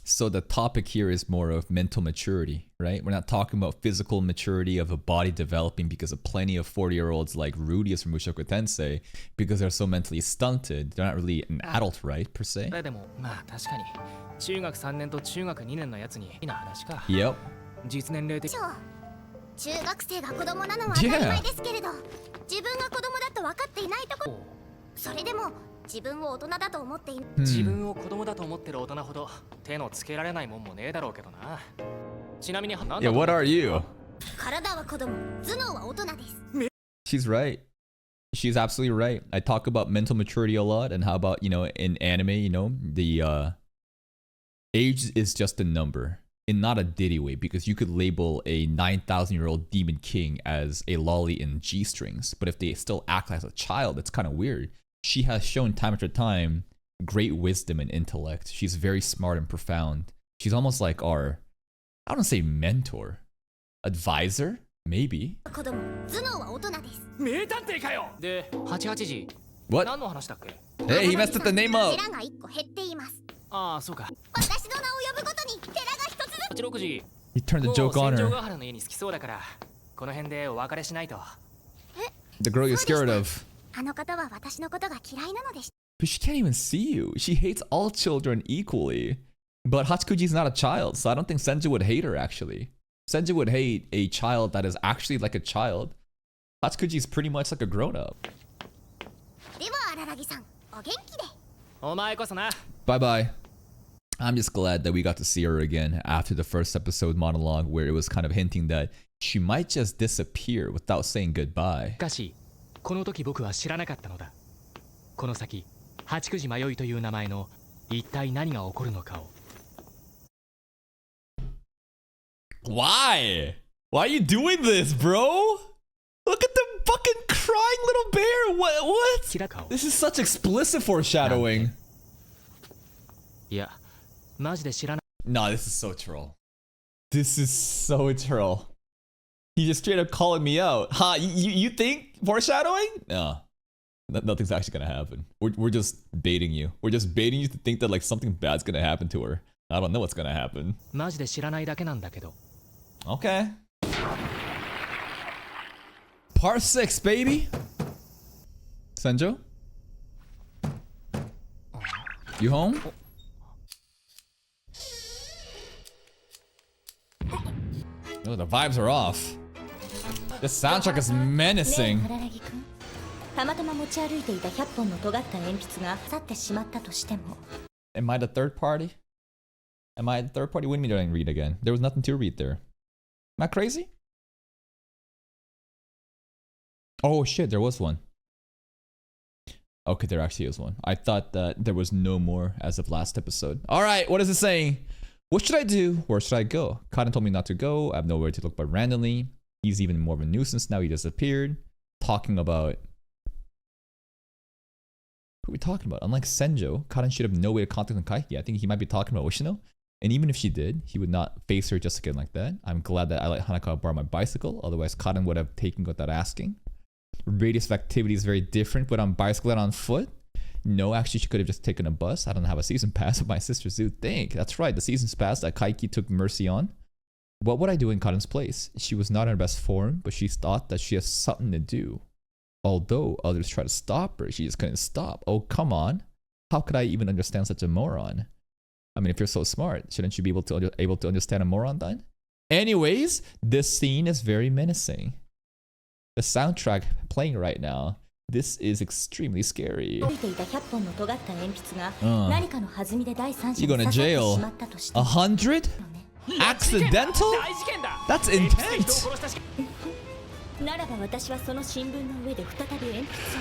So the topic here is more of mental maturity, right? We're not talking about physical maturity of a body developing because of plenty of 40-year-olds like Rudy is from Mushoku Tensei because they're so mentally stunted. They're not really an adult, right, per se? でも、まあ確かに、中学3年と中学2年のやつにいいな話か。 Yep. 実年齢的。中学生が子供なのは当たり前ですけれど、自分が子供だと分かっていないところ、それでも自分を大人だと思っている。自分を子供だと思ってる大人ほど手のつけられないもんもねえだろうけどな。ちなみに何だ Yeah, what are you? 体は子供、頭脳は大人です。 She's right. She's absolutely right. I talk about mental maturity a lot and how about, you know, in anime, you know, the age is just a number. In not a Diddy way, because you could label a 9,000-year-old demon king as a lolly in G-strings, but if they still act as a child, it's kind of weird. She has shown time after time great wisdom and intellect. She's very smart and profound. She's almost like our, I don't say mentor, advisor, maybe. 子供、頭脳は大人です。名探偵かよ。で、88時。 What? 何の話だっけ。 Hey, he messed up the name up. 寺が1個減っています。ああ、そうか。私の名を呼ぶごとに寺が1つずつ。86時。 He turned the もう joke on 戦場 her. ヶ原の家に好きそうだから、この辺でお別れしないと。 The girl you're scared of. あの方は私のことが嫌いなのでした。But she can't even see you. She hates all children equally. But Hachikuji's not a child, so I don't think Senju would hate her, actually. Senju would hate a child that is actually like a child. Hachikuji's pretty much like a grown-up. Bye-bye. I'm just glad that we got to see her again after the first episode monologue where it was kind of hinting that she might just disappear without saying goodbye. しかしこの時僕は知らなかったのだ。この先八九時迷いという名前の一体何が起こるのかを。Why? Why are you doing this, bro? Look at the fucking crying little bear. What? This is such explicit foreshadowing. いや、マジで知らない。Nah, this is so troll. This is so troll. He just straight up calling me out. Ha, you think foreshadowing? No. Nothing's actually gonna happen. We're just baiting you. We're just baiting you to think that like something bad's gonna happen to her. I don't know what's gonna happen. マジで知らないだけなんだけど。Okay. Part 6, baby. Senjo? You home? Oh, the vibes are off. This soundtrack is menacing. たまたま持ち歩いていた100本の尖った鉛筆が去ってしまったとしても。Am I the third party? Am I the third party? What do you mean I didn't read again? There was nothing to read there. Am I crazy? Oh shit, there was one. Okay, there actually is one. I thought that there was no more as of last episode. Alright, what is it saying? What should I do? Where should I go? Kaden told me not to go. I have nowhere to look but randomly. He's even more of a nuisance now. He disappeared. Talking about... Who are we talking about? Unlike Senjo, Kaden should have no way to contact Kaiki. I think he might be talking about Ushino. And even if she did, he would not face her just again like that. I'm glad that I let Hanakawa borrow my bicycle. Otherwise, Kaden would have taken without asking. Radius of activity is very different, but on bicycle and on foot? No, actually, she could have just taken a bus. I don't have a season pass, but my sisters do think. That's right, the season pass that Kaiki took mercy on. What would I do in Kaden's place? She was not in her best form, but she thought that she has something to do. Although others try to stop her, she just couldn't stop. Oh, come on. How could I even understand such a moron? I mean, if you're so smart, shouldn't you be able to understand a moron then? Anyways, this scene is very menacing. The soundtrack playing right now, this is extremely scary. You're going to jail. 100? Accidental? That's intense.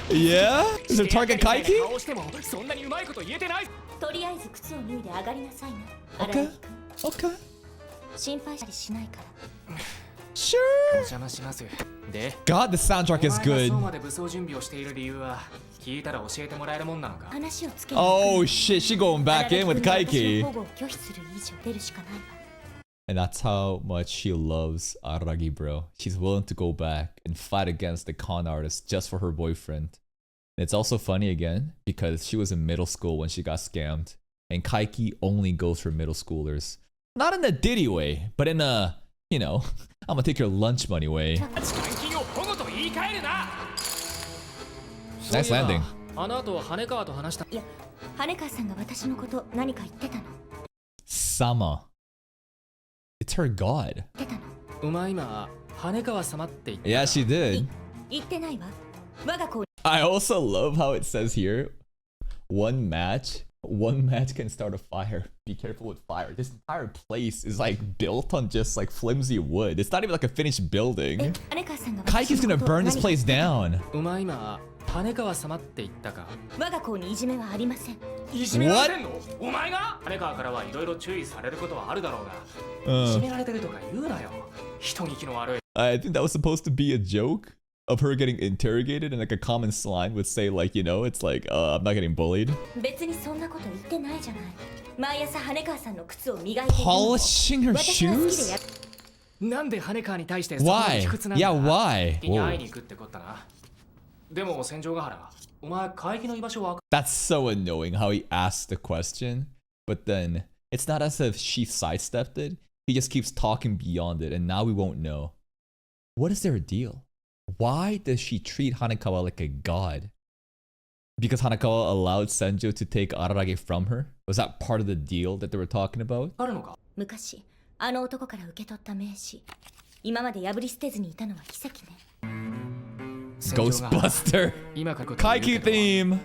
Yeah? Is it target Kaiki? Okay. Okay. Sure. God, the soundtrack is good. Oh shit, she going back in with Kaiki. And that's how much she loves Aragi, bro. She's willing to go back and fight against the con artist just for her boyfriend. And it's also funny again, because she was in middle school when she got scammed. And Kaiki only goes for middle schoolers. Not in a Diddy way, but in a, you know, I'm gonna take your lunch money way. Nice landing. Sama. It's her god. Yeah, she did. I also love how it says here, one match can start a fire. Be careful with fire. This entire place is like built on just like flimsy wood. It's not even like a finished building. Kaiki's gonna burn this place down. What? I think that was supposed to be a joke of her getting interrogated, and like a common slang would say like, you know, it's like, I'm not getting bullied. Polishing her shoes? Why? Yeah, why? That's so annoying how he asked the question, but then it's not as if she sidestepped it. He just keeps talking beyond it, and now we won't know. What is their deal? Why does she treat Hanekawa like a god? Because Hanakawa allowed Senjo to take Ararage from her? Was that part of the deal that they were talking about? あるのか昔あの男から受け取った名刺、今まで破り捨てずにいたのは奇跡ね。Ghostbuster! 今からことを言う Kaiki けど theme!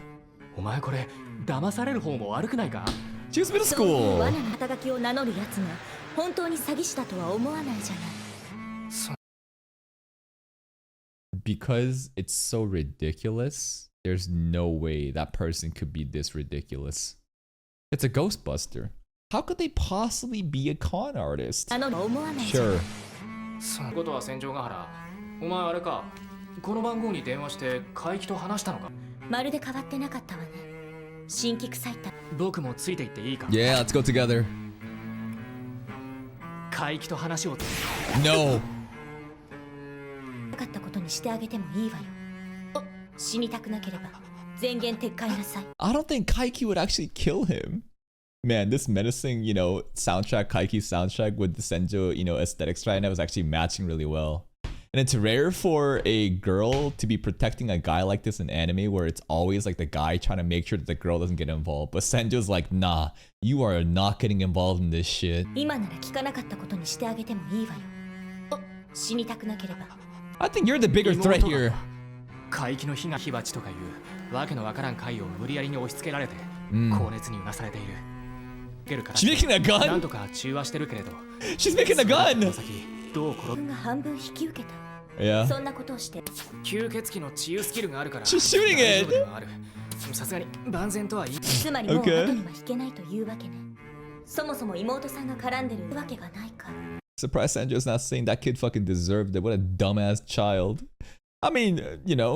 お前これ騙される方も悪くないか Choose middle そういう school! 罠の肩書きを名乗るやつが本当に詐欺師だとは思わないじゃない。 Because it's so ridiculous, there's no way that person could be this ridiculous. It's a Ghostbuster. How could they possibly be a con artist? 名乗るとは思わないじゃない。 Sure. そのことは戦場ヶ原お前あれかこの番号に電話して海域と話したのかまるで変わってなかったわね。新規臭いた僕もついていっていいか Yeah, let's go together. 海域と話を No! なかったことにしてあげてもいいわよ。死にたくなければ全言撤回なさい。 I don't think Kaiki would actually kill him. Man, this menacing, soundtrack, Kaiki's soundtrack with the Senjo, aesthetics right now is actually matching really well. And it's rare for a girl to be protecting a guy like this in anime where it's always like the guy trying to make sure that the girl doesn't get involved. But Senjo's like, nah, you are not getting involved in this shit. 今なら聞かなかったことにしてあげてもいいわよ。死にたくなければ I think you're the bigger threat here. 海域の火が火鉢とかいうわけのわからん海を無理やりに押し付けられて高熱にうなされている。She's making a なん gun? とか中和してるけれど She's making a gun! 先どう転ぶ自分が半分引き受けた。 Yeah. そんなことをして吸血鬼の治癒スキルがあるから She's shooting 大 it! 丈夫ではあるさすがに万全とは言いつまりもう Okay. 後には引けないというわけね。そもそも妹さんが絡んでるわけがないから。 Surprised Sanjo's not saying that kid fucking deserved it. What a dumbass child. I mean,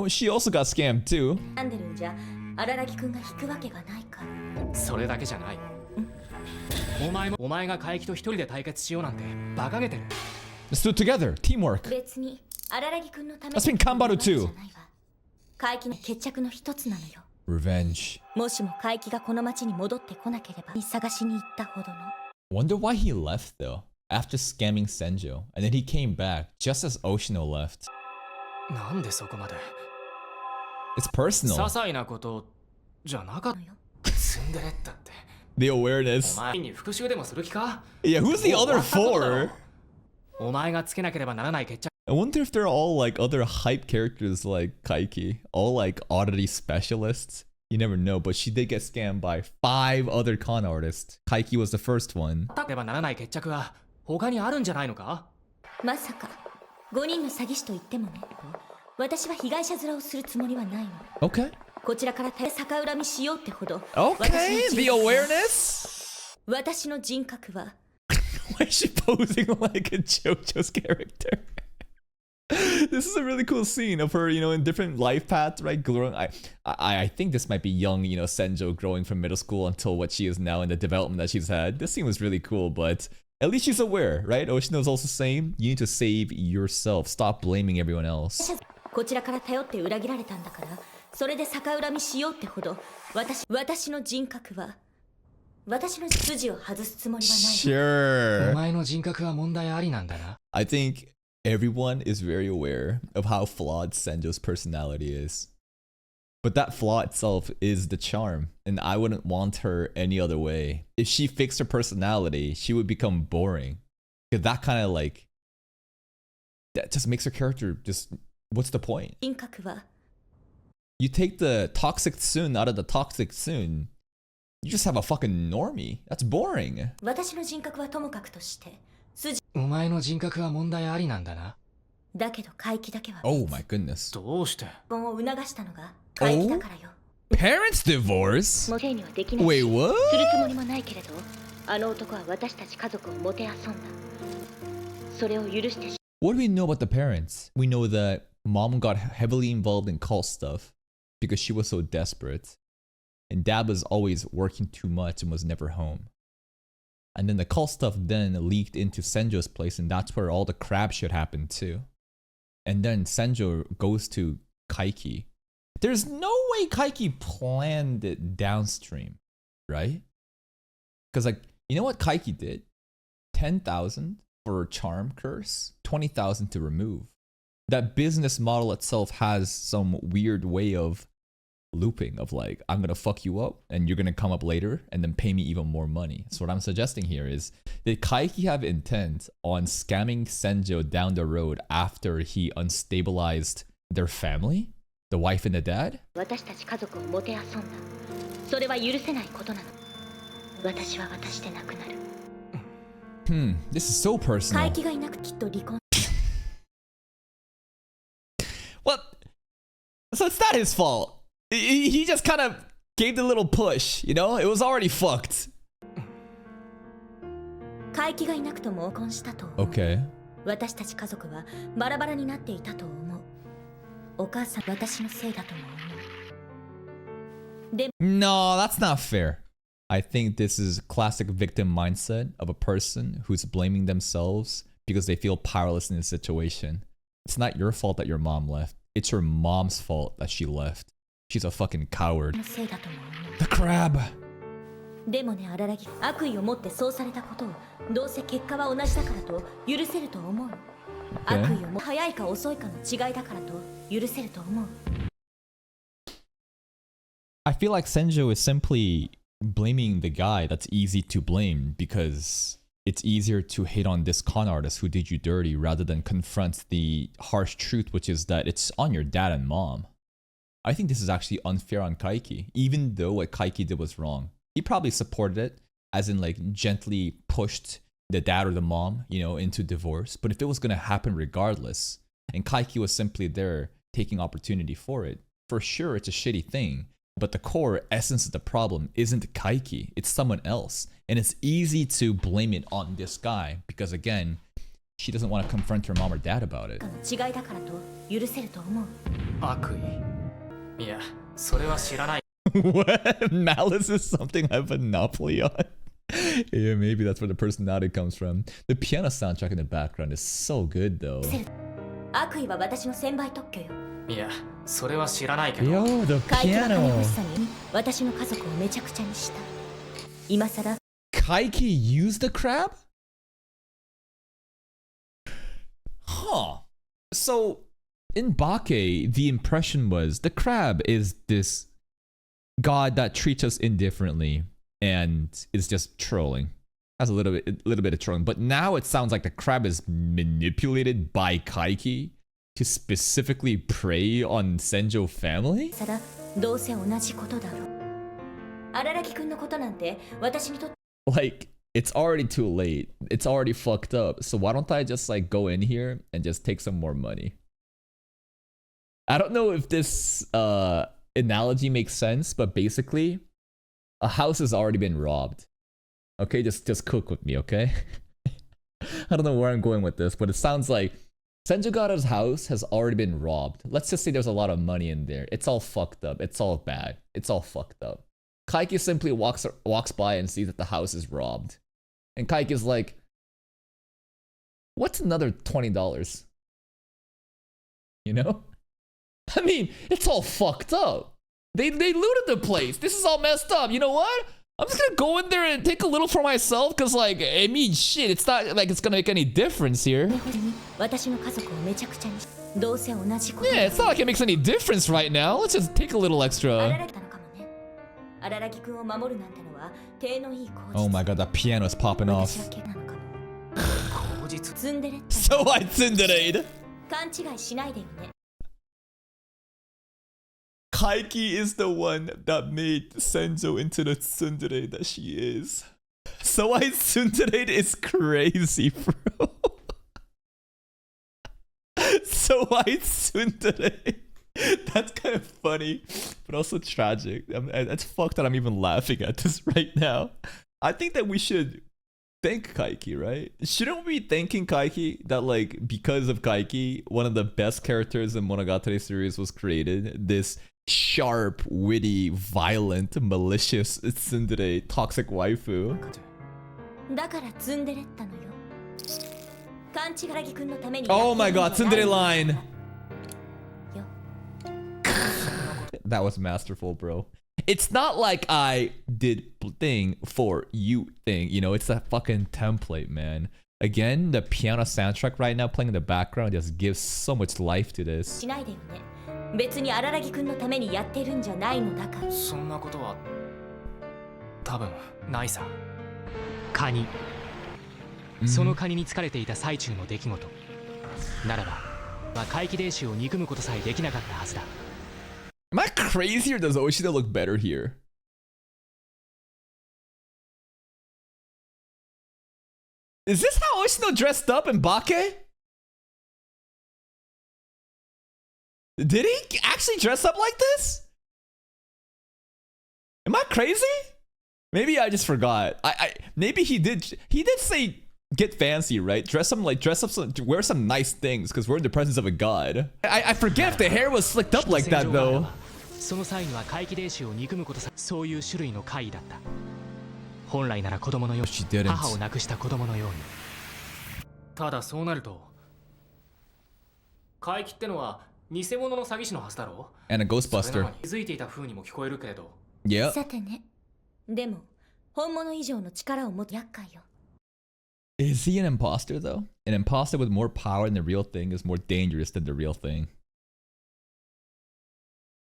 she also got scammed too. 絡んでるんじゃ荒木くんが引くわけがないから。それだけじゃないお前が海域と一人で対決しようなんて馬鹿げてる Let's do it together. Teamwork. 別に荒木くんのため Let's bring Kanbaru too. 怪奇の決着の一つなのよ。 Revenge. もしも怪奇がこの町に戻ってこなければ探しに行ったほどの。 Wonder why he left though. After scamming Senjo. And then he came back just as Oshino left. なんでそこまで It's 些 personal. 細なことじゃなかったツンデレったって The お awareness. 前に復讐でもする気か Yeah, who's the other four? お前がつけなければならない決着 I wonder if they're all like other hype characters like Kaiki. All like oddity specialists. You never know, but she did get scammed by 5 other con artists. Kaiki was the first one. なければならない決着は他にあるんじゃないのかまさか5人の詐欺師と言ってもね。私は被害者面をするつもりはないの。 Okay. こちらから逆恨みしようってほど。 Okay, the awareness? 私の人格は Why is she posing like a JoJo's character? This is a really cool scene of her, in different life paths, right? Growing. I think this might be young, Senjo growing from middle school until what she is now and the development that she's had. This scene was really cool, but at least she's aware, right? Oshino's also saying you need to save yourself. Stop blaming everyone else. こちらから頼って裏切られたんだから、それで逆恨みしようってほど私の人格は私の筋を外すつもりはない。Sure. お前の人格は問題ありなんだな I think everyone is very aware of how flawed Senjo's personality is. But that flaw itself is the charm, and I wouldn't want her any other way. If she fixed her personality, she would become boring. Because that kind of that just makes her character just, what's the point? 人格は You take the toxic Tsun out of the toxic Tsun, you just have a fucking normie. That's boring. 私の人格はともかくとして筋お前の人格は問題ありなんだなだけど怪奇だけは Oh my goodness. どうして結婚を促したのが怪奇だからよ。 Parents divorce? もう手にはできない Wait, し what? するつもりもないけれど、あの男は私たち家族をもてあそんだ。それを許してし What do we know about the parents? We know that mom got heavily involved in cult stuff because she was so desperate. And dad was always working too much and was never home. And then the cult stuff then leaked into Senjo's place, and that's where all the crap shit happened too. And then Senjo goes to Kaiki. There's no way Kaiki planned it downstream, right? Because you know what Kaiki did? 10,000 for a charm curse, 20,000 to remove. That business model itself has some weird way of looping of like, I'm gonna fuck you up and you're gonna come up later and then pay me even more money. So what I'm suggesting here is, did Kaiki have intent on scamming Senjo down the road after he unstabilized their family? The wife and the dad? 私たち家族をもてあそんだ。それは許せないことなの。私は私でなくなる。This is so personal. 怪奇がいなくきっと離婚。What? So it's not his fault. He just kind of gave the little push, you know? It was already fucked. 怪奇がいなくとも婚したと思う。Okay. 私たち家族はバラバラになっていたと思う。お母さん、私のせいだとも思う。で、 No, that's not fair. I think this is classic victim mindset of a person who's blaming themselves because they feel powerless in a situation. It's not your fault that your mom left. It's your mom's fault that she left. She's a fucking coward. のせいだとも思う。 The crab. でもね、荒木、悪意を持ってそうされたことを、どうせ結果は同じだからと許せると思う。悪意をも早いか遅いかの違いだからと許せると思う。I feel like Senjo is simply blaming the guy that's easy to blame because it's easier to hate on this con artist who did you dirty rather than confront the harsh truth, which is that it's on your dad and mom. I think this is actually unfair on Kaiki, even though what Kaiki did was wrong. He probably supported it, as in like gently pushed the dad or the mom, you know, into divorce. But if it was going to happen regardless, and Kaiki was simply there taking opportunity for it, for sure it's a shitty thing. But the core essence of the problem isn't Kaiki, it's someone else. And it's easy to blame it on this guy because, again, she doesn't want to confront her mom or dad about it. 違いだからと許せると思う。悪意。いや、それは知らない。 What? Malice is something I have a monopoly on? Yeah, maybe that's where the personality comes from. The piano soundtrack in the background is so good though. 悪意は私の専売特許よ。いや、それは知らないけど。 Yo, the 怪奇な金 piano. 欲しさに私の家族をめちゃくちゃにした。今さら Kaiki used the crab? Huh. So, in Bake, the impression was the crab is this god that treats us indifferently and is just trolling. That's a little bit of trolling. But now it sounds like the crab is manipulated by Kaiki to specifically prey on Senjo family? さらどうせ同じことだろう。荒木くんのことなんて私にとって Like, it's already too late. It's already fucked up. So why don't I just like go in here and just take some more money? I don't know if this analogy makes sense, but basically, a house has already been robbed. Okay, just cook with me, okay? I don't know where I'm going with this, but it sounds like Senjugata's house has already been robbed. Let's just say there's a lot of money in there. It's all fucked up. It's all bad. It's all fucked up. Kaiki simply walks by and sees that the house is robbed. And Kaiki's like, what's another $20? You know? I mean, it's all fucked up. They looted the place. This is all messed up. You know what? I'm just gonna go in there and take a little for myself because, like, I mean, shit, it's not like it's gonna make any difference here. 私の家族をめちゃくちゃにしどうせ同じこと Yeah, it's not like it makes any difference right now. Let's just take a little 荒 extra. 木たのかもね。荒木くんを守るなんてのは手のいい口実。 Oh my god, that piano is popping 私 off. は怪なのかも。口実。ツンデレって So I tsundere. 勘違いしないでよね。 Kaiki is the one that made Senjo into the tsundere that she is. So I tsundere is crazy, bro. So I tsundere. That's kind of funny, but also tragic. It's fucked that I'm even laughing at this right now. I think that we should thank Kaiki, right? Shouldn't we be thanking Kaiki that, like, because of Kaiki, one of the best characters in Monogatari series was created? This sharp, witty, violent, malicious tsundere, toxic waifu. だからツンデレったのよ。勘違い荒木くんのために。 Oh my god, tsundere line! よ。 That was masterful, bro. It's not like I did thing for you thing, you know, it's a fucking template, man. Again, the piano soundtrack right now playing in the background just gives so much life to this. しないでよね。別に荒木くんのためにやってるんじゃないのだから。そんなことは多分ないさ。カニ、そのカニに疲れていた最中の出来事ならば、怪奇伝習を憎むことさえできなかったはずだ。 Am I crazy or does Oshida look better here? Is this how Oshida dressed up in Bake? Did he actually dress up like this? Am I crazy? Maybe I just forgot. Maybe he did say get fancy, right? Dress up some, wear some nice things because we're in the presence of a god. I forget if the hair was slicked up like that though. その際には怪奇伝習を憎むことさ、そういう種類の怪異だった。本来なら子供のように、母を亡くした子供のように。ただそうなると、怪奇ってのは偽物の詐欺師のはずだろう。 And a Ghostbuster. 気づいていた風にも聞こえるけれど。Yeah. さてね。でも本物以上の力を持つ厄介よ。 Is he an imposter though? An imposter with more power than the real thing is more dangerous than the real thing.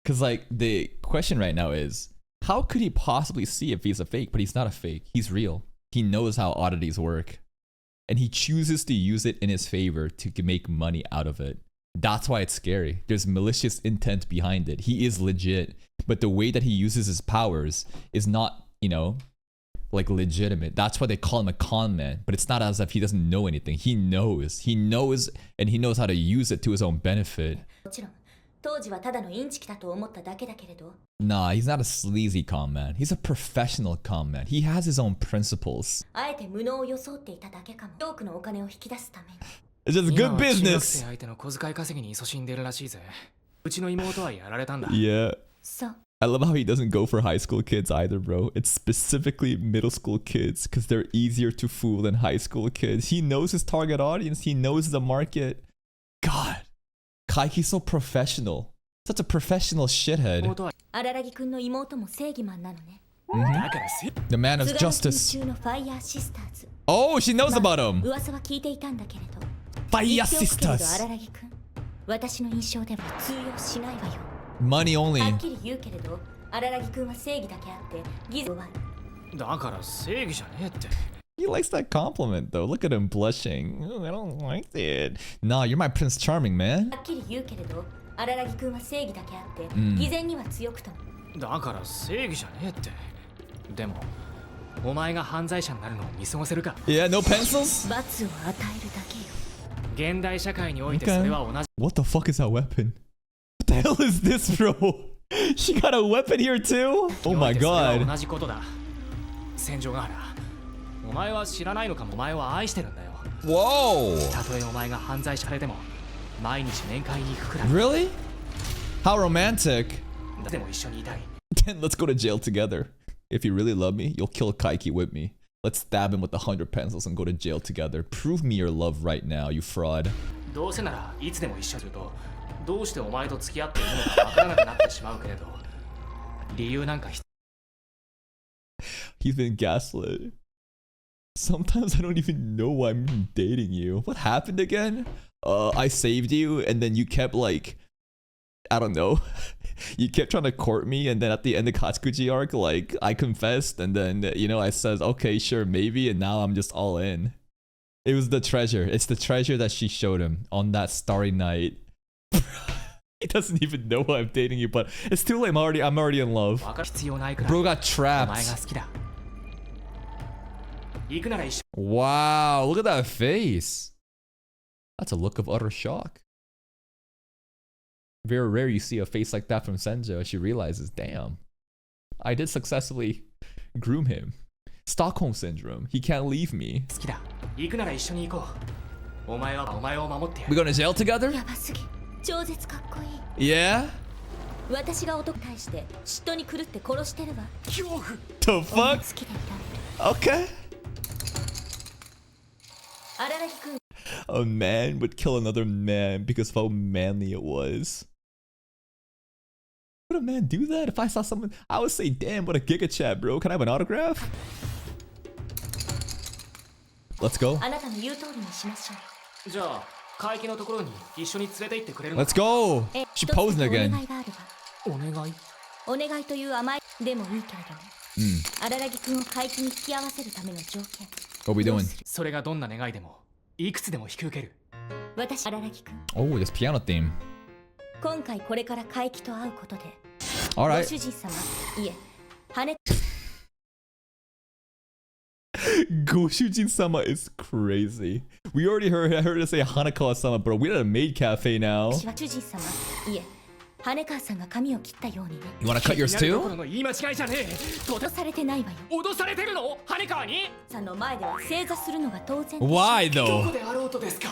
Because like the question right now is, how could he possibly see if he's a fake? But he's not a fake. He's real. He knows how oddities work. And he chooses to use it in his favor to make money out of it. That's why it's scary. There's malicious intent behind it. He is legit. But the way that he uses his powers is not, you know, like legitimate. That's why they call him a con man. But it's not as if he doesn't know anything. He knows. He knows, and he knows how to use it to his own benefit. もちろん当時はただのインチキだと思っただけだけれど。 Nah, he's not a sleazy con man. He's a professional con man. He has his own principles. あえて無能を装っていただけかも。多くのお金を引き出すために。 It's just good business. 相手の小遣い稼ぎに勤しんでるらしいぜ。うちの妹はやられたんだ。 Yeah. そう。 I love how he doesn't go for high school kids either, bro. It's specifically middle school kids because they're easier to fool than high school kids. He knows his target audience. He knows the market. God. Kaiki's so professional. Such a professional shithead. 荒木くんの妹も正義マンなのね。 The man of justice. 中のファイヤーシスターズ。 Oh, she knows about him. 噂は聞いていたんだけれど。 Fire 言っておくけれど sisters. 荒木くん、私の印象では通用しないわよ。 Money は only. っきり言うけれど、荒木くんは正義だけあって、ギズは。だから正義じゃねえって。 He likes that compliment though. Look at him blushing. Oh, I don't like it. Nah, you're my Prince Charming, man. はっきり言うけれど、荒木くんは正義だけあって、偽善には強くとも。だから正義じゃねえって。でも、お前が犯罪者になるのを見過ごせるか。 Yeah, no pencils? 罰を与えるだけよ。現代社会においてそれは同じ。 What the fuck is that weapon? What the hell is this, bro? She got a weapon here too? Oh my それは god. 同じことだ。戦場がある。お前は知らないのかも。お前は愛してるんだよ。 Whoa. たとえお前が犯罪者でも、毎日面会に行くくらい。 Really? How romantic. でも一緒にいたい。 Then let's go to jail together. If you really love me, you'll kill Kaiki with me. Let's stab him with 100 pencils and go to jail together. Prove me your love right now, you fraud. どうせならいつでも一緒にすると、どうしてお前と付き合っているのかわからなくなってしまうけれど、理由なんか。 He's been gaslit. Sometimes I don't even know why I'm dating you. What happened again? I saved you and then you kept like, I don't know. You kept trying to court me, and then at the end of Katsukuji arc, like, I confessed, and then, you know, I said, okay, sure, maybe, and now I'm just all in. It was the treasure. It's the treasure that she showed him on that starry night. He doesn't even know why I'm dating you, but it's too late. I'm already in love. Bro got trapped. Wow, look at that face. That's a look of utter shock. Very rare you see a face like that from Senjo. She realizes, damn, I did successfully groom him. Stockholm Syndrome. He can't leave me. We going to jail together? やばすぎ。超絶かっこいい。 Yeah? 私が男に対して嫉妬に狂って殺してるわ。 The 好 fuck? きでいられる。 Okay. 荒木くん。 A man would kill another man because of how manly it was. Would a man do that? If I saw someone, I would say, damn, what a giga chat, bro. Can I have an autograph? Let's go. あなたの言う通りにしましょう。じゃあ海域のところに一緒に連れて行ってくれるのか。 Let's go! え She 一つだ posing けお again. 願いがあるわ。お願い。お願いという甘いでもいいけれどね。荒木くんを海域に引き合わせるための条件。 What we doing? それがどんな願いでもいくつでも引き受ける。私荒木くん、 Oh, this piano theme. 今回これから海域と会うことで、 All ご right. 主人様、いえ、羽 Goshujin-sama is crazy. We already heard her say Hanakawa-sama, bro. We're at a maid cafe now. 私は主人様、いえ、羽川さんが髪を切ったようにね。 You wanna cut yours どこ too? ろの言い間違いじゃねえ。とて脅されてないわよ。脅されてるの？羽川に？さんの前では正座するのが当然。 Why どこ though? であろうとですか。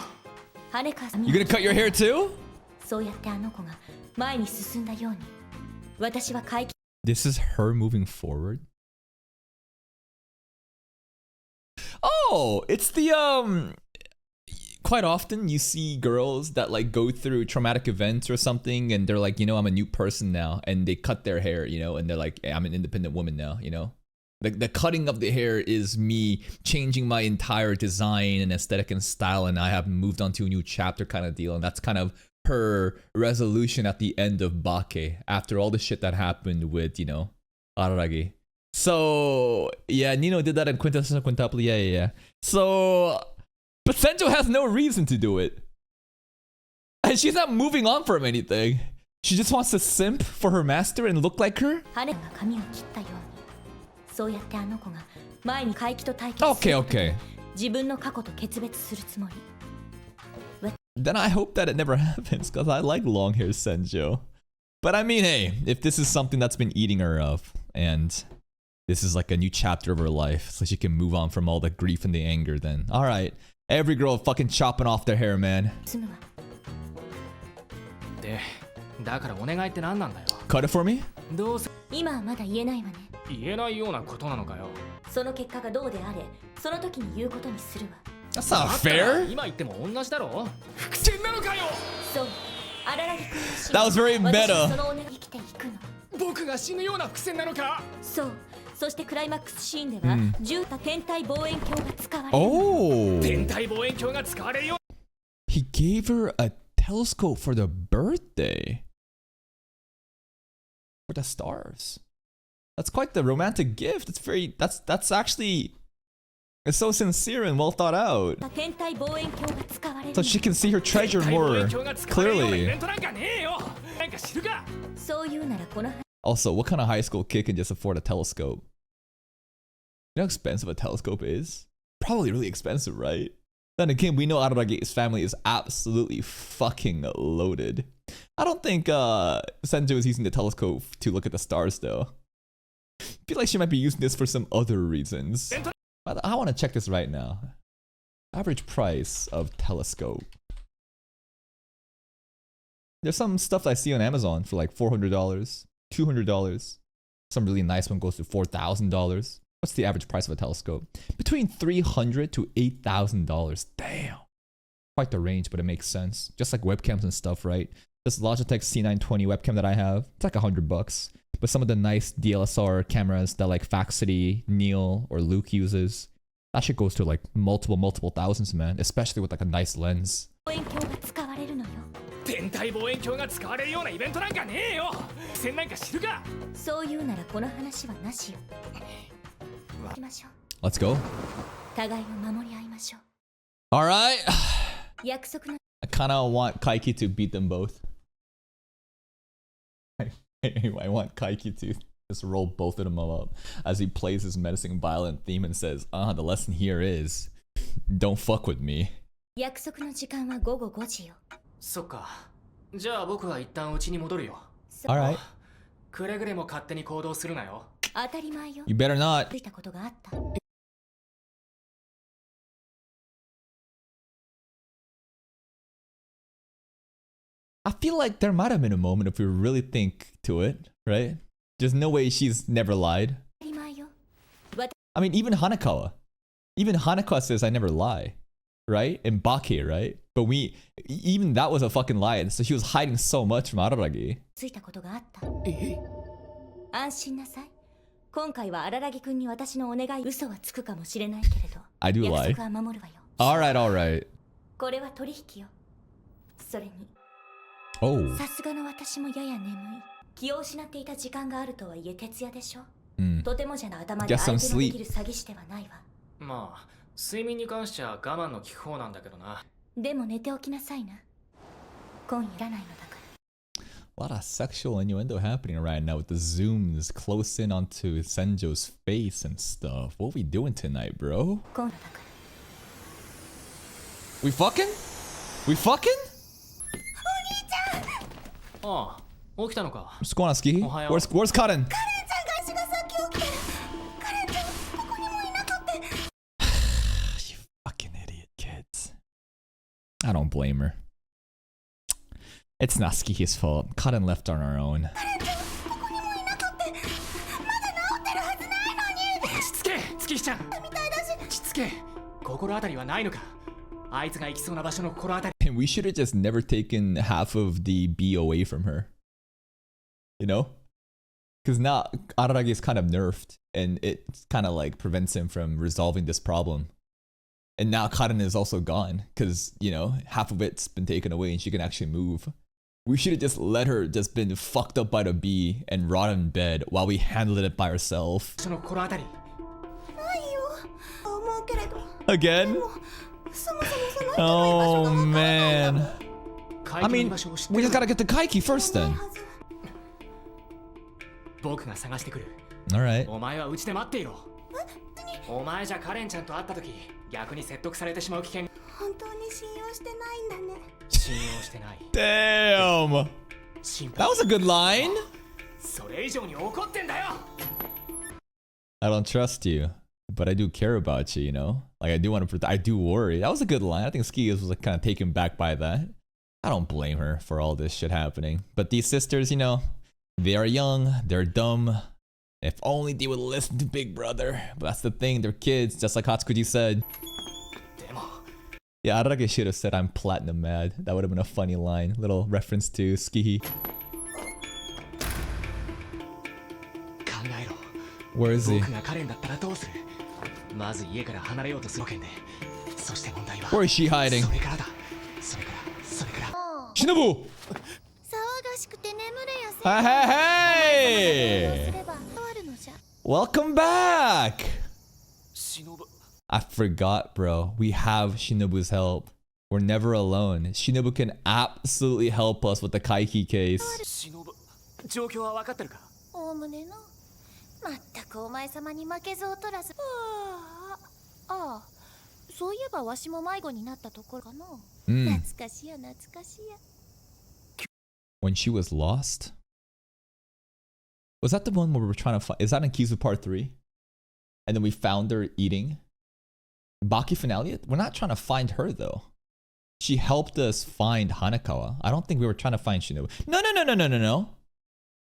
羽川さん、 You gonna cut your hair too? そうやってあの子が前に進んだように、私は海域 This is her moving forward? Oh, it's the quite often you see girls that like go through traumatic events or something and they're like, you know, I'm a new person now, and they cut their hair, you know, and they're like, hey, I'm an independent woman now, you know. The cutting of the hair is me changing my entire design and aesthetic and style, and I have moved on to a new chapter kind of deal. And that's kind of her resolution at the end of Bake after all the shit that happened with, you know, Araragi. So yeah, Nino did that in Quintessential Quintuple. Yeah. So, but Senjo has no reason to do it, and she's not moving on from anything. She just wants to simp for her master and look like her. 羽が髪を切ったように、そうやってあの子が前に海域と対決することで Okay. 自分の過去と決別するつもり。 Then I hope that it never happens, because I like long hair Senjo. But I mean, hey, if this is something that's been eating her up, and this is like a new chapter of her life, so she can move on from all the grief and the anger, then alright. Every girl fucking chopping off their hair, man. 済むわ。で、だからお願いって何なんだよ。 Cut it for me? どうせ今はまだ言えないわね。言えないようなことなのかよ。その結果がどうであれ、その時に言うことにするわ。 That's not だったら fair. 今言っても同じだろ。伏線なのかよ。そう、荒木くんの死 That was very 私は meta. そのお願い生きていくの。僕が死ぬような伏線なのか。そう、そしてクライマックスシーンでは、絨毯天体望遠鏡が使われる。 Oh. 天体望遠鏡が使われるよ。 He gave her a telescope for the birthday. For the stars. That's quite the romantic gift. That's actually, it's so sincere and well thought out. 天体望遠鏡が使われる So の。 she can see her treasure 天体望 more 遠鏡が使われるようなイベ clearly. ントなんかねえよ。なんか知るか。そういうならこの話 Also, what kind of high school kid can just afford a telescope? You know how expensive a telescope is? Probably really expensive, right? Then again, we know Araragi's family is absolutely fucking loaded. I don't think Senjo is using the telescope to look at the stars though. I feel like she might be using this for some other reasons. I want to check this right now. Average price of telescope. There's some stuff I see on Amazon for like $400, $200. Some really nice one goes to $4,000. What's the average price of a telescope? Between $300 to $8,000. Damn. Quite the range, but it makes sense. Just like webcams and stuff, right? This Logitech C920 webcam that I have, it's like $100. But some of the nice DSLR cameras that like Faxity, Neil, or Luke uses, that shit goes to like multiple thousands, man. Especially with like a nice lens. 望遠鏡が使われるのよ。天体望遠鏡が使われるようなイベントなんかねえよ。伏線なんか知るか。そういうならこの話はなしよ。行きましょう。 Let's go. 互いを守り合いましょう。 Alright. 約束の I kinda want Kaiki to beat them both. I want Kaiki to just roll both of them up as he plays his menacing violent theme and says, the lesson here is, don't fuck with me. 約束の時間は午後5時よ。そっか。じゃあ僕は一旦家に戻るよ。 Alright. くれぐれも勝手に行動するなよ。当たり前よ。 You better not. ついたことがあった。 I feel like there might have been a moment if we really think to it, right? There's no way she's never lied. 当たり前よ。 I mean, even Hanakawa. Even Hanakawa says I never lie, right? In Bake, right? But even that was a fucking lie. So she was hiding so much from Araragi. ついたことがあった。安心なさい。今回は荒木くんに私のお願い、嘘はつくかもしれないけれど、 I do lie. 約束は守るわよ。 Alright. これは取引よ。それに Oh. さすがの私もやや眠い。気を失っていた時間があるとはいえ徹夜でしょ。とてもじゃな頭で Get 相 some 手のでき sleep. る詐欺師ではないわ。まあ睡眠に関しては我慢の効く方なんだけどな。でも寝ておきなさいな。今いらないのだから。A lot of sexual innuendo happening right now with the zooms close in onto Senjo's face and stuff. What we doing tonight, bro? 今だから。 We fucking? We fucking? ああ起きたのか。 What's going on, Ski? Ohio. Where's Karin? 私がさっき起きたらカレンちゃんここにもいなかった。 You fucking idiot kids. I don't blame her. It's not Ski's fault. Karin left on her own. カレンちゃんここにもいなかった。まだ治ってるはずないのに。落ち着け月日ちゃん。みたいだし。落ち着け。心当たりはないのか。あいつが行きそうな場所の心当たり。 And we should have just never taken half of the B away from her. You know? Because now Araragi is kind of nerfed and it kind of like prevents him from resolving this problem. And now Karin is also gone because, you know, half of it's been taken away and she can actually move. We should have just let her just been fucked up by the bee and rot in bed while we handled it by ourselves. その心当たり。ないよ。思うけれど。 Again? そもそもその Oh man. I mean, we just gotta get the Kaiki first then. 僕が探してくる。 Alright. お前はうちで待っていろ。お前じゃカレンちゃんと会った時逆に説得されてしまう危険。本当に信用してないんだね。信用してない。 Damn. 心 That 配。 was a good line. それ以上に怒ってんだよ。 I don't trust you, but I do care about you, you know? Like, I do want to protect, I do worry. That was a good line. I think Ski was like kind of taken back by that. I don't blame her for all this shit happening. But these sisters, you know, they are young, they're dumb. If only they would listen to Big Brother. But that's the thing, they're kids, just like Hatsukuji said. でも Yeah, Ararage should have said I'm platinum mad. That would have been a funny line. Little reference to Ski. 考えろ。 Where is he? 僕がカレンだったらどうする。まず家から離れようとする件で。そして問題は。 Where is she hiding? それからだ。それから。 Shinobu! 騒がしくて眠れやせ。 Hey, hey, す hey! れば変わるのじゃ。 Welcome back! 忍。 I forgot, bro. We have Shinobu's help. We're never alone. Shinobu can absolutely help us with the Kaiki case. 忍。状況は分かってるか。おおむねの。まったくお前様に負けず劣らず。ああ、そういえばわしも迷子になったところかの。懐かしや懐かしや。 When she was lost? Was that the one where we were trying to find? Is that in Kizu Part 3? And then we found her eating? Baki finale? We're not trying to find her though. She helped us find Hanakawa. I don't think we were trying to find Shinobu. No.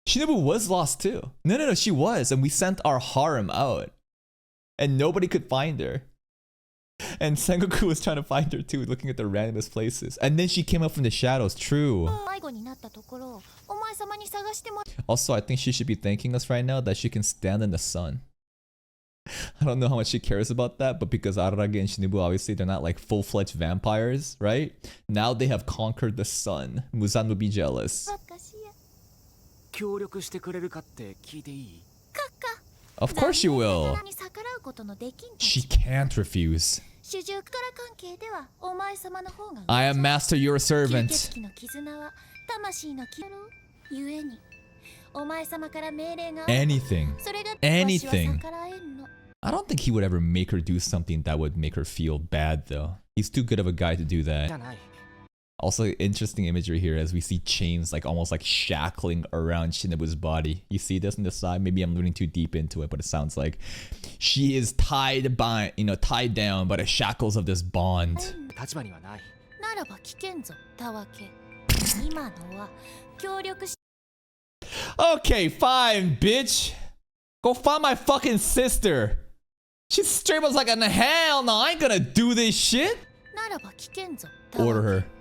Shinobu was lost too. No, she was. And we sent our harem out. And nobody could find her. And Sengoku was trying to find her too, looking at the randomest places. And then she came up from the shadows. True. 迷子になったところ、お前様に探しても。 Also, I think she should be thanking us right now that she can stand in the sun. I don't know how much she cares about that, but because Ararage and Shinobu, obviously, they're not like full-fledged vampires, right? Now they have conquered the sun. Muzan would be jealous. 昔や。協力してくれるかって聞いていい？ Of course she will. に逆らうことのできんた She ち。 can't refuse. 主従から関係ではお前様の方が。 I am master, you're a 吸 servant. 血鬼の絆は魂の絆ゆえにお前様から命令が Anything. それが Anything. わしは逆らえんの。 I don't think he would ever make her do something that would make her feel bad, though. He's too good of a guy to do じゃ that. ない。 Also, interesting imagery here as we see chains like almost like shackling around Shinobu's body. You see this on the side? Maybe I'm leaning too deep into it, but it sounds like she is tied by, tied down by the shackles of this bond. 立場にはない。ならば危険ぞたわけ。今のは協力し Okay, fine, bitch. Go find my fucking sister. She straight was like, hell no, I ain't gonna do this shit. ならば危険ぞたわ Order け。 her.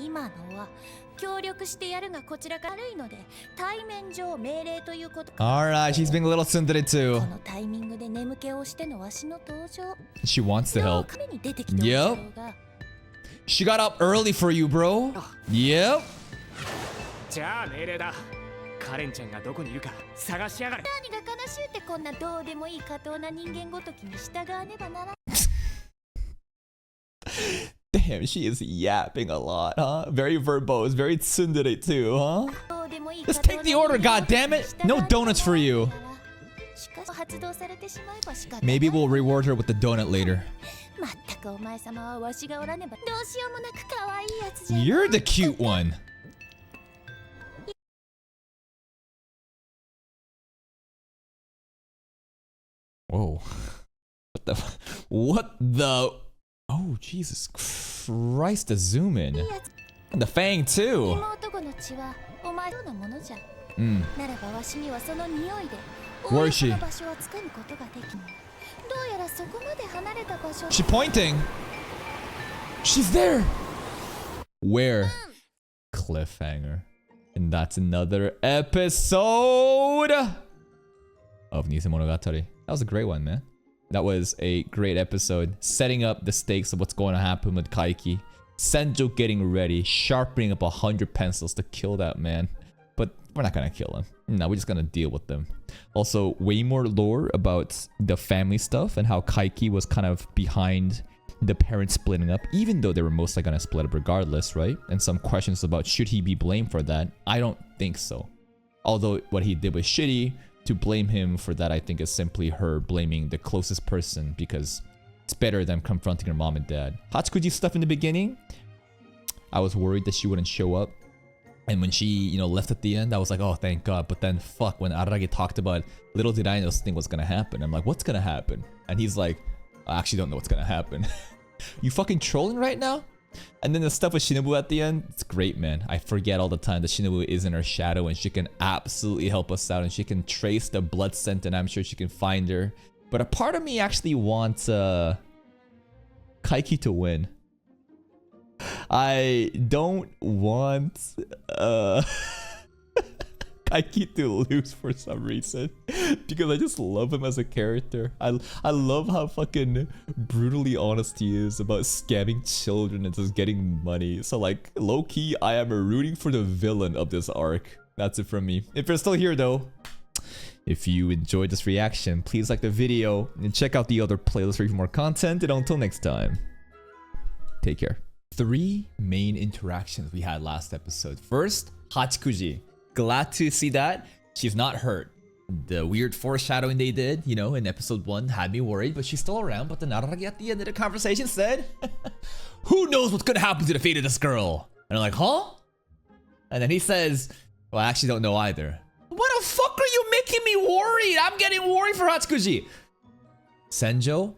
今のは協力してやるがこちらが悪いので対面上命令ということか。 Alright, she's being a little tsundere こ too. のタイミングで眠気をしてのわしの登場。 She wants to よう help. 影に出てきておるだろうが。She got up early for you, bro. Yep. じゃあ命令だ。カレンちゃんがどこにいるか探しやがれ。何が悲しゅうってこんなどうでもいい下等な人間ごときに従わねばならん。 Damn, she is yapping a lot, huh? Very verbose, very tsundere too, huh? どうでもいい Just take the order, goddammit! No donuts for you. しかし発動されてしまえば仕方ない。 Maybe we'll reward her with the donut later. まったくお前様はわしがおらねばどうしようもなく可愛いやつじゃ。 You're the cute one. Whoa. What the? Oh, Jesus Christ, the zoom in. And the fang too. 妹子の血はお前のものじゃ。 ならばわしにはその匂いで Where is she? お前の場所をつかむことができぬ。どうやらそこまで離れた場所。 She's pointing. She's there. Where? Cliffhanger. And that's another episode of Nisemogatari. That was a great one, man. That was a great episode. Setting up the stakes of what's going to happen with Kaiki. Senjo getting ready, sharpening up 100 pencils to kill that man. But we're not gonna kill him. No, we're just gonna deal with them. Also, way more lore about the family stuff and how Kaiki was kind of behind the parents splitting up, even though they were mostly gonna split up regardless, right? And some questions about should he be blamed for that? I don't think so. Although what he did was shitty, to blame him for that I think is simply her blaming the closest person because it's better than confronting her mom and dad. Hachikuji's stuff in the beginning, I was worried that she wouldn't show up. And when she, you know, left at the end, I was like, oh, thank God. But then, fuck, when Araragi talked about, little did I know this thing was gonna happen. I'm like, what's gonna happen? And he's like, I actually don't know what's gonna happen. You fucking trolling right now? And then the stuff with Shinobu at the end, it's great, man. I forget all the time that Shinobu is in her shadow and she can absolutely help us out and she can trace the blood scent and I'm sure she can find her. But a part of me actually wants Kaiki to win. I don't want Kaiki to lose for some reason because I just love him as a character. I love how fucking brutally honest he is about scamming children and just getting money. So like low-key, I am rooting for the villain of this arc. That's it from me. If you're still here though, if you enjoyed this reaction, please like the video and check out the other playlist for even more content. And until next time, take care. 3 main interactions we had last episode. First, Hachikuji. Glad to see that she's not hurt. The weird foreshadowing they did, you know, in episode 1 had me worried, but she's still around. But then Araragi at the end of the conversation said, who knows what's gonna happen to the fate of this girl? And I'm like, huh? And then he says, well, I actually don't know either. What the fuck are you making me worried? I'm getting worried for Hachikuji. Senjo,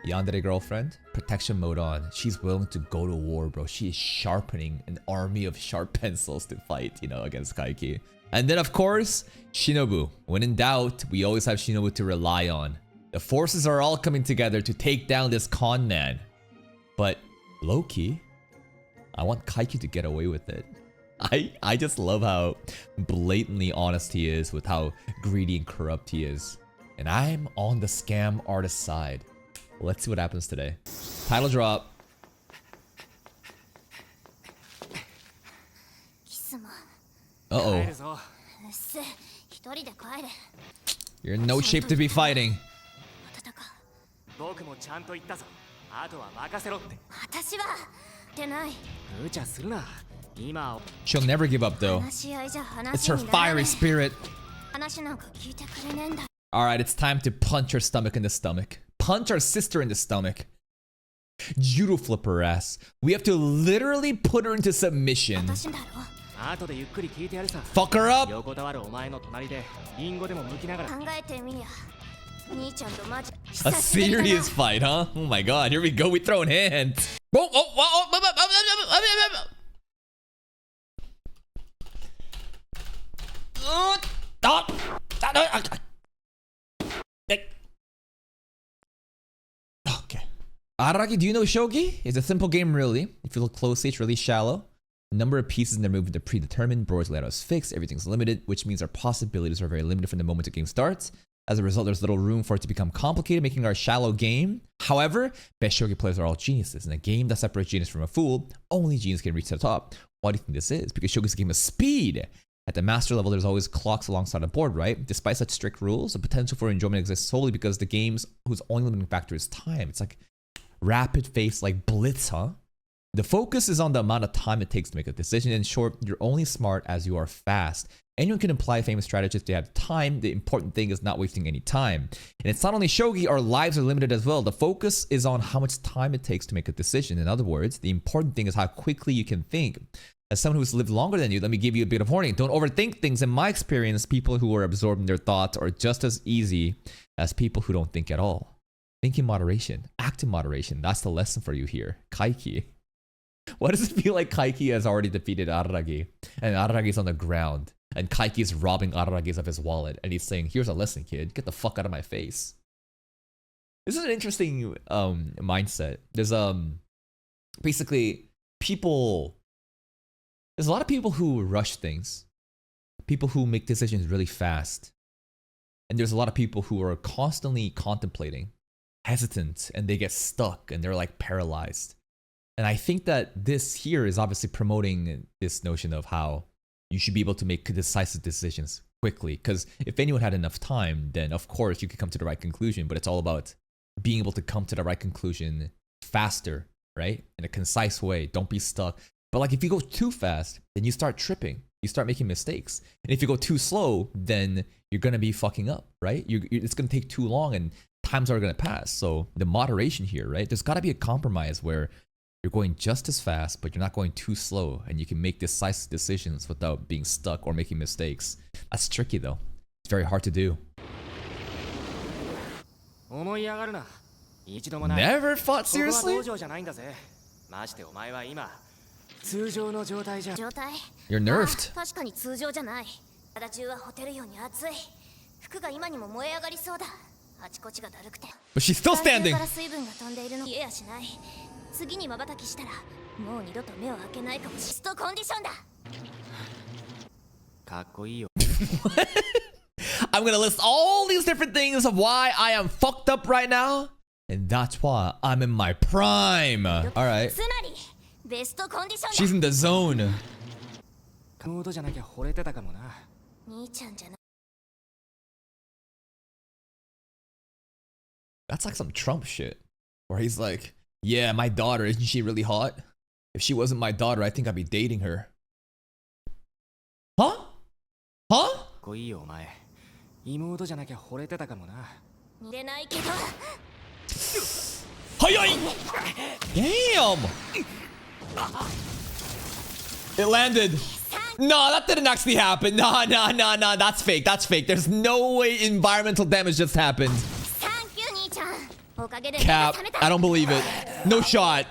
yandere girlfriend, protection mode on. She's willing to go to war, bro. She is sharpening an army of sharp pencils to fight, you know, against Kaiki. And then, of course, Shinobu. When in doubt, we always have Shinobu to rely on. The forces are all coming together to take down this con man. But low-key, I want Kaiki to get away with it. I just love how blatantly honest he is with how greedy and corrupt he is. And I'm on the scam artist side. Let's see what happens today. Title drop. Uh-oh. You're in no shape to be fighting. She'll never give up though. It's her fiery spirit. Alright, it's time to punch her stomach in the stomach. Punch our sister in the stomach. Judo flip her ass. We have to literally put her into submission. Fuck her up. A serious fight, huh? Oh my god, here we go. We throwing hands. Okay. Araragi, do you know Shogi? It's a simple game, really. If you look closely, it's really shallow. The number of pieces in their movement are predetermined. Board's layout is fixed. Everything's limited, which means our possibilities are very limited from the moment the game starts. As a result, there's little room for it to become complicated, making our shallow game. However, best shogi players are all geniuses. In a game that separates genius from a fool, only genius can reach the top. Why do you think this is? Because shogi is a game of speed. At the master level, there's always clocks alongside the board, right? Despite such strict rules, the potential for enjoyment exists solely because the game's whose only limiting factor is time. It's like rapid face, like blitz, huh? The focus is on the amount of time it takes to make a decision. In short, you're only smart as you are fast. Anyone can apply famous strategies if they have time. The important thing is not wasting any time. And it's not only shogi, our lives are limited as well. The focus is on how much time it takes to make a decision. In other words, the important thing is how quickly you can think. As someone who's lived longer than you, let me give you a bit of warning. Don't overthink things. In my experience, people who are absorbed in their thoughts are just as easy as people who don't think at all. Think in moderation. Act in moderation. That's the lesson for you here. Kaiki. Why does it feel like Kaiki has already defeated Araragi? And Araragi's on the ground. And Kaiki is robbing Araragi of his wallet. And he's saying, here's a lesson, kid. Get the fuck out of my face. This is an interesting mindset. There's basically people... There's a lot of people who rush things. People who make decisions really fast. And there's a lot of people who are constantly contemplating, hesitant, and they get stuck and they're like paralyzed. And I think that this here is obviously promoting this notion of how you should be able to make decisive decisions quickly. Because if anyone had enough time, then of course you could come to the right conclusion. But it's all about being able to come to the right conclusion faster, right? In a concise way. Don't be stuck. But like if you go too fast, then you start tripping. You start making mistakes. And if you go too slow, then you're going to be fucking up, right? It's going to take too long and times are going to pass. So the moderation here, right? There's got to be a compromise where you're going just as fast, but you're not going too slow. And you can make decisive decisions without being stuck or making mistakes. That's tricky though. It's very hard to do. Never fought seriously? You're nerfed. But she's still standing. I'm gonna list all these different things of why I am fucked up right now. And that's why I'm in my prime. Alright. She's in the zone. That's like some Trump shit. Where he's like, yeah, my daughter, isn't she really hot? If she wasn't my daughter, I think I'd be dating her. Huh? Huh? Damn! It landed. No, that didn't actually happen. No, that's fake. That's fake. There's no way environmental damage just happened. Cap. I don't believe it. No shot.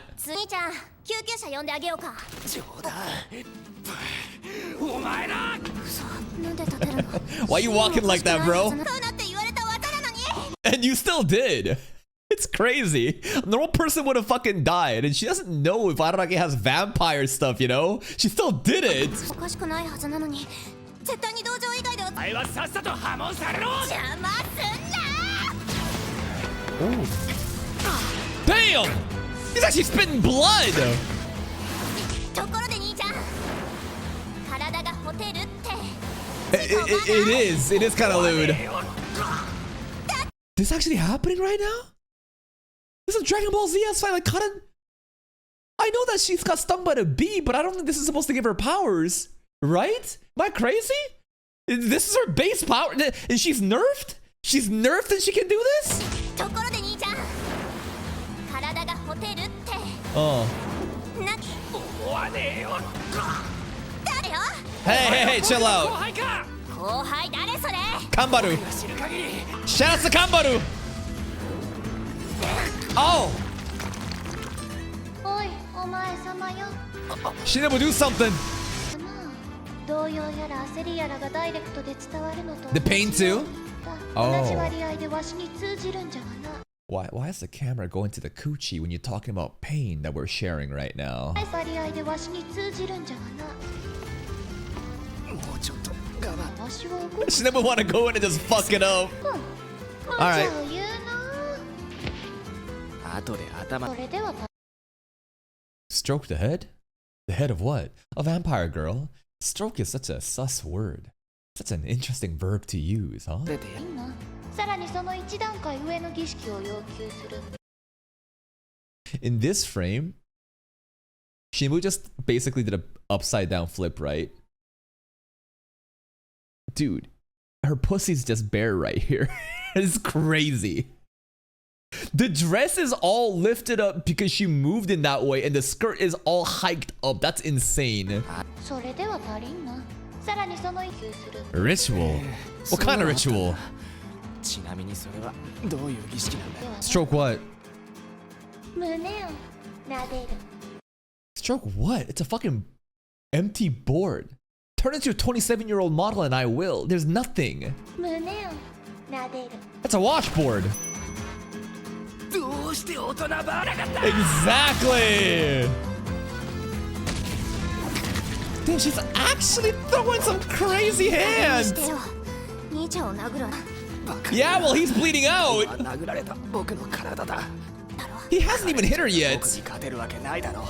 Why are you walking like that, bro? And you still did. It's crazy. A normal person would have fucking died, and she doesn't know if Araragi has vampire stuff, you know? She still did it. Ooh. Damn! He's actually spitting blood! It is kind of lewd. This actually happening right now? This is Dragon Ball Z fight, like Karan. I know that she's got stung by the bee, but I don't think this is supposed to give her powers, right? Am I crazy? This is her base power, and she's nerfed? She's nerfed and she can do this? Oh. Hey, chill out. Kambaru. Shout out to Kambaru. Oh. She never do something. The pain too? Oh. Why is the camera going to the coochie when you're talking about pain that we're sharing right now? She never want to go in and just fuck it up. Alright. 言うな後で頭それでは Stroke the head? The head of what? A vampire girl? Stroke is such a sus word. Such an interesting verb to use, huh? 出てやいいなさらにその一段階上の儀式を要求する In this frame, Shimu just basically did a upside down flip, right? Dude, her pussy's just bare right here. It's crazy. The dress is all lifted up because she moved in that way, and the skirt is all hiked up. That's insane. それでは足りんなさらにその要求する Ritual? What kind of ritual? ちなみにそれはどういう儀式なんだ Stroke what? 胸を撫でる Stroke what? It's a fucking empty board. Turn into a 27-year-old model and I will. There's nothing. 胸を撫でる That's a washboard. どうして大人ばなかった Exactly. Damn, she's actually throwing some crazy し hands. てよ兄ちゃんを殴る Yeah, well, he's bleeding out. 殴られた僕の体だ He hasn't even hit her 僕 yet. に勝てるわけないだろ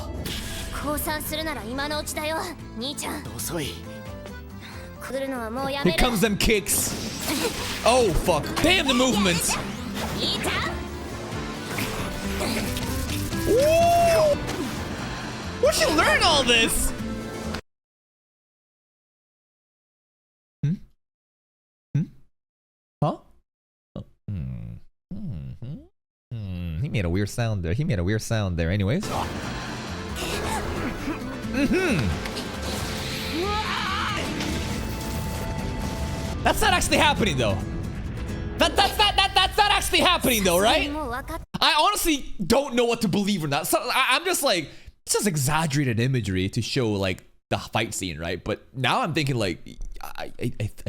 降参するなら今のうちだよ兄ちゃん遅い来るのはもうや Here める comes them kicks. Oh, fuck. Damn the movements. 兄ちゃん Woo! Where'd she learn all this? Huh? Oh. He made a weird sound there. He made a weird sound there. Anyways. That's not actually happening though. That's not actually happening though, right? もう分かっ I honestly don't know what to believe or not. So I'm just like, it's just exaggerated imagery to show like the fight scene, right? But now I'm thinking like, I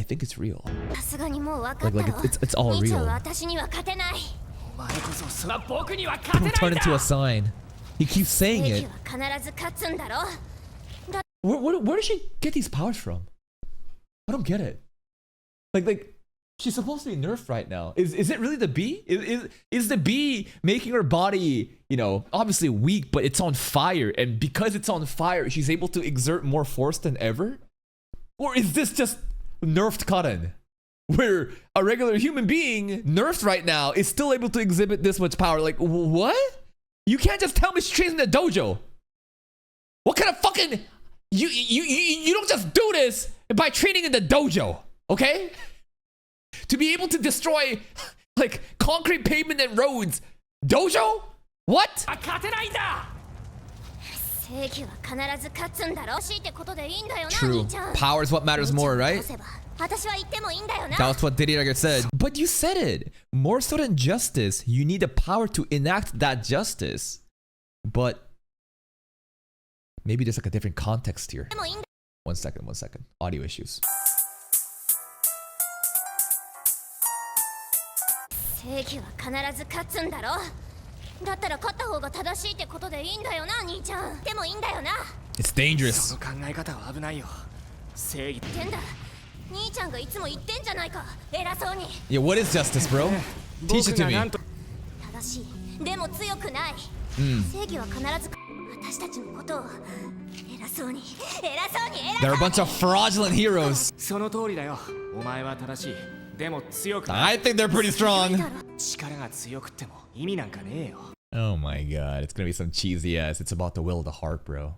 think it's real. さすがにもう分かった Like ろ it's all 兄ちゃん real. は私には勝てないお前こそそら僕には勝て Turn ないん into だ a sign. He keeps saying 正 it. 義は必ず勝つんだろ Where does she get these powers from? I don't get it. Like she's supposed to be nerfed right now. Is it really the bee? Is the bee making her body, you know, obviously weak, but it's on fire, and because it's on fire, she's able to exert more force than ever? Or is this just nerfed Karin? Where a regular human being, nerfed right now, is still able to exhibit this much power? Like, what? You can't just tell me she trains in the dojo. What kind of fucking... You don't just do this by training in the dojo, okay? To be able to destroy, like, concrete pavement and roads. Dojo? What? 勝てないんだ正義は必ず勝つんだろ欲しいってことでいいんだよな True. 兄ちゃん Power is what matters more, right? 押せば私は言ってもいいんだよな That's what Diddy said. But you said it. More so than justice, you need the power to enact that justice. But maybe there's like a different context here. でもいいんだ One second. Audio issues. 正義は必ず勝つんだろだったら勝った方が正しいってことでいいんだよな兄ちゃんでもいいんだよな It's そ dangerous. の考え方は危ないよ正義言ってんだ兄ちゃんがいつも言ってんじゃないか偉そうに Yeah, what is justice, bro? Teach it 僕 to が me. なんと正しいでも強くない、正義は必ず私たちのことを偉そうに They're a bunch of fraudulent heroes. その通りだよお前は正しいでも強くない I think they're pretty strong. 力が強くっても意味なんかねえよ Oh my god, it's gonna be some cheesy ass. It's about the will of the heart, bro.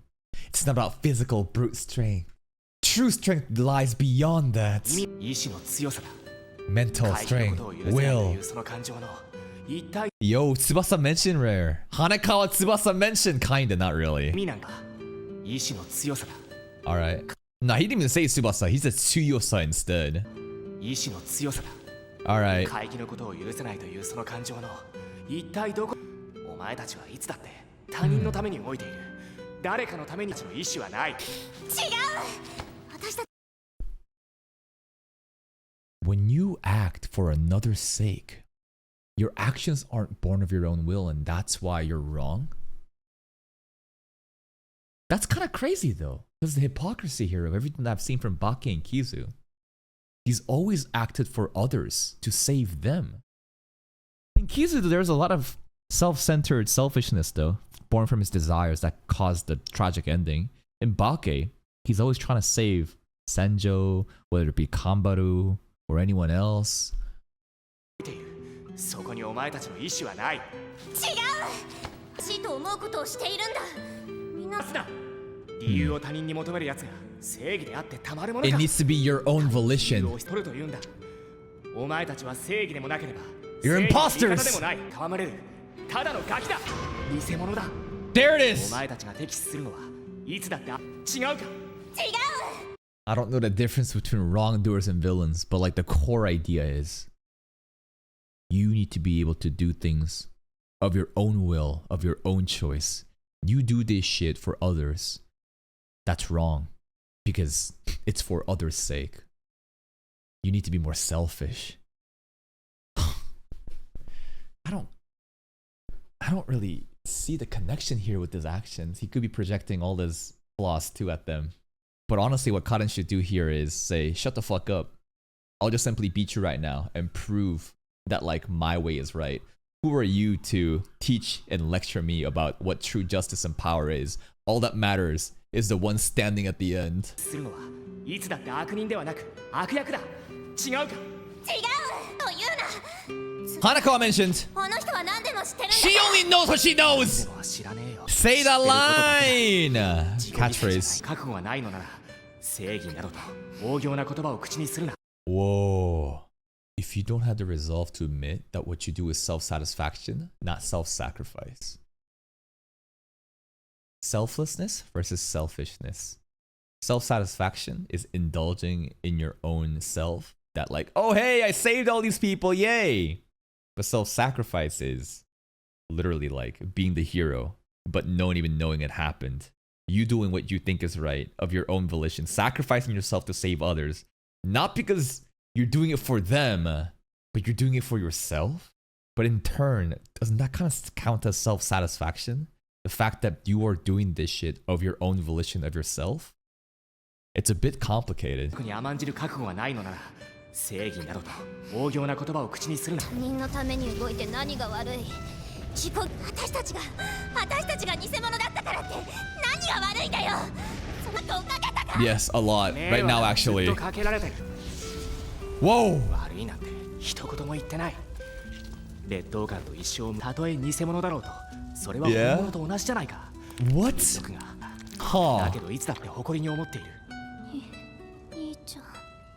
It's not about physical brute strength. True strength lies beyond that. 意志の強さだ Mental 会議の strength, ことを許せないとい will. うその感情の一体 Yo, Tsubasa mentioned rare. Hanekawa Tsubasa mentioned kinda, not 意 really. 味なんか意志の強さだ Alright. Nah, he didn't even say Tsubasa. He said Tsuyosa instead. 意志の強さだ Alright. 会議のことを許せないというその感情の一体どこお前たちはいつだって他人のために動いている誰かのためにの意志はない 私たち When you act for another's sake, your actions aren't born of your own will, and that's why you're wrong? That's kind of crazy, though. There's the hypocrisy here of everything that I've seen from Bake and Kizu. He's always acted for others to save them. In Kizu, there's a lot of self-centered selfishness, though, born from his desires that caused the tragic ending. In Bake, he's always trying to save Senjo, whether it be Kambaru or anyone else. そこにお前たちの意志はない。違う。欲しいと思うことをしているんだ。みんな理由を他人に求めるやつが正義であってたまるものか。 It needs to be your own 理由 volition. を取るというんだ。お前たちは正義でもなければ You're 正義の味 imposters. 方でもない。戯れる。ただのガキだ。偽物だ。 There it お is! 前たちが敵視するのはいつだって違うか。 I don't know the difference between wrongdoers and villains, but like the core idea is you need to be able to do things of your own will, of your own choice. You do this shit for others. That's wrong because it's for others' sake. You need to be more selfish. I don't really see the connection here with his actions. He could be projecting all his flaws too at them. But honestly, what Karen should do here is say, shut the fuck up. I'll just simply beat you right now and prove that like my way is right. Who are you to teach and lecture me about what true justice and power is? All that matters is the one standing at the end. するのはいつだって悪人ではなく悪役だ。違うか。違うと言うな。 Hanako mentioned この人は何でも知ってるんだ。 she only knows what she で knows. も知らねえよ。 Say that line. Catchphrase. 覚悟がないのなら正義などと大行な言葉を口にするな。 Whoa. If you don't have the resolve to admit that what you do is self-satisfaction, not self-sacrifice. Selflessness versus selfishness. Self-satisfaction is indulging in your own self. That like, oh hey, I saved all these people, yay! But self-sacrifice is literally like being the hero, but no one even knowing it happened. You doing what you think is right of your own volition, sacrificing yourself to save others. Not because you're doing it for them, but you're doing it for yourself. But in turn, doesn't that kind of count as self-satisfaction? The fact that you are doing this shit of your own volition of yourself? It's a bit complicated. 特に甘んじる覚悟がないのなら正義などと大行な言葉を口にするな。他人のために動いて何が悪い。自己私たちが偽物だったからって何が悪いんだよ。そんなおかげだから。 Yes, a lot. Right now, ず actually. っとかけられてる。 Whoa! 悪いなんて一言も言ってない。劣等感と一生たとえ偽物だろうとそれは本物と同じじゃないか。 What? 僕がだ Huh. けどいつだって誇りに思っている。兄ちゃん。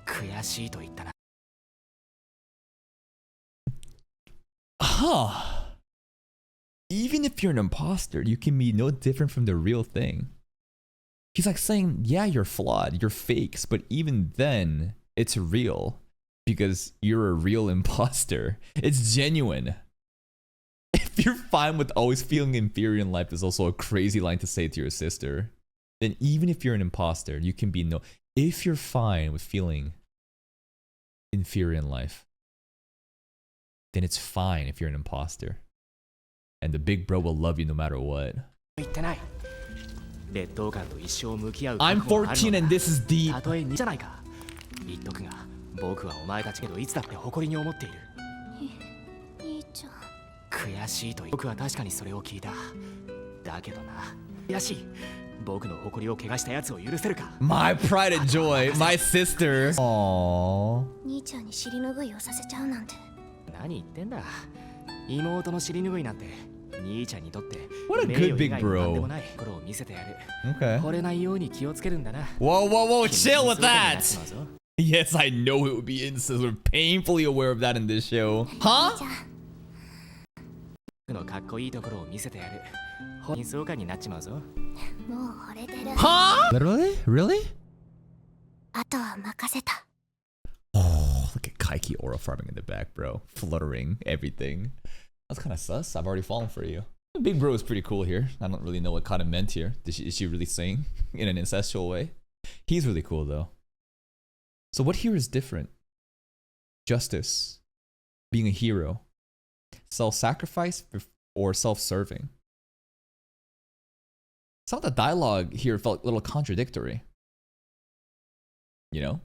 悔しいと言ったな。 Huh. Even if you're an imposter, you can be no different from the real thing. He's like saying, yeah, you're flawed, you're fakes, but even then, it's real because you're a real imposter. It's genuine. If you're fine with always feeling inferior in life is also a crazy line to say to your sister. Then even if you're an imposter, you can be no... If you're fine with feeling inferior in life, then it's fine if you're an imposter. And the big bro will love you no matter what. 言ってない。劣等感と一生向き合う。 I'm 14 and this is deep. たとえにじゃないか。言っとくが、僕はお前たちけどいつだって誇りに思っている。兄ちゃん。悔しいと僕は確かにそれを聞いた。だけどな、悔しい。僕の誇りを汚した奴を許せるか。 My pride and joy, my sister. Aww. 兄ちゃんに尻拭いをさせちゃうなんて。何言ってんだ。妹の尻拭いなんて兄ちゃんにとって What a 名 good 誉以 big 外の何で bro. もない頃を見せてやる。 Okay. 惚れないように気をつけるんだな。 Whoa, whoa, whoa, chill with 君にそうになっ that. ちまうぞ。 Yes, I know it would be incest. We're painfully aware of that in this show. Huh? 僕のかっこいいところを見せてやる。本人相関になっちまうぞ。もう惚れてる。 Huh? Literally? Really? あとは任せた。 Oh, look at Kaiki aura farming in the back, bro. Fluttering everything. That's kind of sus. I've already fallen for you. Big bro is pretty cool here. I don't really know what Kata meant here. Is she really saying in an incestual way? He's really cool though. So what here is different? Justice, being a hero, self-sacrifice, or self-serving? Some of the dialogue here felt a little contradictory. You know?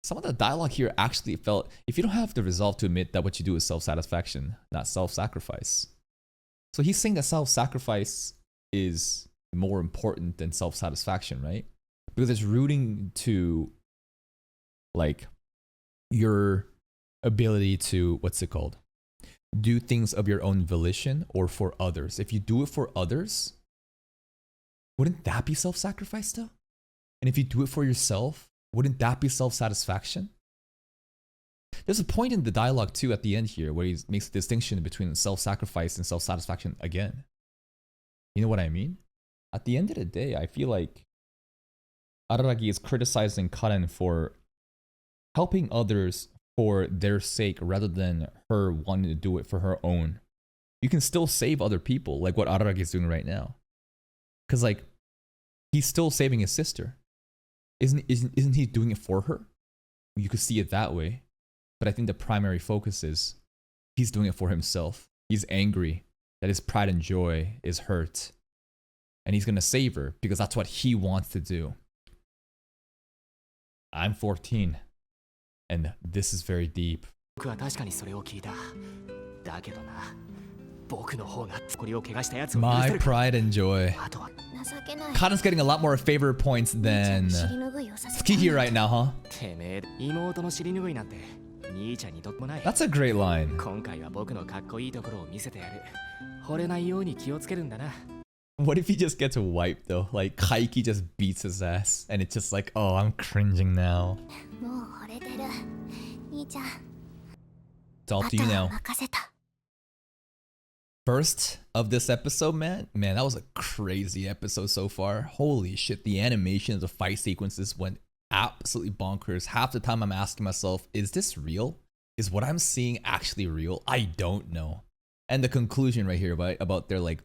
some of the dialogue here actually felt, if you don't have the resolve to admit that what you do is self-satisfaction, not self-sacrifice. So he's saying that self-sacrifice is more important than self-satisfaction, right? Because it's rooting to like your ability to, what's it called? Do things of your own volition or for others. If you do it for others, wouldn't that be self-sacrifice still? And if you do it for yourself, wouldn't that be self-satisfaction? There's a point in the dialogue too at the end here where he makes a distinction between self-sacrifice and self-satisfaction again. You know what I mean? At the end of the day, I feel like Araragi is criticizing Karen for helping others for their sake rather than her wanting to do it for her own. You can still save other people, like what Araragi is doing right now. Because like, he's still saving his sister. Isn't he doing it for her? You could see it that way. But I think the primary focus is he's doing it for himself. He's angry that his pride and joy is hurt. And he's going to save her because that's what he wants to do. I'm 14. And this is very deep. 僕は確かにそれを聞いた。だけどな、僕の方がこれを怪我したやつを許せ My るか。 pride and joy. あとは Karen's getting a lot more favorite points than Tsukiki right now, huh? てめえ、妹の尻拭いなんて兄ちゃんにとってもない。 That's a great line. 今回は僕のかっこいいところを見せてやる。惚れないように気をつけるんだな。 What if he just gets wiped though? Like Kaiki just beats his ass and it's just like, oh, I'm cringing now. もう惚れてる兄ちゃん It's all up to you あとは now. 任せた First of this episode, man, that was a crazy episode so far. Holy shit, the animation of the fight sequences went absolutely bonkers. Half the time I'm asking myself, is this real? Is what I'm seeing actually real? I don't know. And the conclusion right here, right, about their like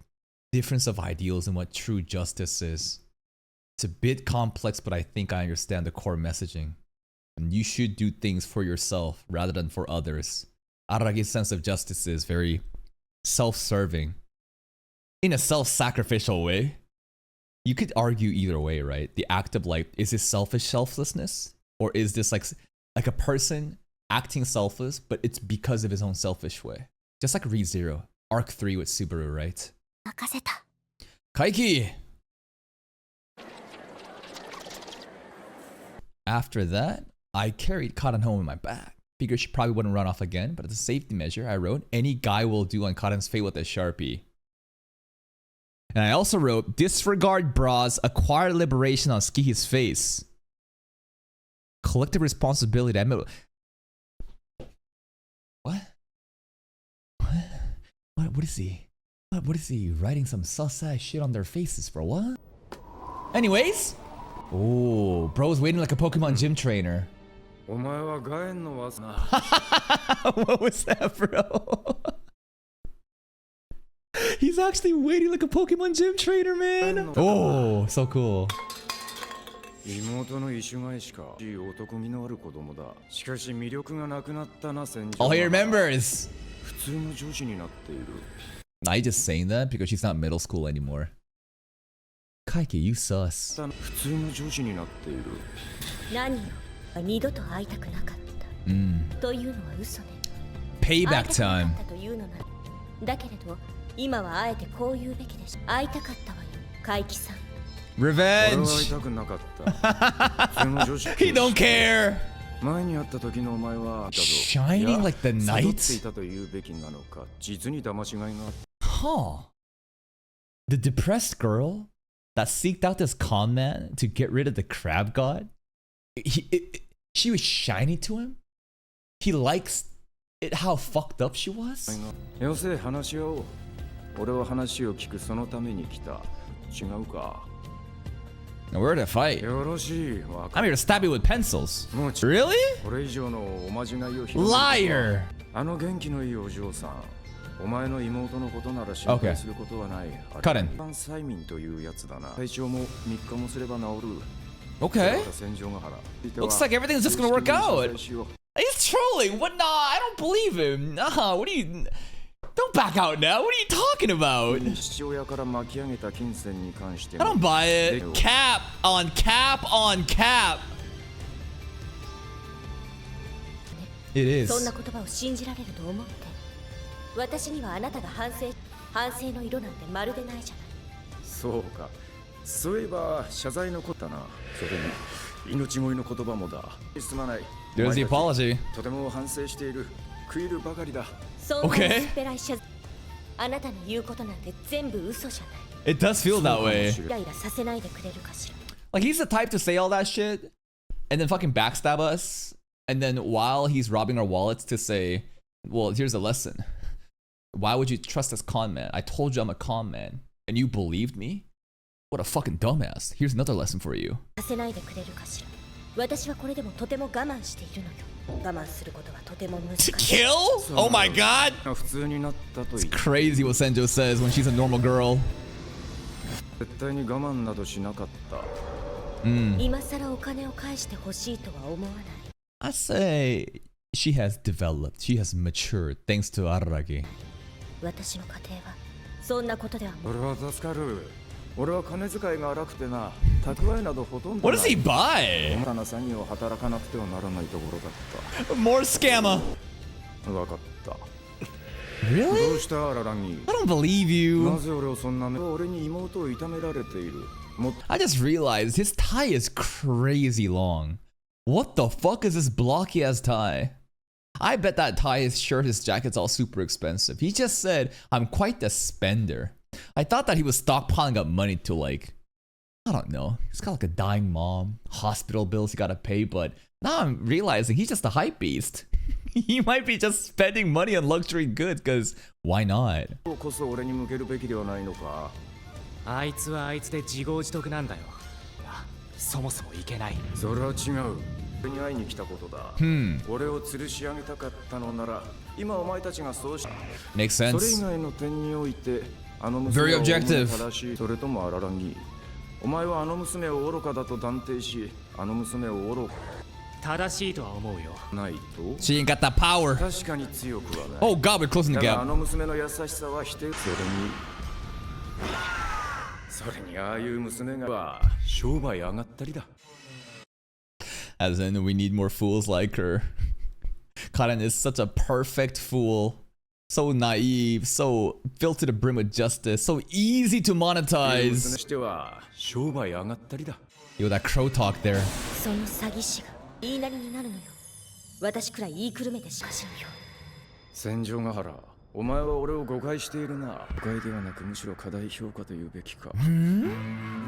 difference of ideals and what true justice is. It's a bit complex, but I think I understand the core messaging. And you should do things for yourself rather than for others. Aragi's sense of justice is very self-serving in a self-sacrificial way. You could argue either way, right? The act of like, is this selfish selflessness? Or is this like a person acting selfless, but it's because of his own selfish way? Just like ReZero, Arc 3 with Subaru, right? 任せた Kaiki! After that, I carried Karen home in my bag. Figured she probably wouldn't run off again, but as a safety measure, I wrote, any guy will do on Karen's fate with a Sharpie. And I also wrote, disregard bras, acquire liberation on Skihi's face. Collective responsibility. I admit. What? What is he? What is he writing some sus-ass shit on their faces for? What? Anyways. Oh, bro's waiting like a Pokemon gym trainer. お前はガエンの忘な What was that, bro? He's actually waiting like a Pokemon gym trainer, man. Oh, so cool. 妹の意趣返しか男気のある子供だしかし魅力がなくなったな戦場 Oh, he remembers. 普通の女子になっている Now he's just saying that because she's not middle school anymore. Kaiki, you sus. 普通の女子になっている何よ二度と会いたくなかった、というのは嘘ね Payback 会いたくなか time. ったというのならだけれど今はあえてこう言うべきでしょ会いたかったわよ海木さん俺は会い Revenge. たくなかった普通の女子 He don't care. 前に会った時のお前は Shining like the 悟ってい night. たと言うべきなのか実に騙しがいがあった Huh. The depressed girl that seeked out this con man to get rid of the crab god. She was shiny to him. He likes it how fucked up she was. よせ話し合おう俺は話を聞くそのために来た違うか We're to fight. よろしいわ I'm here to stab you with pencils. もう Really? これ以上のおまじないを Liar. あの元気のいいお嬢さんお前の妹のことなら心配することはない Karen. 一般催眠というやつだな体調も3日もすれば治る Okay. 戦場ヶ原 Looks like everything's just gonna work out. He's trolling. What? Nah, I don't believe him. Nah, what are you? Don't back out now. What are you talking about? 父親から巻き上げた金銭に関して I don't buy it. Cap on cap on cap. It is. そんな言葉を信じられると思って。私にはあなたが反省の色なんてまるでないじゃない。そうか。そういえば謝罪のことだな。それに命乞いの言葉もだ。すまない。 There's the apology. とても反省している。悔いるばかりだ。そんな薄っぺらい謝罪。あなたの言うことなんて全部嘘じゃない。It does feel that way. イライラさせないでくれるかしら。 Like he's the type to say all that shit and then fucking backstab us. And then while he's robbing our wallets to say, well, here's a lesson. Why would you trust this con man? I told you I'm a con man. And you believed me? What a fucking dumbass. Here's another lesson for you. させないでくれるかしら。私はこれでもとても我慢しているのよ。我慢することはとても難しい。 Kill? Oh my god! 普通になったと It's crazy what Senjo says when she's a normal girl. 絶対に我慢などしなかった。今さらお金を返してほしいとは思わない。I say she has developed. She has matured thanks to Araragi. 私の家庭はそんなことではもう。俺は助かる。俺は金遣いが荒くてな、蓄えなどほとんど What な does い。 he buy? 細かな詐欺を働かなくてはならないところだっ More scammer. た。わかった。 Really? どうしたアララギ。 I don't believe な you. ぜ俺をそんな目。俺に妹を痛められている。もっと I just realized his tie is crazy long. What the fuck is this blocky ass tie? I bet that tie, his shirt, his jacket's all super expensive. He just said, I'm quite the spender. I thought that he was stockpiling up money to like, I don't know. He's got like a dying mom, hospital bills he gotta pay, but now I'm realizing he's just a hype beast. He might be just spending money on luxury goods, because why not? こそ俺に向けるべきではないのか。あいつはあいつで自業自得なんだよ。あ、そもそもいけない。それは違う。俺に会いに来たことだ。俺を吊るし上げたかったのなら、今お前たちがそうし。 Makes それ以 sense. 外の点において、あの Very 娘は objective. 正しい。それともアララギ。お前はあの娘を愚かだと断定し、あの娘を愚か正しいとは思うよ。ないと。 She ain't got that power. 確かに強くはない。 Oh god, we're closing the だがあ gap. の娘の優しさは否定。それにああいう娘が商売上がったりだ。 As in, we need more fools like her. Karen is such a perfect fool. So naive, so filled to the brim with justice, so easy to 娘 monetize. しては商売上がったりだ。 Yo, that crow talk there. その詐欺師が言いなりになるのよ。私くらい言いくるめてしかしのよ。戦場ヶ原、お前は俺を誤解しているな。誤解ではなくむしろ過大評価というべきか。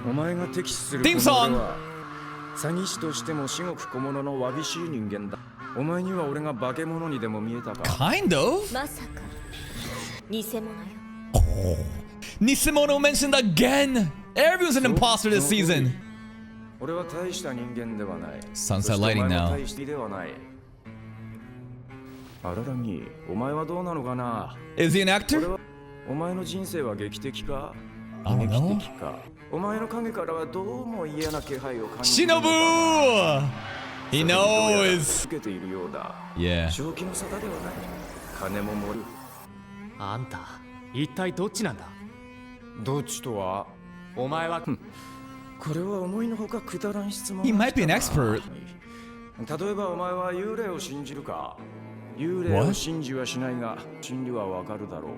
お前が敵視する Theme song! は詐欺師としても至極小物のわびしい人間だ。お前には俺が化け物にでも見えたか。 Kind of. まさか偽物よ。 Nisemono mentioned again. Everyone's an imposter this season. 俺は大した人間ではない。 Sunset lighting そしてお前も now. 大してではない。あららぎ、お前はどうなのかな。 Is he an 俺 actor? はお前の人生は劇的か。 I don't 劇 know. 的か。お前の影からはどうも嫌な気配を感じるのだ。 Shinobu! He knows. 受けているようだ。 Yeah. 正気の沙汰ではない。金も盛る。あんた、一体どっちなんだ。どっちとは。お前は、これは思いのほかくだらん質問。 He might be an expert. 例えばお前は幽霊を信じるか。幽霊を信じはしないが真理はわかるだろ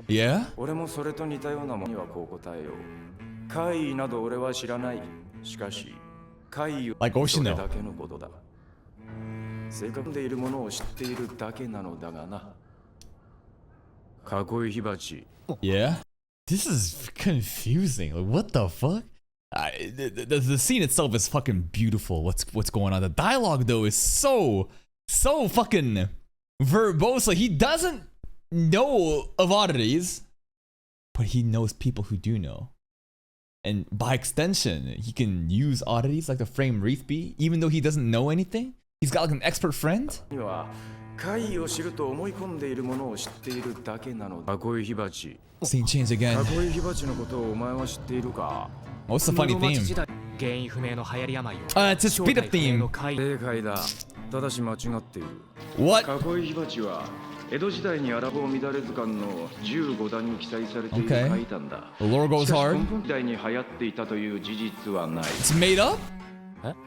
う。 Yeah? 俺もそれと似たようなものにはこう答えよう。怪異など俺は知らない。しかし怪異は Like そ Oshino. れだけのことだ。正確でいるものを知っているだけなのだがな。囲い火鉢。 Yeah? This is confusing. Like, what the fuck? The scene itself is fucking beautiful. What's going on? The dialogue though is so fucking verbose. Like he doesn't know of oddities, but he knows people who do know. And by extension, he can use oddities like the frame wreath bee, even though he doesn't know anything. He's got like an expert friend. には怪異を知ると思い込んでいるものを知っているだけなのだ。囲い火鉢。 Scene changed again. 囲い火鉢のことをお前は知っているか。 What's the funny 室町時 theme? 代原因不明の流行り病を It's a speed up 正体不明の theme. 怪異正解だ。ただし間違っている。 What? 囲い火鉢は江戸時代にアラボ乱れ図鑑の15段に記載されている Okay. 書いたんだ。 The lore goes しかし hard. 根本時代に流行っていたという事実はない。 It's made up?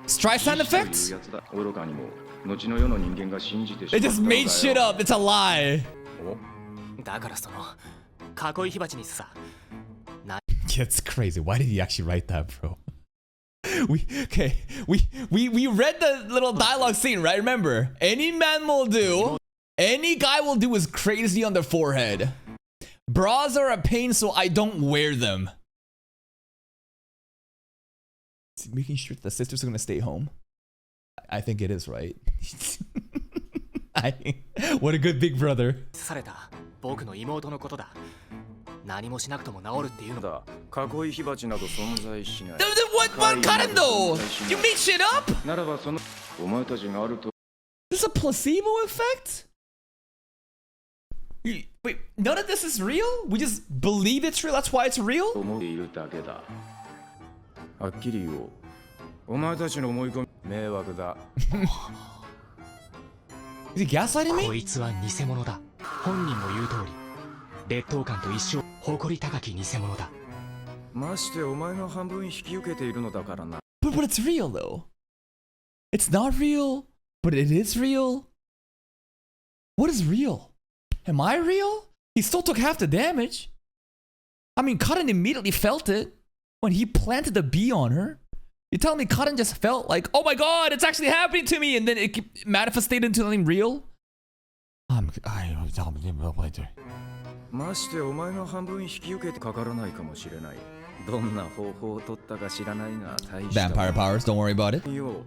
Streisand という effects? やつだ。愚かにも後の世の人間が信じてしま They った just のだ made よ shit up. It's a lie. だからその囲い火鉢にさ Yeah, it's crazy. Why did he actually write that, bro? We read the little dialogue scene, right? Remember, any man will do, any guy will do is crazy on the forehead. Bras are a pain, so I don't wear them. Is he making sure that the sisters are gonna stay home? I think it is, right? What a good big brother. された僕の妹のことだ何もしなくとも治るっていうのだだ囲い火鉢など存在しない What Karen though? You made shit up? ならばそのお前たちがあると This is a placebo effect? Wait, none of this is real? We just believe it's real, that's why it's real? 思っているだけだはっきり言おうお前たちの思い込み迷惑だ Is he gaslighting こ me? いつは偽物だ本人の言う通り劣等感と一生誇り高き偽物だましてお前が半分引き受けているのだからな But it's real though. It's not real, but it is real. What is real? Am I real? He still took half the damage. I mean, Karen immediately felt it when he planted the bee on her. You telling me Karen just felt like, oh my god, it's actually happening to me, and then it manifested into something real? I'm later. ましてお前が半分引き受けてかからないかもしれないどんな方法を取ったか知らないが大した Vampire powers, don't worry about it. よ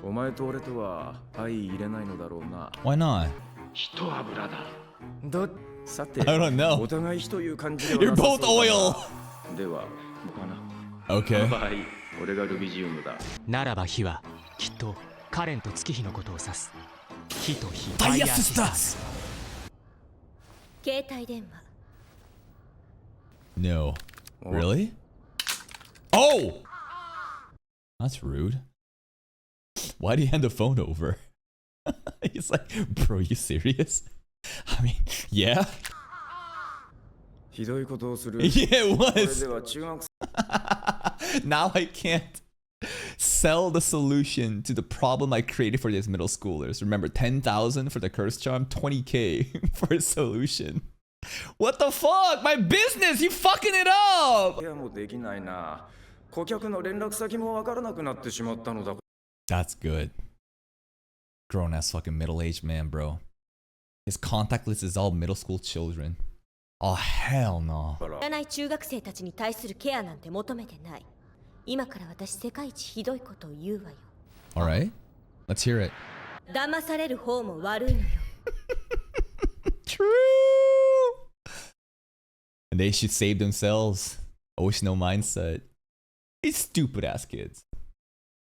お前と俺とは相入れないのだろうな Why not? 一油ださて I don't know. お互い火という感じでは You're なさそう both だ oil. なではかな Okay. 場合俺がルビジウムだならば火はきっとカレンと月日のことを指す火と火 Fire sisters. 携帯電話 No. Really? Oh! That's rude. Why did he hand the phone over? He's like, bro, you serious? I mean, yeah. ひどいことをする Yeah, it これ was. では中学 Now I can't sell the solution to the problem I created for these middle schoolers. Remember, 10,000 for the curse charm, 20k for a solution. What the fuck? My business! You fucking it up! 生もできないな顧客の連絡先もわからなくなってしまったのだ That's good. Grown ass fucking middle aged man, bro. His contact list is all middle school children. Oh, hell no. から知らない中学生たちに対するケアなんて求めてない今から私世界一ひどいことを言うわよ Alright, let's hear it. 騙される方も悪いのよ True! And they should save themselves. Oshino mindset. These stupid ass kids.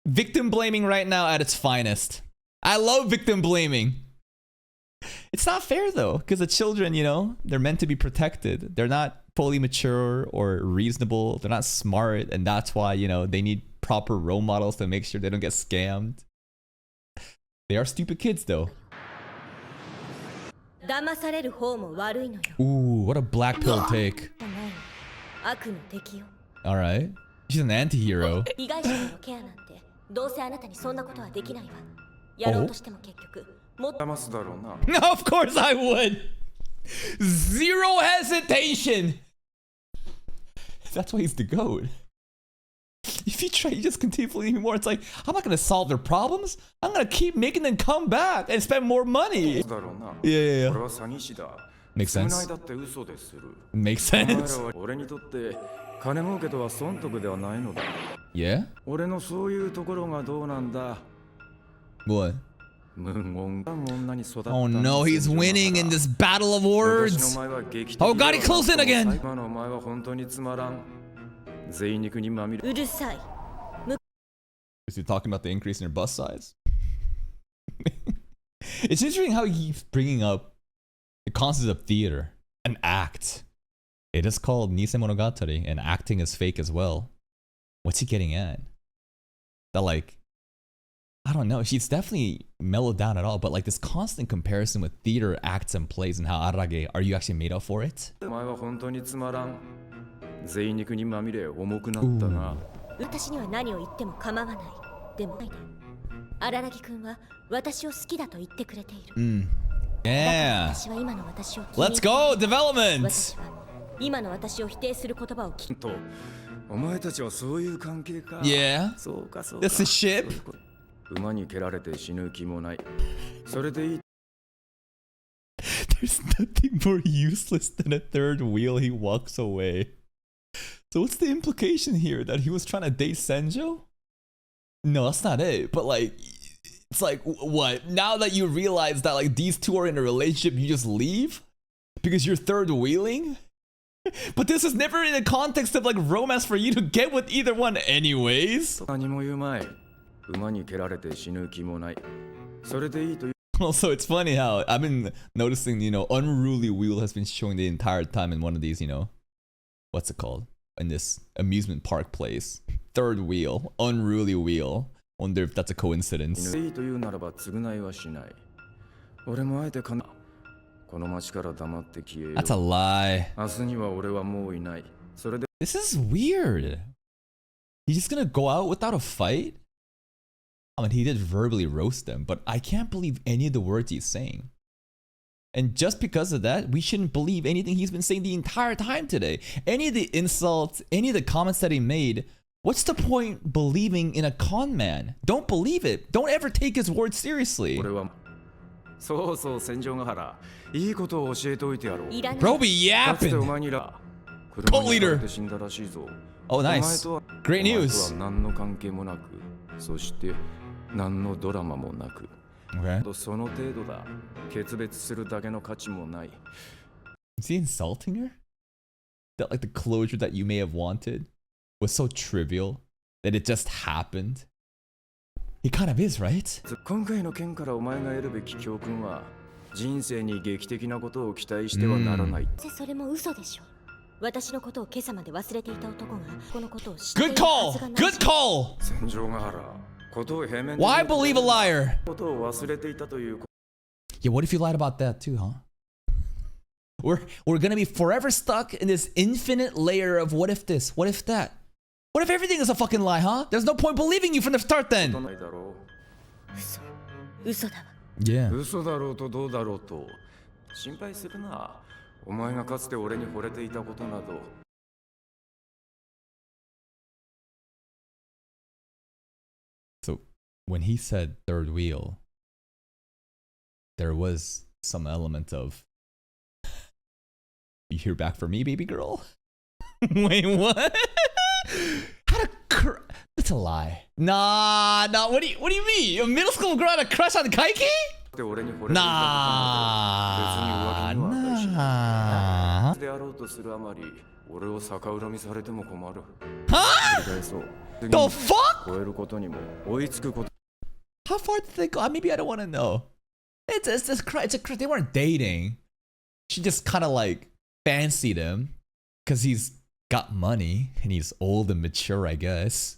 Victim blaming right now at its finest. I love victim blaming. It's not fair though, because the children, you know, they're meant to be protected. They're not fully mature or reasonable. They're not smart. And that's why, you know, they need proper role models to make sure they don't get scammed. They are stupid kids though. 騙される方も悪いのよ Ooh, what a black pill take. ない悪の敵よ Alright. She's an anti-hero. 被害者へのケアなんてどうせあなたにそんなことはできないわやろうとしても結局もっと騙すだろうな No, of course I would. Zero hesitation. That's why he's the GOAT. If you try, you just continue believing more. It's like, I'm not going to solve their problems. I'm going to keep making them come back and spend more money. だろうな Yeah. 俺は詐欺師だ Makes 償い sense. だって嘘でする Makes お前ら sense. は俺にとって金儲けとは損得ではないのだ Yeah? 俺のそういうところがどうなんだ What? 無言が女に育った Oh no, he's winning in this battle of 昔 words. のお前は劇的 Oh god, he closed in again. 今のお前は本当につまらん贅肉にまみれうるさい Is he talking about the increase in your bust size? It's interesting how he keeps bringing up the concept of theater, an act. It is called Nisemogatari, and acting is fake as well. What's he getting at? That like, I don't know. She's definitely mellowed down at all, but like this constant comparison with theater acts and plays and how arage, are you actually made up for it? お前は本当につまらん贅肉にまみれ重くなったな私には何を言っても構わないでもないで荒木くんは私を好きだと言ってくれている。Yeah. 私は今の私を気に Let's go, development. 私は今の私を否定する言葉を聞きとお前たちはそういう関係か。 Yeah. そうかそうか。 That's a ship. 馬に蹴られて死ぬ気もない。それでいい。 There's nothing more useless than a third wheel. He walks away. So what's the implication here? That he was trying to date Senjo? No, that's not it. But like, it's like, what? Now that you realize that like these two are in a relationship, you just leave? Because you're third wheeling? But this is never in the context of like romance for you to get with either one anyways. 何も言うまい。馬に蹴られて死ぬ気もない。それでいいという。 Also, it's funny how I've been noticing, you know, unruly wheel has been showing the entire time in one of these, you know, what's it called? In this amusement park place. Third wheel, unruly wheel. Wonder if that's a coincidence. いいというならば償いはしない。俺もあえてこの町から黙って消えよう。 That's a lie. 明日には俺はもういない。それで This is weird. He's just gonna go out without a fight? I mean, he did verbally roast them, but I can't believe any of the words he's saying. And just because of that, we shouldn't believe anything he's been saying the entire time today. Any of the insults, any of the comments that he made, what's the point believing in a con man? Don't believe it. Don't ever take his words seriously. 俺はそうそう戦場ヶ原。いいことを教えておいてやろう。いらない。 Bro be かつてお yapping. 前にら Cult 車に leader. ひかれて死んだらしいぞ。 Oh, お前 nice. とは Great お前と news. は何の関係もなく、そして何のドラマもなく。 Okay. その程度だ。決別するだけの価値もない。 Is he insulting her? That like the closure that you may have wanted was so trivial that it just happened? He kind of is, right? 今回の件からお前が得るべき教訓は、人生に劇的なことを期待してはならない。それも嘘でしょ。私のことを今朝まで忘れていた男がこのことを知ってい Good るはずが call! ない。 Good call! 戦場ヶ原。ことを平面的 Why に believe a liar? ことを忘れていたという。 Yeah, what if you lied about that too, huh? We're gonna be forever stuck in this infinite layer of what if this, what if that? What if everything is a fucking lie, huh? There's no point believing you from the start こと then. ないだろ嘘だわ。Yeah. う。嘘だろうとどうだろうと心配するな。お前がかつて俺に惚れていたことなど。 So when he said third wheel, there was some element of, you hear back from me, baby girl? Wait, what? How to That's a lie. Nah, what do you mean? A middle school girl had a crush on Kaiki? で俺に惚れていたことなど別に浮気には値しない。 Nah. であろうとするあまり俺を逆恨みされても困る。 Huh? 繰り返そう。 The fuck? 超えることにも追いつくこと。 How far did they go? Maybe I don't want to know. It's a they weren't dating. She just kind of like fancied him because he's got money and he's old and mature, I guess.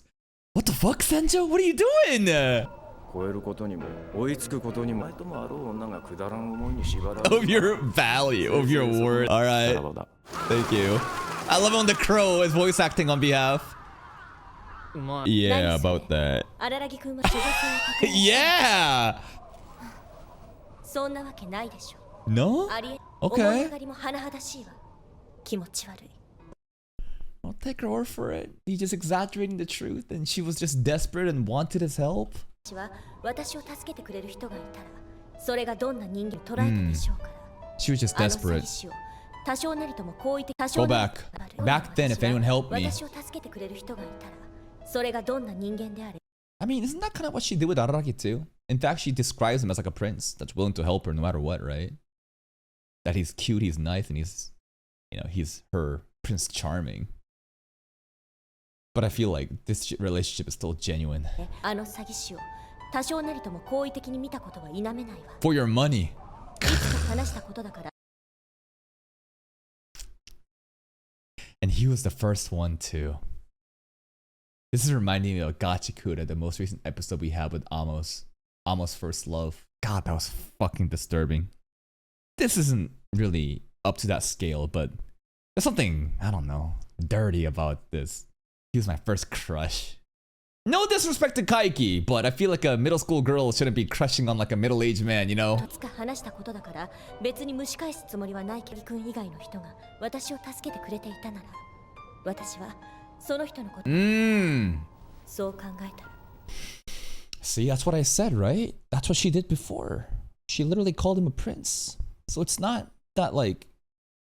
What the fuck, Senjo? What are you doing? 超えることにも追いつくことにも前ともあろう女がくだらん思いに縛られ Of your value, of your word. All right. Thank you. I love it when the crow is voice acting on behalf. うまい。 Yeah, about that. 荒木くんは所属を確認。Yeah. そんなわけないでしょ。 No? ありえ。 Okay. 思い上がりも甚だしいわ。気持ち悪い。 I'll take her word for it. He's just exaggerating the truth, and she was just desperate and wanted his help. 私は私を助けてくれる人がいたら、それがどんな人間を捉えたでしょうから。 She was just あの詐 desperate. 欺師を多少なりとも好意的 Go back. Back then, if anyone helped me. 私を助けてくれる人がいたら、それがどんな人間であれ。 I mean, isn't that kind of what she did with Araraki too? In fact, she describes him as like a prince that's willing to help her no matter what, right? That he's cute, he's nice, and he's, you know, he's her Prince Charming. But I feel like this relationship is still genuine. あの詐欺師を多少なりとも好意的に見たことは否めないわ。 For your money. いつか話したことだから。 And he was the first one too. This is reminding me of Gachikuda, the most recent episode we had with Amos. Amos' first love. God, that was fucking disturbing. This isn't really up to that scale, but there's something, I don't know, dirty about this. He was my first crush. No disrespect to Kaiki, but I feel like a middle school girl shouldn't be crushing on like a middle-aged man, you know? いつか話したことだから別に蒸し返すつもりはないけど君以外の人が私を助けてくれていたなら私はその人のことそう考えた。 See, that's what I said, right? That's what she did before. She literally called him a prince. So it's not that like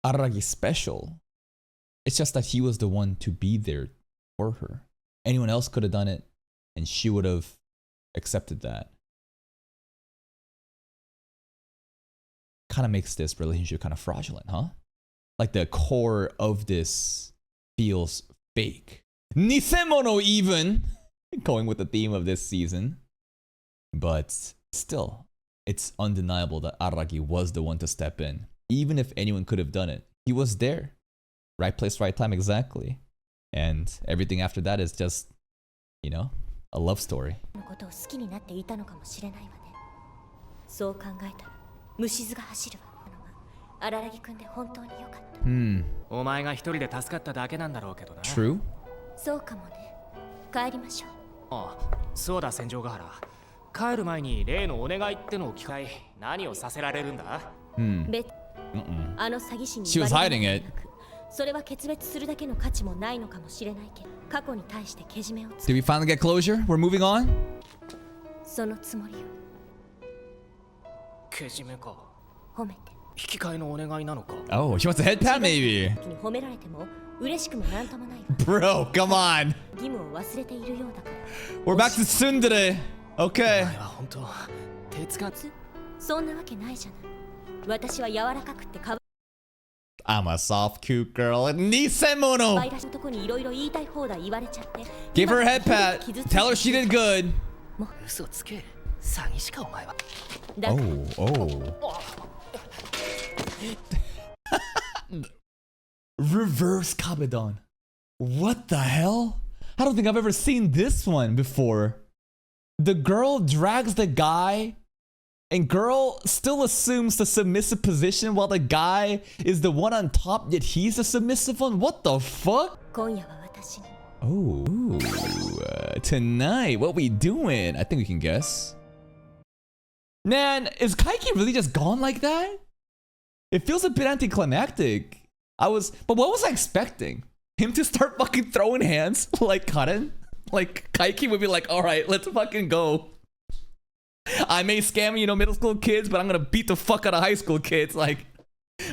Araragi special. It's just that he was the one to be there for her. Anyone else could have done it and she would have accepted that. Kind of makes this relationship kind of fraudulent, huh? Like the core of this feels fake. Nisemono even! Going with the theme of this season. But still, it's undeniable that Araragi was the one to step in. Even if anyone could have done it. He was there. Right place, right time, exactly. And everything after that is just, you know, a love story. のことを好きになっていたのかもしれないわね。そう考えたら虫唾が走るわ。荒木くんで本当に良かった。お前が一人で助かっただけなんだろうけどな。True? そうかもね。帰りましょう。ああ、そうだ戦場ヶ原。帰る前に例のお願いってのを聞かい。何をさせられるんだ？別あの詐欺師に She was hiding it. それは決別するだけの価値もないのかもしれないけど、過去に対してけじめをつ Did we finally get closure? We're moving on? そのつもりよ。けじめか。褒めて。引き換えのお願いなのか。Oh, she wants a head pat maybe. に褒められても嬉しくもなんともないわ。 Bro, come on. 義務を忘れているようだから。We're back to Tsundere. Okay. お前は本当鉄がそんなわけないじゃない。私は柔らかくってか I'm a soft cute girl. Nisemono. わいらしい男にいろいろ言いたい放題言われちゃって。 Give her a head pat. Tell her she did good. 嘘つけ。詐欺師かお前は。だから Oh. Reverse Kabedon. What the hell? I don't think I've ever seen this one before. The girl drags the guy, and girl still assumes the submissive position while the guy is the one on top, yet he's the submissive one? What the fuck? 今夜は私に Oh, tonight, what we doing? I think we can guess. Man, is Kaiki really just gone like that? It feels a bit anticlimactic. But what was I expecting? Him to start fucking throwing hands like Karen? Like Kaiki would be like, all right, let's fucking go. I may scam, you know, middle school kids, but I'm gonna beat the fuck out of high school kids. Like,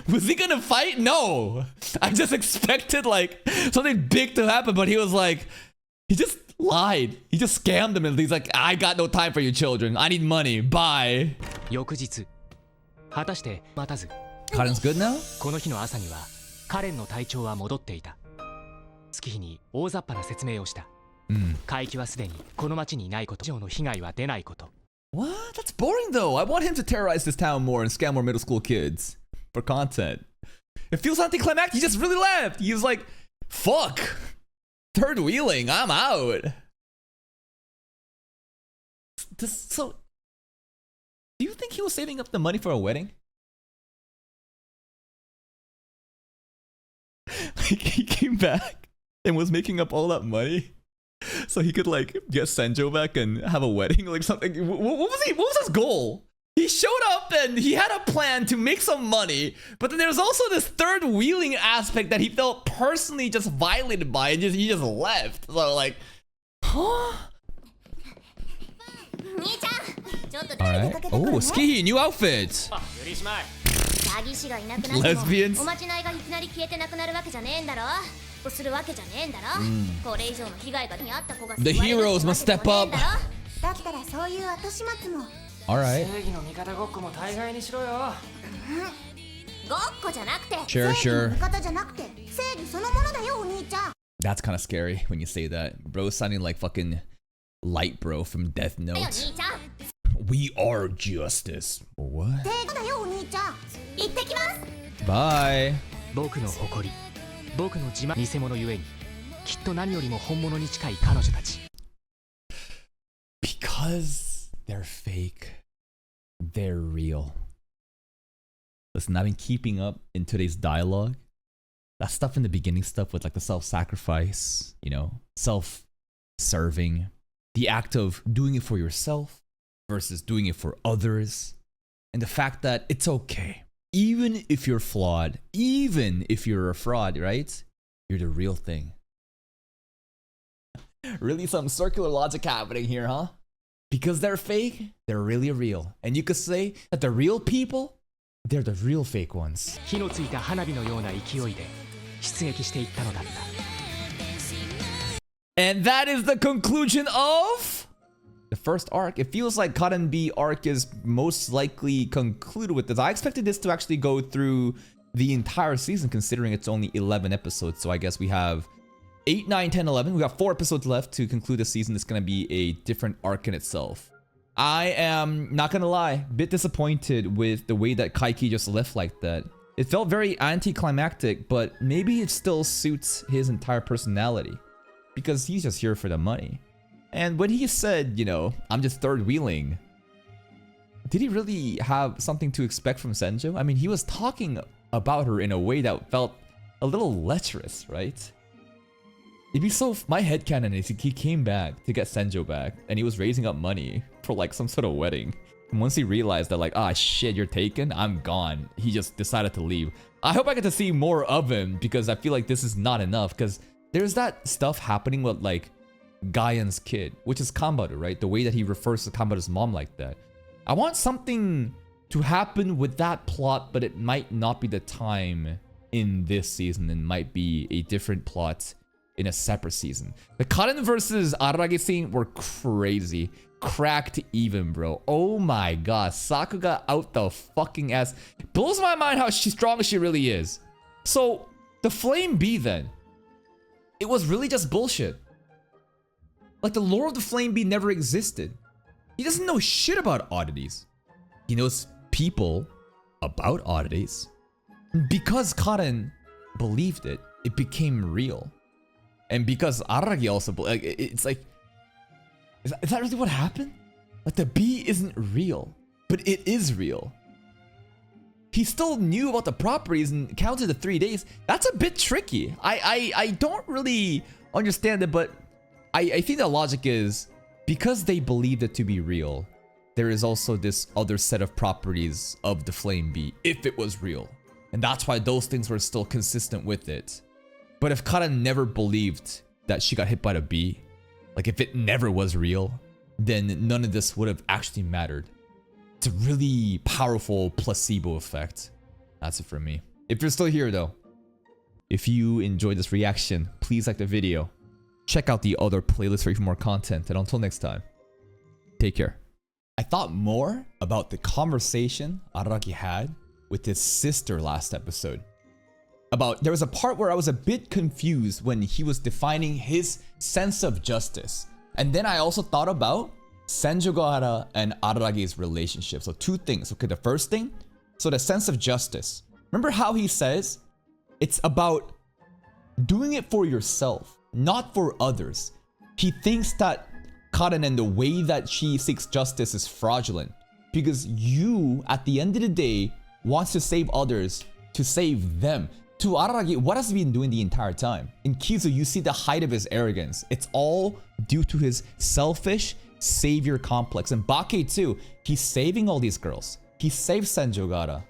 was he gonna fight? No. I just expected like something big to happen, but he was like, he just lied. He just scammed them and he's like, I got no time for you children. I need money. Bye. 翌日。果たして待たず。 Karen's good now? この日の朝にはカレンの体調は戻っていた。月日に大雑把な説明をした。海域はすでにこの町にいないこと以上の被害は出ないこと。What? That's boring though. I want him to terrorize this town more and scam more middle school kids for content. It feels anticlimactic. He just really left. He was like, fuck. Third wheeling. I'm out. So, do you think he was saving up the money for a wedding? Like he came back and was making up all that money so he could like get Senjo back and have a wedding, like something. What was his goal? He showed up and he had a plan to make some money, but then there's also this third wheeling aspect that he felt personally just violated by, and he just left. So like, huh? Alright. Oh, Ski, new outfit. Lesbians. おまじないがいきなり消えてなくなるわけじゃねえんだろ。するわけじゃねえんだろ。これ以上の被害がにあった子が The heroes must step up. だったらそういう後始末も Alright. 正義の味方ごっこも大概にしろよ。ごっこじゃなくて Sure, sure. 味方じゃなくて正義そのものだよお兄ちゃん。 That's kind of scary when you say that. Bro sounding like fucking Light Bro from Death だよ Note. 兄ちゃん。 We are justice. What? 正義だよお兄ちゃん。行ってきます。 Bye. 僕の誇り、僕の自慢、偽物ゆえに、きっと何よりも本物に近い彼女たち。Because they're fake, they're real. Listen, I've been keeping up in today's dialogue. That stuff in the beginning stuff with like the self-sacrifice, you know, self-serving, the act of doing it for yourself versus doing it for others, and the fact that it's okay. Even if you're flawed, even if you're a fraud, right? You're the real thing. Really some circular logic happening here, huh? Because they're fake, they're really real. And you could say that the real people, they're the real fake ones. 火のついた花火のような勢いで出撃していったのだった。 And that is the conclusion of the first arc. It feels like Cotton B arc is most likely concluded with this. I expected this to actually go through the entire season, considering it's only 11 episodes. So I guess we have 8, 9, 10, 11. We got 4 episodes left to conclude the season. It's going to be a different arc in itself. I am not going to lie, a bit disappointed with the way that Kaiki just left like that. It felt very anticlimactic, but maybe it still suits his entire personality, because he's just here for the money. And when he said, you know, I'm just third wheeling, did he really have something to expect from Senjo? I mean, he was talking about her in a way that felt a little lecherous, right? It'd be so, my headcanon is he came back to get Senjo back, and he was raising up money for like some sort of wedding. And once he realized that like, ah shit, you're taken, I'm gone, he just decided to leave. I hope I get to see more of him, because I feel like this is not enough, because there's that stuff happening with like Gaian's kid, which is Kanbaru, right? The way that he refers to Kanbaru's mom like that. I want something to happen with that plot, but it might not be the time in this season. It might be a different plot in a separate season. The Kaden versus Ararage scene were crazy. Cracked even, bro. Oh my god. Sakuga out the fucking ass. Blows my mind how strong she really is. So, the Flame Bee then. It was really just bullshit. Like, the lore of the Flame Bee never existed. He doesn't know shit about oddities. He knows people about oddities. Because Karen believed it, it became real. And because Araragi also, like, it's like, is that really what happened? Like, the bee isn't real, but it is real. He still knew about the properties and counted the 3 days. That's a bit tricky. I don't really understand it, but I think the logic is, because they believed it to be real, there is also this other set of properties of the Flame Bee, if it was real. And that's why those things were still consistent with it. But if Kara never believed that she got hit by the bee, like if it never was real, then none of this would have actually mattered. It's a really powerful placebo effect. That's it for me. If you're still here though, if you enjoyed this reaction, please like the video. Check out the other playlists for even more content. And until next time, take care. I thought more about the conversation Araragi had with his sister last episode. There was a part where I was a bit confused when he was defining his sense of justice. And then I also thought about Senjougahara and Araragi's relationship. So 2 things. Okay, the first thing, so the sense of justice. Remember how he says it's about doing it for yourself, not for others. He thinks that Karen and the way that she seeks justice is fraudulent, because you, at the end of the day, wants to save others to save them. To Araragi, what has he been doing the entire time? In Kizu, you see the height of his arrogance. It's all due to his selfish savior complex. And Bake too, he's saving all these girls. He saved Senjougahara.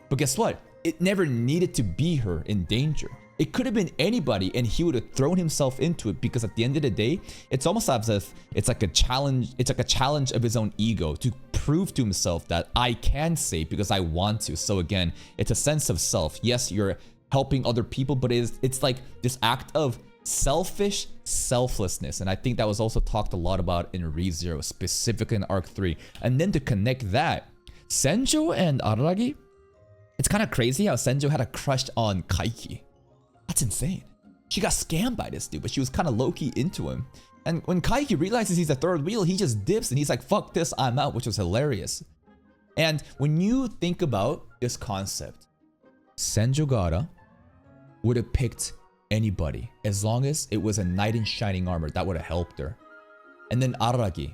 But guess what? It never needed to be her in danger. It could have been anybody and he would have thrown himself into it, because at the end of the day, it's almost as if it's like a challenge. It's like a challenge of his own ego to prove to himself that I can save because I want to. So again, it's a sense of self. Yes, you're helping other people, but it's like this act of selfish selflessness. And I think that was also talked a lot about in ReZero, specifically in Arc 3. And then to connect that, Senjo and Araragi, it's kind of crazy how Senjo had a crush on Kaiki. That's insane. She got scammed by this dude, but she was kind of low-key into him. And when Kaiki realizes he's a third wheel, he just dips and he's like, fuck this, I'm out, which was hilarious. And when you think about this concept, Senjougahara would have picked anybody as long as it was a knight in shining armor that would have helped her. And then Araragi,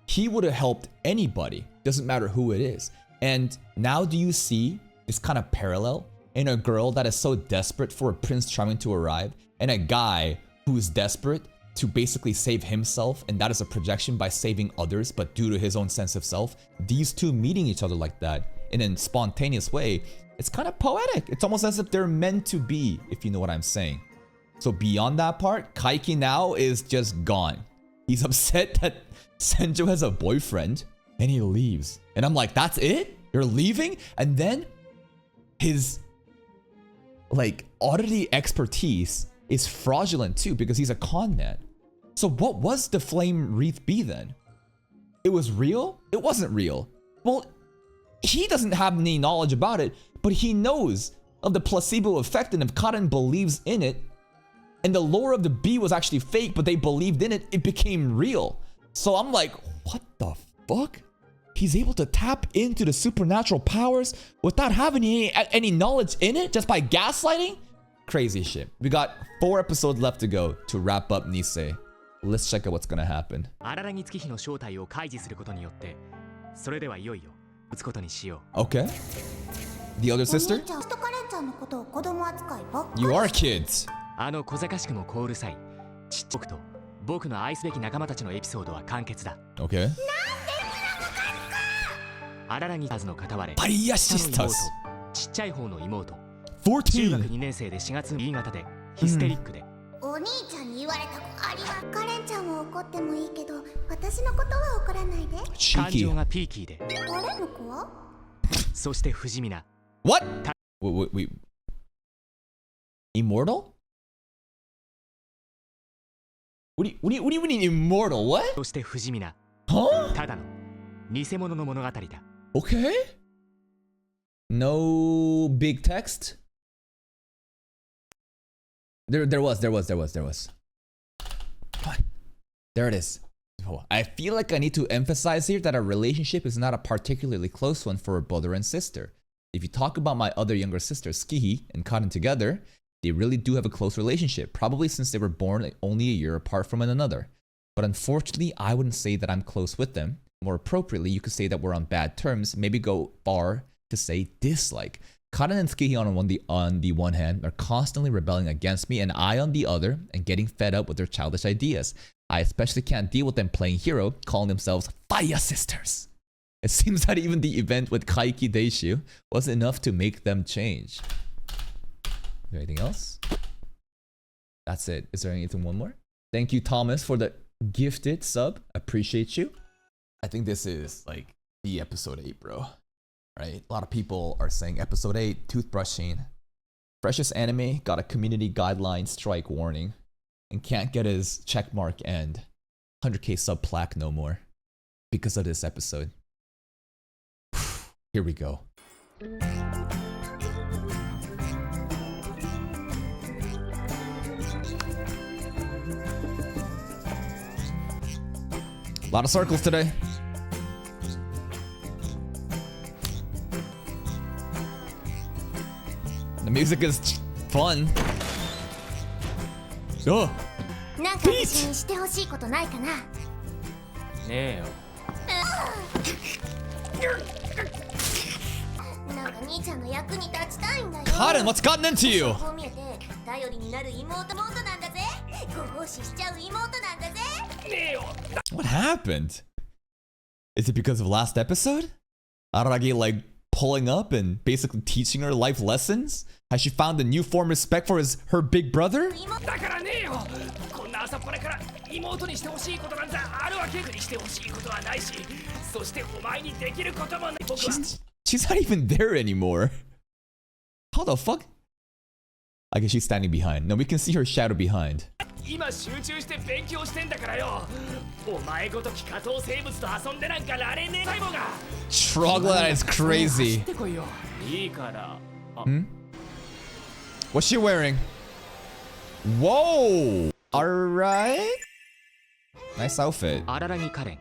he would have helped anybody, doesn't matter who it is. And now do you see this kind of parallel in a girl that is so desperate for a Prince Charming to arrive, and a guy who's desperate to basically save himself, and that is a projection by saving others, but due to his own sense of self, these two meeting each other like that in a spontaneous way, it's kind of poetic. It's almost as if they're meant to be, if you know what I'm saying. So beyond that part, Kaiki now is just gone. He's upset that Senjo has a boyfriend, and he leaves. And I'm like, that's it? You're leaving? And then his like oddity expertise is fraudulent too, because he's a con man. So what was the flame wreath be then? It was real? It wasn't real. Well, he doesn't have any knowledge about it, but he knows of the placebo effect, and if Karin believes in it, and the lore of the bee was actually fake, but they believed in it, it became real. So I'm like, what the fuck? He's able to tap into the supernatural powers without having any knowledge in it, just by gaslighting? Crazy shit. We got 4 episodes left to go to wrap up Nisei. Let's check out what's gonna happen. 荒木月日の正体を開示することによって、それではいよいよ打つことにしよう。 Okay. The other お sister? 兄ちゃんとカレンちゃんのことを子供扱いばっかり You are kids. あの小賢しくも凍る際、ちっちゃくと僕の愛すべき仲間たちのエピソードは完結だ。 Okay. 荒木数の片割れ、 Pariashistas. ちっちゃい方の妹、中14. 学2年生で4月新潟でヒステリックで、お兄ちゃんに言われた子ありはカレンちゃんは怒ってもいいけど私のことは怒らないで感情 Cheeky. がピーキーで、あれの子はそして不死身な What? Wait. Immortal? What do you mean immortal? What? そして不死身な Huh? ただの偽物の物語だ。 Okay. No big text. There was. Come on. There it is. Oh, I feel like I need to emphasize here that our relationship is not a particularly close one for a brother and sister. If you talk about my other younger sisters, Skihi and Karin together, they really do have a close relationship, probably since they were born only a year apart from one another. But unfortunately, I wouldn't say that I'm close with them. More appropriately, you could say that we're on bad terms, maybe go far to say dislike. Karin and Skihi on the one hand are constantly rebelling against me, and I on the other, and getting fed up with their childish ideas. I especially can't deal with them playing hero, calling themselves Fire Sisters. It seems that even the event with Kaiki Deishu was enough to make them change. Anything else? That's it. Is there anything one more? Thank you, Thomas, for the gifted sub. Appreciate you. I think this is like the episode 8, bro. Right? A lot of people are saying episode 8, toothbrushing. Freshest anime got a community guideline strike warning and can't get his checkmark and 100k sub plaque no more because of this episode. Here we go. A lot of circles today. The music is fun. Oh, なんか私にしてほしいことないかなねえよ。なんか兄ちゃんの役に立ちたいんだよ Karin, what's gotten into you? こう見えて頼りになる妹なんだぜご奉仕しちゃう妹なんだぜ What happened? Is it because of last episode? Araragi like pulling up and basically teaching her life lessons? Has she found a newfound respect for her big brother? だからねえよ。こんな朝っぱらから妹にしてほしいことなんざあるわけにしてほしいことはないし、そしてお前にできることもない。僕は She's not even there anymore. How the fuck? I guess she's standing behind. No, we can see her shadow behind. 今集中して勉強してんだからよ。お前ごとき下等生物と遊んでなんかられねえ細胞が。Troglodyte is crazy. ってこいよ。いいから。What's she wearing? Whoa! Alright. Nice outfit. 荒木カレン。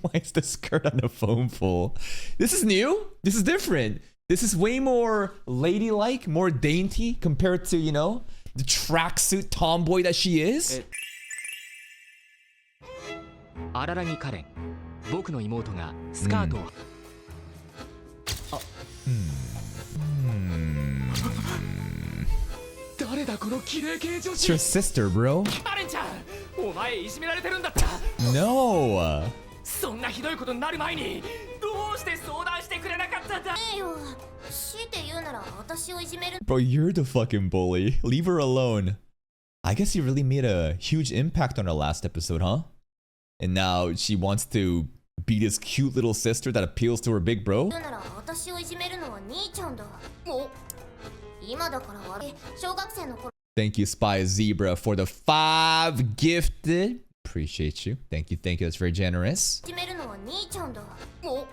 Why is the skirt on a foam pole? This is new. This is different. This is way more ladylike, more dainty compared to, you know, the tracksuit tomboy that she is. 荒木カレン。僕の妹がスカートを。誰だこの綺麗系女 It's your 子。 sister, bro. カレンちゃん、お前いじめられてるんだった。 No. そんなひどいことになる前にどうして相談してくれなかったんだ。ねえよ、強いて言うなら私をいじめる。 Bro, you're the fucking bully. Leave her alone. I guess you really made a huge impact on her last episode, huh? And now she wants to be this cute little sister that appeals to her big bro? 言うなら私をいじめるのは兄ちゃんだ。お、今だから悪い。小学生の頃。 Thank you, Spy Zebra, for the 5 gifted. Appreciate you. Thank you, thank you. That's very generous. いじめるのは兄ちゃんだ。お、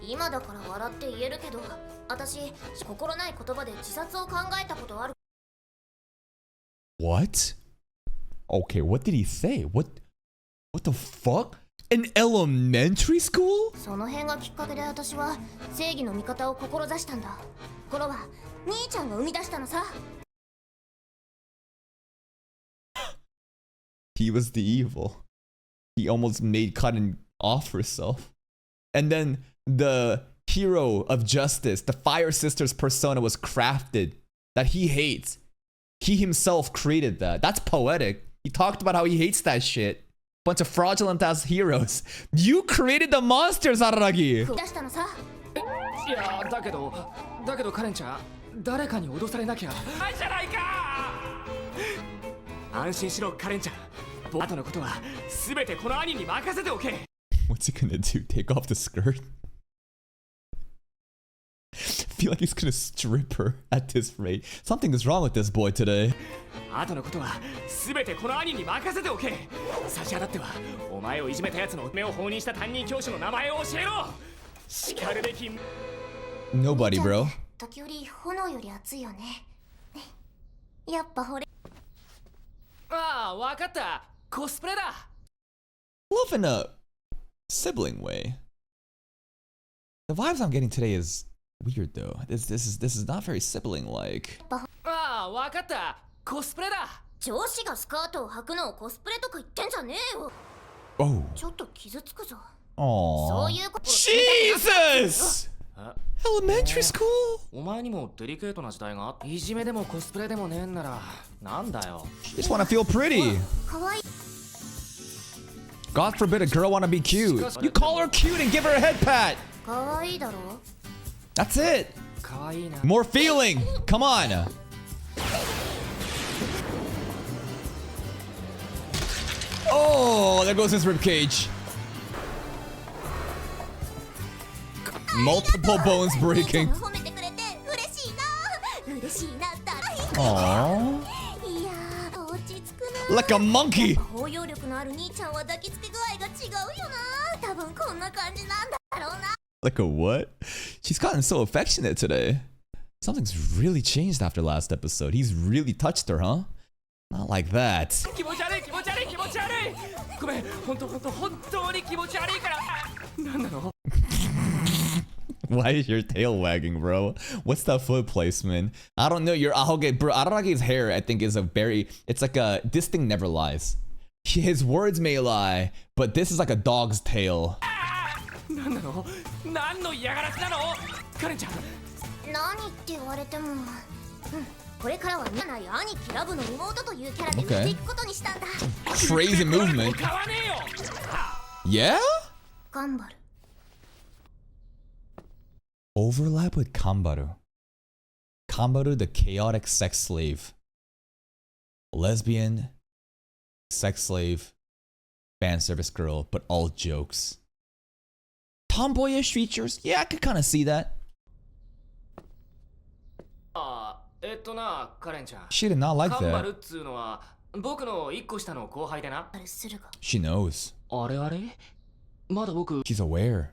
今だから笑って言えるけど、私心ない言葉で自殺を考えたことある。 What? Okay, what did he say? What the fuck? In elementary school? その辺がきっかけで私は正義の味方を志したんだ。心は兄ちゃんが生み出したのさ。 He was the evil. He almost made cutting off herself. And then the hero of justice, the Fire Sisters persona was crafted that he hates. He himself created that. That's poetic. He talked about how he hates that shit. Bunch of fraudulent ass heroes. You created the monsters, Araragi! 出したのさ。いやだけどカレンちゃん、誰かに脅されなきゃないじゃないか。安心しろカレンちゃん。後のことは全てこの兄に任せておけ。 What's he gonna do? Take off the skirt? I feel like he's gonna strip her at this rate. Something is wrong with this boy today. 後のことは全てこの兄に任せておけ。差し当たってはお前をいじめたやつの目を放任した担任教師の名前を教えろ。しかるべき。 Nobody, bro. 時折炎より熱いよね。やっぱほれ。ああ、わかった。コスプレだ。 Love in a sibling way. The vibes I'm getting today is weird though. This is not very sibling-like. ああ、わかった。コスプレだ。上司がスカートを履くのをコスプレとか言ってんじゃねえよ。 Oh. ちょっと傷つくぞ。 Aww. そういうこと。 Jesus! Elementary school? お前にもデリケートな時代があった。いじめでもコスプレでもねえんならなんだよ。 Just wanna feel pretty. 可愛い。 God forbid a girl wanna be cute. You call her cute and give her a head pat. 可愛いだろ。 That's it. 可愛いな。 More feeling. Come on. Oh, there goes his ribcage. Multiple bones breaking. 褒めてくれて嬉しいな。嬉しいなったら。 Aww. いやー、落ち着くな。 Like a monkey. 包容力のある兄ちゃんは抱きつけ具合が違うよな。多分こんな感じなんだろうな。 Like a what? She's gotten so affectionate today. Something's really changed after last episode. He's really touched her, huh? Not like that. 気持ち悪い気持ち悪い気持ち悪い。ごめん、本当に気持ち悪いから。なんなの？ Why is your tail wagging, bro? What's that foot placement? I don't know. Your okay, bro. Araragi's hair, I think, is a very. It's like a. This thing never lies. His words may lie, but this is like a dog's tail. なんなの？何の嫌がらせなの？カレンちゃん。何って言われても。これからは見ない兄貴ラブの妹というキャラで売っていくことにしたんだ。 Crazy movement. 買わねえよ。 Yeah? 頑張る。 Overlap with Kambaru. Kambaru, the chaotic sex slave. Lesbian, sex slave, fan service girl, but all jokes. Tomboyish features? Yeah, I could kind of see that. な、カレンちゃん。 She did not like カンバル that. っつうのは僕の一個下の後輩でな。するが。 She knows. あれあれ？まだ僕。 She's aware.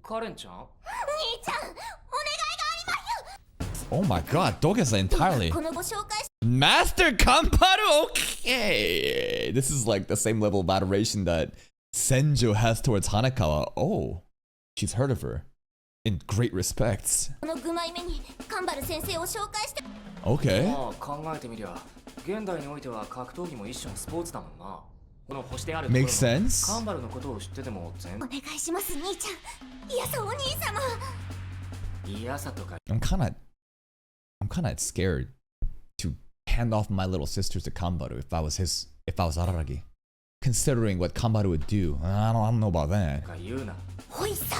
カレンちゃん？兄ちゃん、お願いがあります。 Oh my god, Dogesa entirely. このご紹介し Master Kamparu? Okay. This is like the same level of adoration that Senjo has towards Hanakawa. Oh, she's heard of her. In great respects. この具枚目にカンバル先生を紹介して。 Okay. まあ考えてみりゃ、現代においては格闘技も一種のスポーツだもんな。この星であるところ Makes sense. カンバルのことを知ってても全お願いします兄ちゃん。いやそうお兄様。嫌さとか。I'm kind of scared to hand off my little sisters to Kambaru if I was his if I was Araragi. Considering what Kanbaru would do. I don't know about that. 言うな。ほいさ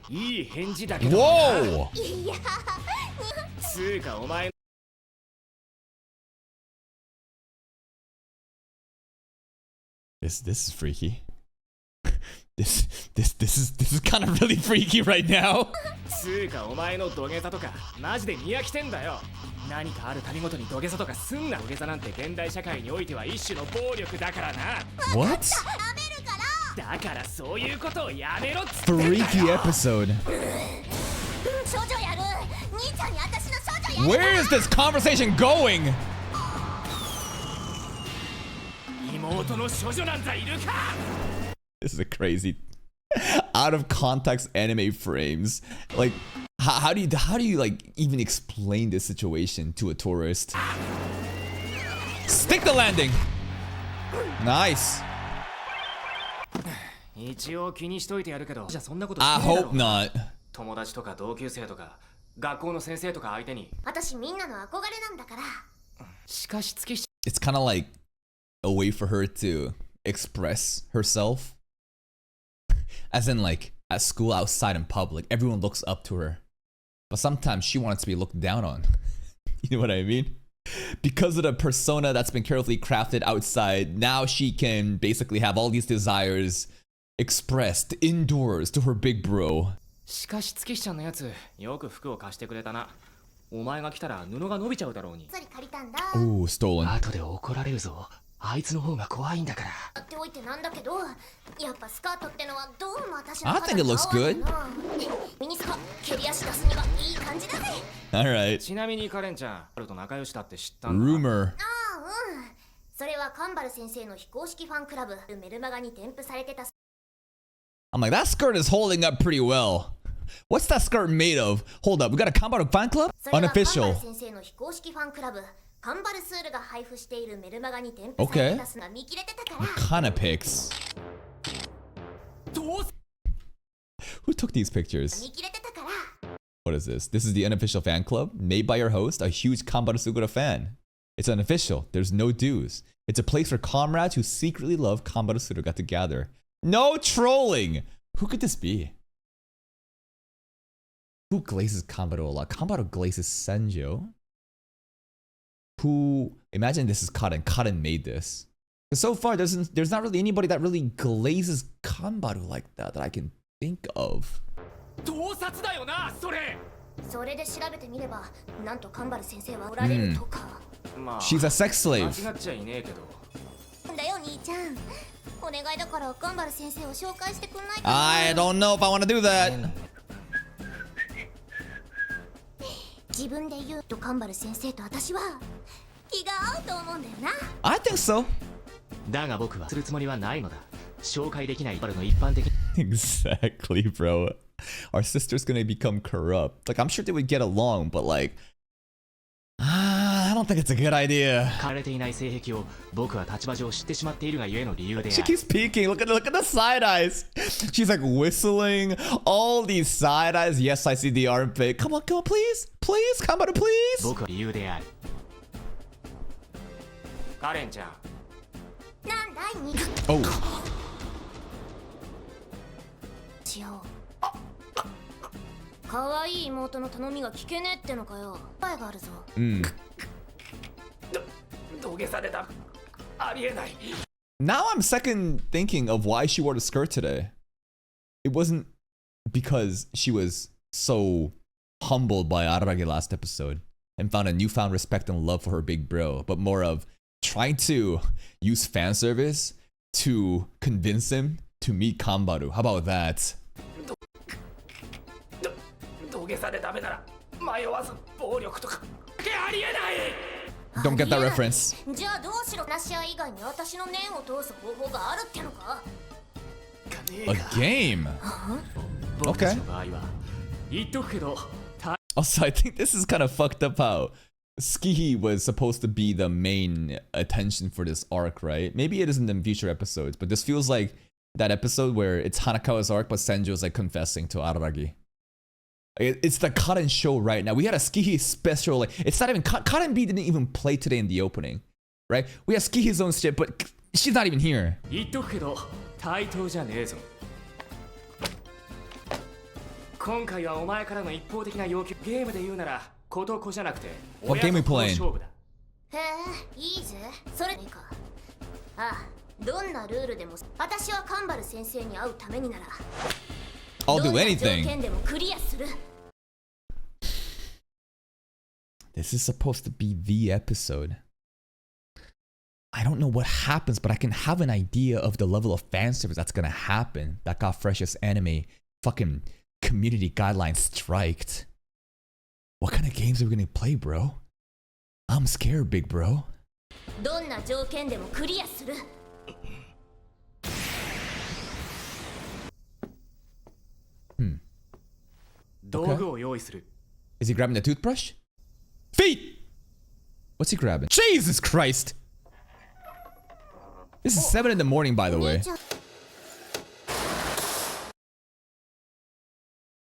いい返事だけど。 Whoa! いやつうかお前 This is freaky. This is kind of really freaky right now. つうかお前の土下座とかマジで見飽きてんだよ。何かある度ごとに土下座とかすんな。土下座なんて現代社会においては一種の暴力だからな。 What? だからそういうことをやめろっつってんだよ。 Freaky episode. 少女やる兄ちゃんに私の少女やる Where is this conversation going? 妹の少女なんざいるか。 This is a crazy, out of context anime frames. Like, how do you like even explain this situation to a tourist? Stick the landing. Nice. 一応気にしといてやるけど。じゃあそんなこと I してねえだろ hope not. 友達とか同級生とか学校の先生とか相手に。私みんなの憧れなんだからしかしつけし It's kind of like a way for her to express herself. As in, like, at school, outside in public, everyone looks up to her. But sometimes she wants to be looked down on. You know what I mean? Because of the persona that's been carefully crafted outside, now she can basically have all these desires expressed indoors to her big bro. しかし月ちゃんのやつよく服を貸してくれたな。お前が来たら布が伸びちゃうだろうに。そり借りたんだ Ooh, stolen. 後で怒られるぞ。あいつの方が怖いんだから。やっておいてなんだけどやっぱスカートってのはどうも私の I think it looks good. ミニスカ蹴り足出すにはいい感じだぜ Alright. ちなみにカレンちゃん、あると仲良しだって知ったんだ。 Rumor. ああそれはカンバル先生の非公式ファンクラブメルマガに添付されてた I'm like, that skirt is holding up pretty well. What's that skirt made of? Hold up, we got a Kanbaru fan club? それはカンバル Unofficial. 先生の非公式ファンクラブカンバルスールが配布しているメルマガに添付されてた砂見切れてたから Kind of pics. Who took these pictures? 見切れてたから What is this? This is the unofficial fan club made by your host, a huge Kanbaru Sugura fan. It's unofficial. There's no dues. It's a place where comrades who secretly love Kanbaru Suruga to gather. No trolling! Who could this be? Who glazes Kanbaru a lot? Kanbaru glazes Senjo. Who... Imagine this is Karen. Karen made this. But so far, there's not really anybody that really glazes Kanbaru like that I can think of. 盗撮だよな、それ。それで調べてみればなんとカンバル先生はおられるとか、まあ、 She's a sex 間 slave. 違っちゃいねえけど。だよ兄ちゃんお願いだからカンバル先生を紹介してくんないかな I don't know if I want to do that. 自分で言うとカンバル先生と私は気が合うと思うんだよな I think so. だが僕はするつもりはないのだ。紹介できないバルの一般的 Exactly, bro. Our sister's gonna become corrupt. Like, I'm sure they would get along, but like, I don't think it's a good idea. 書かれていない性癖を僕は立場上知ってしまっているがゆえの理由であ She る。 keeps peeking. Look at the side eyes. She's like whistling. All these side eyes. Yes, I see the armpit. Come on, please, please, come on, please. 僕は理由である。カレンちゃん、なんだいに Oh, しよう可愛い妹の頼みが聞けねえってのかよ声があるぞ 土下座でだ。ありえない。 now I'm second thinking of why she wore the skirt today. It wasn't because she was so humbled by Araragi last episode and found a newfound respect and love for her big bro, but more of trying to use fan service to convince him to meet Kanbaru. How about that? 土下座でダメなら迷わず暴力とかありえない。 Don't get that reference. じゃあどうしろ話し合い以外に私の念を通す方法があるってのか A game. 僕たちの場合は言っとくけど、 Also, I think this is kind of fucked up how Skihi was supposed to be the main attention for this arc, right? Maybe it isn't in future episodes, but this feels like that episode where it's Hanakawa's arc, but Senjo's like confessing to Araragi. It's the Karen show right now. We had a Skihi special, like, it's not even, Karen B didn't even play today in the opening, right? We have Skihi's own shit, but She's not even here. 言っとくけど対等じゃねえぞ。今回はお前からの一方的な要求。ゲームで言うならことこじゃなくて What game we 親子の playing? 勝負だ。へえ、いいぜ。それいいか。ああ、どんなルールでも私はカンバル先生に会うためになら I'll ど do んな条 anything. 件でもクリアする。 This is supposed to be the episode. I don't know what happens, but I can have an idea of the level of fan service that's gonna happen. That got Freshest Anime fucking community guidelines striked. What kind of games are we gonna play, bro? I'm scared, big bro. どんな条件でもクリアする。道具を用意する。 Is he grabbing the toothbrush? Feet! What's he grabbing? Jesus Christ! This is 7 in the morning, by the way.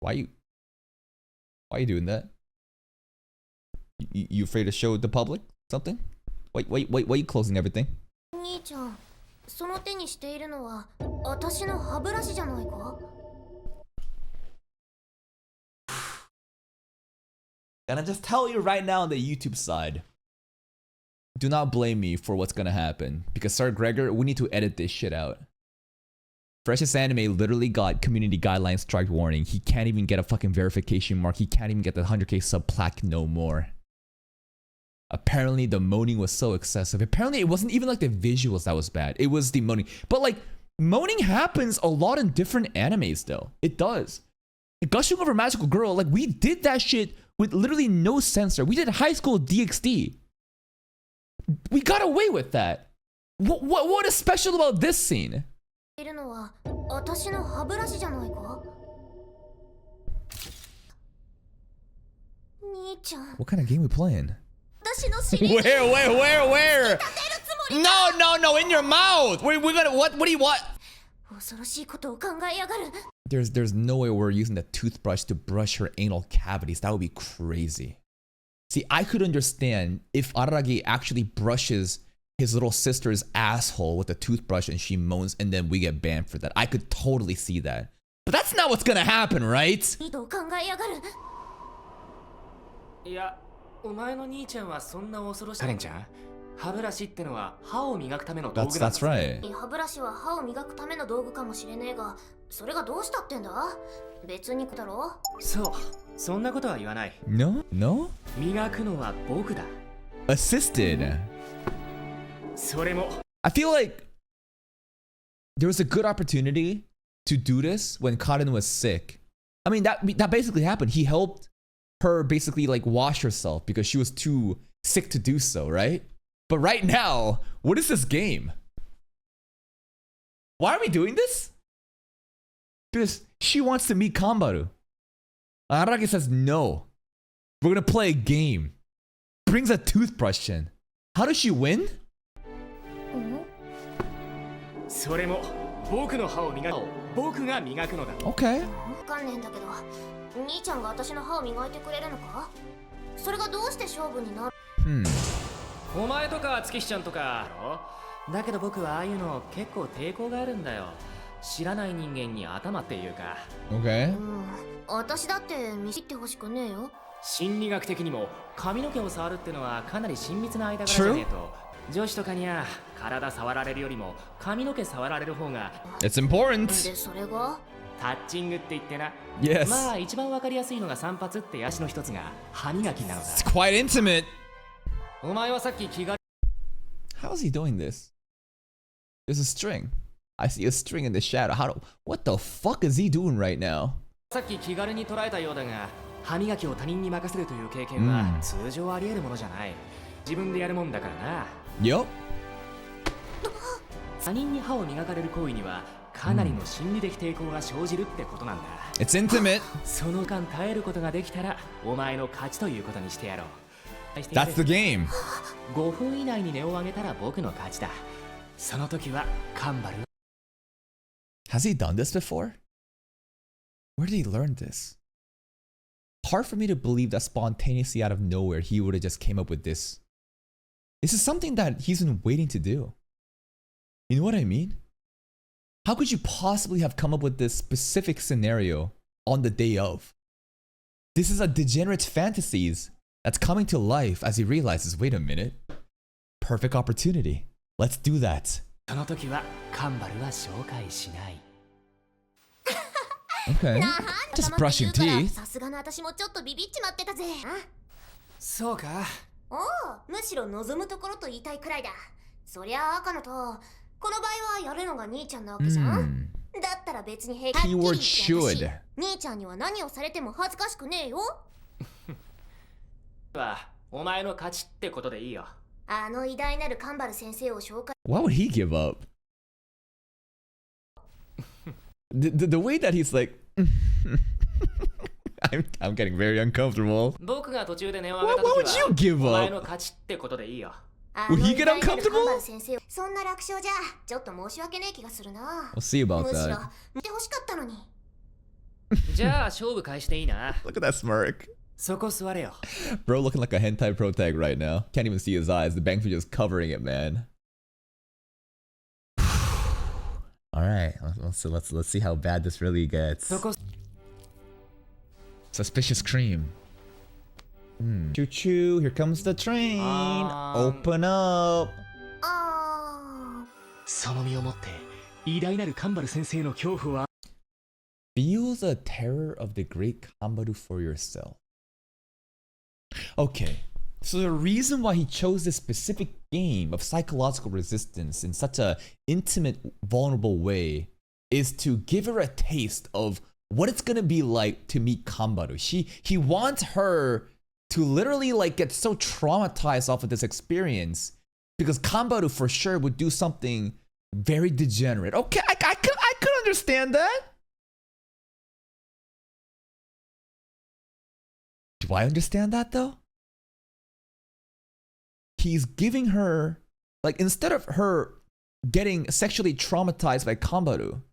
Why are you doing that? You afraid to show the public something? Why are you closing everything? 兄ちゃん、その手にしているのは私の歯ブラシじゃないか? And I just tell you right now on the YouTube side, do not blame me for what's gonna happen. Because Sir Gregor, we need to edit this shit out. Freshest Anime literally got community guidelines strike warning. He can't even get a fucking verification mark. He can't even get the 100k sub plaque no more. Apparently the moaning was so excessive. Apparently it wasn't even like the visuals that was bad. It was the moaning. But like, moaning happens a lot in different animes though. It does. Gushing over Magical Girl, like we did that shit with literally no censor. We did High School DxD. We got away with that. What is special about this scene? いるのは私の歯ブラシじゃないか? 兄ちゃん。 What kind of game we playing? 私の尻に Where? No, in your mouth. We're gonna, what do you want? 恐ろしいことを考えやがる。 There's no way we're using the toothbrush to brush her anal cavities. That would be crazy. See, I could understand if Araragi actually brushes his little sister's asshole with a toothbrush and she moans and then we get banned for that. I could totally see that. But that's not what's gonna happen, right? いいと考えやがる。いや、お前の兄ちゃんはそんな恐ろしい。カレンちゃん、歯ブラシってのは歯を磨くための道具なんだ。That's right. 歯ブラシは歯を磨くための道具かもしれねえが、それがどうしたってんだ？別にだろ？そう、そんなことは言わない。No? 磨くのは僕だ。Assisted. それも。I feel like there was a good opportunity to do this when Karen was sick. I mean, that basically happened. He helped her basically like wash herself because she was too sick to do so, right? But right now, what is this game? Why are we doing this? Because she wants to meet Kambaru. Araragi says no. We're gonna play a game. Brings a toothbrush in. How does she win? それも僕の歯を磨く。僕が磨くのだ。Okay. わかんねえんだけど、兄ちゃんが私の歯を磨いてくれるのか？それがどうして勝負になる？お前とか月日ちゃんとかだけど僕はああいうの結構抵抗があるんだよ。知らない人間に頭っていうか。Okay. 私だって見知ってほしくねえよ。心理学的にも髪の毛を触るってのはかなり親密な間柄じゃねえと。女子とかにゃ体触られるよりも髪の毛触られる方が It's important. でそれがタッチングって言ってな。 Yes. まあ一番わかりやすいのが散髪ってやしの一つが歯磨きなのだ。 It's quite intimate. お前はさっき気が How is he doing this? There's a string. I see a string in the shadow. What the fuck is he doing right now? さっき気軽に捉えたようだが、歯磨きを他人に任せるという経験は通常あり得るものじゃない。自分でやるもんだからな。Yup. 他人に歯を磨かれる行為にはかなりの心理的抵抗が生じるってことなんだ。 It's intimate. その間耐えることができたらお前の勝ちということにしてやろう。 That's the game. 5分以内に値を上げたら僕の勝ちだ。その時はカンバル。 Has he done this before? Where did he learn this? Hard for me to believe that spontaneously out of nowhere he would have just came up with this. This is something that he's been waiting to do. You know what I mean? How could you possibly have come up with this specific scenario on the day of? This is a degenerate fantasies that's coming to life as he realizes, wait a minute, perfect opportunity. Let's do that. その時はカンバルは紹介しない。 Okay. なあ Just brushing teeth. さすがの私もちょっとビビっちまってたぜ。そうか。おお、むしろ望むところと言いたいくらいだ。そりゃ赤のと、この場合はやるのが兄ちゃんなわけじゃん。だったら別に平気。 Keyword should. 兄ちゃんには何をされても恥ずかしくねえよ。はお前の勝ちってことでいいよ。あの偉大なるカンバル先生を紹介。 Why would he give up? The way that he's like, I'm getting very uncomfortable. 僕が途中で音を上 Why げた時 would you は give お前 up? の勝ちってことでいいよ。Will he get uncomfortable? あの偉大なるカンバル先生、そんな楽勝じゃちょっと申し訳ねえ気がするな。 We'll see about むしろ that. 見て欲しかったのに。じゃあ勝負開始でいいな。 Look at that smirk. そこ座れよ。 Bro looking like a hentai protag right now. Can't even see his eyes. The bank is just covering it, man. All right, let's see how bad this really gets. そこ Suspicious cream. Choo choo, here comes the train. Open up. あその身をもって偉大なるカンバル先生の恐怖は Feel the terror of the great Kambaru for yourself. Okay, so the reason why he chose this specific game of psychological resistance in such a intimate, vulnerable way is to give her a taste of what it's gonna be like to meet Kambaru. He wants her to literally like get so traumatized off of this experience because Kambaru for sure would do something very degenerate. Okay, I could understand that. Do I understand that though? He's giving her, like, instead of her getting sexually traumatized by Kambaru,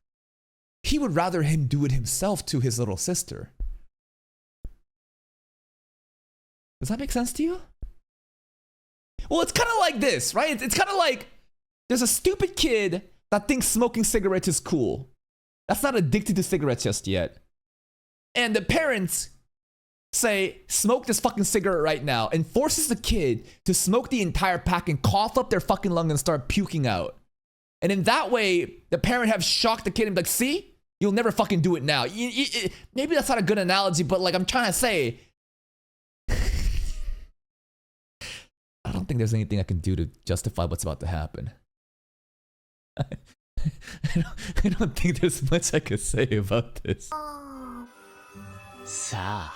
he would rather him do it himself to his little sister. Does that make sense to you? Well, it's kind of like this, right? It's kind of like there's a stupid kid that thinks smoking cigarettes is cool. That's not addicted to cigarettes just yet. And the parents say, smoke this fucking cigarette right now, and forces the kid to smoke the entire pack and cough up their fucking lung and start puking out. And in that way, the parent have shocked the kid and be like, see? You'll never fucking do it now. Maybe that's not a good analogy, but like I'm trying to say, I don't think there's anything I can do to justify what's about to happen. I don't think there's much I can say about this. さあ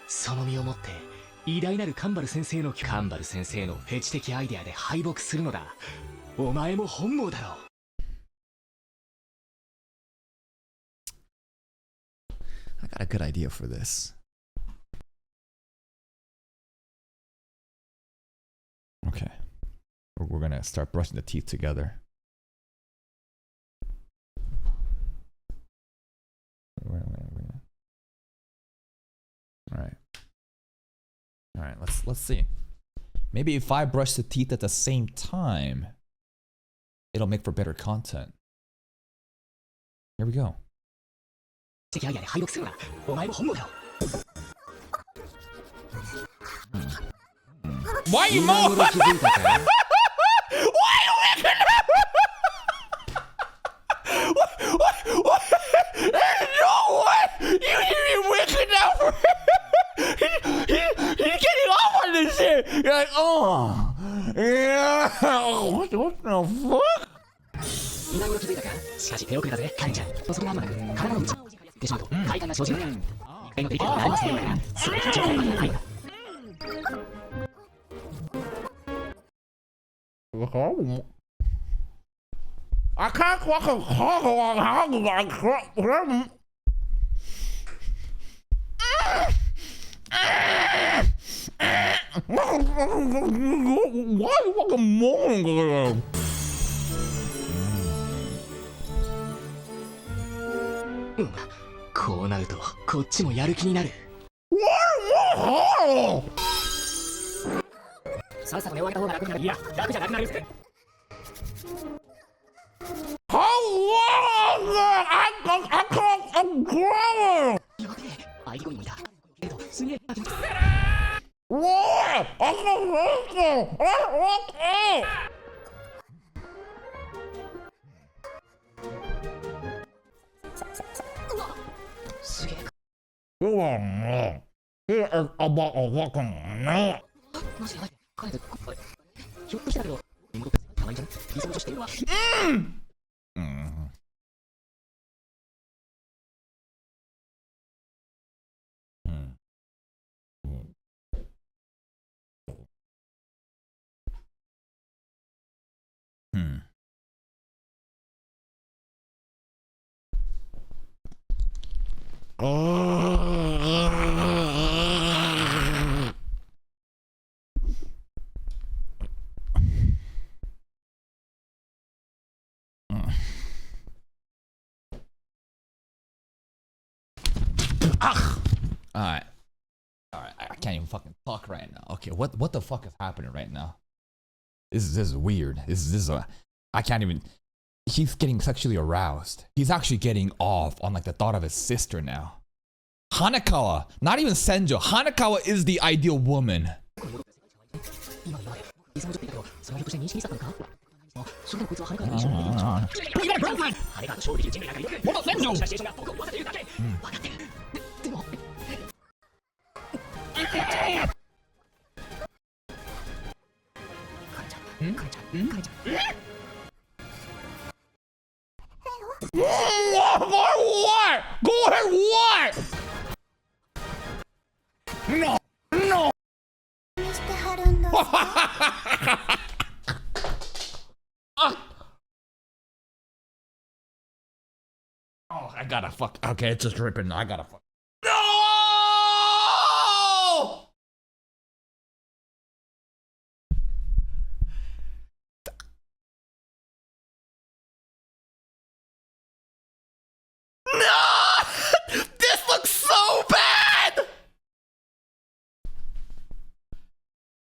その身をもって偉大なるカンバル先生のフェチ的アイデアで敗北するのだ。お前も本望だろう。 I got a good idea for this. Okay. We're gonna start brushing the teeth together. Alright, let's see. Maybe if I brush the teeth at the same time, it'll make for better content. Here we go. Why are you more? Why are you what? No way! You're waking up! He's getting off on this shit! You're like, oh! Yeah! What the fuck? 今頃気づいたか。しかし手遅れだぜカレンちゃん。遅くなるまで体の内ってしまうと快感が生じる。一回のテイクが何もしていないからすぐに緊張感が入った。 I can't walk a Why fucking moaning? こうなるとこっちもやる気になる。さっさと寝終わった方が楽になる。いや楽じゃなくなる。Alright. Alright, I can't even fucking talk right now. Okay, what the fuck is happening right now? This is weird. This is I can't even. He's getting sexually aroused. He's actually getting off on like the thought of his sister now. Hanekawa, not even Senjo. Hanekawa is the ideal woman. What? Go ahead, what? No, no. 何してはるんだ Oh, I gotta fuck. Okay, it's just ripping. I gotta fuck. No! No! This looks so bad!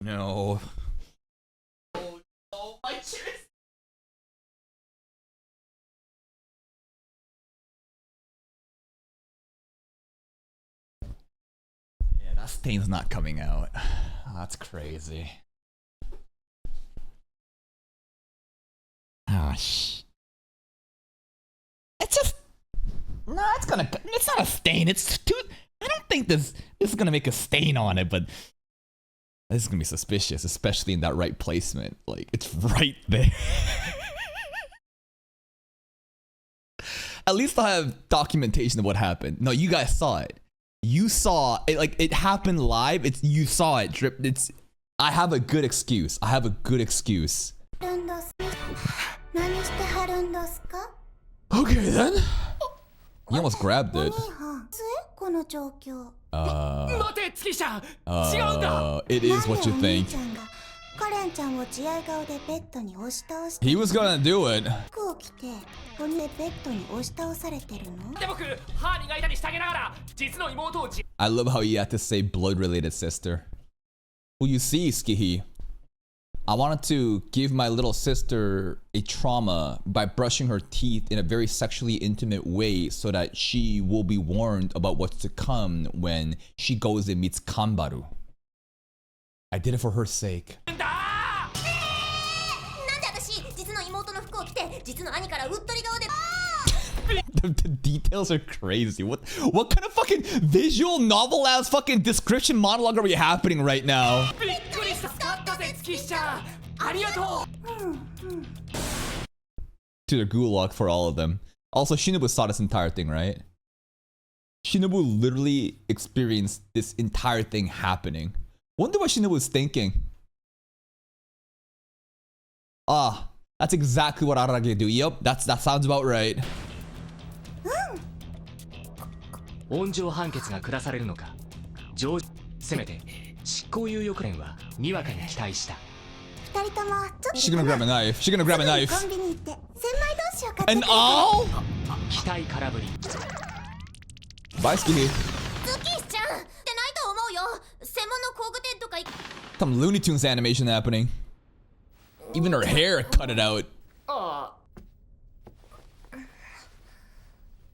No. Oh no, my chest. Yeah, that stain's not coming out. That's crazy. Ah, It's just. No, it's gonna. It's not a stain. It's too. I don't think this is gonna make a stain on it, but this is gonna be suspicious, especially in that right placement. Like it's right there. At least I have documentation of what happened. No, you guys saw it. You saw it. Like it happened live. It's you saw it drip. It's. I have a good excuse. I have a good excuse. 何してはるんですか Okay then. He almost grabbed it. この状況 It is what you think. カレンちゃんを慈愛顔でベッドに押し倒して He was gonna do it. 服を着て骨でベッドに押し倒されてるの I love how you had to say blood-related sister. Well, you see, Skihi, I wanted to give my little sister a trauma by brushing her teeth in a very sexually intimate way so that she will be warned about what's to come when she goes and meets Kanbaru. I did it for her sake. なんで私実の妹の服を着て実の兄からうっとり顔で The details are crazy. What kind of fucking visual novel ass fucking description monologue are we happening right now? To the gulag for all of them. Also, Shinobu saw this entire thing, right? Shinobu literally experienced this entire thing happening. Wonder what Shinobu was thinking. Ah, that's exactly what Ararage do. Yep, that sounds about right. 温情判決が下されるのかせめて執行猶予連はにわかに期待した 2人ともちょっと She's gonna grab a knife. She's gonna grab a knife. コンビニ行って千枚同士を買って And all? 期待空振り Bye, Skinny. ズキシちゃんってないと思うよ専門の工具店とか Some Looney Tunes animation happening. Even her hair cut it out.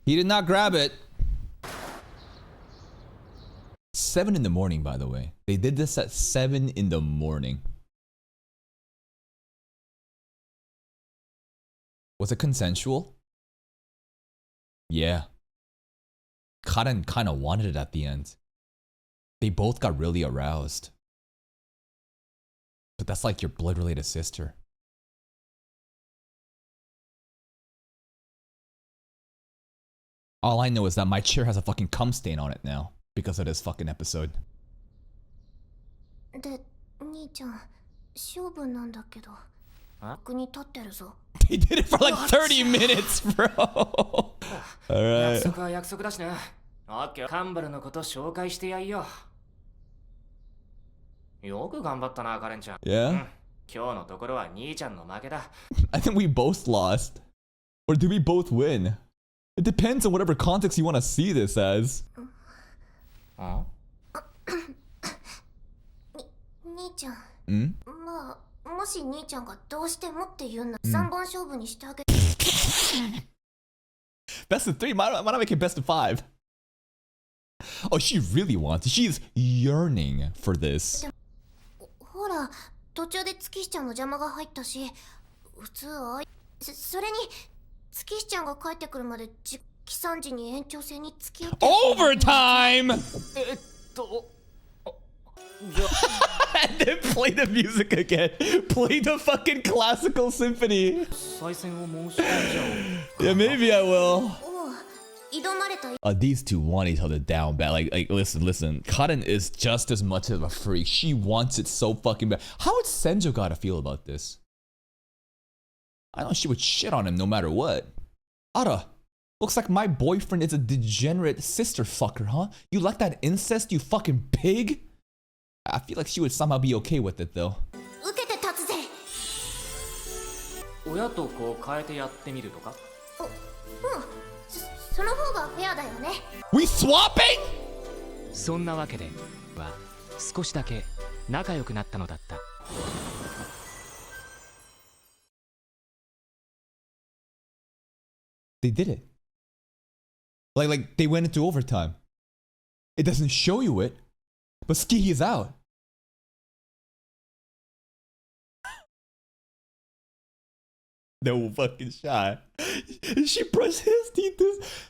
He did not grab it. 7 in the morning, by the way. They did this at 7 in the morning. Was it consensual? Yeah. Karen kind of wanted it at the end. They both got really aroused. But that's like your blood-related sister. All I know is that my chair has a fucking cum stain on it now because of this fucking episode. で、兄ちゃん、勝負なんだけど。僕に立ってるぞ。They did it for like 30 minutes, bro. Alright. 約束は約束だしな。オッケー。カンバルのこと紹介してやいよ。よく頑張ったな、カレンちゃん。Yeah? 今日のところは兄ちゃんの負けだ。I think we both lost. Or did we both win? It depends on whatever context you want to see this as. 兄ちゃん。ん？まあ、もし兄ちゃんがどうしてもって言うなら3本勝負にしてあげる。Best of 3? Why not make it best of 5? Oh, she really wants it. She's yearning for this. ほら、途中で月日ちゃんの邪魔が入ったし、普通はそれに月日ちゃんが帰ってくるまで帰参時に延長戦に付き合って Overtime! And then play the music again. Play the fucking classical symphony. Yeah, maybe I will. These two want each other down bad. Like, listen. Karen is just as much of a freak. She wants it so fucking bad. How would Senjo gotta feel about this? I know she would shit on him no matter what. Ara, looks like my boyfriend is a degenerate sister fucker, huh? You like that incest, you fucking pig? I feel like she would somehow be okay with it though. 受けて立つぜ。親と子を変えてやってみるとか？その方がフェアだよね。We swapping? そんなわけでは少しだけ仲良くなったのだった。They did it. Like they went into overtime. It doesn't show you it, but Ski is out. No fucking shot. She brushed his teeth this.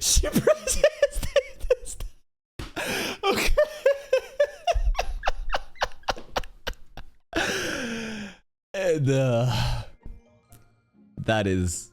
She brushed his teeth this time. Okay. And that is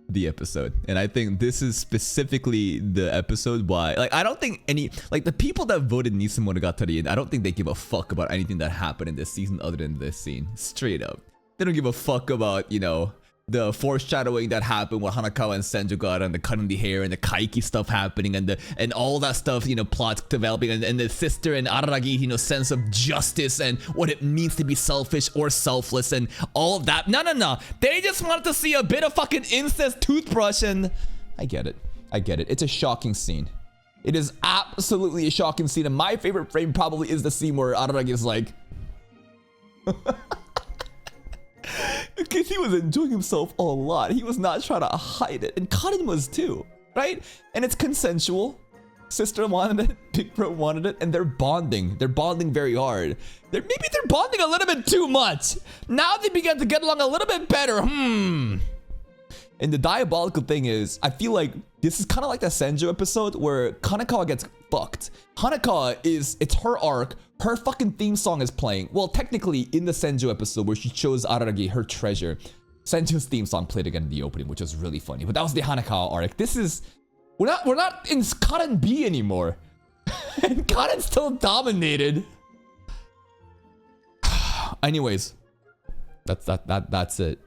the episode. And I think this is specifically the episode why, like, I don't think any, like, the people that voted Nisemogatari in, I don't think they give a fuck about anything that happened in this season other than this scene. Straight up. They don't give a fuck about, you know, the foreshadowing that happened with Hanakawa and Senju got and the cutting the hair and the kaiki stuff happening and all that stuff, you know, plots developing and the sister and Araragi, you know, sense of justice and what it means to be selfish or selfless and all of that. No. They just wanted to see a bit of fucking incest toothbrush and I get it. It's a shocking scene. It is absolutely a shocking scene and my favorite frame probably is the scene where Araragi is like... Because he was enjoying himself a lot. He was not trying to hide it. And Karin was too, right? And it's consensual. Sister wanted it, Big Bro wanted it, and they're bonding. They're bonding very hard. Maybe they're bonding a little bit too much. Now they began to get along a little bit better. And the diabolical thing is, I feel like this is kind of like the Senju episode where Kanekawa gets fucked. Hanakawa it's her arc. Her fucking theme song is playing. Well, technically in the Senju episode where she chose Araragi her treasure, Senju's theme song played again in the opening, which was really funny. But that was the Hanakawa arc. This is we're not in Karen B anymore. And Karen's still dominated. Anyways, that's it.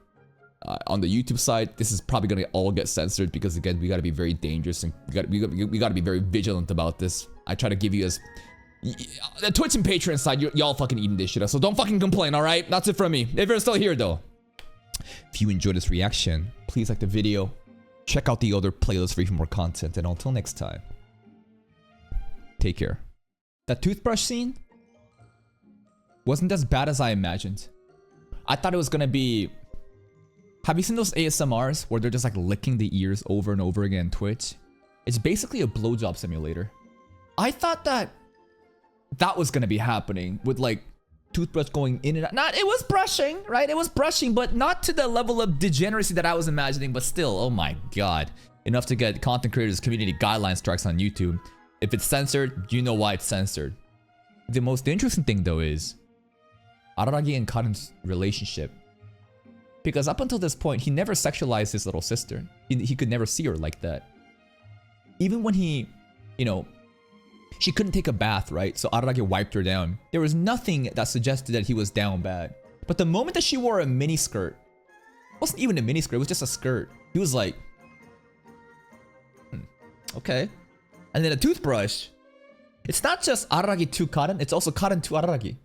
On the YouTube side, this is probably gonna all get censored because again, we gotta be very dangerous and we gotta be very vigilant about this. I try to give you as the Twitch and Patreon side, y'all fucking eating this shit up, so don't fucking complain, all right? That's it from me. If you're still here though, if you enjoyed this reaction, please like the video, check out the other playlists for even more content, and until next time, take care. That toothbrush scene wasn't as bad as I imagined. I thought it was gonna be Have you seen those ASMRs where they're just like licking the ears over and over again on Twitch? It's basically a blowjob simulator. I thought that was gonna be happening with like toothbrush going in and out. Not, it was brushing, right? It was brushing, but not to the level of degeneracy that I was imagining, but still, oh my god. Enough to get content creators community guideline strikes on YouTube. If it's censored, you know why it's censored. The most interesting thing though is Araragi and Karen's relationship. Because up until this point, he never sexualized his little sister. He could never see her like that. Even when he, you know, she couldn't take a bath, right? So Araragi wiped her down. There was nothing that suggested that he was down bad. But the moment that she wore a mini skirt, it wasn't even a mini skirt, it was just a skirt. He was like, okay. And then a toothbrush. It's not just Araragi to Karen, it's also Karen to Araragi.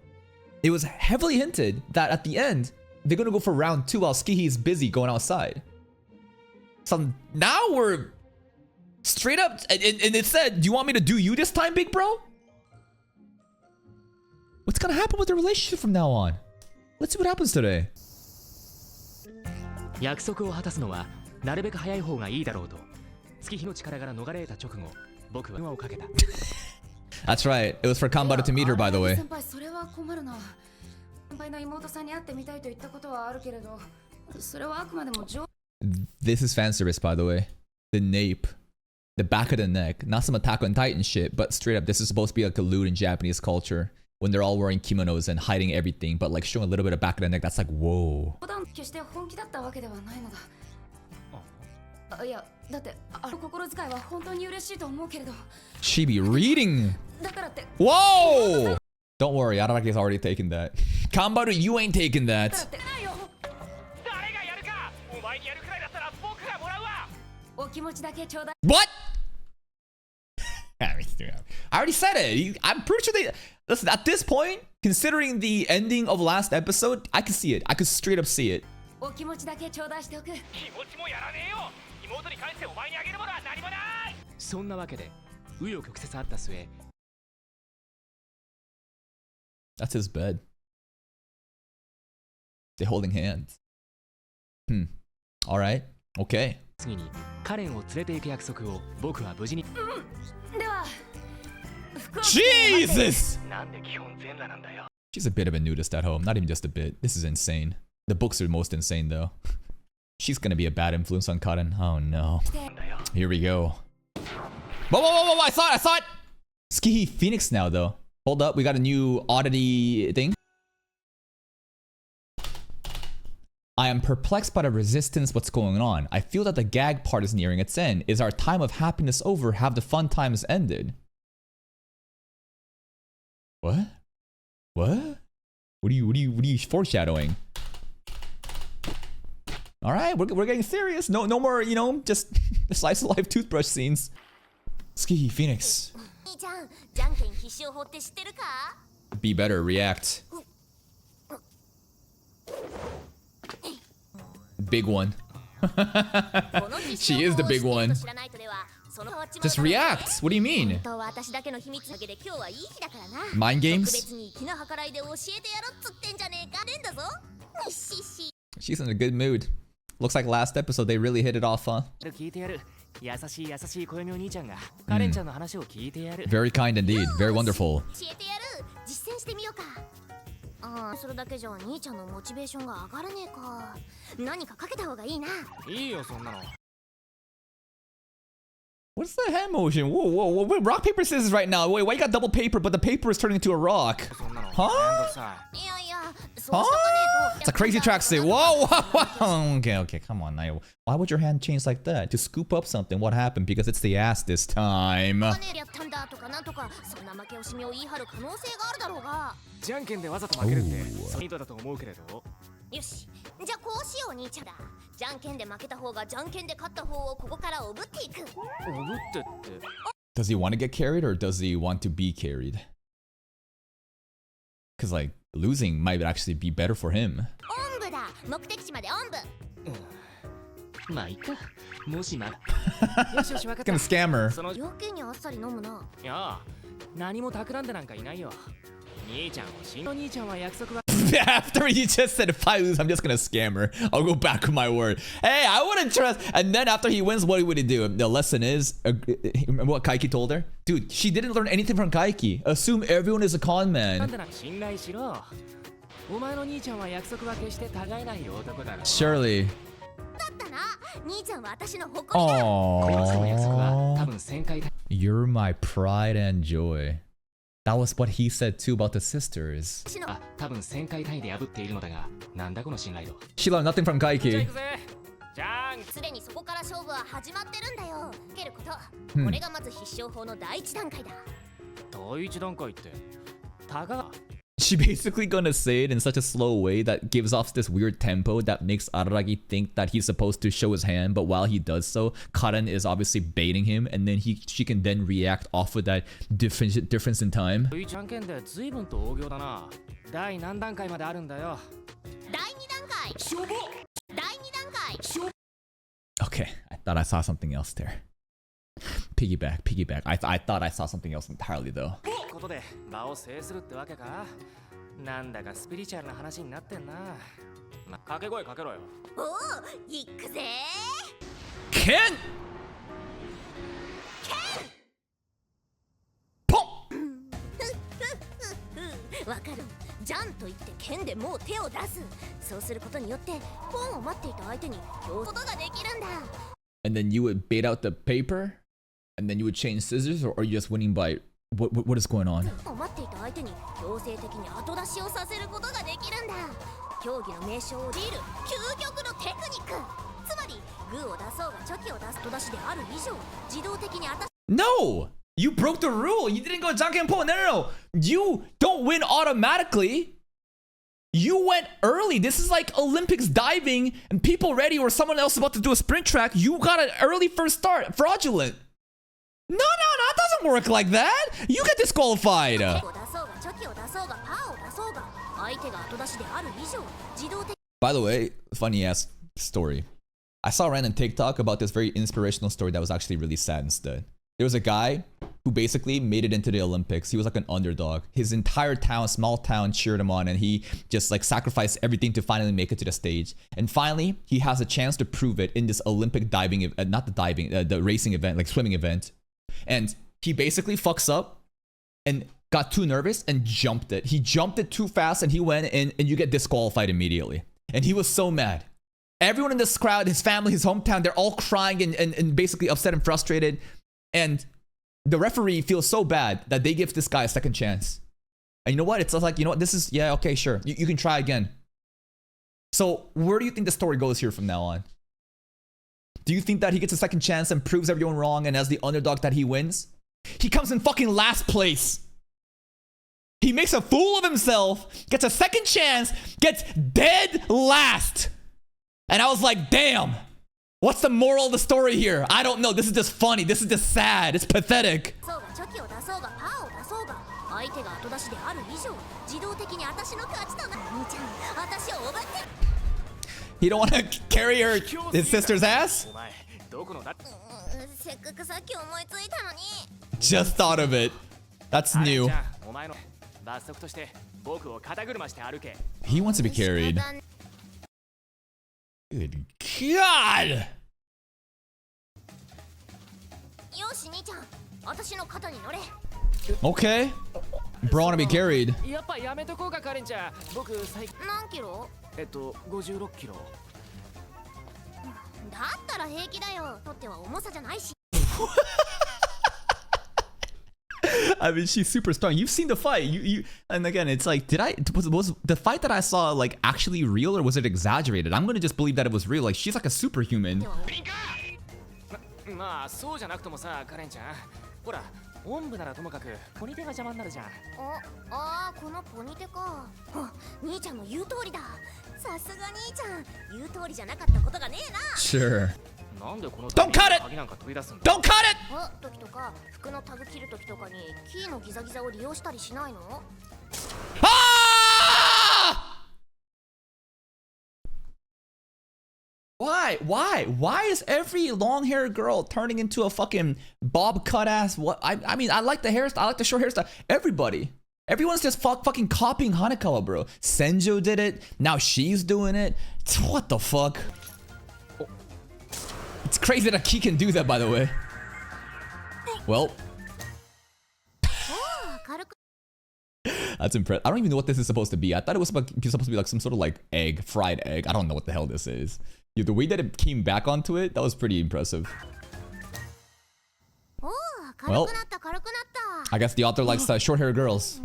It was heavily hinted that at the end, they're gonna go for round 2 while Skihi is busy going outside. So now we're straight up, and it said, do you want me to do you this time, big bro? What's gonna happen with the relationship from now on? Let's see what happens today. 約束を果たすのはなるべく早い方がいいだろうと月日の力から逃れた直後僕は電話をかけた That's right. It was for Kanbaru to meet her, by the way. 先輩それは困るな。先輩の妹さんに会ってみたいと言ったことはあるけれど、それはあくまでも This is fan service, by the way. The nape. The back of the neck. Not some Attack on Titan shit, but straight up, this is supposed to be like a lewd in Japanese culture. When they're all wearing kimonos and hiding everything, but like showing a little bit of back of the neck, that's like, whoa. 決して本気だったわけではないのだ。いや、だってあの心遣いは本当に嬉しいと思うけれど。She be reading. だからって。Whoa! Don't worry, Araragi's already taken that. Kanbaru, you ain't taking that. What? I already said it. I'm pretty sure they... Listen, at this point, considering the ending of last episode, I can see it. I could straight up see it. That's his bed. They're holding hands. Alright. Okay. Jesus! She's a bit of a nudist at home. Not even just a bit. This is insane. The books are most insane though. She's gonna be a bad influence on Karen. Oh no. Here we go. Whoa! I saw it! Skihi Phoenix now though. Hold up, we got a new oddity thing. I am perplexed by the resistance. What's going on? I feel that the gag part is nearing its end. Is our time of happiness over? Have the fun times ended? What? What? What are you foreshadowing? All right, we're getting serious. No more, you know, just slice of life toothbrush scenes. Skihi Phoenix. Be better, react. Big one. She is the big one. Just react. What do you mean? Mind games? She's in a good mood. Looks like last episode they really hit it off, huh? Very kind indeed. Very wonderful. What's the hand motion? Whoa. Rock, paper, scissors right now. Wait, why you got double paper, but the paper is turning into a rock? Huh? Huh? It's a crazy track suit. Whoa. Okay, come on now. Why would your hand change like that? To scoop up something. What happened? Because it's the ass this time. Ooh. Does he want to get carried or does he want to be carried? Because like losing might actually be better for him. Gonna scam her. After you just said, if I lose, I'm just gonna scam her. I'll go back with my word. Hey, I wouldn't trust. And then after he wins, what would he do? The lesson is, remember what Kaiki told her? Dude, she didn't learn anything from Kaiki. Assume everyone is a con man. Surely. Aww. You're my pride and joy. That was what he said too about the sisters. She learned nothing from Kaiki. She basically gonna say it in such a slow way that gives off this weird tempo that makes Araragi think that he's supposed to show his hand, but while he does so, Karen is obviously baiting him, and then she can then react off of that difference in time. Okay, I thought I saw something else there. Piggyback. I thought I saw something else entirely though. Ken! And then you would bait out the paper? And then you would change scissors, or are you just winning by what is going on? No! You broke the rule. You didn't go Jankenpo. No. You don't win automatically. You went early. This is like Olympics diving and people ready or someone else about to do a sprint track. You got an early first start. Fraudulent. No, it doesn't work like that. You get disqualified. By the way, funny ass story. I saw a random TikTok about this very inspirational story that was actually really sad instead. There was a guy who basically made it into the Olympics. He was like an underdog. His entire town, small town, cheered him on, and he just like sacrificed everything to finally make it to the stage. And finally, he has a chance to prove it in this Olympic diving, not the diving, the racing event, like swimming event. And he basically fucks up and got too nervous and jumped it. He jumped it too fast and he went in, and you get disqualified immediately. And he was so mad. Everyone in this crowd, his family, his hometown, they're all crying and basically upset and frustrated. And the referee feels so bad that they give this guy a second chance. And you know what? It's like, you know what? This is, yeah, okay, sure. You can try again. So where do you think the story goes here from now on? Do you think that he gets a second chance and proves everyone wrong, and as the underdog that he wins? He comes in fucking last place. He makes a fool of himself, gets a second chance, gets dead last. And I was like, damn. What's the moral of the story here? I don't know. This is just funny. This is just sad. It's pathetic. He don't want to carry his sister's ass? Just thought of it. That's new. He wants to be carried. Good God! Okay. Bro, wanna be carried. I mean, she's super strong. You've seen the fight. And again, it's like, was the fight that I saw like actually real, or was it exaggerated? I'm gonna just believe that it was real. Like, she's like a superhuman. Sure. Don't cut it! Don't cut it! Ah! Why is every long-haired girl turning into a fucking bob cut ass? What? I mean, I like the hairstyle. I like the short hairstyle. Everybody. Everyone's just fucking copying Hanekawa, bro. Senjo did it. Now she's doing it. What the fuck? It's crazy that Ki can do that, by the way. Well. That's impressive. I don't even know what this is supposed to be. I thought it was supposed to be like some sort of like egg, fried egg. I don't know what the hell this is. Yeah, the way that it came back onto it, that was pretty impressive. Well, I guess the author likes short-haired girls.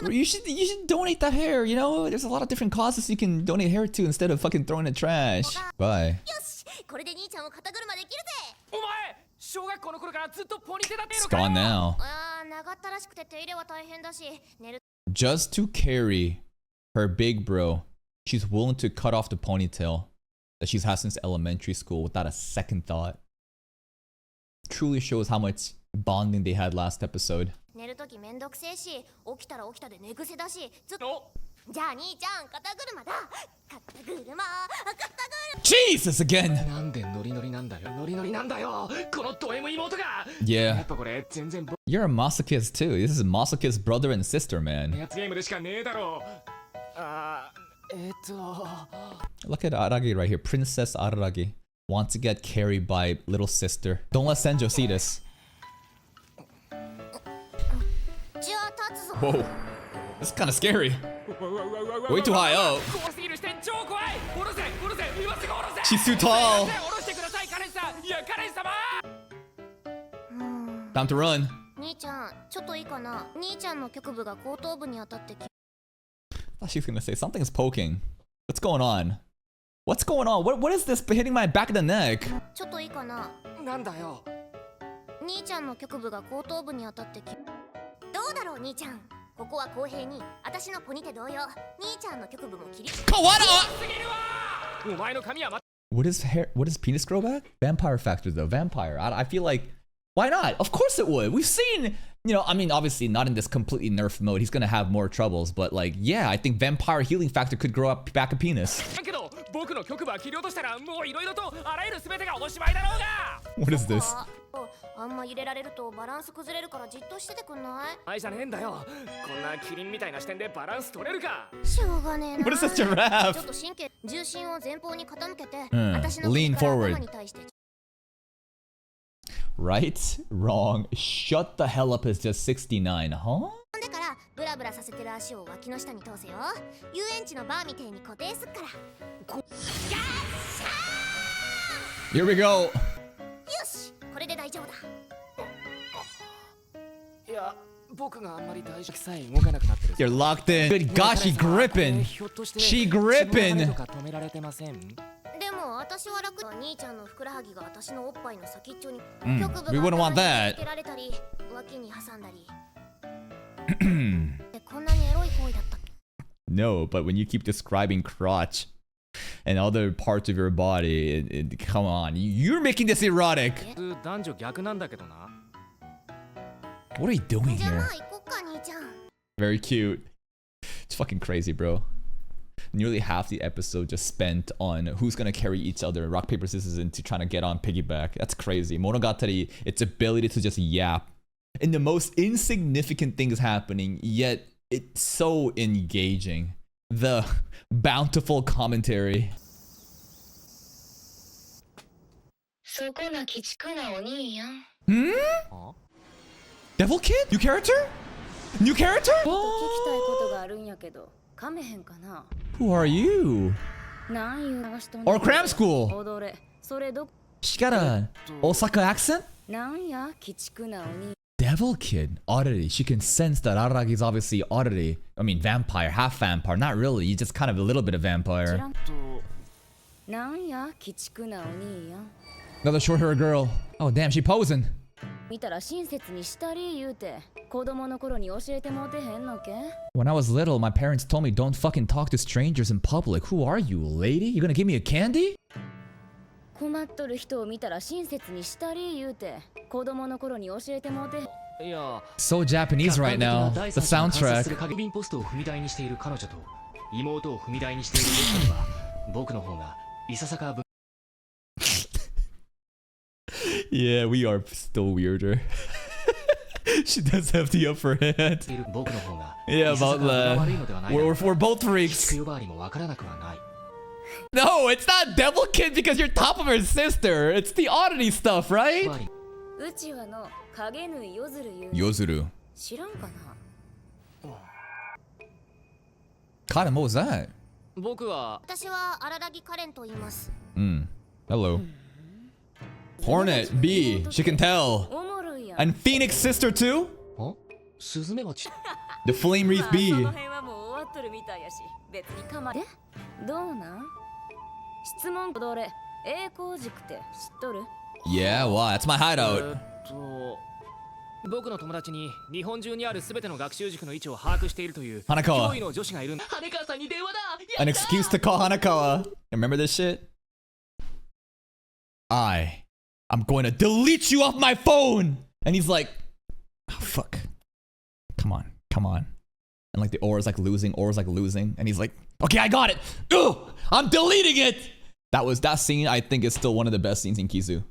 You should donate that hair, you know? There's a lot of different causes you can donate hair to instead of fucking throwing it trash. Bye. It's gone now. Just to carry her big bro, she's willing to cut off the ponytail that she's had since elementary school without a second thought. Truly shows how much bonding they had last episode. Jesus again! Yeah. You're a masochist too. This is a masochist brother and sister, man. Look at Aragi right here. Princess Aragi wants to get carried by little sister. Don't let Senjo see this. Whoa. This is kind of scary. Way too high up. She's too tall. Time to run. I thought she was gonna say something's poking. What's going on? What's going on? What is this hitting my back of the neck? What is hair? What does penis grow back? Vampire factor though. Vampire. I feel like, why not? Of course it would. We've seen, you know, I mean, obviously not in this completely nerfed mode. He's gonna have more troubles, but like, yeah, I think vampire healing factor could grow up back a penis. What is this? What is this giraffe? Lean forward. Right? Wrong. Shut the hell up is just 69, huh? Here we go. You're locked in. Good gosh, she gripping. She gripping. We wouldn't want that. No, but when you keep describing crotch and other parts of your body, come on, you're making this erotic. What are you doing here? Very cute. It's fucking crazy, bro. Nearly half the episode just spent on who's gonna carry each other, rock, paper, scissors, into trying to get on piggyback. That's crazy. Monogatari, its ability to just yap. And the most insignificant things happening, yet it's so engaging. The bountiful commentary. Hmm? Devil Kid? New character? New character? Who are you? Or cram school? She got a Osaka accent? Devil Kid, oddity. She can sense that Araragi is obviously oddity. I mean, vampire, half vampire. Not really. You're just kind of a little bit of vampire. Another short-haired girl. Oh, damn, she posing. When I was little, my parents told me don't fucking talk to strangers in public. Who are you, lady? You gonna give me a candy? So Japanese right now. The soundtrack. Yeah, we are still weirder. She does have the upper hand. 僕の方が Yeah, いささ about か分が that. 悪いのではないだろう We're both 地 freaks. 区呼ばわりも分からなくはない No, it's not Devil Kid because you're top of her sister. It's the oddity stuff, right? わりうちわの影縫いよずる言う Yozuru. 知らんかな Karen, what was that? 僕は私は荒木カレンと言います Hello. Hornet, B, she can tell. おもろいやん And Phoenix sister too? あスズメバチ The Flame Wreath そ B. の辺はもう終わっとるみたいやし別に構えどうなん質問どれ栄光塾って知っとる Yeah, wow, that's my hideout. 僕の友達に日本中にある全ての学習塾の位置を把握しているという Hanakawa. 脅威の女子がいるんだ羽川さんに電話だ An excuse to call Hanakawa. Remember this shit? I'm going to delete you off my phone. And he's like, oh, fuck. Come on. And like the aura's like losing. And he's like, okay, I got it. Ugh, I'm deleting it. That scene, I think, is still one of the best scenes in Kizu.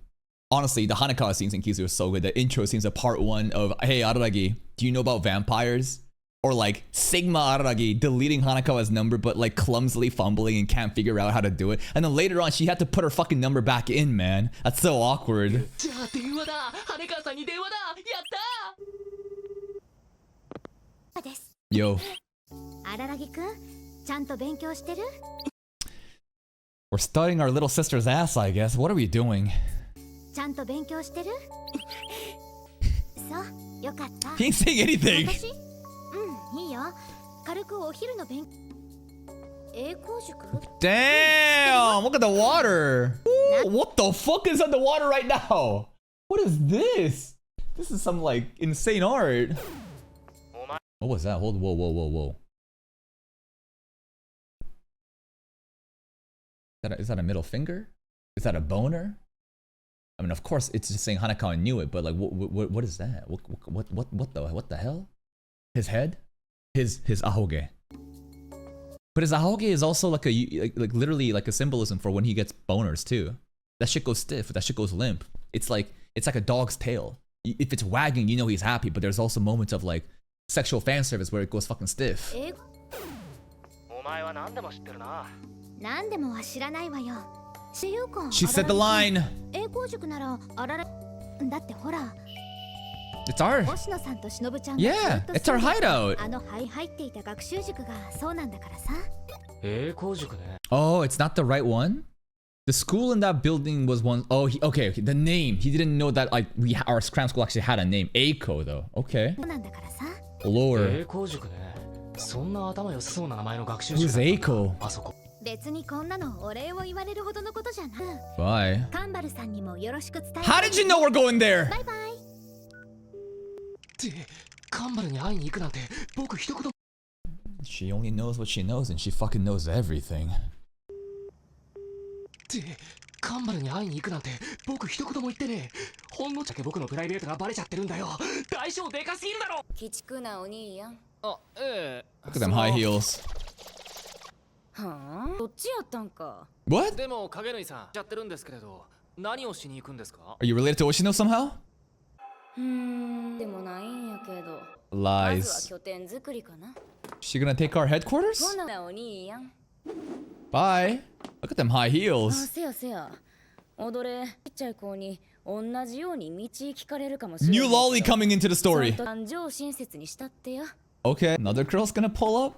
Honestly, the Hanakawa scenes in Kizu are so good. The intro scenes of part 1 of, hey, Araragi, do you know about vampires? Or like Sigma Araragi deleting Hanakawa's number but like clumsily fumbling and can't figure out how to do it. And then later on, she had to put her fucking number back in, man. That's so awkward. じゃあ電話だ羽川さんに電話だやったです Yo, 荒木くんちゃんと勉強してる we're studying our little sister's ass, I guess. What are we doing? ちゃんと勉強してるそうよかった He ain't saying anything. 私いいよ軽くお昼の勉栄光塾 Damn, look at the water. Ooh, what the fuck is underwater right now? What is this? This is some like insane art. What was that? Whoa. Is that a middle finger? Is that a boner? I mean, of course, it's just saying Hanakawa knew it, but like, what is that? What the hell? His head? His ahoge. But his ahoge is also like like literally like a symbolism for when he gets boners too. That shit goes stiff. That shit goes limp. It's like a dog's tail. If it's wagging, you know he's happy. But there's also moments of like sexual fan service where it goes fucking stiff. お前は何でも知ってるな何でもは知らないわよ She said the line. 栄光塾ならあららだってほら It's our 星野さんと忍ちゃんが yeah. ずっと It's our hideout. あの入っていた学習塾がそうなんだからさ栄光塾ね Oh, it's not the right one. The school in that building was one oh okay. The name. He didn't know that like our cram school actually had a name. Aiko though. Okay. そうなんだからさ Lore. 栄光塾ねそんな頭良さそうな名前の学習 Who's 塾 Aiko? あそこ別にこんなのお礼を言われるほどのことじゃない Bye. カンバルさんにもよろしく伝えて How did you know we're going there? バイバイってカンバルに会いに行くなんて僕一言 She only knows what she knows and she fucking knows everything. ってカンバルに会いに行くなんて僕一言も言ってねえほんのちゃけ僕のプライベートがバレちゃってるんだよ大小でかすぎるだろ鬼畜なお兄やんあええ Look at them high heels. はあどっちやったんか What? でも影縫いさんやってるんですけれど何をしに行くんですか Are you related to Oshino somehow? でもないんやけどまずは Lies. 拠点作りかな She gonna take our headquarters? ほなお兄やん Bye. Look at them high あ heels. せやせや踊れちっちゃい子に同じように道聞かれるかもしれない New lolly coming into the story. ちゃんと感情親切にしたってや Okay, another girl's gonna pull up?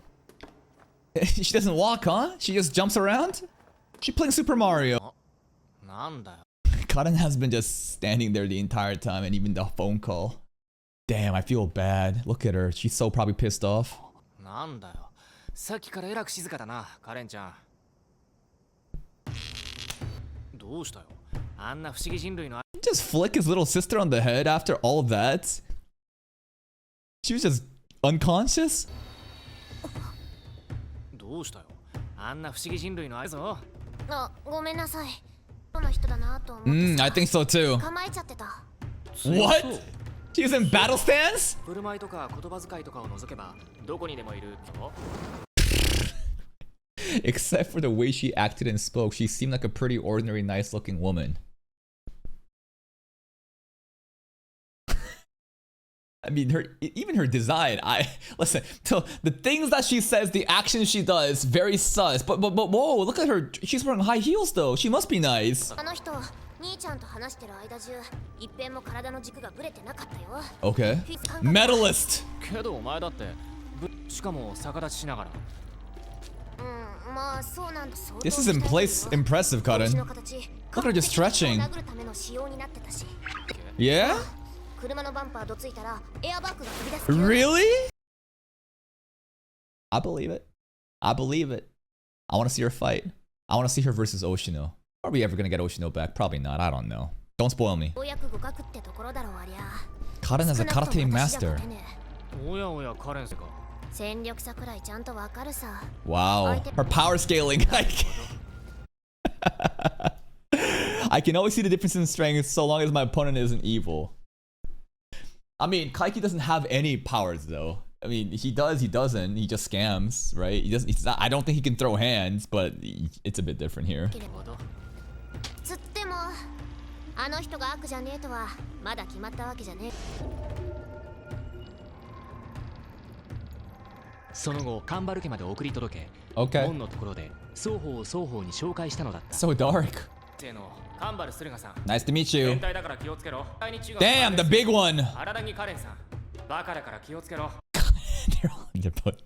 She doesn't walk, huh? She just jumps around? She playing Super Mario. なんだよ Karen has been just standing there the entire time and even the phone call. Damn, I feel bad. Look at her. She's so probably pissed off. なんだよさっきからえらく静かだなカレンちゃんどうしたよあんな不思議人類の Just flick his little sister on the head after all of that? She was just unconscious? どうしたよあんな不思議人類のあれぞあごめんなさいどの人だなと思ってさ I think so too. 構えちゃってた What? She was in battle stance? 振る舞いとか言葉遣いとかを除けばどこにでもいるぞ Except for the way she acted and spoke, she seemed like a pretty ordinary, nice looking woman. I mean, even her design. Listen. The things that she says, the actions she does, very sus. But whoa, look at her. She's wearing high heels though. She must be nice. Okay. Medalist. けどお前だってしかも逆立ちしながら This is impressive, Karen. Look at her just stretching. Yeah? Really? I believe it. I believe it. I want to see her fight. I want to see her versus Oshino. Are we ever gonna get Oshino back? Probably not. I don't know. Don't spoil me. Karen is a karate master. おやおやカレンスか Wow. Her power scaling. I can always see the difference in strength so long as my opponent isn't evil. I mean, Kaiki doesn't have any powers though. I mean, he does, he doesn't. He just scams, right? He doesn't. He's not, I don't think he can throw hands, but it's a bit different here. その後カンバル家まで送り届け Okay. 門のところで双方を双方に紹介したのだった So dark. せーのカンバルスルガさん Nice to meet you. 変態だから気をつけろ Damn, the big one. 荒木カレンさんバカだから気をつけろ They're both.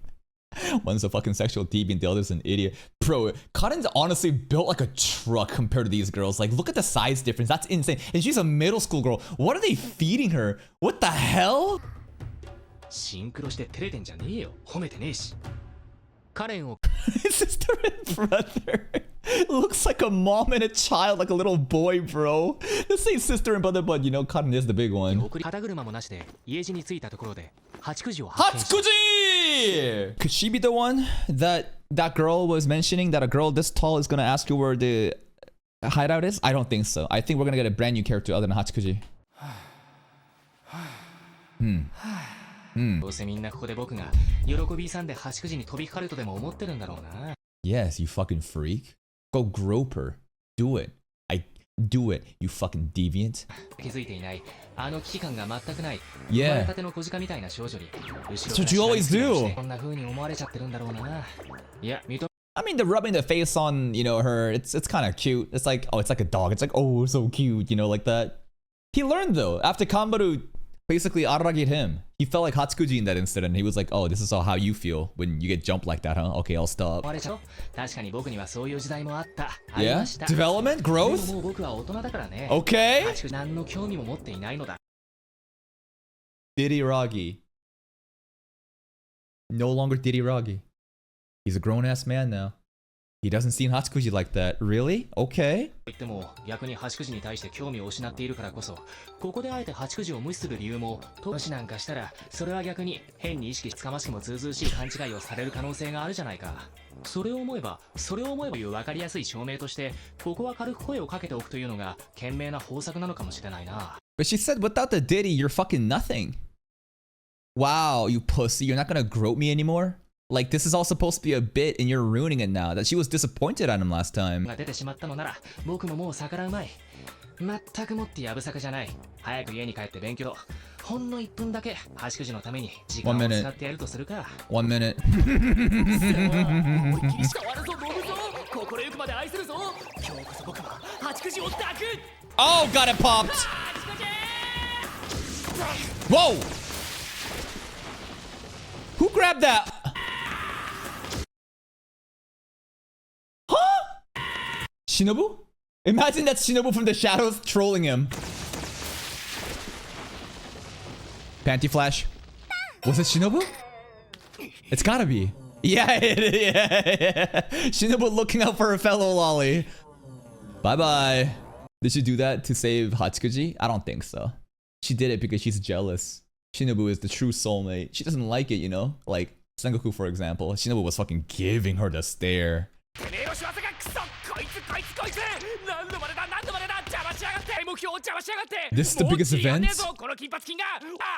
One's a fucking sexual deviant, the other's an idiot. Bro, Karen's honestly built like a truck compared to these girls. Like, look at the size difference. That's insane. And she's a middle school girl. What are they feeding her? What the hell? シンクロして照れてんじゃねえよ褒めてねえしカレンを Sister and brother. Looks like a mom and a child, like a little boy, bro. This ain't sister and brother, but you know, Karen is the big one. 送り肩車もなしで家路に着いたところで八九時を発見した Hatsukuji! Could she be the one that girl was mentioning, that a girl this tall is gonna ask you where the hideout is? I don't think so. I think we're gonna get a brand new character other than Hatsukuji. どうせみんなここで僕が喜びさんで八九時に飛びかかるとでも思ってるんだろうな Yes, you fucking freak. Go grope her. Do it. Do it, you fucking deviant. 気づいていないあの危機感が全くない Yeah. 生まれたての小鹿みたいな少女に後ろから That's what you always do. こんな風に思われちゃってるんだろうないや認 I mean, the rubbing the face on, you know, her, it's kind of cute. It's like, oh, it's like a dog. It's like, oh, so cute, you know, like that. He learned though, after Kanbaru basically Araragi'd him. He felt like Hatsukuji in that incident. He was like, oh, this is how you feel when you get jumped like that, huh? Okay, I'll stop. われちゃう確かに僕にはそういう時代もあったあり Yeah? ました Development? でも Growth? もう僕は大人だからね Okay. 八九時何の興味も持っていないのだ Diriragi. No longer Diriragi. He's a grown-ass man now. He doesn't see Hatsukuji like that. Really? Okay. 言っても逆に八九時に対して興味を失っているからこそここであえて八九時を無視する理由も投資なんかしたらそれは逆に変に意識つかましくもずうずうしい勘違いをされる可能性があるじゃないかそれを思えばという分かりやすい証明としてここは軽く声をかけておくというのが賢明な方策なのかもしれないな But she said, without the ditty, you're fucking nothing. Wow, you pussy. You're not gonna grope me anymore? Like, this is all supposed to be a bit and you're ruining it now. That she was disappointed at him last time. が出てしまったのなら僕ももう逆らうまい全くもってやぶさかじゃない早く家に帰って勉強ほんの1分だけ八九時のために時間を使ってやるとするか 1 minute. 思いっきりしたわるぞ飲むぞ心ゆくまで愛するぞ今日こそ僕は八九時を抱く Oh, got it popped. Whoa. Who grabbed that? Huh? Shinobu? Imagine that's Shinobu from the shadows trolling him. Panty flash. Was it Shinobu? It's gotta be. Yeah, yeah. Shinobu looking out for her fellow lolly. Bye-bye. Did she do that to save Hatsukuji? I don't think so. She did it because she's jealous. Shinobu is the true soulmate. She doesn't like it, you know? Like, Sengoku, for example. Shinobu was fucking giving her the stare. This is the biggest event?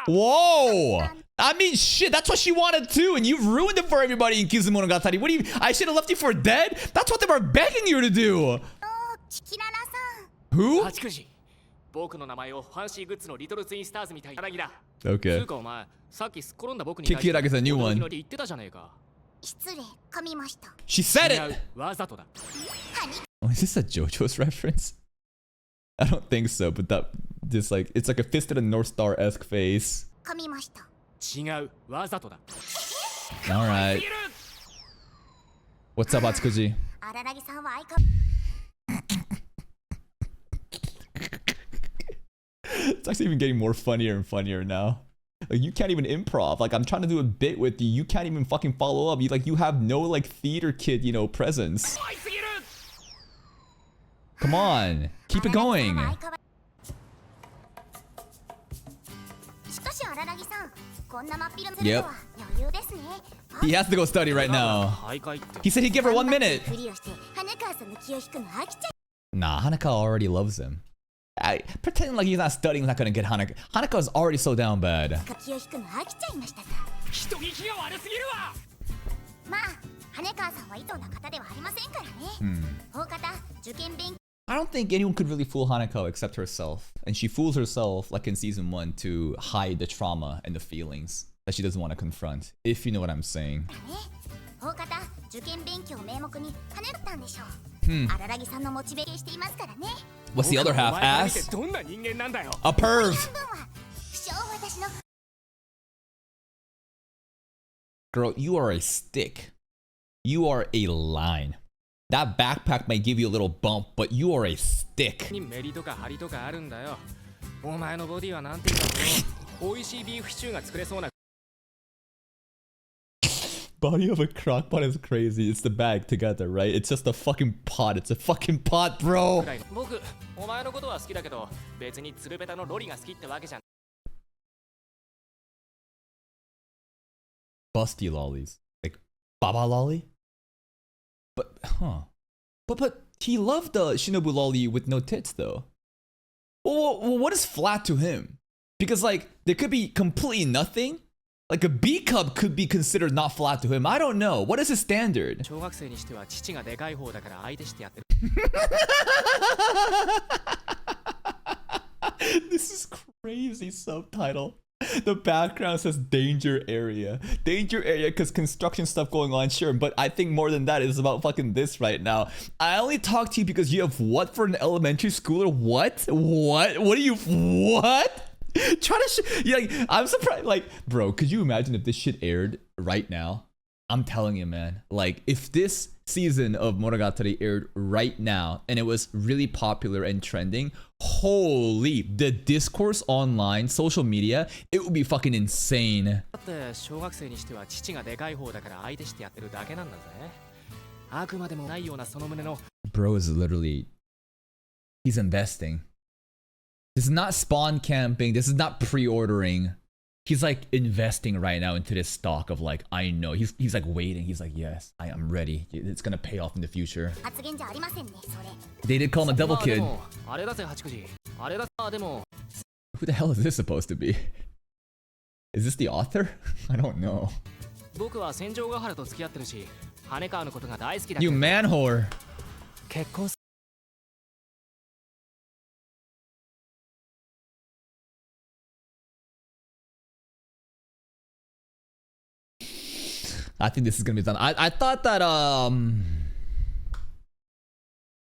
Whoa! I mean, shit, that's what she wanted too, and you've ruined it for everybody in Nisemogatari. What do you... I should have left you for dead? That's what they were begging you to do! Who? 八九時僕の名前をファンシーグッズのリトルツインスターズみたいな Okay. つうかお前さっきすっ転んだ僕に Kikiragi is a new 驚 one. きの理言ってたじゃねえか。失礼噛みました She said 違う it! わざとだ。 Oh, is this a JoJo's reference? I don't think so, but this like it's like a Fist of the North Star-esque face. 噛みました違うわざとだ。 Alright. What's up, Atsukuji? 荒木さんは相変 It's actually even getting more funnier and funnier now. Like you can't even improv. Like I'm trying to do a bit with you. You can't even fucking follow up. You have no like theater kid, presence. Come on. Keep it going. しかし荒木さんこんな真っ昼するとは余裕ですね He has to go study right now. 徘徊って He said he'd give her 1 minute. ふりをして花川さんの気を引くの飽きちゃ Nah, Hanaka already loves him. Pretending like he's not studying is not gonna get Hanaka. Hanaka is already so down bad. う気を引くの飽きちゃいましたさ人聞きが悪すぎるわ。まあ羽川さんはいとな方ではありませんからね、大方受験勉 I don't think anyone could really fool Hanako except herself. And she fools herself, like in season 1, to hide the trauma and the feelings that she doesn't want to confront. If you know what I'm saying. 大方受験勉強名目に羽だったんでしょう、荒木さんのモチベーションしていますからね What's the other half? お前から見て Ass? どんな人間なんだよ。 A perv! 半分は不詳私の Girl, you are a stick. You are a line. That backpack might give you a little bump, but you are a stick. にメリとかハリとかあるんだよ。お前のボディはなんていうか美味しいビーフシチューが作れそうな Body of a crock pot is crazy. It's the bag together, right? It's just a fucking pot. It's a fucking pot, bro. くらいの。僕お前のことは好きだけど別にツルベタのロリが好きってわけじゃん。 Busty lollies. Like Baba lolly? But he loved the Shinobu lolly with no tits though. Well, what is flat to him? Because like there could be completely nothing. Like a B cup could be considered not flat to him. I don't know. What is his standard? 小学生にしては父がでかい方だから相手してやってる。 This is crazy subtitle. The background says danger area. Danger area because construction stuff going on, sure. But I think more than that is about fucking this right now. I only talk to you because you have what for an elementary schooler? What? What do you... What? Try to... Yeah, like, I'm surprised. Like, bro, could you imagine if this shit aired right now? I'm telling you, man. Like, if this season of Monogatari aired right now and it was really popular and trending, holy, the discourse online, social media, it would be fucking insane. だって小学生にしては父がでかい方だから相手してやってるだけなんだぜ。あくまでもないようなその胸の Bro is literally... He's investing. This is not spawn camping. This is not pre-ordering. He's like investing right now into this stock of like, I know. He's like waiting. He's like, yes, I am ready. It's gonna pay off in the future. 発言じゃありませんねそれ They did call him a devil まあで kid. もあれだぜ八九時。あれだでも Who the hell is this supposed to be? Is this the author? I don't know. 僕は戦場ヶ原と付き合ってるし、羽川のことが大好きだ You man whore. 結婚 I think this is gonna be done. I thought that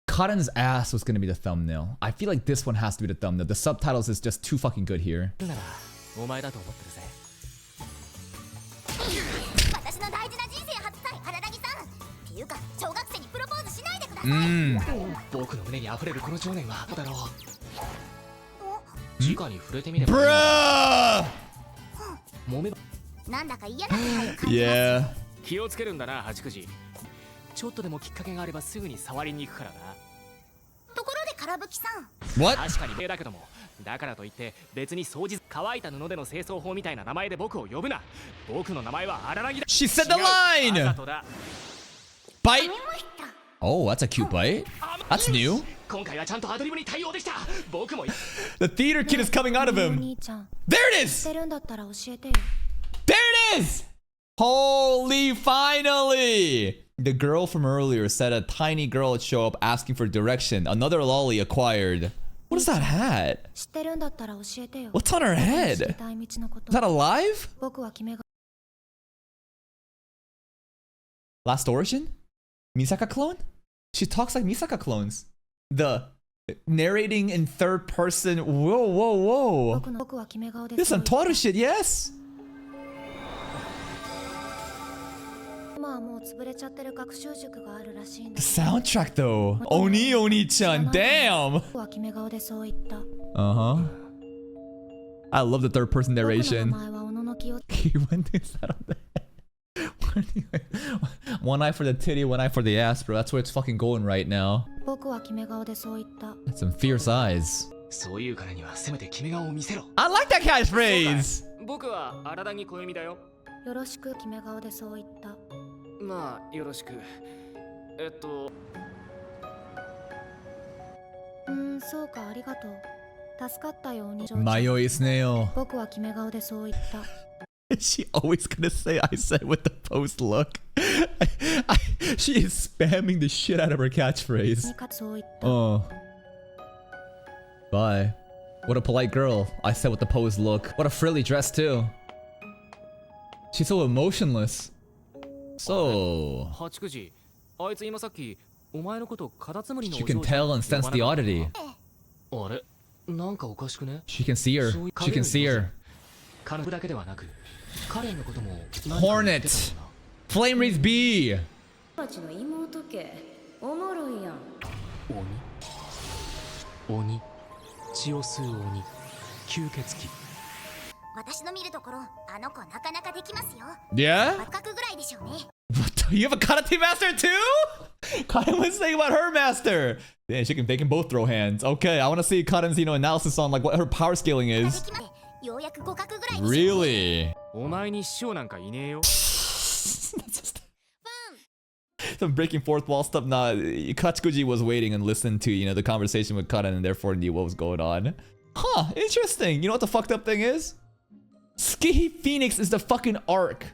Karen's ass was gonna be the thumbnail. I feel like this one has to be the thumbnail. The subtitles is just too fucking good here. ならお前だと思ってるぜ。私の大事な人生初対荒木さんっていうか小学生にプロポーズしないでください、僕の胸に溢れるこの情念はどうだろう。直に触れてみれば。 Bruh! 揉めばなんだか嫌な気配を感じます Yeah. 気をつけるんだな八九時。ちょっとでもきっかけがあればすぐに触りに行くからな。ところでからぶきさん What? 確かに例だけども、だからといって別に掃除乾いた布での清掃法みたいな名前で僕を呼ぶな。僕の名前は荒木だ。 She said the 違う line! わざとだ。 Bite? Oh, that's a cute bite. That's new. 今回はちゃんとアドリブに対応できた。僕も The theater kid is coming out of お him. 兄ちゃん There it is! してるんだったら教えてよ There it is! Holy finally! The girl from earlier said a tiny girl would show up asking for direction. Another lolly acquired. What What is that hat? 知ってるんだったら教えてよ。 What's on her head? 知りたい道のこ Is と。 that alive? 僕は君が Last Origin? Misaka clone? She talks like Misaka clones. The narrating in third person. Whoa, whoa, whoa. 僕は決め顔で This is そう some 言った Toru shit, yes? 今はもう潰れちゃってる学習塾があるらしいん The だ。 soundtrack though. Oni Oni-chan, damn! 僕は決め顔でそう言った。 Uh-huh. I love the third person 僕の名 narration. 前は小野の清。 When is that on the head? One eye for the titty, one eye for the ass, bro. That's where it's fucking going right now. 僕は決め顔でそう言った。 That's some fierce eyes. そういうからにはせめて決め顔を見せろ。 I like that catchphrase! 僕は荒田に小弓だよ。よろしく決め顔でそう言った。まあよろしく。そうか、ありがとう。助かったよ、お兄ちゃん。 Mayo isneo. 僕は決め顔でそう言った。 Is she always gonna say I said with the post look? She is spamming the shit out of her catchphrase. そう言った。 Oh. Bye. What a polite girl. I said with the pose look. What a frilly dress too. She's so emotionless. So 八九時、あいつ今さっきお前のことカタツムリの she can tell and sense the oddity. あれ、なんかおかしくね？ She can see her. She can see her. 彼女だけではなく、彼のことも Hornet. Flame Wreath B. たちの妹家おもろいやん。鬼、血を吸う鬼、吸血鬼。私の見るところあの子なかなかできますよ。 Yeah? 若くぐらいでしょうね。 What? You have a karate master too? Karen was saying about her master. Damn, they can both throw hands. Okay, I want to see Karen's analysis on like what her power scaling で is. きまようやく互角ぐらいでしょうね。 Really? お前に師匠なんかいねえよ。 Some breaking fourth wall stuff. Nah, Kachikuji was waiting and listened to, the conversation with Karen and therefore knew what was going on. Huh, interesting. You know what the fucked up thing is? Skihi Phoenix is the fucking arc.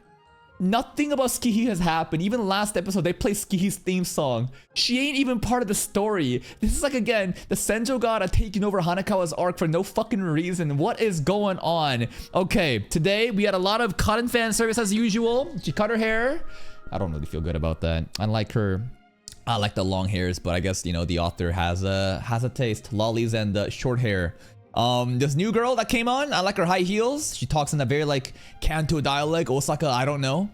Nothing about Skihi has happened. Even last episode, they played Skihi's theme song. She ain't even part of the story. This is like, again, the Senjo God are taking over Hanakawa's arc for no fucking reason. What is going on? Okay, today we had a lot of Cotton fan service as usual. She cut her hair. I don't really feel good about that. I like the long hairs, but I guess, the author has a taste. Lollies and short hair. This new girl that came on, I like her high heels. She talks in a very like Kanto dialect, Osaka, I don't know.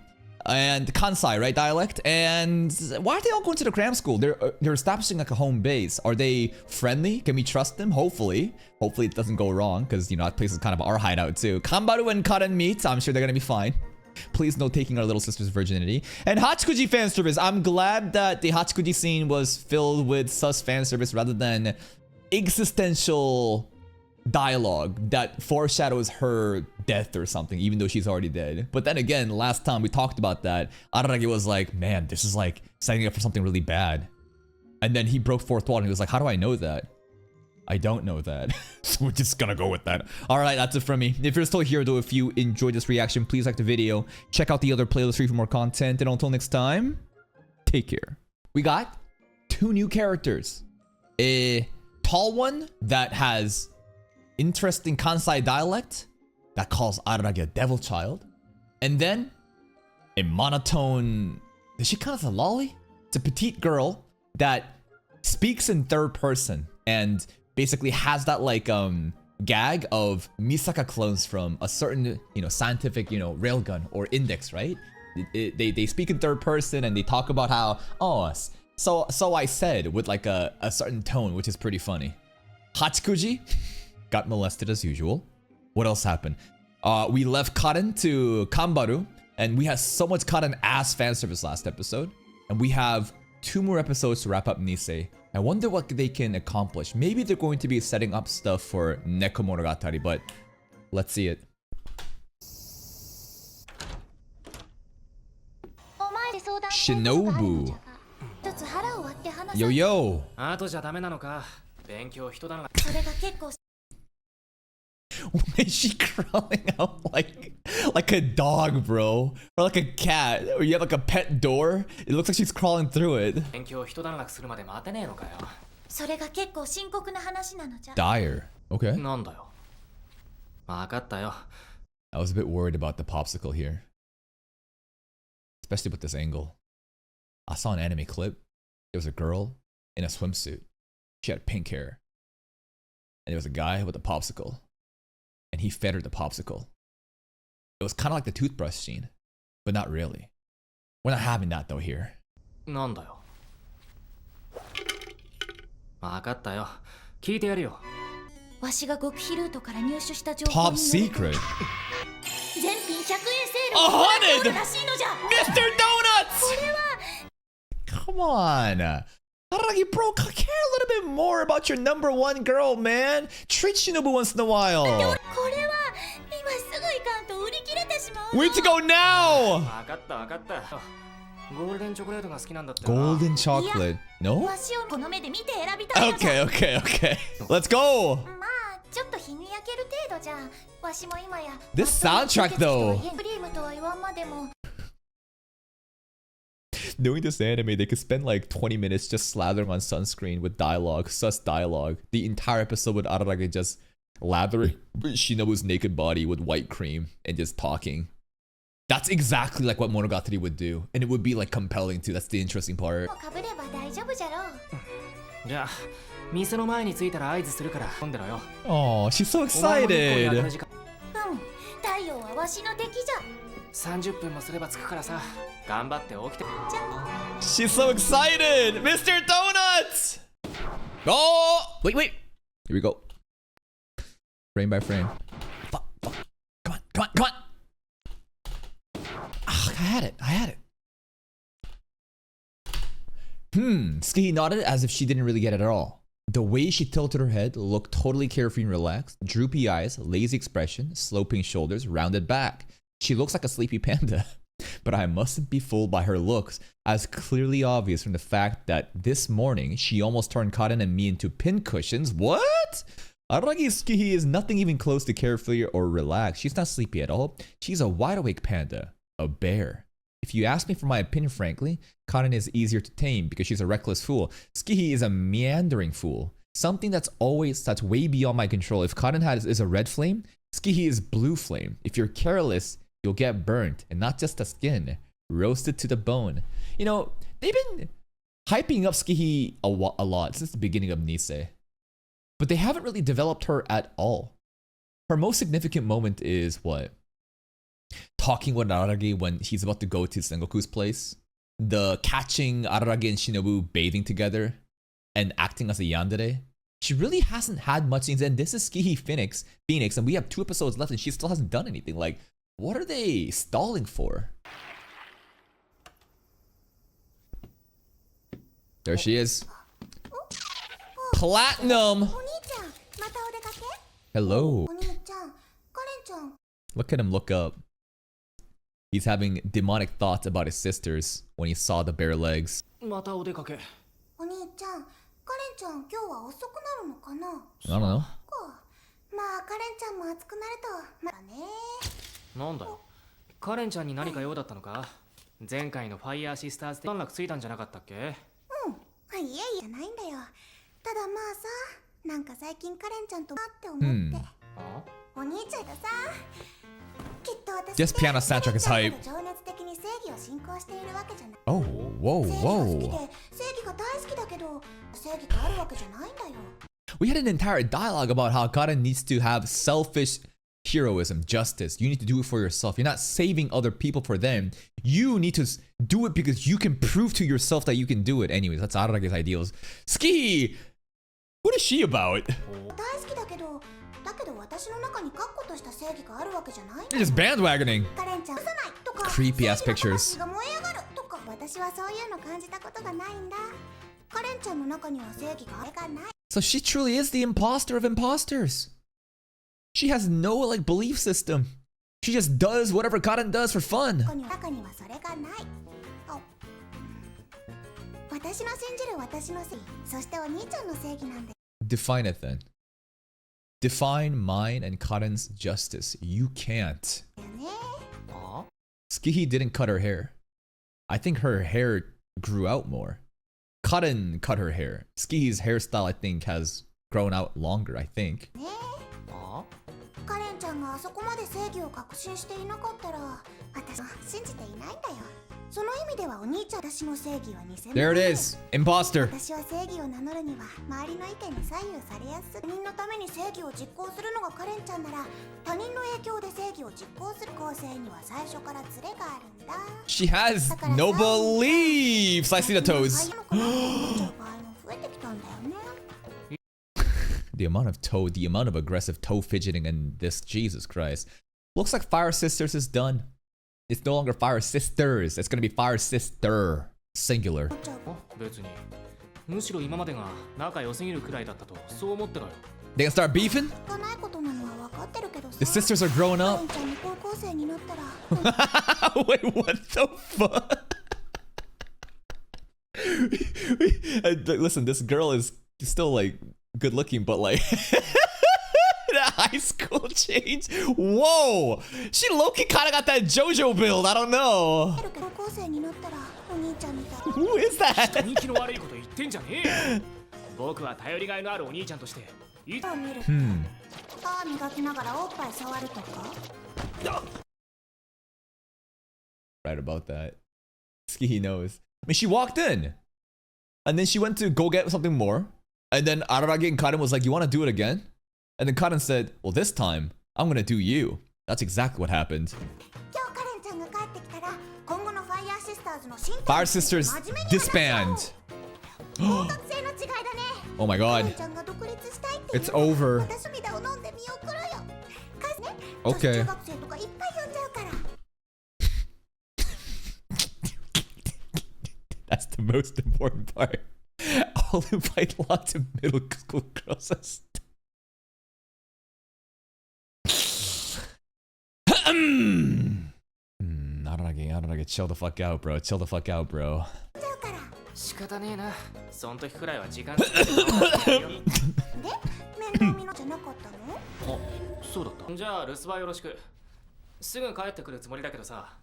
And Kansai, right, dialect. And why are they all going to the cram school? They're establishing like a home base. Are they friendly? Can we trust them? Hopefully it doesn't go wrong because that place is kind of our hideout too. Kambaru and Karen meet. I'm sure they're gonna be fine. Please no taking our little sister's virginity. And Hachikuji fan service. I'm glad that the Hachikuji scene was filled with sus fan service rather than existential dialogue that foreshadows her death or something, even though she's already dead. But then again, last time we talked about that, Araragi was like, man, this is like setting up for something really bad. And then he broke fourth wall and he was like, how do I know that? I don't know that. So we're just gonna go with that. Alright, that's it from me. If you're still here though, if you enjoyed this reaction, please like the video. Check out the other playlist for more content. And until next time, take care. We got 2 new characters. A tall one that has interesting Kansai dialect that calls Araragi a devil child. And then a monotone... Does she count as a lolly? It's a petite girl that speaks in third person and basically has that like gag of Misaka clones from a certain scientific railgun or index, right? They speak in third person and they talk about how so I said with like a certain tone, which is pretty funny. Hachikuji got molested as usual. What else happened? We left Karen to Kambaru and we had so much Karen ass fan service last episode, and we have 2 more episodes to wrap up Nisei. I wonder what they can accomplish. Maybe they're going to be setting up stuff for Nisemogatari, but let's see it. Shinobu. Yo yo. あとじゃダメなのか。勉強一段落。それが結構 Why is she crawling out like a dog, bro? Or like a cat? Or you have like a pet door? It looks like she's crawling through it. 勉強一段落するまで待てねえのかよ。それが結構深刻な話なのじゃ。 Dire. Okay. なんだよ。わかったよ。 I was a bit worried about the popsicle here. Especially with this angle. I saw an anime clip. There was a girl in a swimsuit. She had pink hair. And there was a guy with a popsicle. And he fed her the popsicle. It was kind of like the toothbrush scene. But not really. We're not having that though here. なんだよ。わかったよ。聞いてやるよ。わしが極秘ルートから入手した情報 Top によると secret. 全品100円セールを行っておるらしいのじゃ。 Mr. Donuts! Come on. Araragi, bro, care a little bit more about your number one girl, man. Treat Shinobu once in a while. これは今すぐ行かんと売り切れてしまう。 We need to go now. わかったわかった。ゴールデンチョコレートが好きなんだってな。 Golden chocolate. No? わしをこの目で見て選びたいのじゃ。 Okay, okay, okay. Let's go. まあちょっと日に焼ける程度じゃ。わしも今や This soundtrack though. クリームとは言わんまでも。 Knowing this anime, they could spend like 20 minutes just slathering on sunscreen with dialogue, sus dialogue. The entire episode with Araragi just lathering Shinobu's naked body with white cream and just talking. That's exactly like what Monogatari would do. And it would be like compelling too. That's the interesting part. もうかぶれば大丈夫じゃろう。じゃあ、店の前に着いたら合図するから飲んでろよ。 Oh, she's so お前も日光に当たる excited. 時間太陽はわしの敵じゃ。 30分もすれば着くからさ。頑張って起きて。 She's so excited. Mr. Donuts. Oh, wait. Here we go. Frame by frame. Fuck. Come on. Ah, I had it. Ski nodded as if she didn't really get it at all. The way she tilted her head looked totally carefree and relaxed. Droopy eyes, lazy expression, sloping shoulders, rounded back. She looks like a sleepy panda. But I mustn't be fooled by her looks, as clearly obvious from the fact that this morning she almost turned Kaden and me into pincushions. What? Araragi Tsukihi is nothing even close to carefree or relaxed. She's not sleepy at all. She's a wide-awake panda. A bear. If you ask me for my opinion, frankly, Kaden is easier to tame because she's a reckless fool. Tsukihi is a meandering fool. Something that's way beyond my control. If Kaden is a red flame, Tsukihi is blue flame. If you're careless, you'll get burnt, and not just the skin, roasted to the bone. You know, they've been hyping up Tsukihi a lot since the beginning of Nisei. But they haven't really developed her at all. Her most significant moment is what? Talking with Araragi when he's about to go to Sengoku's place. The catching Araragi and Shinobu bathing together and acting as a yandere. She really hasn't had much scenes, and this is Tsukihi Phoenix, and we have 2 episodes left and she still hasn't done anything. Like, what are they stalling for? There she is. Platinum! お兄ちゃん、またお出かけ？ Hello. お兄ちゃん、カレンちゃん。 Look at him look up. He's having demonic thoughts about his sisters when he saw the bare legs. またお出かけ。お兄ちゃん、カレンちゃん今日は遅くなるのかな？ I don't know. まあカレンちゃんも暑くなるとまあね。なんだよ。カレンちゃんに何か用だったのか？前回のファイヤーシスターズで短絡ついたんじゃなかったっけ？いえじゃないんだよ。ただまあさ、なんか最近カレンちゃんとなって思って。お兄ちゃんがさ、きっと私 This piano soundtrack is hype. 情熱的に正義を信仰しているわけじゃない。 Oh, whoa, 正義が好きで whoa. 正義が大好きだけど正義があるわけじゃないんだよ。 We had an entire dialogue about how Karen needs to have selfish heroism, justice. You need to do it for yourself. You're not saving other people for them. You need to do it because you can prove to yourself that you can do it. Anyways, that's Araragi's ideals. Ski! What is she about? 大好きだけど私の中に確固とした正義があるわけじゃない。 You're just bandwagoning. カレンちゃん、さないとか Creepy ass 正義の pictures. 魂が燃え上がるとか私はそういうの感じたことがないんだ。カレンちゃんの中には正義がない。 So she truly is the imposter of imposters. She has no like belief system. She just does whatever Karen does for fun. 中にはそれがない。私の信じる私の正義、そしてお兄ちゃんの正義なんで。 Define it then. Define mine and Karen's justice. You can't. ね。Skihi didn't cut her hair. I think her hair grew out more. Karin cut her hair. Ski's hairstyle, I think, has grown out longer, I think. カレンちゃんがあそこまで正義を確信していなかったら私は信じていないんだよ。その意味ではお兄ちゃん、私の正義は偽物。 There it is. Imposter. 私は正義を名乗るには周りの意見に左右されやすい。他人のために正義を実行するのがカレンちゃんなら、他人の影響で正義を実行する構成には最初からズレがあるんだ。 She has no beliefs. I see the toes. 場合も増えてきたんだよね。The amount of toe, the amount of aggressive toe fidgeting in this, Jesus Christ. Looks like Fire Sisters is done. It's no longer Fire Sisters. It's gonna be Fire Sister. Singular. 別にむしろ今までが仲良すぎるくらいだったとそう思ってろよ。 They gonna start beefing? 聞かないことなのは分かってるけどさ。 The sisters are growing カ up. レンちゃんに高校生になったら Wait, what the fuck? Listen, this girl is still like good looking, but like the high school change. Whoa, she low-key kind of got that JoJo build. I don't know. 高校生になったらお兄ちゃんみたい。 Who is that? 人気の悪いこと言ってんじゃねえよ。僕は頼りがいのあるお兄ちゃんとしていい。歯を見る。歯磨きながらおっぱい触るとか。 Right about that. Ski knows. I mean, she walked in, and then she went to go get something more, and then Araragi and Karin was like, "You want to do it again?" And then Karin said, "Well, this time I'm gonna do you." That's exactly what happened. 今日カレンちゃんが帰ってきたら今後のファイヤーシスターズの新 Fire Sisters disband. 合格性の違いだね。 Oh my カ god. レンちゃんが独立したいっていう It's over. 私涙を飲んで見送ろうよ。かね、 Okay. 女子中学生とかいっぱい呼んじゃうから。 That's the most important part. I'll invite lots of middle school girls. Araragi, chill the fuck out, bro. Chill the fuck out, bro. ちゃうから。仕方ねえな。そん時くらいは時間。で、面倒見のじゃなかったの？あ、そうだった。じゃあ留守はよろしく。すぐ帰ってくるつもりだけどさ。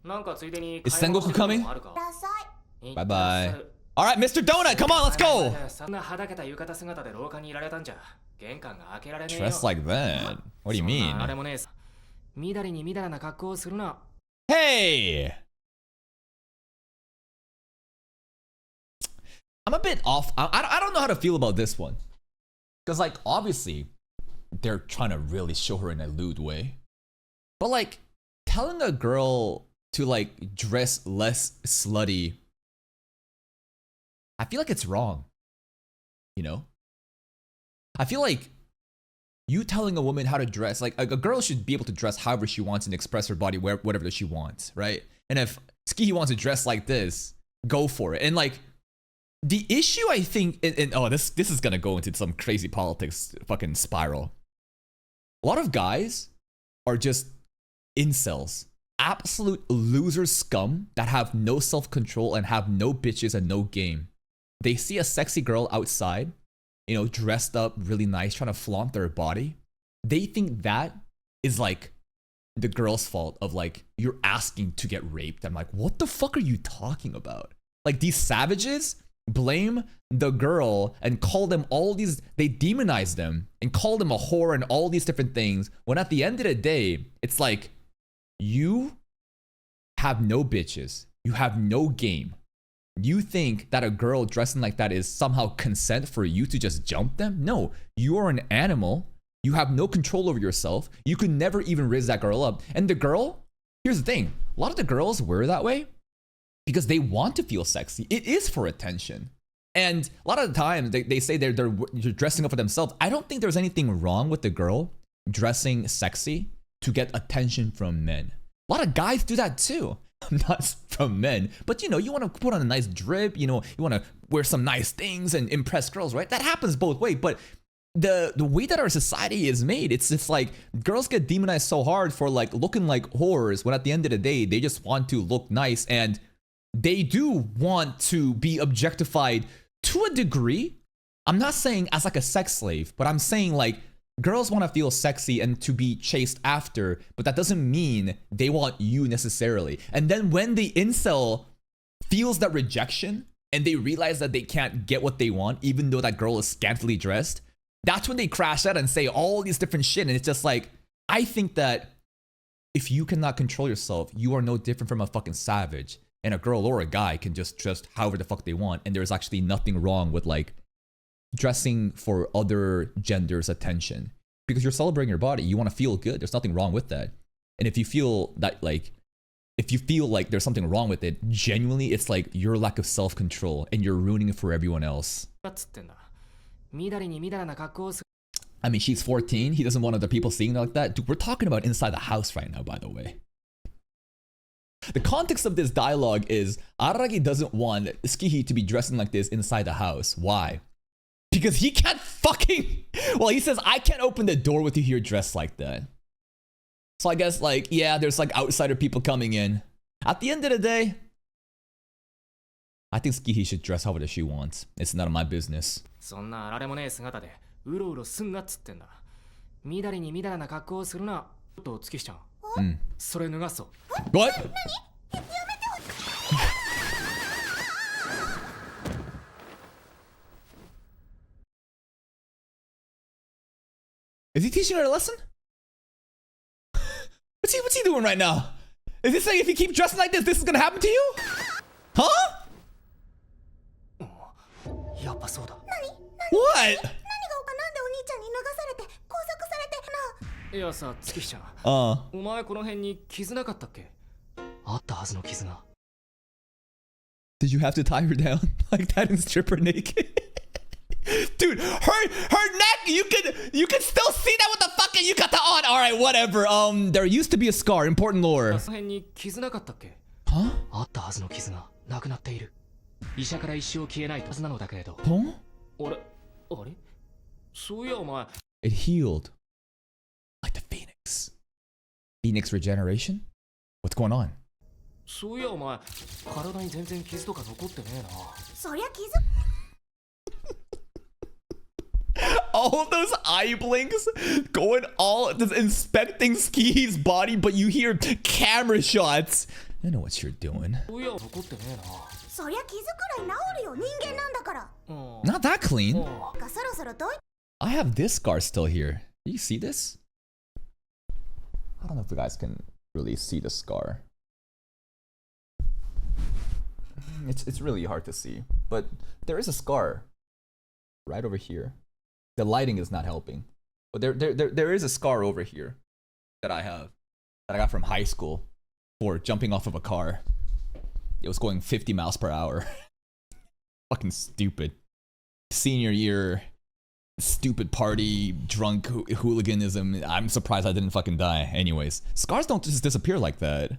なんかついでに。Is Sengoku coming? ください。 Bye bye. All right, Mr. Donut, come on, let's go. そんなはだけた浴衣姿で廊下にいられたんじゃ。玄関が開けられねえよ。 Dressed like that? What do you そん mean? なあれもねえさ。みだりにみだらな格好をするな。 Hey! I'm a bit off. I don't know how to feel about this one. Because, like, obviously, they're trying to really show her in a lewd way. But, like, telling a girl to, like, dress less slutty, I feel like it's wrong. You know? I feel like you telling a woman how to dress, like a girl should be able to dress however she wants and express her body whatever that she wants, right? And if Ski wants to dress like this, go for it. And like the issue, I think, and oh, this is gonna go into some crazy politics fucking spiral. A lot of guys are just incels, absolute loser scum that have no self-control and have no bitches and no game. They see a sexy girl outside, you know, dressed up really nice, trying to flaunt their body. They think that is like the girl's fault of like, you're asking to get raped. I'm like, what the fuck are you talking about? Like these savages blame the girl and call them all these, they demonize them and call them a whore and all these different things. When at the end of the day, it's like, you have no bitches. You have no game. You think that a girl dressing like that is somehow consent for you to just jump them? No, you are an animal. You have no control over yourself. You could never even raise that girl up. And the girl, here's the thing. A lot of the girls were that way because they want to feel sexy. It is for attention. And a lot of the time they say they're dressing up for themselves. I don't think there's anything wrong with the girl dressing sexy to get attention from men. A lot of guys do that too. Not from men, but you know, you want to put on a nice drip, you know, you want to wear some nice things and impress girls, right? That happens both ways. But the way that our society is made, it's just like girls get demonized so hard for like looking like whores when at the end of the day, they just want to look nice and they do want to be objectified to a degree. I'm not saying as like a sex slave, but I'm saying like girls want to feel sexy and to be chased after, but that doesn't mean they want you necessarily. And then when the incel feels that rejection and they realize that they can't get what they want, even though that girl is scantily dressed, that's when they crash out and say all these different shit. And it's just like, I think that if you cannot control yourself, you are no different from a fucking savage. And a girl or a guy can just dress however the fuck they want. And there's actually nothing wrong with like dressing for other genders' attention. Because you're celebrating your body. You want to feel good. There's nothing wrong with that. And if you feel that like, if you feel like there's something wrong with it, genuinely, it's like your lack of self-control and you're ruining it for everyone else. I mean, she's 14. He doesn't want other people seeing her like that. Dude, we're talking about inside the house right now, by the way. The context of this dialogue is Araragi doesn't want Tsukihi to be dressing like this inside the house. Why? Because he can't fucking... Well, he says, I can't open the door with you here dressed like that. So I guess, like, yeah, there's like outsider people coming in. At the end of the day, I think Tsukihi should dress however she wants. It's none of my business. What? Is he teaching her a lesson? What's he doing right now? Is he saying if you keep dressing like this is gonna happen to you? Huh? What? Did you have to tie her down like that and strip her naked? Dude, her neck, you can still see that with the fucking yukata on. All right, whatever. There used to be a scar. Important lore. Huh? Huh? It healed. Like the phoenix. Phoenix regeneration? What's going on? All those eye blinks going all just inspecting Ski's body, but you hear camera shots. I know what you're doing. Not that clean. I have this scar still here. Do you see this? I don't know if you guys can really see the scar. It's really hard to see, but there is a scar right over here. The lighting is not helping, but there is a scar over here that I have that I got from high school for jumping off of a car. It was going 50 miles per hour. Fucking stupid. Senior year, stupid party, drunk hooliganism. I'm surprised I didn't fucking die. Anyways, scars don't just disappear like that.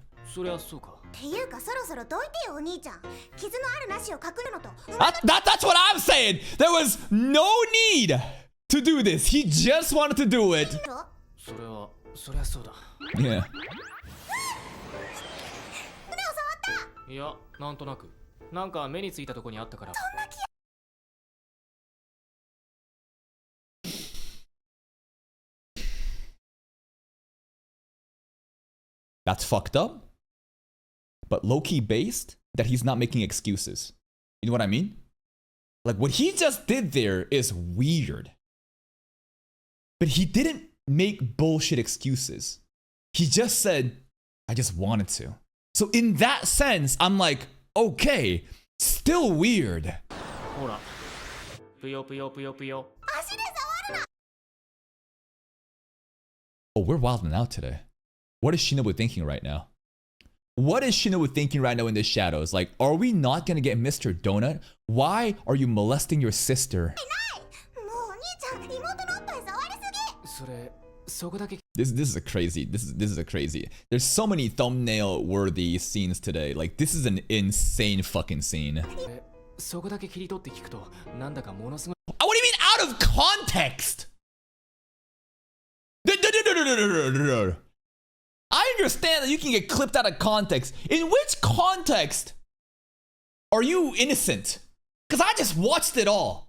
That's what I'm saying. There was no need to do this. He just wanted to do it. Yeah. That's fucked up. But low-key based that he's not making excuses. You know what I mean? Like what he just did there is weird. But he didn't make bullshit excuses. He just said, I just wanted to. So in that sense, I'm like, okay, still weird. Oh, we're wilding out today. What is Shinobu thinking right now? What is Shinobu thinking right now in the shadows? Like, are we not gonna get Mr. Donut? Why are you molesting your sister? This is a crazy. This is a crazy. There's so many thumbnail worthy scenes today. Like this is an insane fucking scene. What do you mean out of context? I understand that you can get clipped out of context. In which context are you innocent? Because I just watched it all.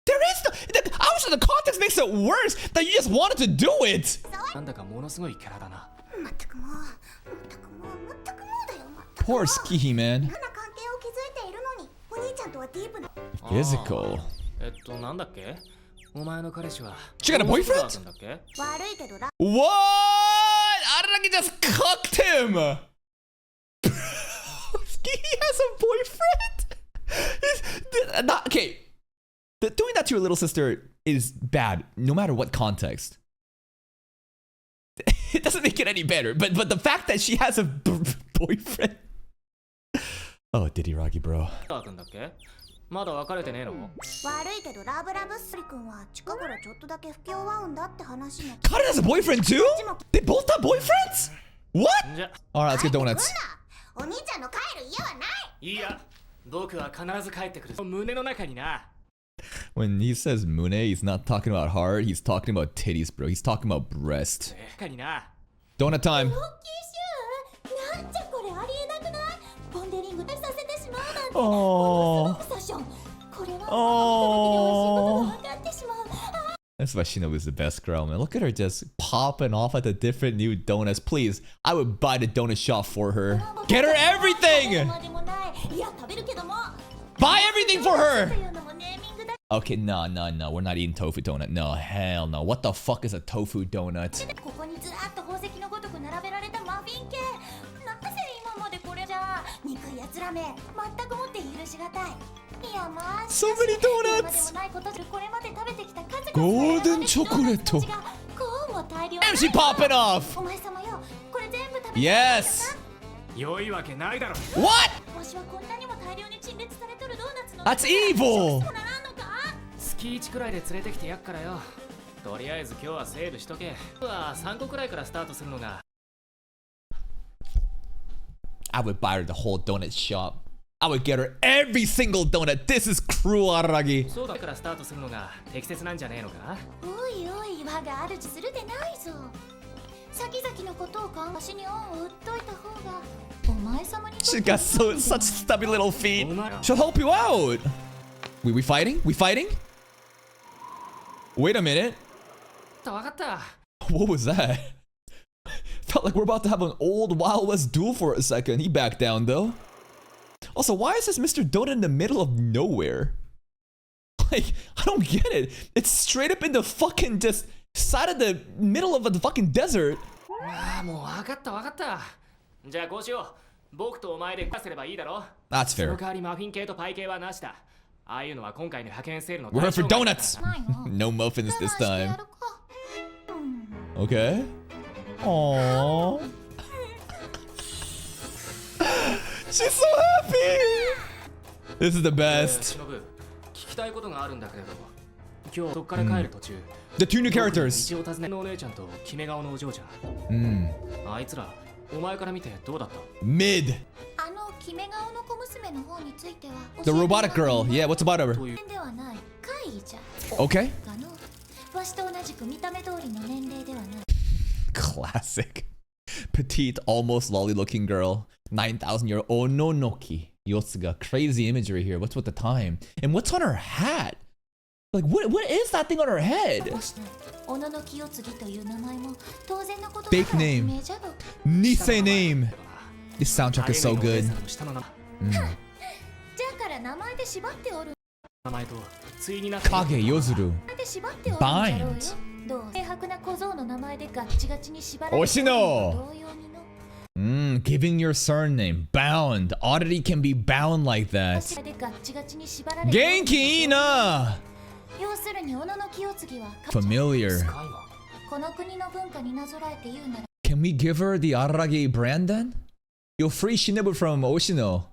There is obviously the context makes it worse that you just wanted to do it. Poor Tsukihi, man. んとはディープな Physical. なんだっけお前の彼氏は She got a boyfriend? だっけ悪いけど What? Araragi just cooked him. He has a boyfriend. Okay. Doing that to your little sister is bad, no matter what context. It doesn't make it any better. But the fact that she has a boyfriend. Oh, Diddy bro. 君だっけまだ別れてねえの悪いけどラブスリ君は近頃ちょっとだけ不協和音だって話も Karen has a boyfriend too? They both have boyfriends? What? じゃ Alright, let's get donuts. お兄ちゃんの帰る家はないいや僕は必ず帰ってくる胸の中にな When he says Mune, he's not talking about heart, he's talking about titties, bro. He's talking about breast. 中にな Donut time. ロッキーシューなんじゃこれありえなくないポンデリングでさせてしまうなんて Oh. セッションこれは Oh. 分かってしまう That's why Shinobu's the best girl, man. Look at her just popping off at the different new donuts. Please, I would buy the donut shop for her. Get her everything! までもないいや食べるけども Buy everything for と her! いうのもネーミングだ Okay, no. We're not eating tofu donut. No, hell no. What the fuck is a tofu donut? ここにずらっと宝石のごとく並べられたマフィン系なぜ今までこれじゃ憎いやつらめ全くもって許しがたいいやまあ So many donuts! 今でもないことでこれまで食べてきた数々ゴールデンチョコレートこうも大量 Damn, she popping off! お前様よこれ全部食べて Yes! 良いわけないだろ What? わしはこんなにも大量に陳列されとるドーナツの That's evil! そうならんのか月1くらいで連れてきてやっからよとりあえず今日はセーブしとけは3個くらいからスタートするのが I would buy her the whole donut shop. I would get her every single donut. This is cruel, Araragi. そうだからスタートするのが適切なんじゃねえのかおいおい我が主するでないぞ先々のことを考えわしに恩を売っといた方がお前様にとって She got such stubby little feet. She'll help you out. We fighting? We fighting? Wait a minute. 分かった What was that? Felt like we're about to have an old Wild West duel for a second. He backed down though. Also, why is this Mr. Donut in the middle of nowhere? Like, I don't get it. It's straight up in the fucking just side of the middle of the fucking desert. ああもう分かったじゃあこうしよう僕とお前で暮らせればいいだろ That's その fair. 代わりマフィン系とパイ系はなしだああいうのは今回の派遣セールの We're here for 対象外 donuts. ないの No muffins this 我慢してや time. るかうん Okay. Aww. She's so happy. This is the best. 忍聞きたいことがあるんだけれど今日そっから帰る途中 The two new characters. 道を尋ねのお姉ちゃんと決め顔のお嬢ちゃん Mm. あいつらお前から見てどうだった Mid. あの決め顔の小娘の方については The robotic girl. Yeah, what's about her? というではない怪異じゃ Okay. がのわしと同じく見た目通りの年齢ではない Classic. Petite, almost lolly looking girl. 9,000 year old Ononoki. Yotsuga. Crazy imagery here. What's with the time? And what's on her hat? Like, what is that thing on her head? もしない小野の清継という名前も当然のこと Fake だから name. 名じゃろ Nisei name. This soundtrack is so あ good. れのお姉さんの下の名 Mm. じゃから名前で縛っておる前と対になって Kage Yozuru. 名前で縛っておるんじゃろうよ Bind. どう明白な小僧の名前でガッチガチに縛られて Oshino. 同様にの Giving your surname. Bound. Oddity can be bound like that. 私でガッチガチに縛られて Genki ina. 要するに小野の清継は Familiar. 会話この国の文化になぞらえて言うなら Can we give her the Ararage brand then? You'll free Shinobu from Oshino.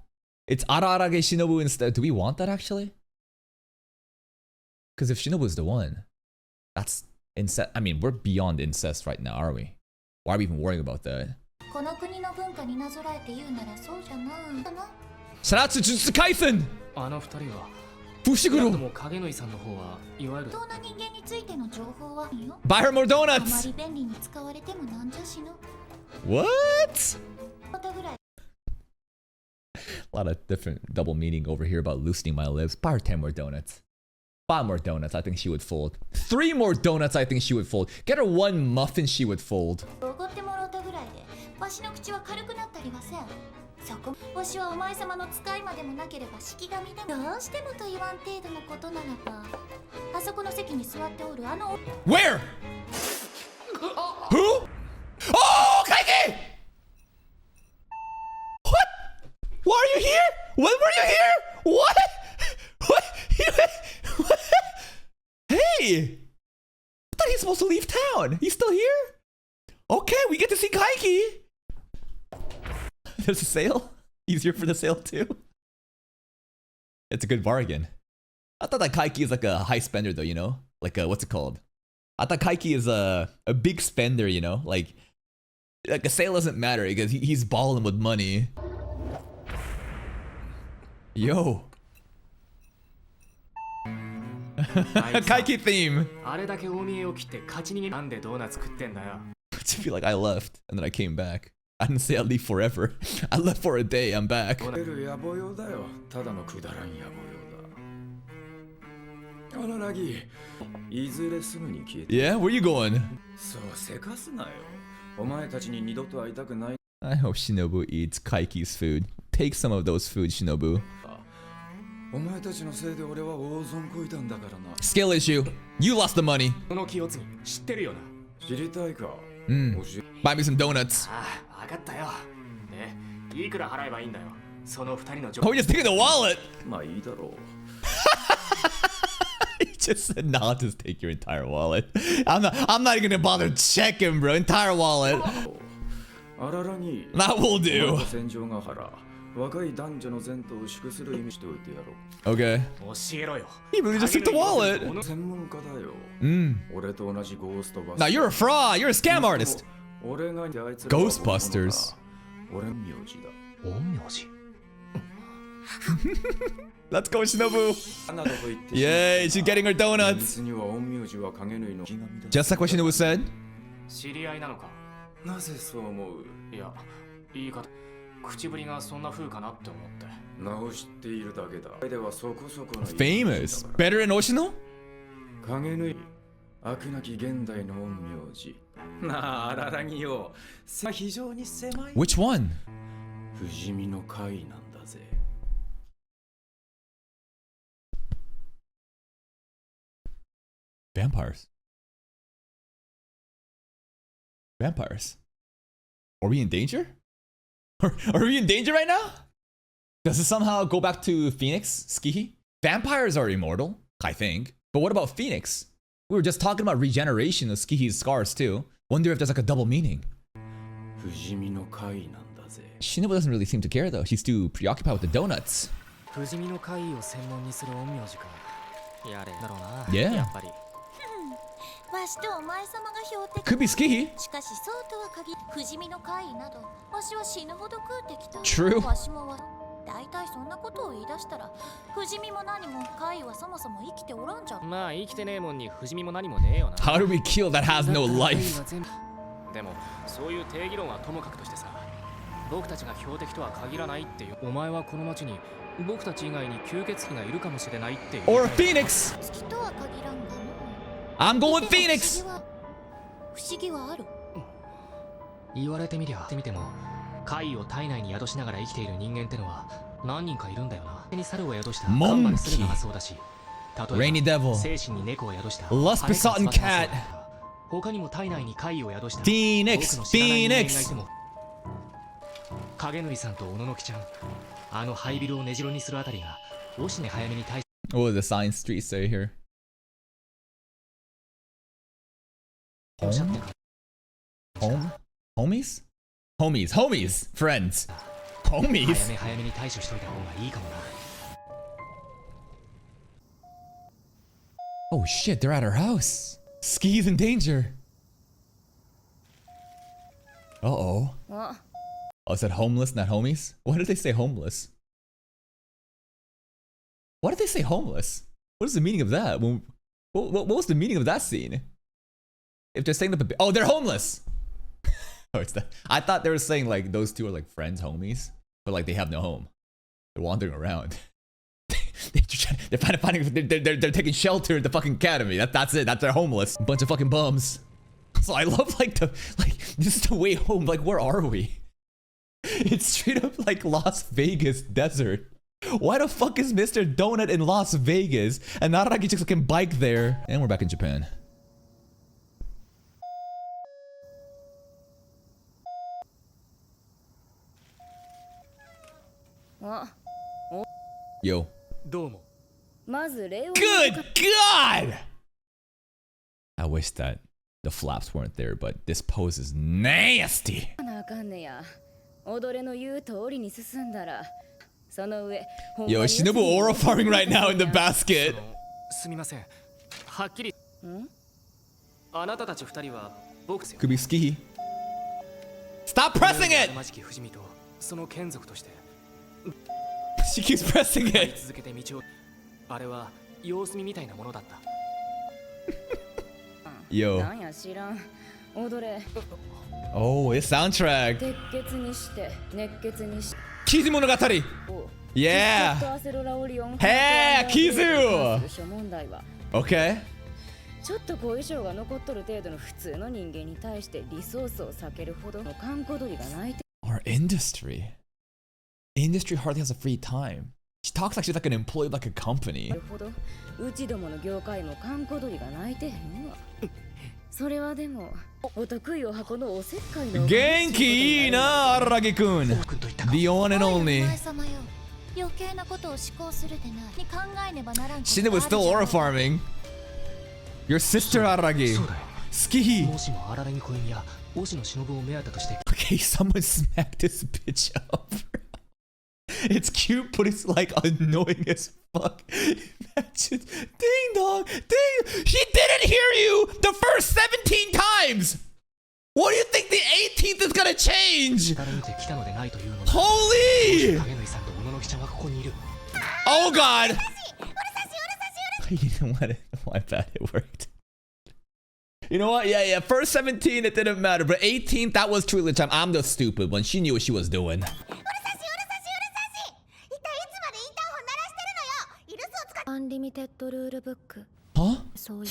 It's Ararage Shinobu instead. Do we want that actually? Because if Shinobu's the one, that's incest. I mean, we're beyond incest right now, are we? Why are we even worrying about that? この国の文化になぞらえて言うならそうじゃなSaratsu Jutsu Kaisen! あの二人は Fushiguro! も影野井さんの方はいわゆる不当な人間についての情報はよ Buy her more あま donuts! り便利に使われてもなんじゃしの What? またぐらい A lot of different double meaning over here about loosening my lips. Buy her 10 more donuts. 5 more donuts, I think she would fold. 3 more donuts, I think she would fold. Get her 1 muffin, she would fold. おごってもらったぐらいでわしの口は軽くなったりはせんそこわしはお前様の使いまでもなければ式神でもどうしてもと言わん程度のことならばあそこの席に座っておるあの Where? Who? Oh, Kaiki! What? Why are you here? When were you here? What? What? What? Hey! I thought he's supposed to leave town. He's still here? Okay, we get to see Kaiki. There's a sale? He's here for the sale too? It's a good bargain. I thought that Kaiki is like a high spender though, you know? Like what's it called? I thought Kaiki is a big spender, you know? Like a sale doesn't matter because he's balling with money. Yo. Kaiki theme. あれだけ大見栄を切って勝ち逃げなんでドーナツ食ってんだよ。 To be like I left and then I came back. I didn't say I'd leave forever. I left for a day. I'm back. 野暮用だよ。ただのくだらん野暮用だ。あららぎ、いずれすぐに消えて。Yeah, where you going? そうせかすなよ。お前たちに二度と会いたくない。I hope Shinobu eats Kaiki's food. Take some of those food, Shinobu. お前たちのせいで俺は大損こいたんだからな。Skill issue. You lost the money. この気をつぎ知ってるよな。知りたいか。Buy me some donuts. ああ、分かったよ。ね、いくら払えばいいんだよ。その二人の Oh, we're just taking the wallet. まあいいだろう。He just said, "Nah, I'll just take your entire wallet." I'm not even gonna bother checking, bro. Entire wallet. あららに。That will do. 戦場が原。若い男女の前途を祝する意味しておいてやろう。Okay. 教えろよ。He really just took the wallet. 専門家だよ。俺と同じゴーストバス。 Now you're a fraud. You're a scam artist. 俺があいつらは Ghostbusters. 俺名字だ。陰陽師。 Let's go, Shinobu. などと言って Yay, she's getting her donuts. 実には陰陽師は影縫いの気神だ。 Just like what Shinobu said. 知り合いなのか。なぜそう思う？いや、言い方。口ぶりがそんな風かなって思って。直しているだけだ。ではそこそこの Famous. Better than Oshino? 影縫い。悪なき現代の陰陽師。なあ、あららぎよ。非常に狭い。 Which one? 不死身の会なんだぜ。Vampires. Vampires. Are we in danger? Are we in danger right now? Does it somehow go back to Phoenix, Skihi? Vampires are immortal, I think. But what about Phoenix? We were just talking about regeneration of Skihi's scars too. Wonder if there's like a double meaning. 不死身の会なんだぜ。 Shinobu doesn't really seem to care though. She's too preoccupied with the donuts. 不死身の会を専門にする陰陽師か。やれだろうな。 Yeah. やっぱり。わしとお前様が標的 Could be Skihi. しかしそうとは限り不死身の怪異などわしは死ぬほど食うてきた True. わしも大体そんなことを言い出したら不死身も何も怪異はそもそも生きておらんじゃんまあ生きてねえもんに不死身も何もねえよな。 How do we kill that has no life? でもそういう定義論はともかくとしてさ、僕たちが標的とは限らないっていう。お前はこの町に僕たち以外に吸血鬼がいるかもしれないっていう。 Or Phoenix. 好きとは限らんがの I'm going with Phoenix. 不思議はある言われてみりゃ見ても怪異を体内に宿しながら生きている人間ってのは何人かいるんだよな。に猿を宿したカンバルスルガがそうだし、例えば Rainy Devil. 精神に猫を宿した Lust Besotted Cat. 他にも体内に怪異を宿した Phoenix. 多くの知らない人間がい Phoenix. ても影塗さんと小野の木ちゃん、あの灰ビルを根城にするあたりがおしね早めに対 What does the science street say here? おっしゃって Home? Homies? Homies. Homies. Friends. 早 Homies? め早めに対処しといた方がいいかもな。 Oh shit, they're at her house. Ski's in danger. Uh-oh. あ、 Oh, is that homeless, not homies? Why did they say homeless? Why did they say homeless? What is the meaning of that? What was the meaning of that scene? If they're saying that, oh, they're homeless. Oh, it's that. I thought they were saying like those two are like friends, homies, but like they have no home. They're wandering around. They're taking shelter at the fucking academy. That's it. They're homeless. Bunch of fucking bums. So I love like this is the way home. Like where are we? It's straight up like Las Vegas desert. Why the fuck is Mr. Donut in Las Vegas and Naraki just can bike there? And we're back in Japan. Yo. どうも。まず礼を Good God! I wish that the flaps weren't there, but this pose is nasty. なあかんねや。踊れの言う通りに進んだら、その上。 Yo, is Shinobu aura farming right now in the basket? すみません。はっきり。あなたたち二人は僕ですよ。 Could be ski. Stop pressing it! マジキ藤見とその眷属として She keeps pressing it. 続けて道を。あれは様子見みたいなものだった。Yo. なんや知らん。踊れ。 Oh, it's soundtrack. 鉄血にして熱血にして。 Nisemogatari. Yeah. ちょっとアセロラオリオン。Hey, Kizu. 諸問題は。 Okay. ちょっと後遺症が残っとる程度の普通の人間に対してリソースを避けるほどの閑古鳥がないて。 Our industry hardly has a free time. She talks like she's like an employee of like a company. ほどうちどもの業界も閑古鳥が泣いてへんわ。それはでもお得意お箱のおせっかいの。元気いいな、Araragi-kun. The one and お only. 前様よ、余計なことを思考するでないに考えねばならんこと Shinobu was still aura farming. Your sister Araragi. そうだよ。 Ski. もしも荒木小弓や押野忍を目当てとして。 Okay, someone smacked this bitch up. It's cute, but it's like annoying as fuck. Imagine. Ding dong. Ding. He didn't hear you the first 17 times. What do you think the 18th is gonna change? 誰見て来たのでないというのだ。 Holy! 影縫さんと小野の木ちゃんはここにいる。 Oh god. You know what? My bad. It worked. You know what? Yeah. First 17, it didn't matter. But 18th, that was truly the time. I'm the stupid one. She knew what she was doing. Unlimited rule book. Huh? そういっ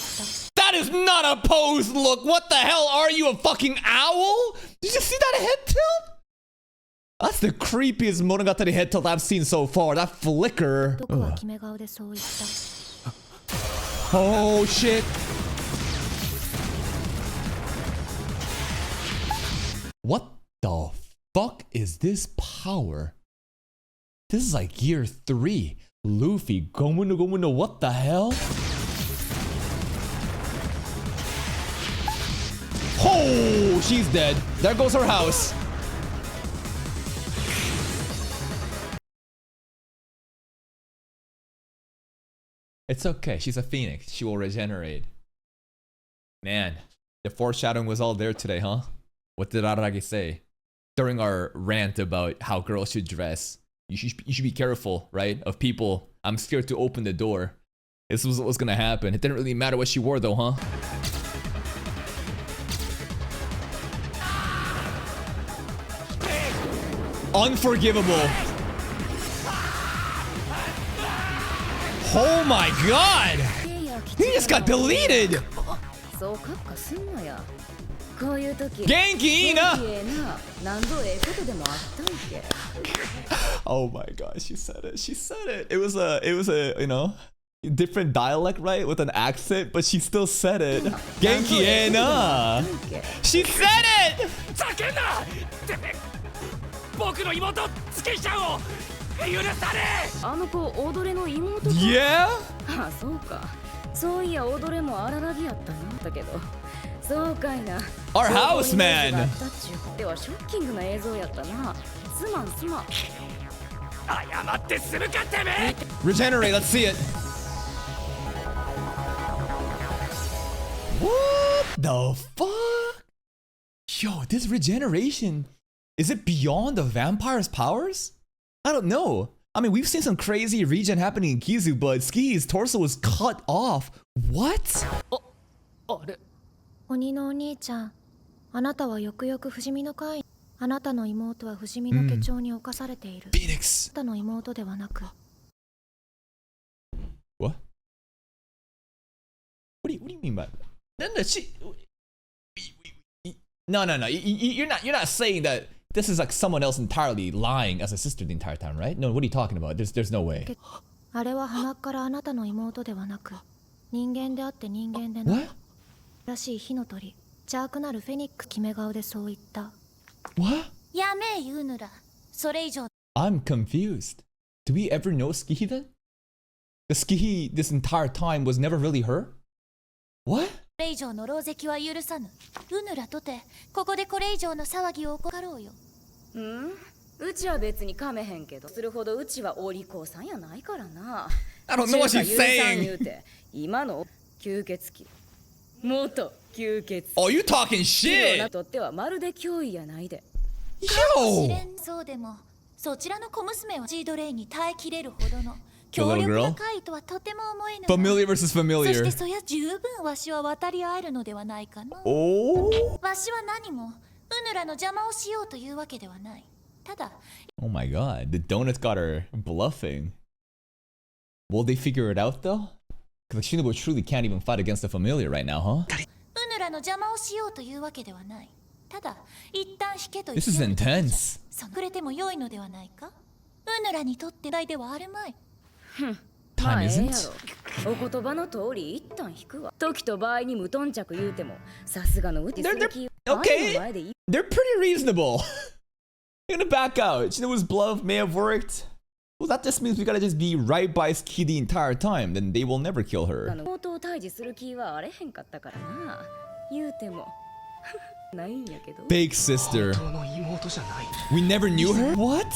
た That is not a pose look. What the hell? Are you a fucking owl? Did you see that head tilt? That's the creepiest Monogatari head tilt I've seen so far. That flicker. どこは決め顔でそういった Oh shit. What the fuck is this power? This is like year 3. Luffy, Gomu no, what the hell? Oh, she's dead. There goes her house. It's okay. She's a phoenix. She will regenerate. Man, the foreshadowing was all there today, huh? What did Araragi say? During our rant about how girls should dress. You should be careful, right? Of people. I'm scared to open the door. This was what was gonna happen. It didn't really matter what she wore though, huh? Unforgivable. Oh my god! He just got deleted! そうかっかすんのや。こういう時。元気いいな。何度ええことでもあったんけ。 Oh my god, she said it. She said it. It was a, you know, different dialect, right? With an accent, but she still said it. Genki e na. She said it! ざけんな。僕の妹つけちゃんを許され。あの子踊れの妹か。Yeah? あ、そうか。そういや踊れも荒らぎやったな。だけど。そうかいな。 Our house man. ではショッキングな映像やったな。すまんすまん。謝ってするかてめえ。 Regenerate, let's see it. What the fuck? Yo, this regeneration, is it beyond the vampire's powers? I don't know. I mean, we've seen some crazy regen happening in Kizu, but Ski's torso was cut off. What? あれ。鬼のお兄ちゃん、あなたはよくよく不死身の会。あなたの妹は不死身の手帳に侵されている。Phoenix. あなたの妹ではなく。What? What do you mean by? No, she. No. You're not saying that this is like someone else entirely lying as a sister the entire time, right? No, what are you talking about? There's no way. あれは鼻からあなたの妹ではなく人間であって人間でない What? らしい火の鳥邪悪なるフェニックス決め顔でそう言った What? やめえ言うぬらそれ以上 I'm confused. Do we ever know Skihi then? The Skihi this entire time was never really her? What? これ以上の狼藉は許さぬうぬらとてここでこれ以上の騒ぎを起ころうようちは別に噛めへんけどするほどうちはお利口さんやないからな I don't know what she's 中華許さん saying. 言うて今の吸血鬼元吸血 Oh, you talking 鬼な shit? とってはまるで脅威やないで試 Yo! 練そうでもそちらの小娘はジードレイに耐えきれるほどの The 強 little 力 girl? な怪異とはとても思えぬ Familiar versus そして familiar. そや十分わしは渡り合えるのではないかの Oh? わしは何もうぬらの邪魔をしようというわけではないただ Oh my god, the donuts got her bluffing. Will they figure it out though? Because Shinobu truly can't even fight against the familiar right now, huh? うぬらの邪魔をしようというわけではないただ一旦引けと言 This is っておるだけじゃ intense. そのくれても良いのではないかうぬらにとって害ではあるまい Time まあええや isn't. ろお言葉の通り一旦引くわ時と場合に無頓着言うてもさすがのうちする気 okay. の前でいい They're pretty reasonable. They're gonna back out. Shinobu's bluff may have worked. Well, that just means we gotta just be right by Ski the entire time. Then they will never kill あ her. の妹を退治する気はあれへんかったからな言うてもないんやけど Fake sister. 本当の妹じゃない We never knew her? What?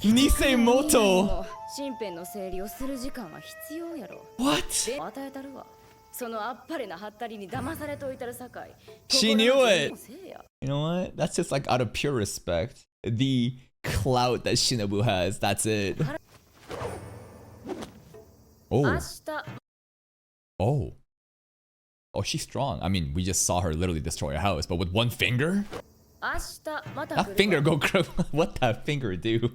Nisemoto. 身辺の整理をする時間は必要やろ What? で与えたるわそのあっぱれなハッタリに騙されといたるさかい She knew it. 心のせいや You know what? That's just like out of pure respect. The clout that Shinobu has. That's it. 明 Oh. 日 Oh. Oh, she's strong. I mean, we just saw her literally destroy a house, but with one finger? 明日また来 That るわ finger go crazy. What that finger do?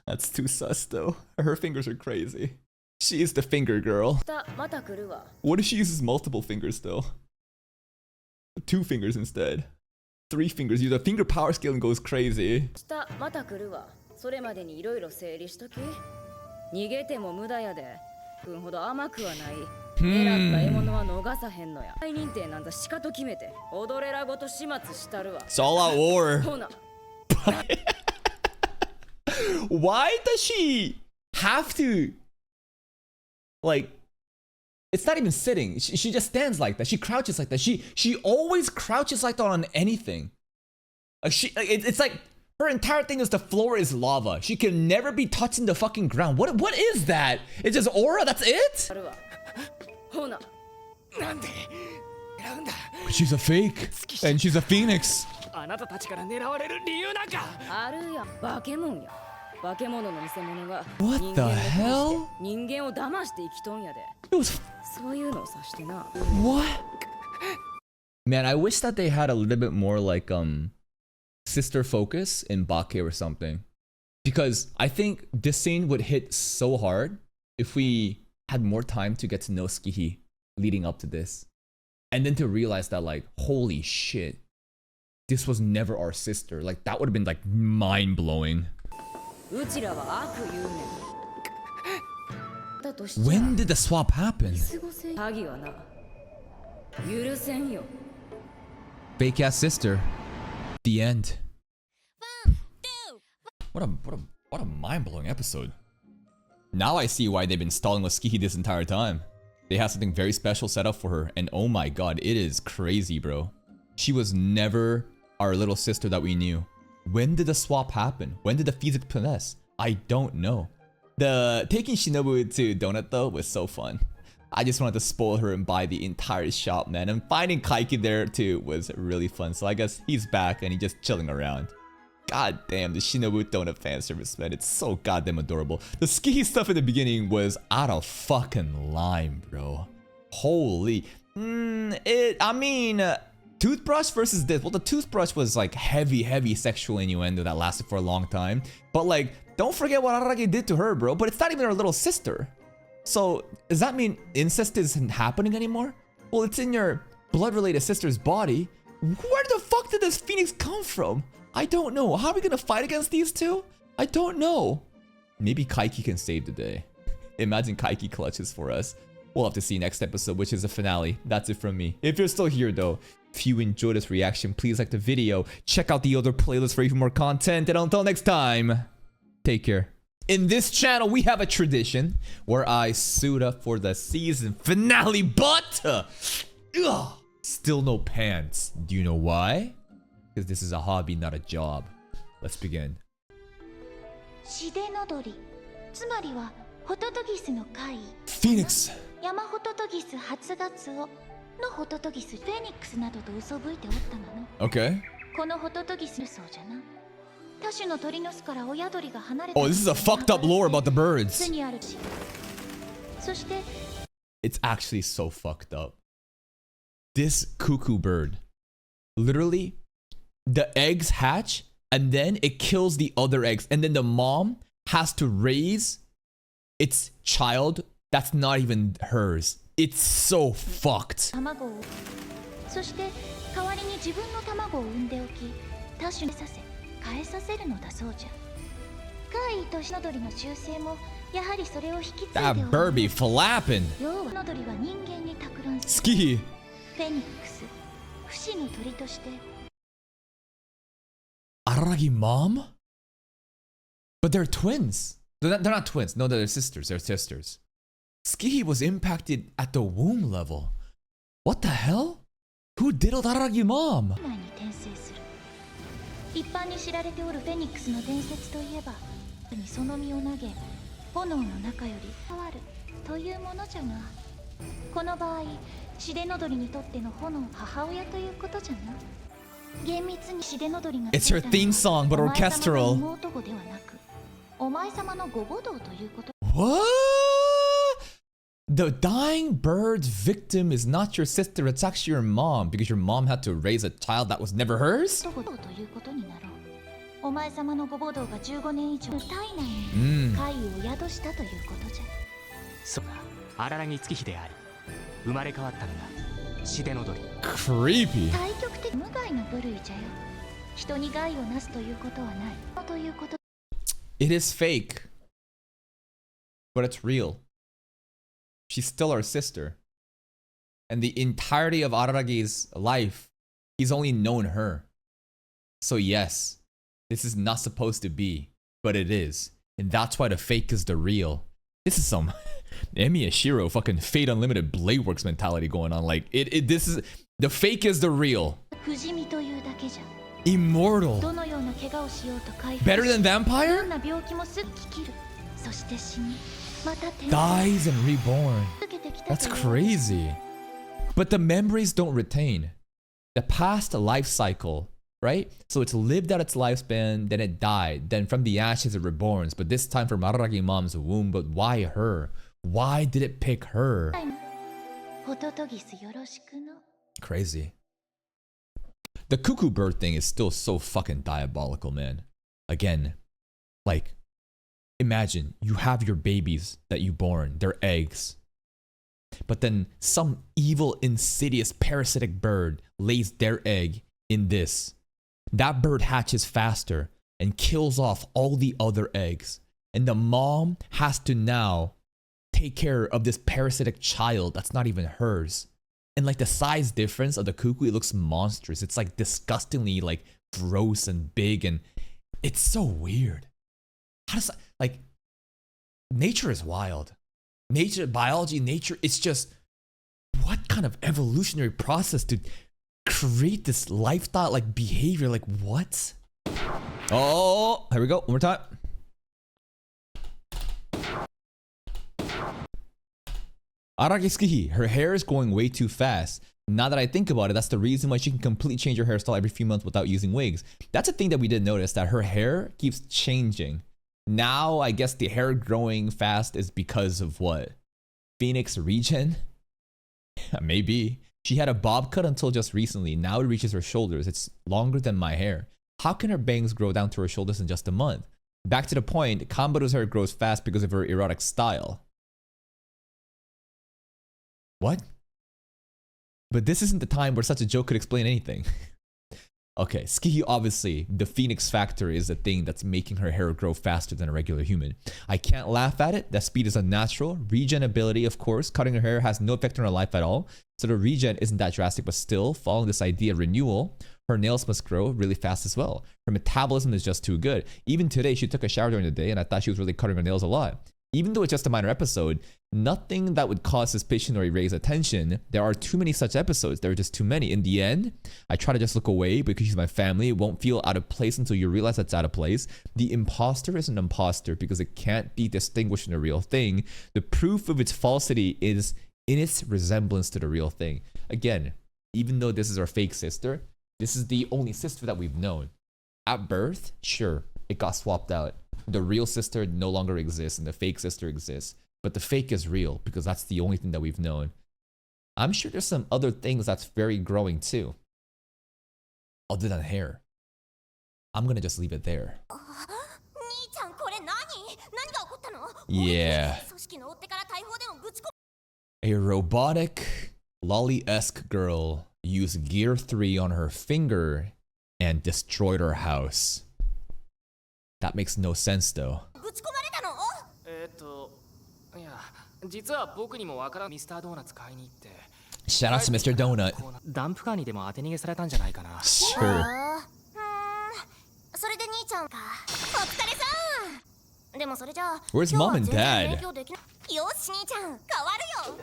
That's too sus though. Her fingers are crazy. She is the finger girl. 明日また来るわ What if she uses multiple fingers though? 2 fingers instead. 3 fingers. The finger power scaling goes crazy. 明日また来るわそれまでにいろいろ整理しとき逃げても無駄やでくんほど甘くはない狙った獲物は逃さへんのや大認定なんざしかと決めて踊れらごと始末したるわ It's all out war. ほな Why does she have to, like, it's not even sitting. She just stands like that. She crouches like that. She always crouches like that on anything. It's like her entire thing is the floor is lava. She can never be touching the fucking ground. What is that? It's just aura. That's it. あるわほな She's a fake, and she's a phoenix. あなたたちから狙われる理由なんかあるやん化け物や化け物の偽物が What 人 the 間のふりして hell? 人間を騙して生きとんやで It was そういうのを指してな what? Man, I wish that they had a little bit more like sister focus in Bake or something. Because I think this scene would hit so hard if we had more time to get to know Skihi leading up to this. And then to realize that like, holy shit, this was never our sister. Like that would have been like mind-blowing. うちらは悪言うねんだとしちゃ When did the swap happen? 過ごせ鍵はな許せんよ Fake ass sister. The end. What a mind-blowing episode. Now I see why they've been stalling with Skihi this entire time. They have something very special set up for her, and oh my god, it is crazy, bro. She was never our little sister that we knew. When did the swap happen? When did the physics possess? I don't know. The taking Shinobu to Donut though was so fun. I just wanted to spoil her and buy the entire shop, man. And finding Kaiki there too was really fun. So I guess he's back and he's just chilling around. God damn, the Shinobu Donut fan service, man. It's so goddamn adorable. The ski stuff in the beginning was out of fucking line, bro. Holy. Toothbrush versus this. Well, the toothbrush was like heavy sexual innuendo that lasted for a long time. But like, don't forget what Araragi did to her, bro. But it's not even her little sister. So, does that mean incest isn't happening anymore? Well, it's in your blood-related sister's body. Where the fuck did this Phoenix come from? I don't know. How are we gonna fight against these two? I don't know. Maybe Kaiki can save the day. Imagine Kaiki clutches for us. We'll have to see next episode, which is the finale. That's it from me. If you're still here though, if you enjoyed this reaction, please like the video. Check out the other playlists for even more content. And until next time, take care. In this channel, we have a tradition where I suit up for the season finale, but still no pants. Do you know why? Because this is a hobby, not a job. Let's begin. シデノドリ、つまりはホトトギスの怪異。 Phoenix. ヤマホトトギス初ガツオのホトトギスフェニックスなどと嘘吹いておったなの。 Okay. このホトトギスそうじゃな。他種の鳥の巣から親鳥が離れた。 Oh, this is a fucked up lore about the birds. 巣にあるし。そして It's actually so fucked up. This cuckoo bird, literally, the eggs hatch and then it kills the other eggs, and then the mom has to raise its child that's not even hers. It's so fucked. 卵を。そして代わりに自分の卵を産んでおき、他種にさせ変えさせるのだそうじゃ。怪異とシノドリの習性もやはりそれを引き継いでお That bird be flapping. 要はシノドリは人間に托卵す Ski. るフェニックス、不死の鳥として。 Araragi mom? But they're twins. They're not twins. No, they're sisters. They're sisters. Skihi was impacted at the womb level. What the hell? Who diddled Araragi mom? 内に転生する。一般に知られておるフェニックスの伝説といえば、にその実を投げ、炎の中より変わるというものじゃが、この場合、シデノドリにとっての炎母親ということじゃな。厳密にシデノドリが It's her theme song, but お前様 orchestral. の妹子ではなく、お前様のご母堂ということ。 What? The dying bird's victim is not your sister, it's actually your mom, because your mom had to raise a child that was never hers? ご母堂ということになろう。お前様のご母堂が15年以上体内に怪異を宿したということじゃ。そうだ、荒木月日である。生まれ変わったのがシデノドリ。 Creepy. 対極的無害の部類じゃよ。人に害をなすということはないということ。 It is fake, but it's real. She's still our sister. And the entirety of Araragi's life, he's only known her. So yes, this is not supposed to be, but it is. And that's why the fake is the real. This is some Emi Ashiro fucking Fate Unlimited Blade Works mentality going on. Like, this is, the fake is the real. 不死身というだけじゃ。 Immortal. どのような怪我をしようと回復し、 Better than どん Vampire? な病気もすぐ生きる。そして死に、また転生 Dies and reborn. 続けてきた That's という。 crazy. But the memories don't retain. The past life cycle, right? So it's lived out its lifespan, then it died. Then from the ashes it reborns. But this time from Araragi mom's womb. But why her? Why did it pick her? ホトトギスよろしくの。 Crazy. The cuckoo bird thing is still so fucking diabolical, man. Again, like, imagine you have your babies that you born, they're eggs. But then some evil, insidious, parasitic bird lays their egg in this. That bird hatches faster and kills off all the other eggs. And the mom has to now take care of this parasitic child that's not even hers. And like the size difference of the cuckoo, it looks monstrous. It's like disgustingly like gross and big, and it's so weird. How does like nature is wild. Nature, biology, nature, it's just what kind of evolutionary process to create this lifestyle like behavior? Like what? Oh, here we go. One more time. Aragiskihi, her hair is going way too fast. Now that I think about it, that's the reason why she can completely change her hairstyle every few months without using wigs. That's a thing that we did notice, that her hair keeps changing. Now, I guess the hair growing fast is because of what? Phoenix regen? Maybe. She had a bob cut until just recently. Now it reaches her shoulders. It's longer than my hair. How can her bangs grow down to her shoulders in just a month? Back to the point, Kambaru's hair grows fast because of her erotic style. What? But this isn't the time where such a joke could explain anything. Okay, Skihi, obviously, the Phoenix factor is the thing that's making her hair grow faster than a regular human. I can't laugh at it. That speed is unnatural. Regen ability, of course. Cutting her hair has no effect on her life at all. So the regen isn't that drastic, but still, following this idea of renewal, her nails must grow really fast as well. Her metabolism is just too good. Even today, she took a shower during the day, and I thought she was really cutting her nails a lot. Even though it's just a minor episode, nothing that would cause suspicion or raise attention. There are too many such episodes. There are just too many. In the end, I try to just look away because she's my family. It won't feel out of place until you realize it's out of place. The imposter is an imposter because it can't be distinguished from the real thing. The proof of its falsity is in its resemblance to the real thing. Again, even though this is our fake sister, this is the only sister that we've known. At birth, sure, it got swapped out. The real sister no longer exists and the fake sister exists. But the fake is real because that's the only thing that we've known. I'm sure there's some other things that's very growing too. Other than hair. I'm gonna just leave it there. Yeah. A robotic, lolly-esque girl used Gear 3 on her finger and destroyed her house. That makes no sense though. Shout out to Mr. Donut. ダンプカーにでも当て逃げされたんじゃないかな。 Sure. それで兄ちゃんか。お疲れさん。でもそれじゃあ Where's mom and dad? よし兄ちゃん変わるよ。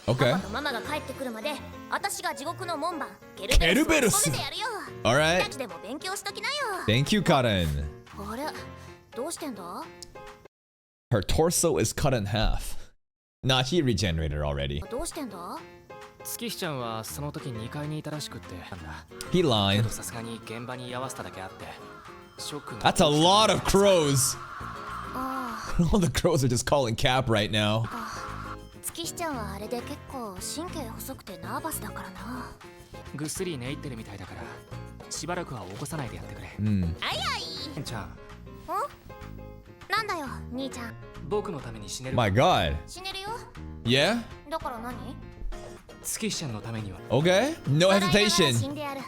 Okay. パパとママが帰ってくるまで私が地獄の門番ケルベルスを止めてやるよ。 Alright. たちでも勉強しときなよ。 Thank you, Karen. あれどうしてんだ Her torso is cut in half. Nah, she regenerated already. どうしてんだ月日ちゃんはその時2階にいたらしくってなんだ He け lied. どさすがに現場に居合わせただけあってショックが That's a lot of crows. あ All the crows are just calling Cap right now. あ月日ちゃんはあれで結構神経細くてナーバスだからな。ぐっすり寝入ってるみたいだからしばらくは起こさないでやってくれ。あいあいちゃんんなんだよ兄ちゃん僕のために死ねる My god. 死ねるよ Yeah? だから何 月日ちゃんのためには Okay. No 笑いながら hesitation. 死んでやる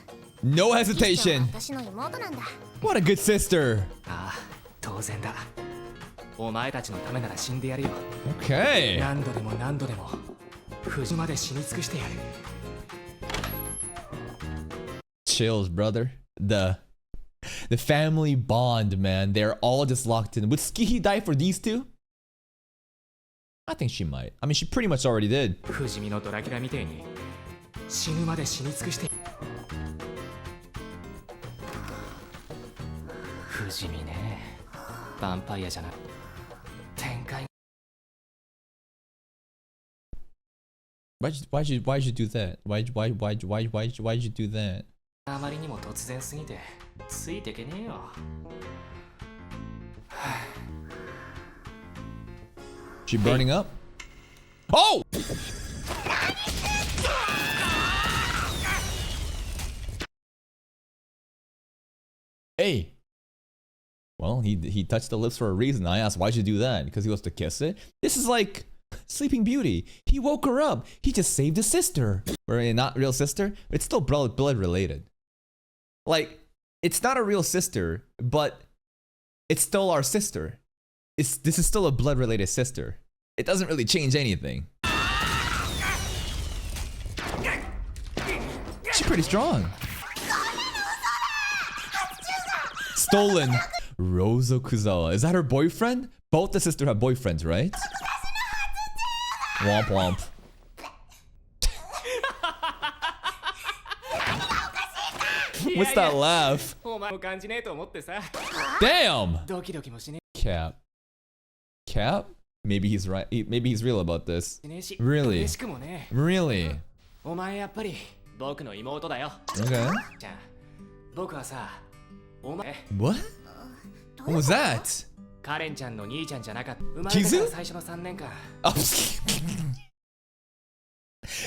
No 月日ちゃん hesitation. は私の妹なんだ What a good sister. ああ当然だお前たちのためなら死んでやるよ Okay. 何度でも何度でも藤まで死に尽くしてやる Chills, brother. The family bond, man. They're all just locked in. Would Skihi die for these two? I think she might. I mean, she pretty much already did. 藤見のドラキュラみてえに死ぬまで死に尽くして藤見ねヴァンパイアじゃない展開 Why'd you do that? Why'd you do that? あまりにも突然すぎてついてけねえよ She burning up? Oh! Hey. Well, he touched the lips for a reason. I asked, why'd you do that? Because he wants to kiss it? This is like Sleeping Beauty. He woke her up. He just saved his sister. Or not real sister. It's still blood related. Like, it's not a real sister, but it's still our sister. This is still a blood related sister. It doesn't really change anything. She's pretty strong. Stolen. Rosa Kuzawa. Is that her boyfriend? Both the sisters have boyfriends, right? Womp womp. What's that laugh? お前も感じねえと思ってさ Damn! ドキドキもしね Cap. Cap? Maybe he's right. Maybe he's real about this. えし Really? 嬉しくもね Really? お前やっぱり僕の妹だよ Okay. じゃあ僕はさお前 What? What was that? カレンちゃんの兄ちゃんじゃなかった生まれてから最初の3年間 Oh,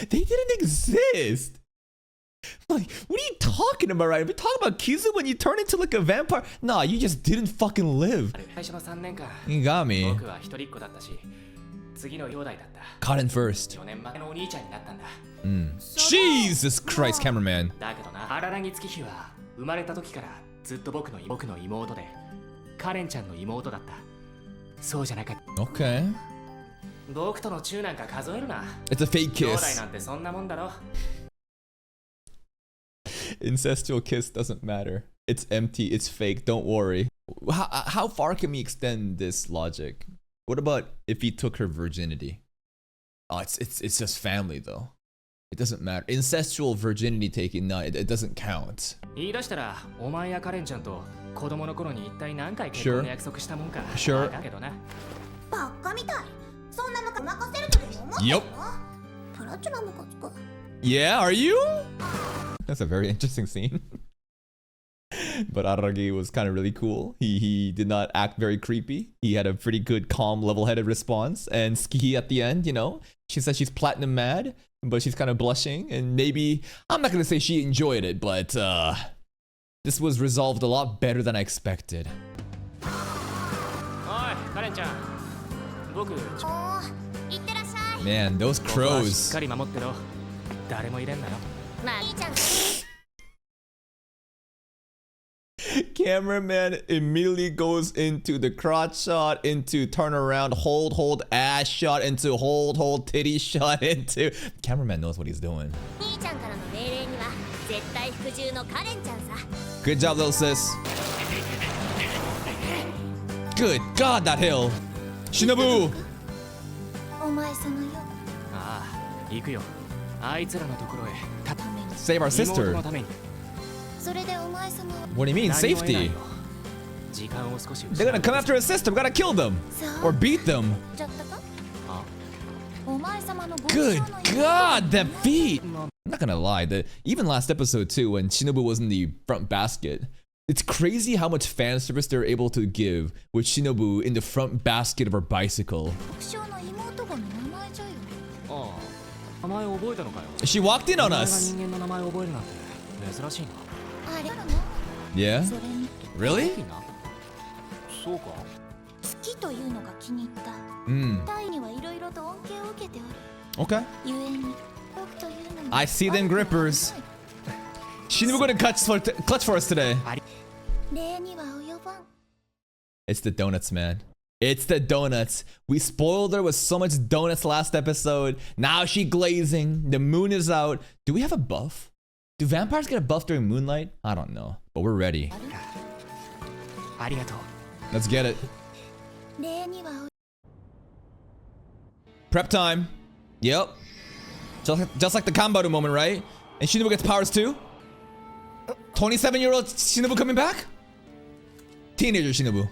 they didn't exist. Like, what are you talking about, right? We're talking about Kizu when you turn into like a vampire. Nah, you just didn't fucking live. 最初の3年間 You got me. 僕は一人っ子だったし次の兄弟だった Caught in first. 4年前のお兄ちゃんになったんだ Jesus Christ, cameraman. だけどな荒木月日は生まれた時からずっと僕の妹でカレンちゃんの妹だった。そうじゃなかった。 Okay. 僕とのチューなんか数えるな。 It's a fake 兄弟 kiss. なんてそんなもんだろ。 Incestual kiss doesn't matter. It's empty. It's fake. Don't worry. How far can we extend this logic? What about if he took her virginity? Oh, it's just family though. It doesn't matter. Incestual virginity taking, no, it doesn't count. 言い出したらお前やカレンちゃんと子供の頃に一体何回結 Sure. 婚の約束したもんか。 Sure. だけどな。バカみたい。そんなのか任せるとでも思ってるの？ Yup. プラチナムカつく。 Yeah, are you? That's a very interesting scene. But Araragi was kind of really cool. He did not act very creepy. He had a pretty good, calm, level-headed response. And Skihi at the end, you know, she said she's platinum mad, but she's kind of blushing. And maybe, I'm not going to say she enjoyed it, but this was resolved a lot better than I expected. おい、カレンちゃん。僕、おー、いってらっしゃい。 Man, those 僕はしっ crows. かり守ってろ。誰も入れんなよ。まあ、兄ちゃん。 Cameraman immediately goes into the crotch shot, into turn around, hold ass shot, into hold titty shot, into... Cameraman knows what he's doing. 兄ちゃんからの命令には絶対服従のカレンちゃんさ。 Good job, little sis. Good God, that hill. Shinobu! お前様よ。ああ、行くよ。あいつらのところへ。たために。 Save our 妹 sister. のために。それでお前様は。 What do you mean, 何も得ない safety? よ。時間を少し They're gonna come after his sister. We gotta kill them. さ Or beat them. ちゃったか？あ、お前様のご Good 承の God, that feet! I'm not gonna lie, even last episode too, when Shinobu was in the front basket, it's crazy how much fan service they're able to give with Shinobu in the front basket of her bicycle. 国生の妹がの名前じゃよ。ああ、名前覚えたのかよ。 She walked in お on 前が us. 人間の名前覚えるなんて珍しいな。あれなの？ Yeah? それに Really? いいな。そうか。好きというのが気に入った。 Mm. タイにはいろいろと恩恵を受けておる。 Okay. ゆえに僕というのも I see them grippers. Shinobu gonna clutch for us today. 礼には及ばん。 It's the donuts, man. It's the donuts. We spoiled her with so much donuts last episode. Now she glazing. The moon is out. Do we have a buff? Do vampires get a buff during moonlight? I don't know, but we're ready. ありがとう。 Let's get it. 礼には及 Prep time. Yep. Just like the Kambaru moment, right? And Shinobu gets powers too? 27-year-old Shinobu coming back? Teenager Shinobu.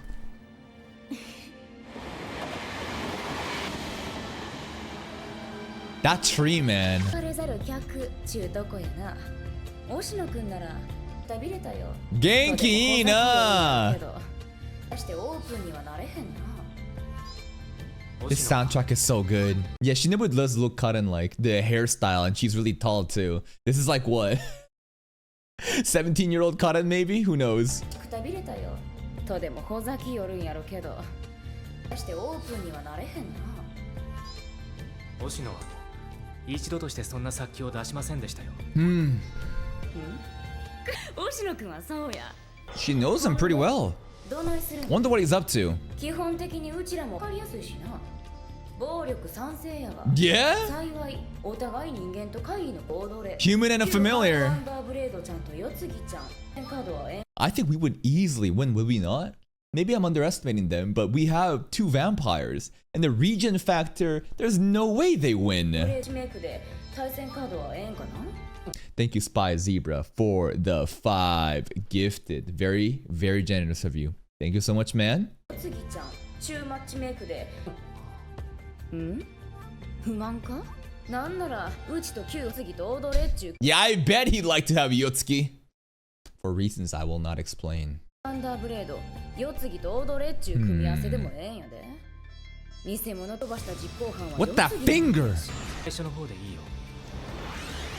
That tree, man. あれざる客ちゅうとこやな。押野くんならたびれたよ。元気いいな。けど出してオープンにはなれへんな。 This soundtrack is so good. Yeah, Shinobu does look cut in like the hairstyle, and she's really tall too. This is like what? 17-year-old Karen maybe? Who knows? くたびれたよ。とでもほざきよるんやろけど。出してオープンにはなれへんな。星野は一度としてそんな殺気を出しませんでしたよ。押野くんはそうや。 She knows him pretty well. どないするん Wonder what he's up to. 基本的にうちらも分かりやすいしな。暴力賛成やが。 Yeah? 幸いお互い人間と怪異の行動で。 Human and a familiar. アンダーブレードちゃんと四つぎちゃん。カードはI think we would easily win, would we not? Maybe I'm underestimating them, but we have two vampires. And the region factor, there's no way they win. メイクで対戦カードはええんかな。 Thank you, Spy Zebra, for the 5 gifted. Very, very generous of you. Thank you so much, man. 四つぎちゃん、チューマッチメイクで。ん？不満か？なんならうちと旧次と踊れっちゅう。 Yeah, I bet he'd like to have Yotsuki. For reasons I will not explain. アンダーブレード、四つぎと踊れっちゅう組み合わせでもええんやで。偽物飛ばした実行犯は What that finger? 最初の方でいい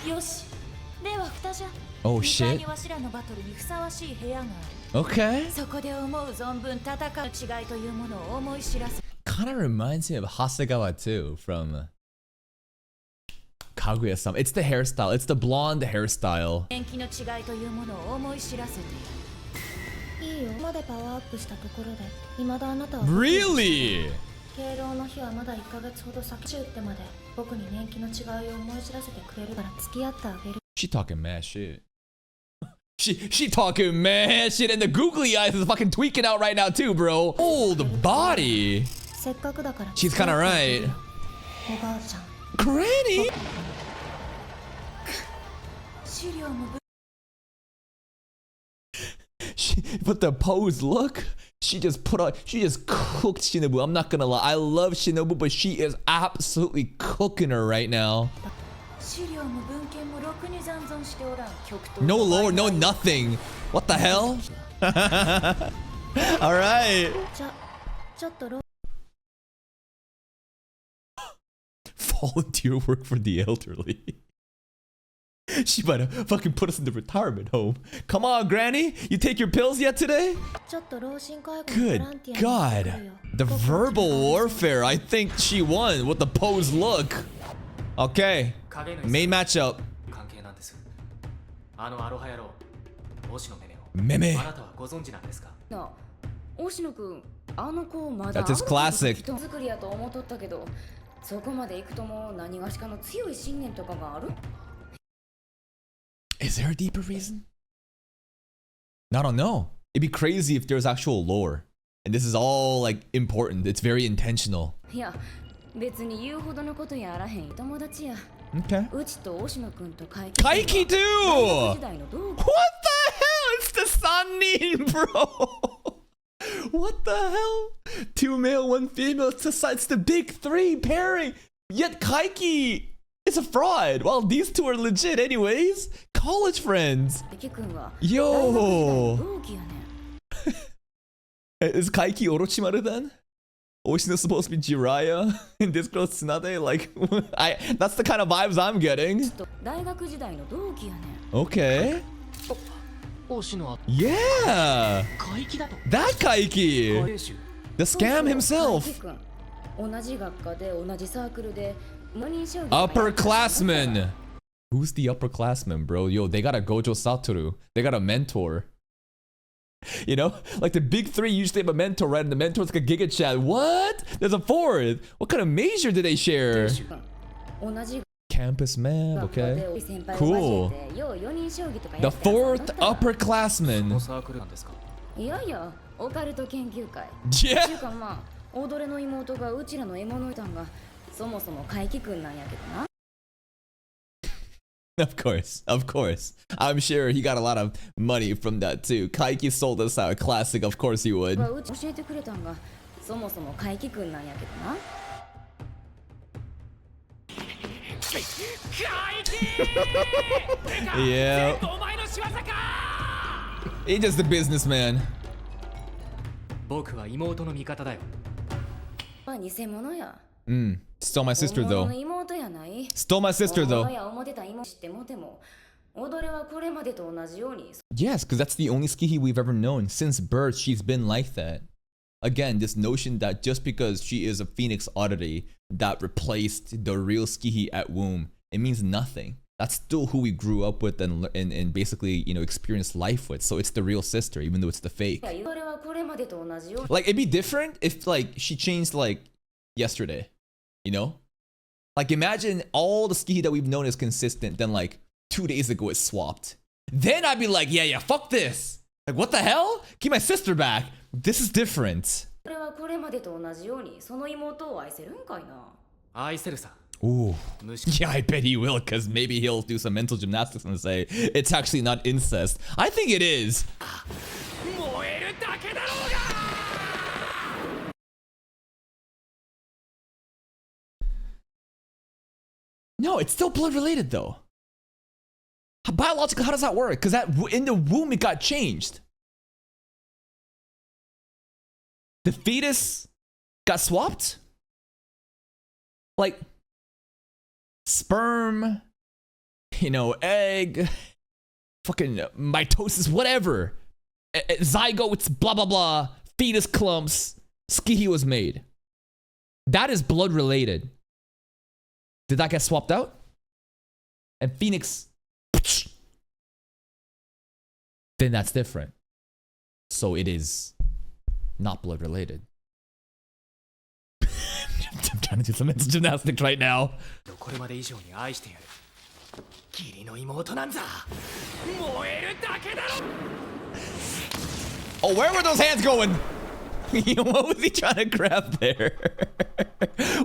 よ。よし。では蓋じゃ。 Oh 2階 shit. にわしらのバトルにふさわしい部屋がある。 Okay. そこで思う存分戦う違いというものを思い知らせ。 Kind of reminds me of Hasegawa too from Kaguya-sama. It's the hairstyle. It's the blonde hairstyle. 年季の違いというものを思い知らせている。いいよ、までパワーアップしたところで未だあなたは Really? 敬老の日はまだ1ヶ月ほど先中ってまで僕に年季の違いを思い知らせてくれるから付き合ってあげる。 She talking mad shit. She talking mad shit, and the googly eyes is fucking tweaking out right now too, bro. Oh, the body. せっかくだから She's kind of right. おばあちゃん Granny. 資料も But the pose, look. She just cooked Shinobu. I'm not gonna lie. I love Shinobu, but she is absolutely cooking her right now. 資料も文献もろくに残存しておらん極東 No lore, no nothing. What the hell? All right. ちょっと Volunteer work for the elderly. She might have fucking put us in the retirement home. Come on, Granny. You take your pills yet today? ちょっと老人介護のボ Good ランティアに行ってくるよ God. The verbal warfare. I think she won with the pose look. Okay. 影の Main matchup. 関係なんです。あのアロハ野郎、星野メメを。 Meme. あなたはご存知なんですか？なあ、大野くん、あの子まだ That's his classic. 人作りやと思っとったけど、そこまで行くとも何がしかの強い信念とかがある？ Is there a deeper reason? I don't know. It'd be crazy if there's actual lore. And this is all like important. It's very intentional. いや、別に言うほどのことやあらへん友達や。 Okay. うちと大野くんと海 Kaiki 大 too! 学時代の同期 What the hell? It's the Sannin, bro! What the hell? 2 male, 1 female. It's the big 3 pairing. Yet Kaiki is a fraud. Well, these 2 are legit anyways. College friends. 海くんは Yo. 大学時代の同期やねん。 Is Kaiki Orochimaru then? Oshino's supposed to be Jiraiya? And this girl's Tsunade? Like, that's the kind of vibes I'm getting. 大学時代の同期やねん。 Okay. 星野は Yeah. 海域だと。 That Kaiki. 英州。 The scam 海 himself. くん、同じ学科で同じサークルで無人将棋がやってた Upperclassman. Who's the upperclassman, bro? Yo, they got a Gojo Satoru. They got a mentor. You know? Like the big 3 usually have a mentor, right? And the mentor's like a Giga Chat. What? There's a 4th. What kind of major do they share? 同じ Campus man, 学科 okay. で先輩を Cool. 交えてよう4人将棋とか The やって遊ん 4th だったわ upperclassman. サークルなんですか？いやいや、オカルト研究会。 Yeah. ちゅうかまあ、踊れの妹がうちらの獲物いたんが、そもそも怪奇くんなんやけどな。Of course. I'm sure he got a lot of money from that too. Kaiki sold us out a classic. Of course he would. がうち教えてくれたんが、そもそも怪奇くんなんやけどな。 Yeah. He's just a businessman. 僕は妹の味方だよ。まあ、偽物や。 Stole my sister 本 though. 物の妹やない。 Stole my sister 本物 though. や思ってた妹知ってもても、踊れはこれまでと同じように。 Yes, because that's the only Skihi we've ever known. Since birth, she's been like that. Again, this notion that just because she is a Phoenix oddity that replaced the real Skihi at womb, it means nothing. That's still who we grew up with and basically, you know, experienced life with. So it's the real sister, even though it's the fake. 踊れはこれまでと同じように。 Like, it'd be different if, like, she changed, like, yesterday. You know? Like, imagine all the Skihi that we've known is consistent, then, like, 2 days ago it swapped. Then I'd be like, yeah, fuck this. Like, what the hell? Keep my sister back. This is different. これはこれまでと同じように、その妹を愛せるんかいな。愛せるさ。 Ooh. 無視。 Yeah, I bet he will, because maybe he'll do some mental gymnastics and say, it's actually not incest. I think it is. 燃えるだけだろうが。 No, it's still blood related, though. Biologically, how does that work? Because in the womb, it got changed. The fetus got swapped? Like, sperm, you know, egg, fucking mitosis, whatever. Zygotes, blah, blah, blah. Fetus clumps. Skihi was made. That is blood related. Did that get swapped out? and Phoenix, then that's different. So it is not blood related. I'm trying to do some mental gymnastics right now. これまで以上に愛してやる義理の妹なんざ燃えるだけだろ Oh, where were those hands going? What was he trying to grab there?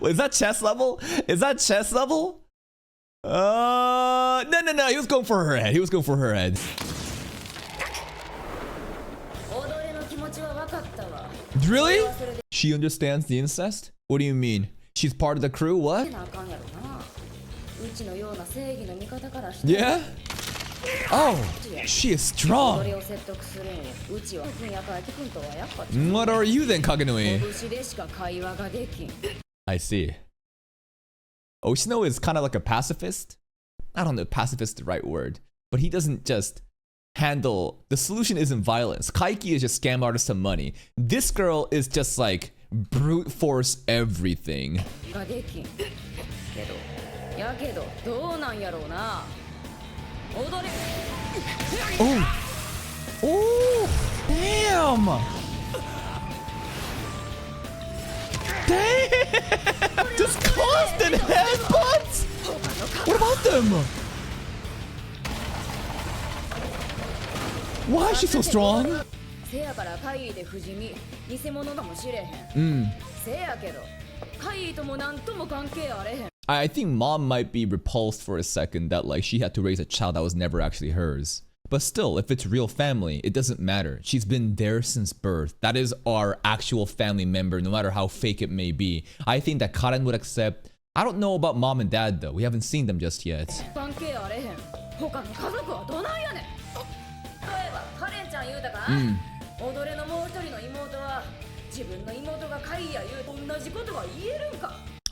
Was that chest level? Is that chest level? No. He was going for her head. He was going for her head. Really? She understands the incest? What do you mean? She's part of the crew? What? Yeah? Oh, she is strong. What are you then, Kagenui? I see. Oshino is kind of like a pacifist. I don't know if pacifist is the right word, but he doesn't just handle. The solution isn't violence. Kaiki is just scam artist some money. This girl is just like brute force everything. Oh, oh, damn! Damn! Just constant headbutts. What about them? Why is she so strong? I think mom might be repulsed for a second that like she had to raise a child that was never actually hers. But still, if it's real family, it doesn't matter. She's been there since birth. That is our actual family member, no matter how fake it may be. I think that Karen would accept. I don't know about mom and dad though. We haven't seen them just yet.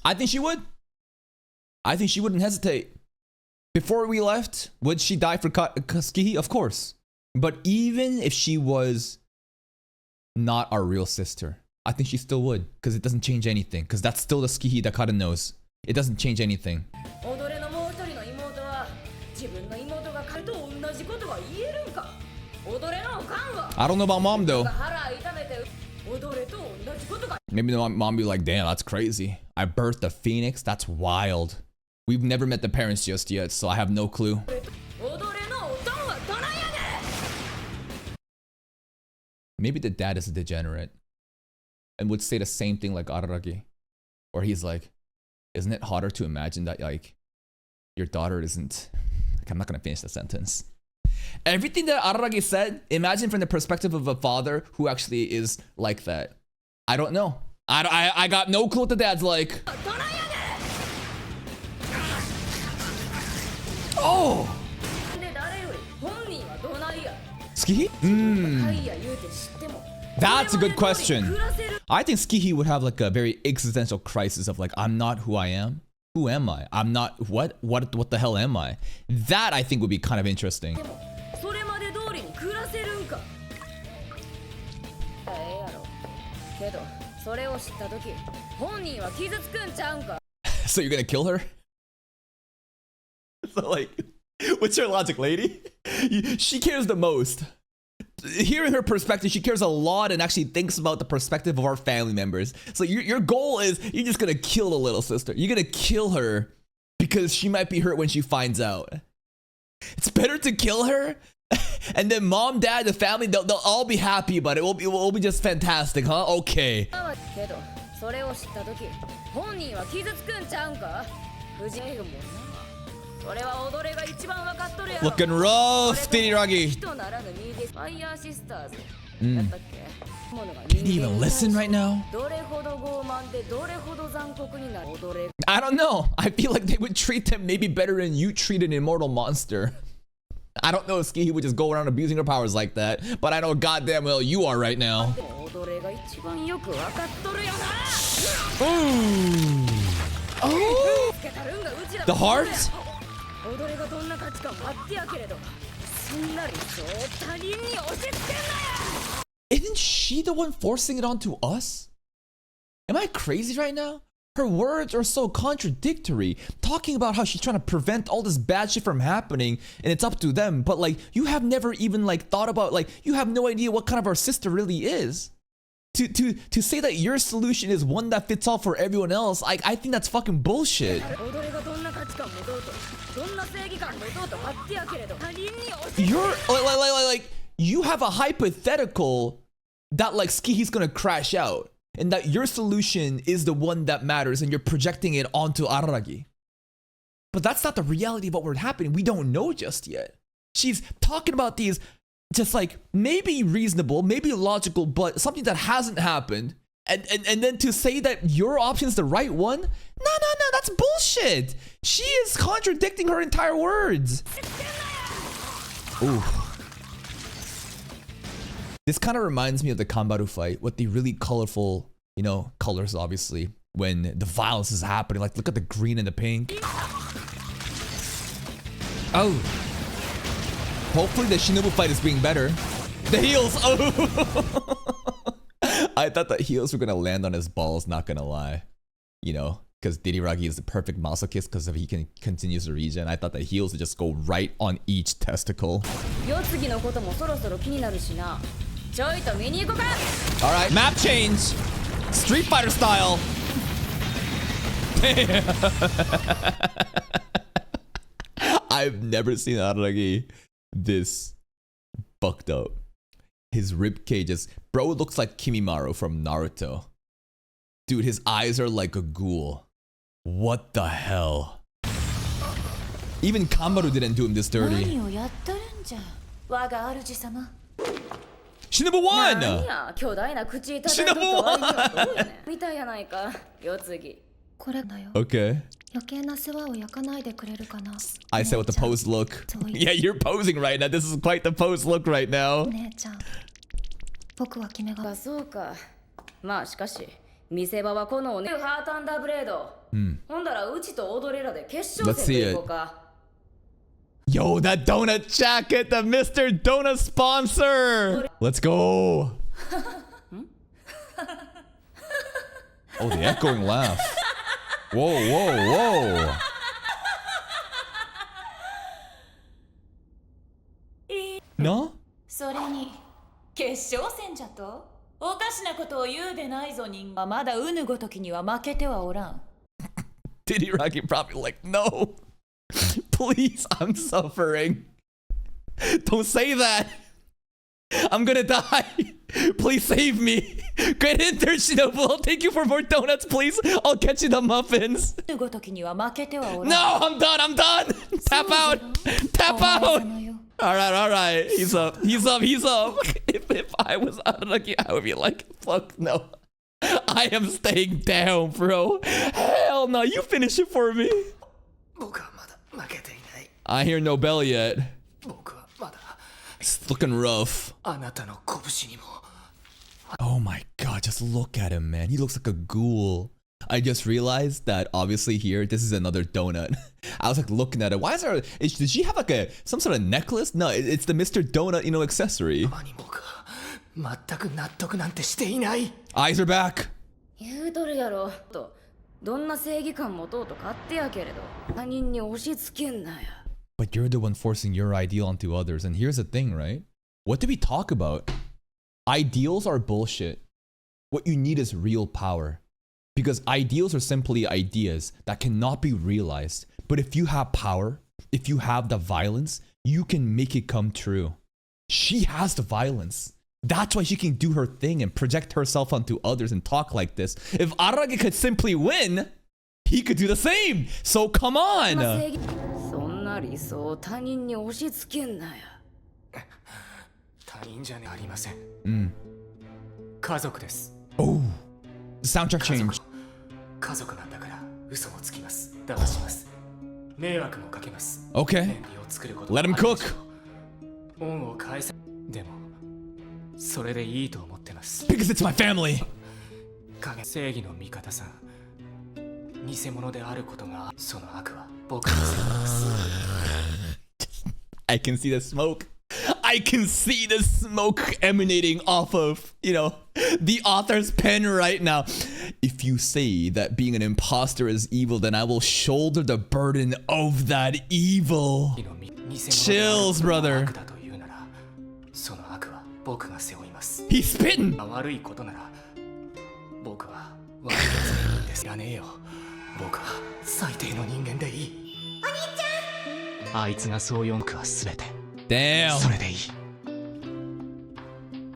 I think she would. I think she wouldn't hesitate. Before we left, would she die for Kaskihi? Of course. But even if she was not our real sister, I think she still would, because it doesn't change anything. Because that's still the Skihi that Karen knows. It doesn't change anything. I don't know about mom though. Maybe the mom be like, damn, that's crazy. I birthed a phoenix? That's wild. We've never met the parents just yet, so I have no clue. Maybe the dad is a degenerate and would say the same thing like Araragi. Or he's like, isn't it harder to imagine that like your daughter isn't... Like, I'm not gonna finish the sentence. Everything that Araragi said, imagine from the perspective of a father who actually is like that. I don't know. I got no clue what the dad's like. Oh! Skihi? That's a good question. I think Skihi would have like a very existential crisis of like, I'm not who I am. Who am I? I'm not what the hell am I? That I think would be kind of interesting. So you're gonna kill her? So like, what's your logic, lady? She cares the most. Hearing her perspective, she cares a lot and actually thinks about the perspective of our family members. So your goal is you're just gonna kill the little sister. You're gonna kill her because she might be hurt when she finds out. It's better to kill her and then mom, dad, the family, they'll all be happy about it. It will be just fantastic, huh? Okay. Looking rough, Tiriragi. Can you even listen right now? I don't know. I feel like they would treat them maybe better than you treat an immortal monster. I don't know if Skihi would just go around abusing her powers like that, but I know goddamn well you are right now. Ooh. Oh! The heart? Isn't she the one forcing it onto us? Am I crazy right now? her words are so contradictory. Talking about how she's trying to prevent all this bad shit from happening and it's up to them. But like, you have never even like thought about, like, you have no idea what kind of our sister really is. To say that your solution is one that fits all for everyone else, I think that's fucking bullshit. You're like you have a hypothetical that like Skihi's gonna crash out, and that your solution is the one that matters, and you're projecting it onto Araragi. But that's not the reality of what was happening. We don't know just yet. She's talking about these just like maybe reasonable, maybe logical, but something that hasn't happened. And then to say that your option is the right one? No, that's bullshit. She is contradicting her entire words. Ooh. This kind of reminds me of the Kanbaru fight with the really colorful, you know, colors, obviously, when the violence is happening. Like, look at the green and the pink. Oh. Hopefully the Shinobu fight is being better. The heels. Oh. I thought that heels were going to land on his balls, not going to lie. You know, because Diriragi is the perfect masochist because if he can continues to regen. I thought that heels would just go right on each testicle. Alright, map change. Street Fighter style. I've never seen Araragi this fucked up. His ribcage is... Bro looks like Kimimaro from Naruto. Dude, his eyes are like a ghoul. What the hell? Even Kanbaru didn't do him this dirty. Shinobu won! Shinobu won! Okay. I said with the pose look. Yeah, you're posing right now. This is quite the pose look right now. Let's see it. Yo, that donut jacket, the Mr. Donut sponsor. Let's go. Oh, the echoing laugh. Whoa, whoa, whoa. No? それに決勝戦じゃとおかしなことを言うでないぞ人はまだうぬごときには負けてはおらん Diriragi probably like, no. Please, I'm suffering. Don't say that. I'm gonna die. Please save me. Great intern, Shinobu. I'll take you for more donuts, please. I'll get you the muffins. No, I'm done. I'm done. Tap out. Tap out. All right. He's up. If I was Araragi, I would be like, fuck no. I am staying down, bro. Hell no. You finish it for me. I hear no bell yet. It's looking rough. Oh my god, just look at him, man. He looks like a ghoul. I just realized that obviously here, this is another donut. I was like looking at it. Why is there... Did she have like some sort of necklace? No, it's the Mr. Donut, you know, accessory. Eyes are back. But you're the one forcing your ideal onto others. And here's the thing, right? What did we talk about? Ideals are bullshit. What you need is real power. Because ideals are simply ideas that cannot be realized. But if you have power, if you have the violence, you can make it come true. She has the violence. That's why she can do her thing and project herself onto others and talk like this. If Araragi could simply win, he could do the same. So come on. Oh, soundtrack change. Okay, let him cook. Because it's my family. I can see the smoke. I can see the smoke emanating off of, you know, The author's pen right now. If you say that being an imposter is evil, then I will shoulder the burden of that evil. Chills, brother. その悪は僕が背負います。 He's spitting. 悪いことなら僕は悪いやつなんです。いらねえよ。僕は最低の人間でいい。お兄ちゃん。あいつがそう呼んくはすべて。Damn. それでいい。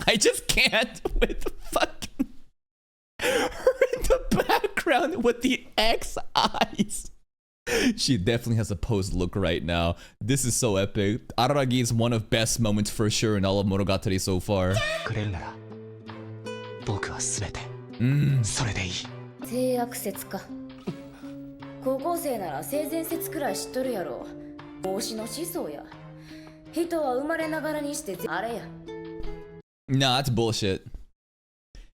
I just can't with fucking her in the background with the X eyes. She definitely has a posed look right now. This is so epic. Araragi is one of best moments for sure in all of Monogatari so far. くれるなら僕はすべて。それでいい。性悪説か。高校生なら性善説くらい知っとるやろ。帽子の思想や。人は生まれながらにしてあれや。Nah, that's bullshit.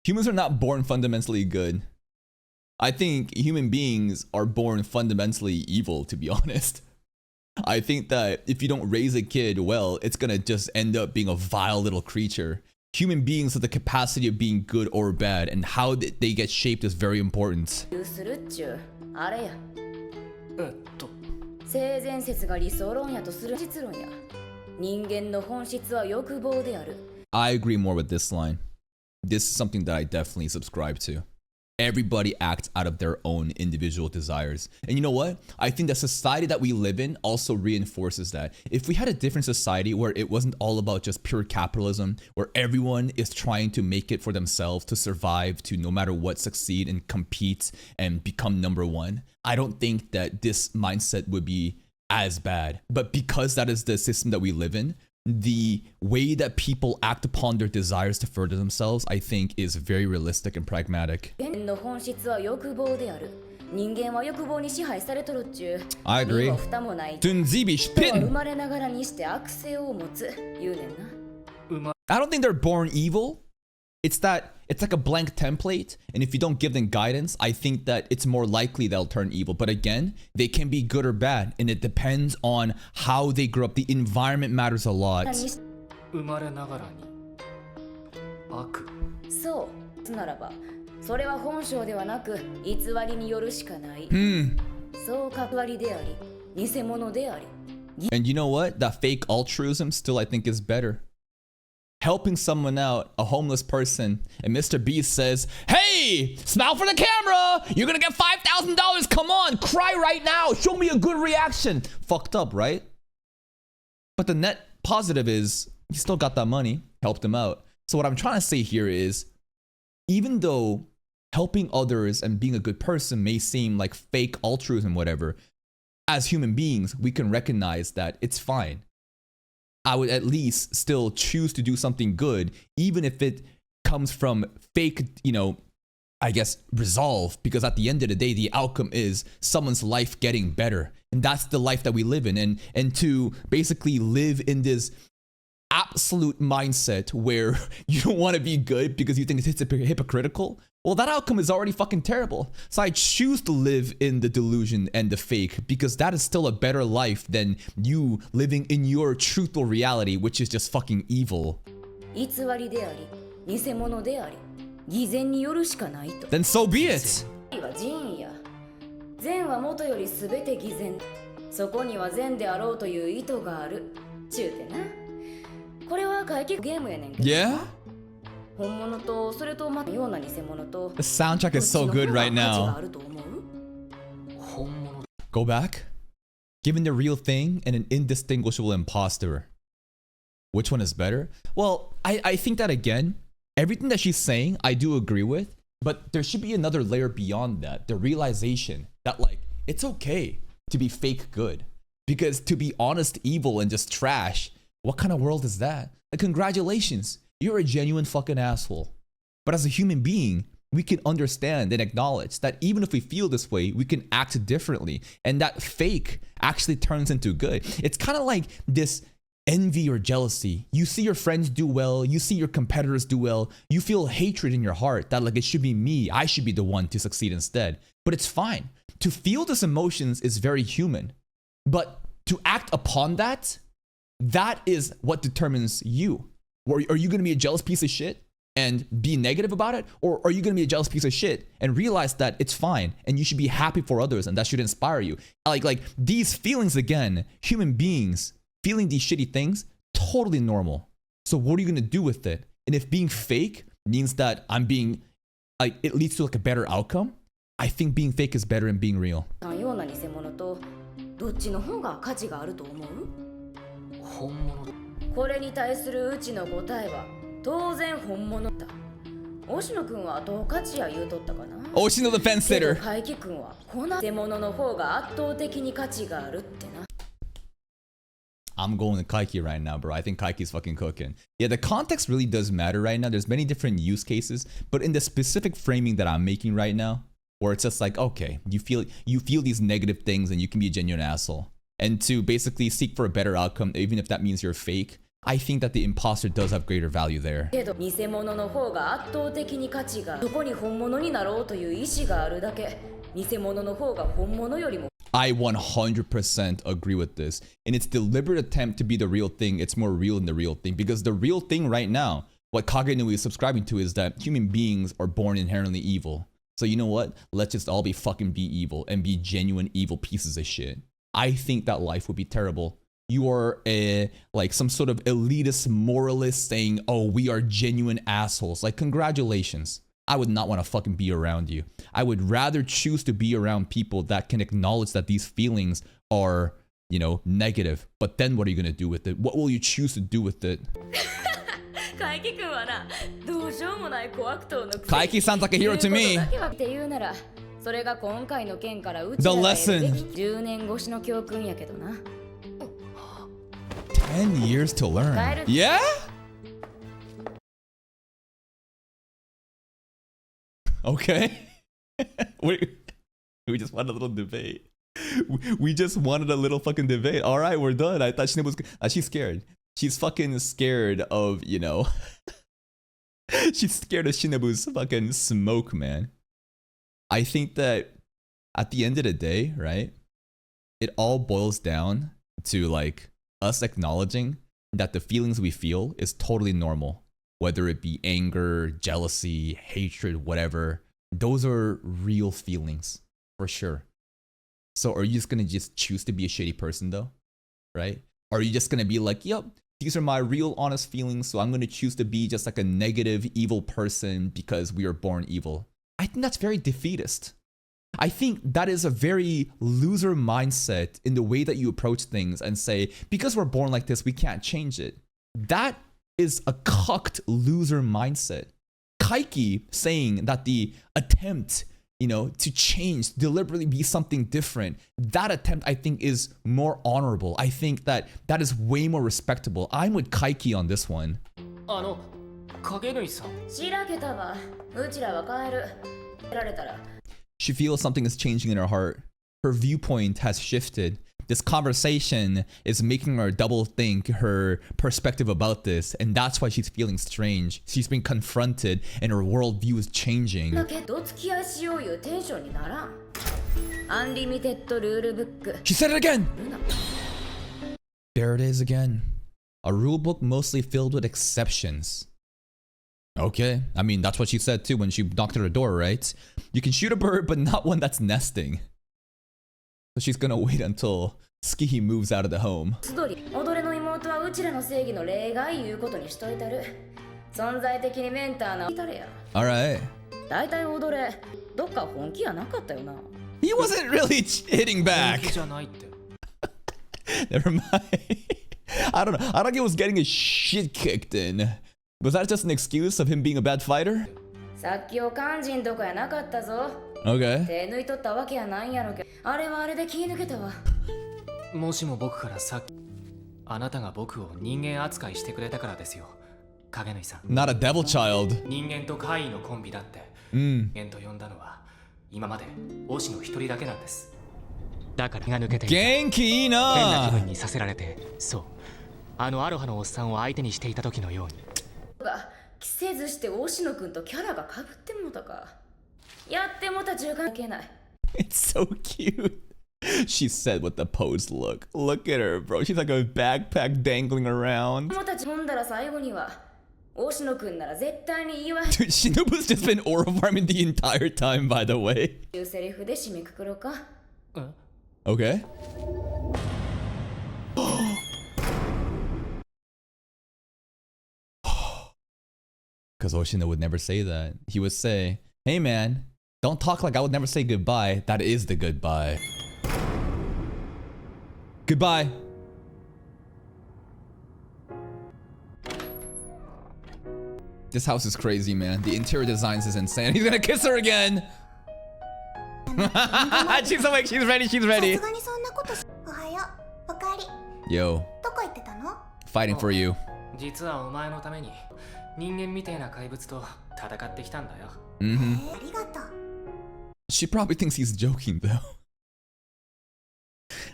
Humans are not born fundamentally good. I think human beings are born fundamentally evil, to be honest. I think that if you don't raise a kid well, it's gonna just end up being a vile little creature. Human beings have the capacity of being good or bad, and how they get shaped is very important. するっちゅうあれや。性善説が理想論やとする実論や。人間の本質は欲望である。 I agree more with this line. This is something that I definitely subscribe to. Everybody acts out of their own individual desires. And you know what? I think the society that we live in also reinforces that. If we had a different society where it wasn't all about just pure capitalism, where everyone is trying to make it for themselves, to survive, to no matter what succeed and compete and become number one, I don't think that this mindset would be as bad. But because that is the system that we live in, the way that people act upon their desires to further themselves, I think, is very realistic and pragmatic. 人の本質は欲望である。人間は欲望に支配されとるっちゅう。 I agree. 身も蓋もない。 Dunzibi 人は生 spitting. まれながらにして悪性を持つ。言うねんな。I don't think they're born evil. It's that it's like a blank template, and if you don't give them guidance, I think that it's more likely they'll turn evil. But again, they can be good or bad, and it depends on how they grow up. The environment matters a lot. 生まれながらに悪。そう。ならば、それは本性ではなく偽りによるしかない。そうかわりであり、偽物であり。 And you know what? That fake altruism still, I think, is better. Helping someone out, a homeless person, and Mr. Beast says, "Hey, smile for the camera! You're gonna get $5,000! Come on, cry right now! Show me a good reaction!" Fucked up, right? But the net positive is, he still got that money, helped him out. So what I'm trying to say here is, even though helping others and being a good person may seem like fake altruism, whatever, as human beings, we can recognize that it's fine. I would at least still choose to do something good, even if it comes from fake, I guess, resolve. Because at the end of the day, the outcome is someone's life getting better. And that's the life that we live in. And to basically live in this absolute mindset where you don't want to be good because you think it's hypocritical, well, that outcome is already fucking terrible. So I choose to live in the delusion and the fake because that is still a better life than you living in your truthful reality, which is just fucking evil. 偽りであり、偽物であり、偽善によるしかないと。 Then so be it. は仁や。善は元よりすべて偽善。そこには善であろうという意図がある。ちゅうてな。これは怪奇ゲームやねんけど。Yeah? 本物とそれとまたような偽物と。 The soundtrack is so good right now. あると思う？ Go back? Given the real thing and an indistinguishable imposter. Which one is better? Well, I think that again, everything that she's saying, I do agree with. But there should be another layer beyond that. The realization that, like, it's okay to be fake good. Because to be honest evil and just trash, what kind of world is that? Like, congratulations. You're a genuine fucking asshole. But as a human being, we can understand and acknowledge that even if we feel this way, we can act differently. And that fake actually turns into good. It's kind of like this envy or jealousy. You see your friends do well, you see your competitors do well, you feel hatred in your heart that like it should be me, I should be the one to succeed instead. But it's fine. To feel these emotions is very human. But to act upon that, that is what determines you. Are you going to be a jealous piece of shit? and be negative about it? Or are you gonna be a jealous piece of shit and realize that it's fine and you should be happy for others and that should inspire you? Like these feelings, again, human beings feeling these shitty things, totally normal. So what are you gonna do with it? And if being fake means that I'm being, like, it leads to like a better outcome, I think being fake is better than being real. ような偽物とどっちの方が価値があると思う？本物。これに対するうちの答えは当然本物だ。押野くんはどう価値や言うとったかな。Oshino the fence けど sitter. 海輝くんはこの偽物の方が圧倒的に価値があるってな。I'm going with Kaiki right now, bro. I think Kaiki's fucking cooking. Yeah, the context really does matter right now. There's many different use cases, but in the specific framing that I'm making right now, where it's just like, okay, you feel these negative things and you can be a genuine asshole. And to basically seek for a better outcome, even if that means you're fake, I think that the imposter does have greater value there. けど偽物の方が圧倒的に価値がある。そこに本物になろうという意志があるだけ。偽物の方が本物よりも I 100% agree with this. In its deliberate attempt to be the real thing, it's more real than the real thing. Because the real thing right now, what Kagenui is subscribing to, is that human beings are born inherently evil. So you know what? Let's just all be fucking be evil and be genuine evil pieces of shit. I think that life would be terrible. You are like some sort of elitist moralist saying, oh, we are genuine assholes. Like, congratulations. I would not want to fucking be around you. I would rather choose to be around people that can acknowledge that these feelings are, you know, negative. But then what are you going to do with it? What will you choose to do with it? Kaiki sounds like a hero to me. The lesson. 10 years to learn. Yeah? Okay. we just wanted a little debate. We just wanted a little fucking debate. All right, we're done. I thought Shinobu was... she's scared. She's fucking scared of, you know... she's scared of Shinobu's fucking smoke, man. I think that at the end of the day, right? It all boils down to, like, us acknowledging that the feelings we feel is totally normal. Whether it be anger, jealousy, hatred, whatever. Those are real feelings, for sure. So are you just gonna just choose to be a shitty person though? Right? Or are you just gonna be like, yep, these are my real honest feelings, so I'm gonna choose to be just like a negative, evil person because we are born evil? I think that's very defeatist. I think that is a very loser mindset in the way that you approach things and say, because we're born like this, we can't change it. That is a cucked loser mindset. Kaiki saying that the attempt, you know, to change, deliberately be something different, that attempt I think is more honorable. I think that that is way more respectable. I'm with Kaiki on this one. 影さん。白けたわ。うちらは帰る。られたら。 She feels something is changing in her heart. Her viewpoint has shifted. This conversation is making her double think her perspective about this, and that's why she's feeling strange. She's been confronted and her worldview is changing. She said it again! There it is again. A rulebook mostly filled with exceptions. Okay, I mean, that's what she said too when she knocked at her door, right? You can shoot a bird, but not one that's nesting. So she's gonna wait until Skihi moves out of the home. Alright. He wasn't really hitting back. Never mind. I don't know. I think he was getting his shit kicked in. Was that just an excuse of him being a bad fighter? Okay. もしも僕からさっきあなたが僕を人間扱いしてくれたからですよ。影縫さん。Not a devil child. 人間と怪異のコンビだって。人間と呼んだのは今まで推しの一人だけなんです。だから気が抜けていた。元気いいな。変な気分にさせられて、そう。アロハのおっさんを相手にしていた時のように。着せずして推野くんとキャラが被ってもたか。やってもた中間系ない。It's so cute. She said with the pose look. Look at her, bro. She's like a backpack dangling around. もたち飲んだら最後には大野くんなら絶対に言いわ Dude, Shinobu's just been aura farming the entire time, by the way. いうセリフで締めくくろうか。 Okay. Because Oshino would never say that. He would say, hey man, don't talk like I would never say goodbye. That is the goodbye. Goodbye. This house is crazy, man. The interior designs is insane. He's gonna kiss her again. She's awake. She's ready. She's ready. さすがにそんなことしおはようおかえり Yo, どこ行ってたの fighting for you. 実はお前のために人間みてえな怪物と戦ってきたんだよ。ありがとう She probably thinks he's joking, though.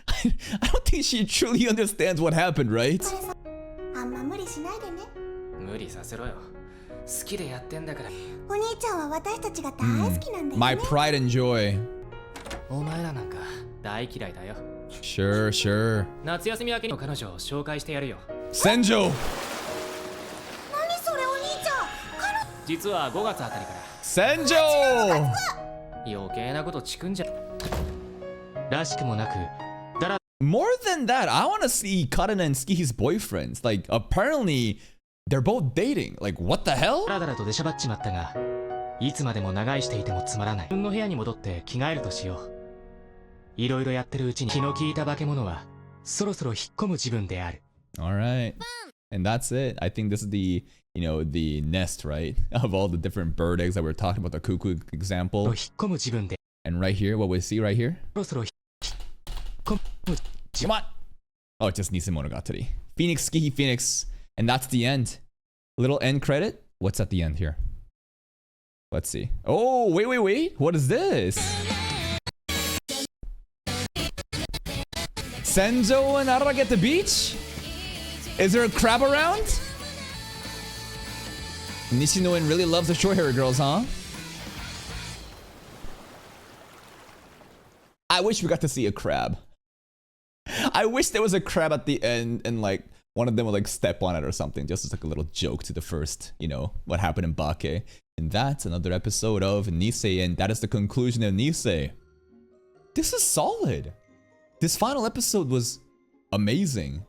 I don't think she truly understands what happened, right? これさあんま無理しないでね無理させろよ。好きでやってんだから。お兄ちゃんは私たちが大好きなんだよ My ね pride and joy. お前らなんか大嫌いだよ。 Sure, sure. 夏休み明けに彼女を紹介してやるよ。 Senjo! 何それお兄ちゃん彼実は5月あたりか Senjo! ら余計なことチクんじゃらしくもなく More than that, I want to see Karina and Ski's boyfriends. Like, apparently, they're both dating. Like, what the hell? ダラダラと出しゃばっちまったが、いつまでも長居していてもつまらない。自分の部屋に戻って着替えるとしよう。いろいろやってるうちに気の利いた化け物はそろそろ引っ込む自分である。 All right. And that's it. I think this is the, you know, the nest, right? Of all the different bird eggs that we're talking about, the cuckoo 引 example. っ込む自分で And right here, what we see right here? そろそろ引っ込む Come on! Oh, just Nisemogatari. Phoenix, Skihi, Phoenix. And that's the end. Little end credit. What's at the end here? Let's see. Oh, wait. What is this? Senzo and Araragi at the beach? Is there a crab around? Nishinoen really loves the short-haired girls, huh? I wish we got to see a crab. I wish there was a crab at the end and like one of them would like step on it or something, just as like a little joke to the first, you know, what happened in Bake. And that's another episode of Nisei, and that is the conclusion of Nisei. This is solid. This final episode was amazing.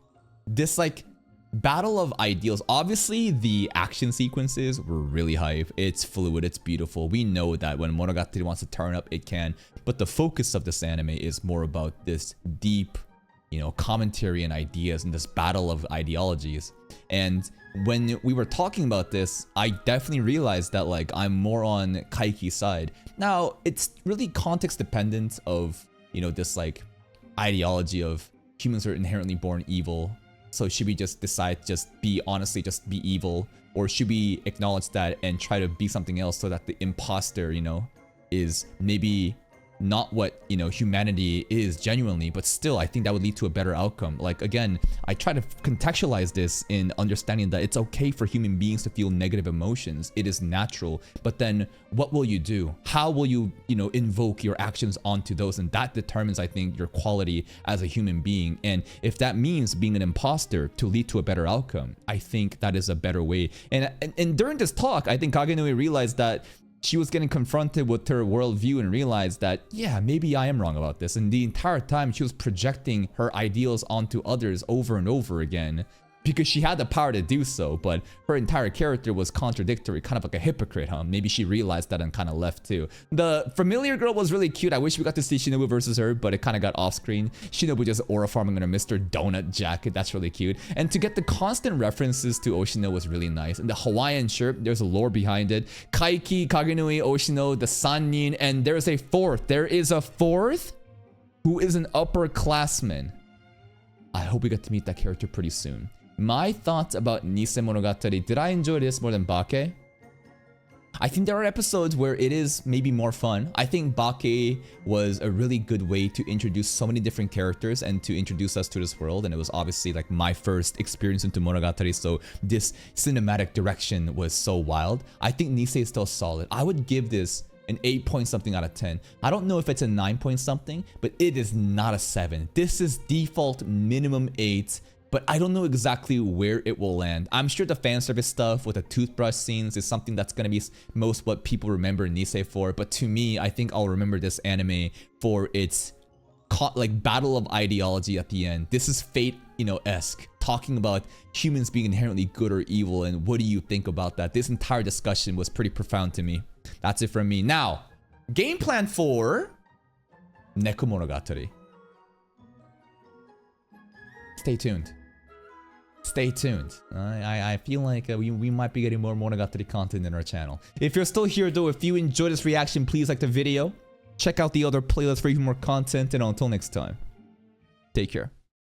This like battle of ideals. Obviously, the action sequences were really hype. It's fluid, it's beautiful. We know that when Monogatari wants to turn up, it can. But the focus of this anime is more about this deep, you know, commentary and ideas and this battle of ideologies. And when we were talking about this, I definitely realized that like I'm more on Kaiki's side. Now, it's really context dependent of, you know, this like ideology of humans are inherently born evil. So should we just decide just be evil, or should we acknowledge that and try to be something else so that the imposter, you know, is maybe not what, you know, humanity is genuinely, but still I think that would lead to a better outcome. Like again, I try to contextualize this in understanding that it's okay for human beings to feel negative emotions. It is natural, but then what will you do? How will you, you know, invoke your actions onto those? And that determines, I think, your quality as a human being. And if that means being an imposter to lead to a better outcome, I think that is a better way. And during this talk, I think Kagenui realized that she was getting confronted with her worldview and realized that, yeah, maybe I am wrong about this. And the entire time she was projecting her ideals onto others over and over again because she had the power to do so, but her entire character was contradictory, kind of like a hypocrite, huh? Maybe she realized that and kind of left too. The familiar girl was really cute. I wish we got to see Shinobu versus her, but it kind of got off screen. Shinobu just aura farming in her Mr. Donut jacket. That's really cute. And to get the constant references to Oshino was really nice. And the Hawaiian shirt, there's a lore behind it. Kaiki, Kagenui, Oshino, the Sannin, and there's a fourth. There is a fourth who is an upperclassman. I hope we get to meet that character pretty soon. My thoughts about Nisemogatari. Did I enjoy this more than Bake? I think there are episodes where it is maybe more fun. I think Bake was a really good way to introduce so many different characters and to introduce us to this world. And it was obviously like my first experience into Monogatari, so this cinematic direction was so wild. I think Nisei is still solid. I would give this an 8 point something out of 10. I don't know if it's a 9 point something, but it is not a 7. This is default minimum 8. but I don't know exactly where it will land. I'm sure the fan service stuff with the toothbrush scenes is something that's gonna be most what people remember Nisei for, but to me, I think I'll remember this anime for its like battle of ideology at the end. This is Fate, you know, esque, talking about humans being inherently good or evil, and what do you think about that? This entire discussion was pretty profound to me. That's it from me. Now, game plan for Nisemogatari. Stay tuned. Stay tuned. I feel like we might be getting more Monogatari content in our channel. If you're still here though, if you enjoyed this reaction, please like the video. Check out the other playlists for even more content, and until next time, take care.